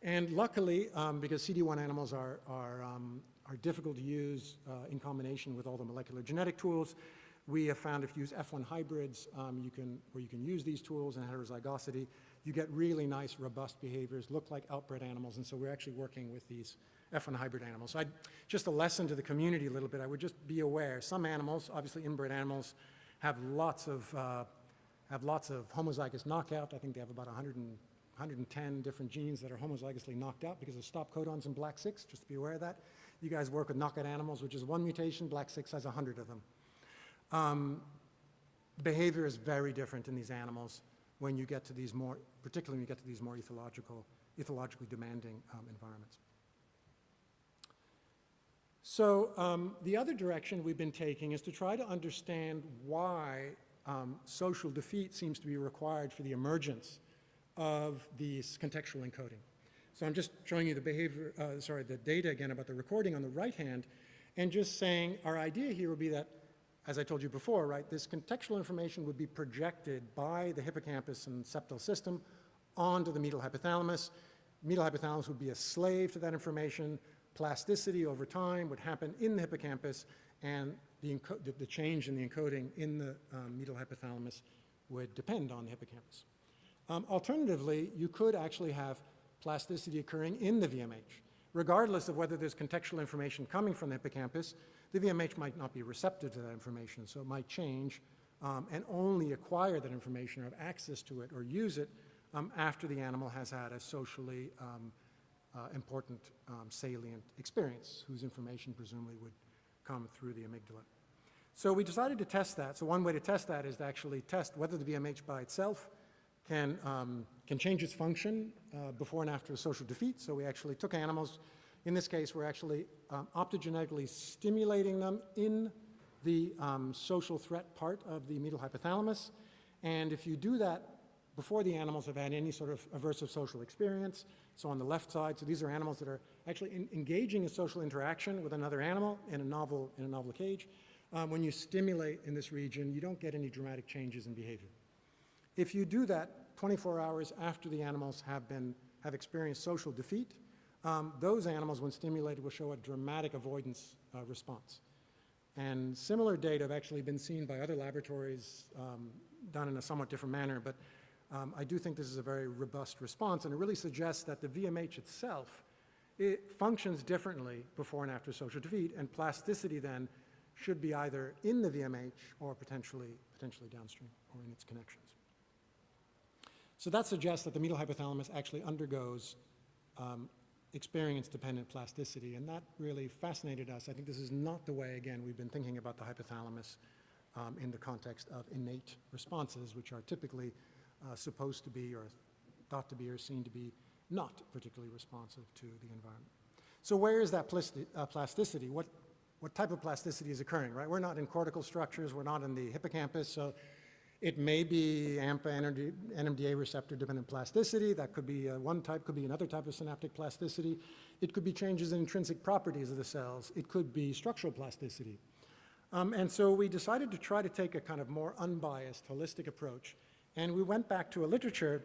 And luckily, because CD1 animals are difficult to use in combination with all the molecular genetic tools, we have found if you use F1 hybrids, where you can use these tools in heterozygosity, you get really nice, robust behaviors, look like outbred animals, and so we're actually working with these F1 hybrid animals. So just a lesson to the community a little bit, I would just be aware, some animals, obviously inbred animals, have lots of homozygous knockout. I think they have about 110 different genes that are homozygously knocked out because of stop codons in black 6, just to be aware of that. You guys work with knockout animals, which is 1 mutation, black 6 has 100 of them. Behavior is very different in these animals when you get to these more, particularly when you get to these more ethologically demanding environments. So the other direction we've been taking is to try to understand why social defeat seems to be required for the emergence of these contextual encoding. So I'm just showing you the the data again about the recording on the right hand, and just saying our idea here would be that, as I told you before, right, this contextual information would be projected by the hippocampus and septal system onto the medial hypothalamus. Medial hypothalamus would be a slave to that information. Plasticity over time would happen in the hippocampus, and the change in the encoding in the medial hypothalamus would depend on the hippocampus. Alternatively, you could actually have plasticity occurring in the VMH. Regardless of whether there's contextual information coming from the hippocampus, the VMH might not be receptive to that information, so it might change and only acquire that information or have access to it or use it after the animal has had a socially important salient experience, whose information presumably would come through the amygdala. So we decided to test that. So one way to test that is to actually test whether the VMH by itself can change its function before and after a social defeat. So we actually took animals. In this case, we're actually optogenetically stimulating them in the social threat part of the medial hypothalamus. And if you do that before the animals have had any sort of aversive social experience, so on the left side, so these are animals that are actually engaging in social interaction with another animal in a novel cage. When you stimulate in this region, you don't get any dramatic changes in behavior. If you do that 24 hours after the animals have experienced social defeat, those animals, when stimulated, will show a dramatic avoidance response. And similar data have actually been seen by other laboratories done in a somewhat different manner, but I do think this is a very robust response, and it really suggests that the VMH itself, it functions differently before and after social defeat, and plasticity then should be either in the VMH or potentially downstream or in its connections. So that suggests that the medial hypothalamus actually undergoes experience-dependent plasticity, and that really fascinated us. I think this is not the way, again, we've been thinking about the hypothalamus in the context of innate responses, which are typically supposed to be or thought to be or seen to be not particularly responsive to the environment. So where is that plasticity? What type of plasticity is occurring, right? We're not in cortical structures, we're not in the hippocampus, so it may be AMPA NMDA receptor dependent plasticity. That could be one type, could be another type of synaptic plasticity. It could be changes in intrinsic properties of the cells. It could be structural plasticity. And so we decided to try to take a kind of more unbiased, holistic approach. And we went back to a literature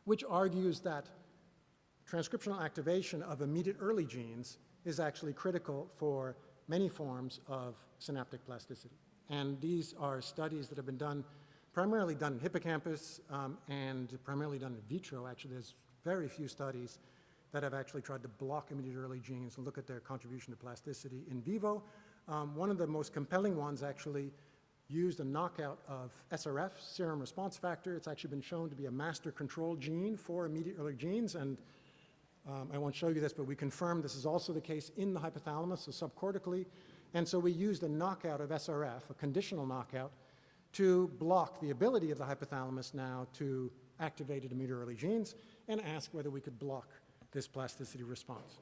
which argues that transcriptional activation of immediate early genes is actually critical for many forms of synaptic plasticity. And these are studies that have been done, primarily done in hippocampus and primarily done in vitro. Actually, there's very few studies that have actually tried to block immediate early genes and look at their contribution to plasticity in vivo. One of the most compelling ones actually used a knockout of SRF, serum response factor. It's actually been shown to be a master control gene for immediate early genes, and I won't show you this, but we confirmed this is also the case in the hypothalamus, so subcortically. And so we used a knockout of SRF, a conditional knockout, to block the ability of the hypothalamus now to activate immediate early genes and ask whether we could block this plasticity response.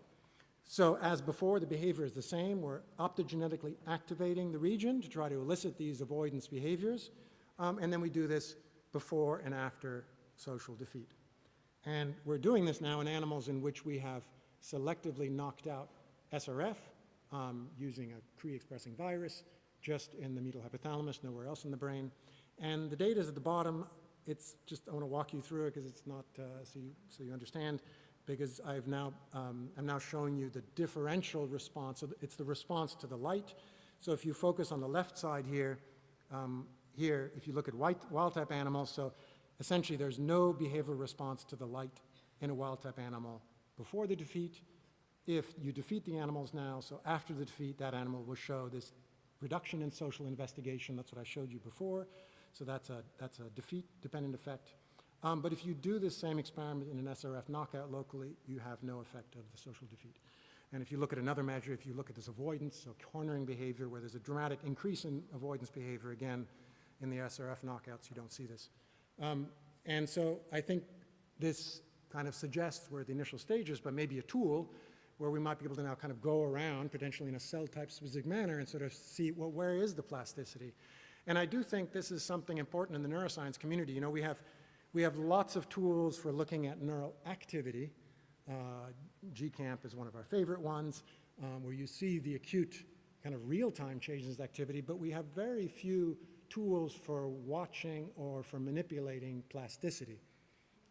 So as before, the behavior is the same. We're optogenetically activating the region to try to elicit these avoidance behaviors, and then we do this before and after social defeat. And we're doing this now in animals in which we have selectively knocked out SRF using a Cree-expressing virus just in the medial hypothalamus, nowhere else in the brain. And the data is at the bottom. It's just, I want to walk you through it because it's not, so you understand, because I'm now showing you the differential response. So it's the response to the light. So if you focus on the left side here, if you look at wild-type animals, so essentially there's no behavioral response to the light in a wild-type animal before the defeat. If you defeat the animals now, so after the defeat, that animal will show this reduction in social investigation. That's what I showed you before. So that's a defeat-dependent effect. But if you do this same experiment in an SRF knockout locally, you have no effect of the social defeat. And if you look at another measure, if you look at this avoidance, so cornering behavior, where there's a dramatic increase in avoidance behavior, again, in the SRF knockouts, you don't see this. And so I think this kind of suggests we're at the initial stages, but maybe a tool where we might be able to now kind of go around, potentially in a cell-type specific manner, and sort of see, well, where is the plasticity? And I do think this is something important in the neuroscience community. You know, we have lots of tools for looking at neural activity, GCamp is one of our favorite ones, where you see the acute kind of real-time changes in activity, but we have very few tools for watching or for manipulating plasticity.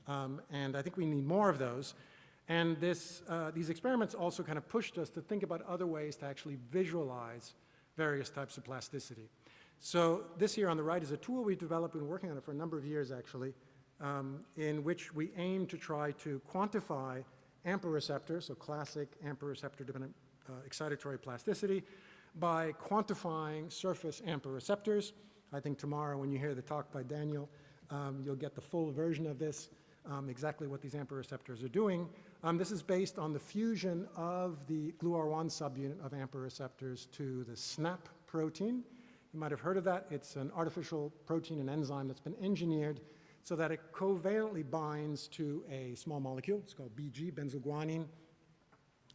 And I think we need more of those. And these experiments also kind of pushed us to think about other ways to actually visualize various types of plasticity. So this here on the right is a tool we developed, been working on it for a number of years actually, in which we aim to try to quantify AMPA receptors, so classic AMPA receptor-dependent excitatory plasticity, by quantifying surface AMPA receptors. I think tomorrow when you hear the talk by Daniel, you'll get the full version of this, exactly what these AMPA receptors are doing. This is based on the fusion of the GluR1 subunit of AMPA receptors to the SNAP protein. You might have heard of that. It's an artificial protein and enzyme that's been engineered so that it covalently binds to a small molecule. It's called BG, benzylguanine,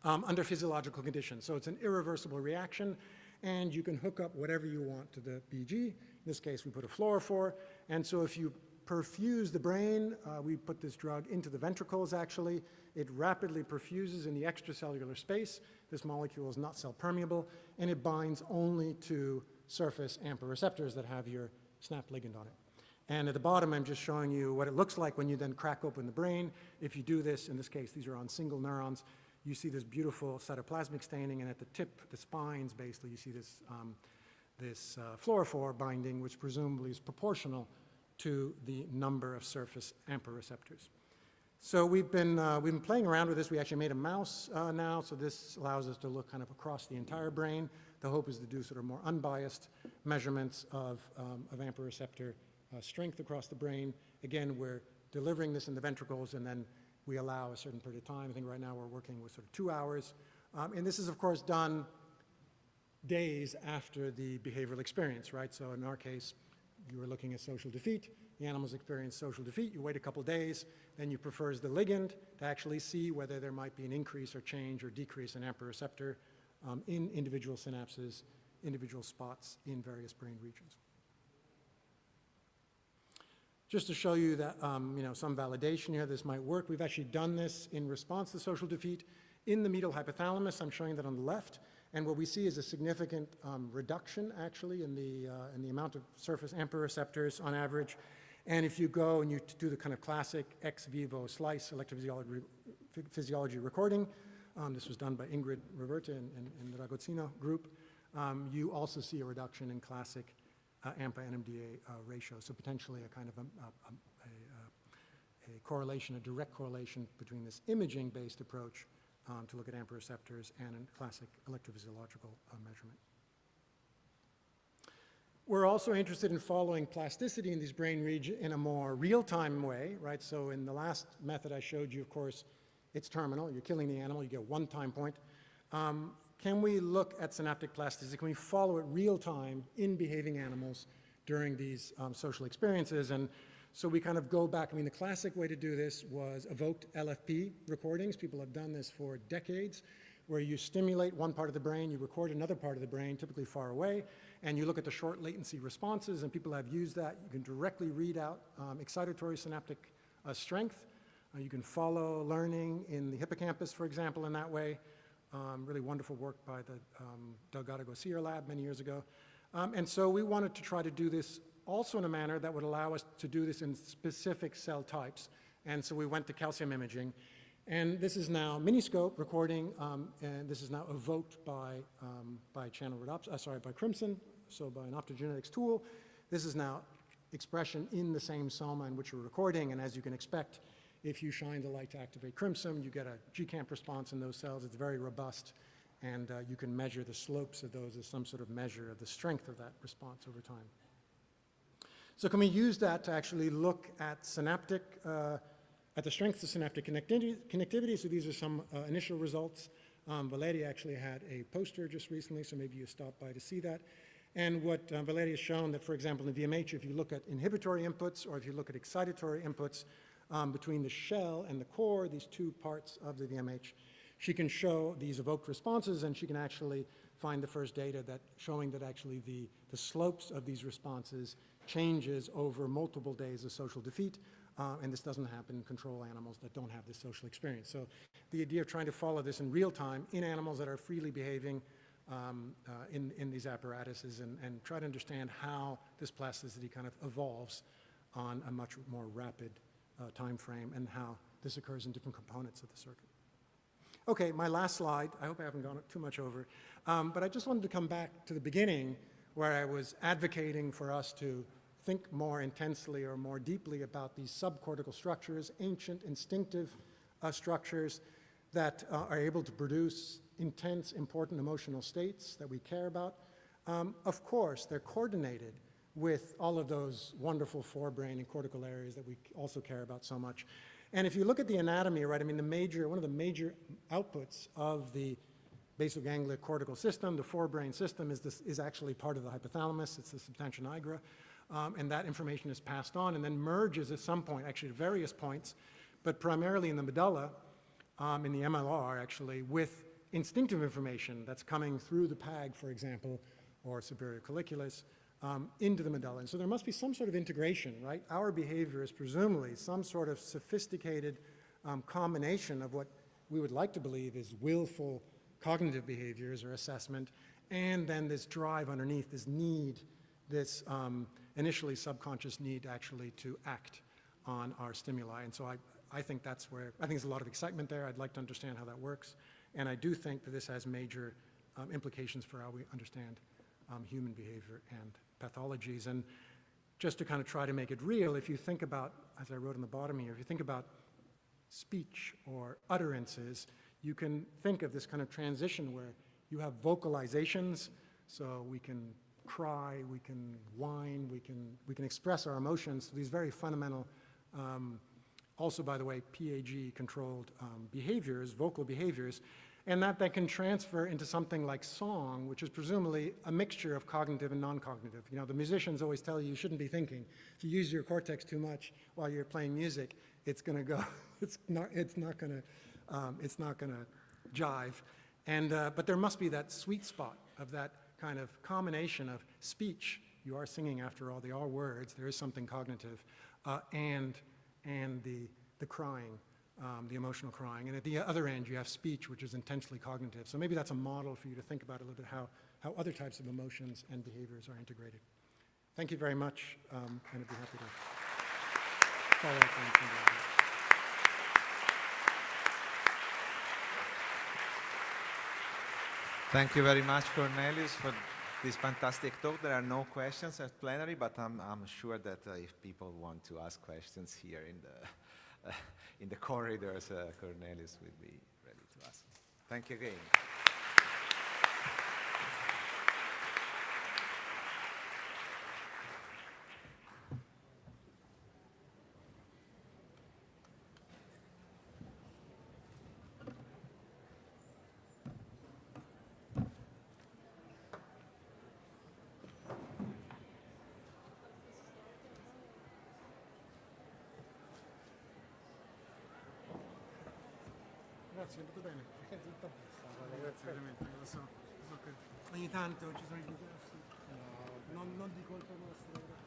under physiological conditions. So it's an irreversible reaction, and you can hook up whatever you want to the BG. In this case, we put a fluorophore. And so if you perfuse the brain, we put this drug into the ventricles, actually. It rapidly perfuses in the extracellular space. This molecule is not cell permeable, and it binds only to surface AMPA receptors that have your SNAP ligand on it. And at the bottom, I'm just showing you what it looks like when you then crack open the brain. If you do this, in this case, these are on single neurons, you see this beautiful cytoplasmic staining, and at the tip, the spines, basically, you see this fluorophore binding, which presumably is proportional to the number of surface AMPA receptors. So we've been playing around with this. We actually made a mouse now, so this allows us to look kind of across the entire brain. The hope is to do sort of more unbiased measurements of AMPA receptor strength across the brain. Again, we're delivering this in the ventricles, and then we allow a certain period of time. I think right now we're working with sort of 2 hours. And this is, of course, done days after the behavioral experience, right? So in our case, you were looking at social defeat. The animals experience social defeat. You wait a couple days, then you perfuse the ligand to actually see whether there might be an increase or change or decrease in AMPA receptor in individual synapses, individual spots in various brain regions. Just to show you that, some validation here, this might work. We've actually done this in response to social defeat in the medial hypothalamus. I'm showing that on the left. And what we see is a significant reduction, actually, in the amount of surface AMPA receptors on average. And if you go and you do the kind of classic ex vivo slice electrophysiology recording, this was done by Ingrid Roberta and the Ragozzino group, you also see a reduction in classic AMPA-NMDA ratio. So potentially a kind of a correlation, a direct correlation between this imaging-based approach to look at AMPA receptors and a classic electrophysiological measurement. We're also interested in following plasticity in these brain regions in a more real-time way, right? So in the last method I showed you, of course, it's terminal. You're killing the animal. You get one time point. Can we look at synaptic plasticity? Can we follow it real-time in behaving animals during these social experiences? And so we kind of go back. I mean, the classic way to do this was evoked LFP recordings. People have done this for decades, where you stimulate one part of the brain, you record another part of the brain, typically far away, and you look at the short latency responses, and people have used that. You can directly read out excitatory synaptic strength. You can follow learning in the hippocampus, for example, in that way. Really wonderful work by the Delgado Garcia lab many years ago. And so we wanted to try to do this also in a manner that would allow us to do this in specific cell types. And so we went to calcium imaging. And this is now miniscope recording, and this is now evoked by channel rhodopsin, by Crimson, so by an optogenetics tool. This is now expression in the same soma in which we're recording, and as you can expect, if you shine the light to activate Crimson, you get a GCamp response in those cells. It's very robust, and you can measure the slopes of those as some sort of measure of the strength of that response over time. So can we use that to actually look at synaptic, at the strength of synaptic connectivity? So these are some initial results. Valeria actually had a poster just recently, so maybe you stopped by to see that. And what Valeria has shown that, for example, in VMH, if you look at inhibitory inputs or if you look at excitatory inputs between the shell and the core, these two parts of the VMH, she can show these evoked responses, and she can actually find the first data that showing that actually the slopes of these responses changes over multiple days of social defeat, and this doesn't happen in control animals that don't have this social experience. So the idea of trying to follow this in real time in animals that are freely behaving in these apparatuses and try to understand how this plasticity kind of evolves on a much more rapid time frame and how this occurs in different components of the circuit. Okay, my last slide. I hope I haven't gone too much over. But I just wanted to come back to the beginning where I was advocating for us to think more intensely or more deeply about these subcortical structures, ancient instinctive structures that are able to produce intense, important emotional states that we care about. Of course, they're coordinated with all of those wonderful forebrain and cortical areas that we also care about so much. And if you look at the anatomy, right, I mean, one of the major outputs of the basal ganglia cortical system, the forebrain system, is actually part of the hypothalamus. It's the substantia nigra. And that information is passed on and then merges at some point, actually at various points, but primarily in the medulla, in the MLR actually, with instinctive information that's coming through the PAG, for example, or superior colliculus, into the medulla. And so there must be some sort of integration, right? Our behavior is presumably some sort of sophisticated combination of what we would like to believe is willful cognitive behaviors or assessment, and then this drive underneath, this need, this initially subconscious need actually to act on our stimuli. And so I think that's where, I think there's a lot of excitement there. I'd like to understand how that works. And I do think that this has major implications for how we understand human behavior and pathologies. And just to kind of try to make it real, if you think about, as I wrote on the bottom here, if you think about speech or utterances, you can think of this kind of transition where you have vocalizations, so we can cry, we can whine, we can express our emotions through these very fundamental, also by the way, PAG-controlled behaviors, vocal behaviors, and that can transfer into something like song, which is presumably a mixture of cognitive and non-cognitive. You know, the musicians always tell you shouldn't be thinking. If you use your cortex too much while you're playing music, it's going to go. It's not going to jive. And but there must be that sweet spot of that kind of combination of speech. You are singing after all. They are words. There is something cognitive, and the crying. The emotional crying. And at the other end, you have speech, which is intensely cognitive. So maybe that's a model for you to think about a little bit how other types of emotions and behaviors are integrated. Thank you very much, and I'd be happy to follow up on some of that. Thank you very much, Cornelius, for this fantastic talk. There are no questions at plenary, but I'm sure that if people want to ask questions here in the corridors, Cornelius will be ready to ask. Thank you again. Grazie, tutto bene. Tutto a posto. Grazie veramente. So che ogni tanto ci sono i disastri. Non di colpa nostra.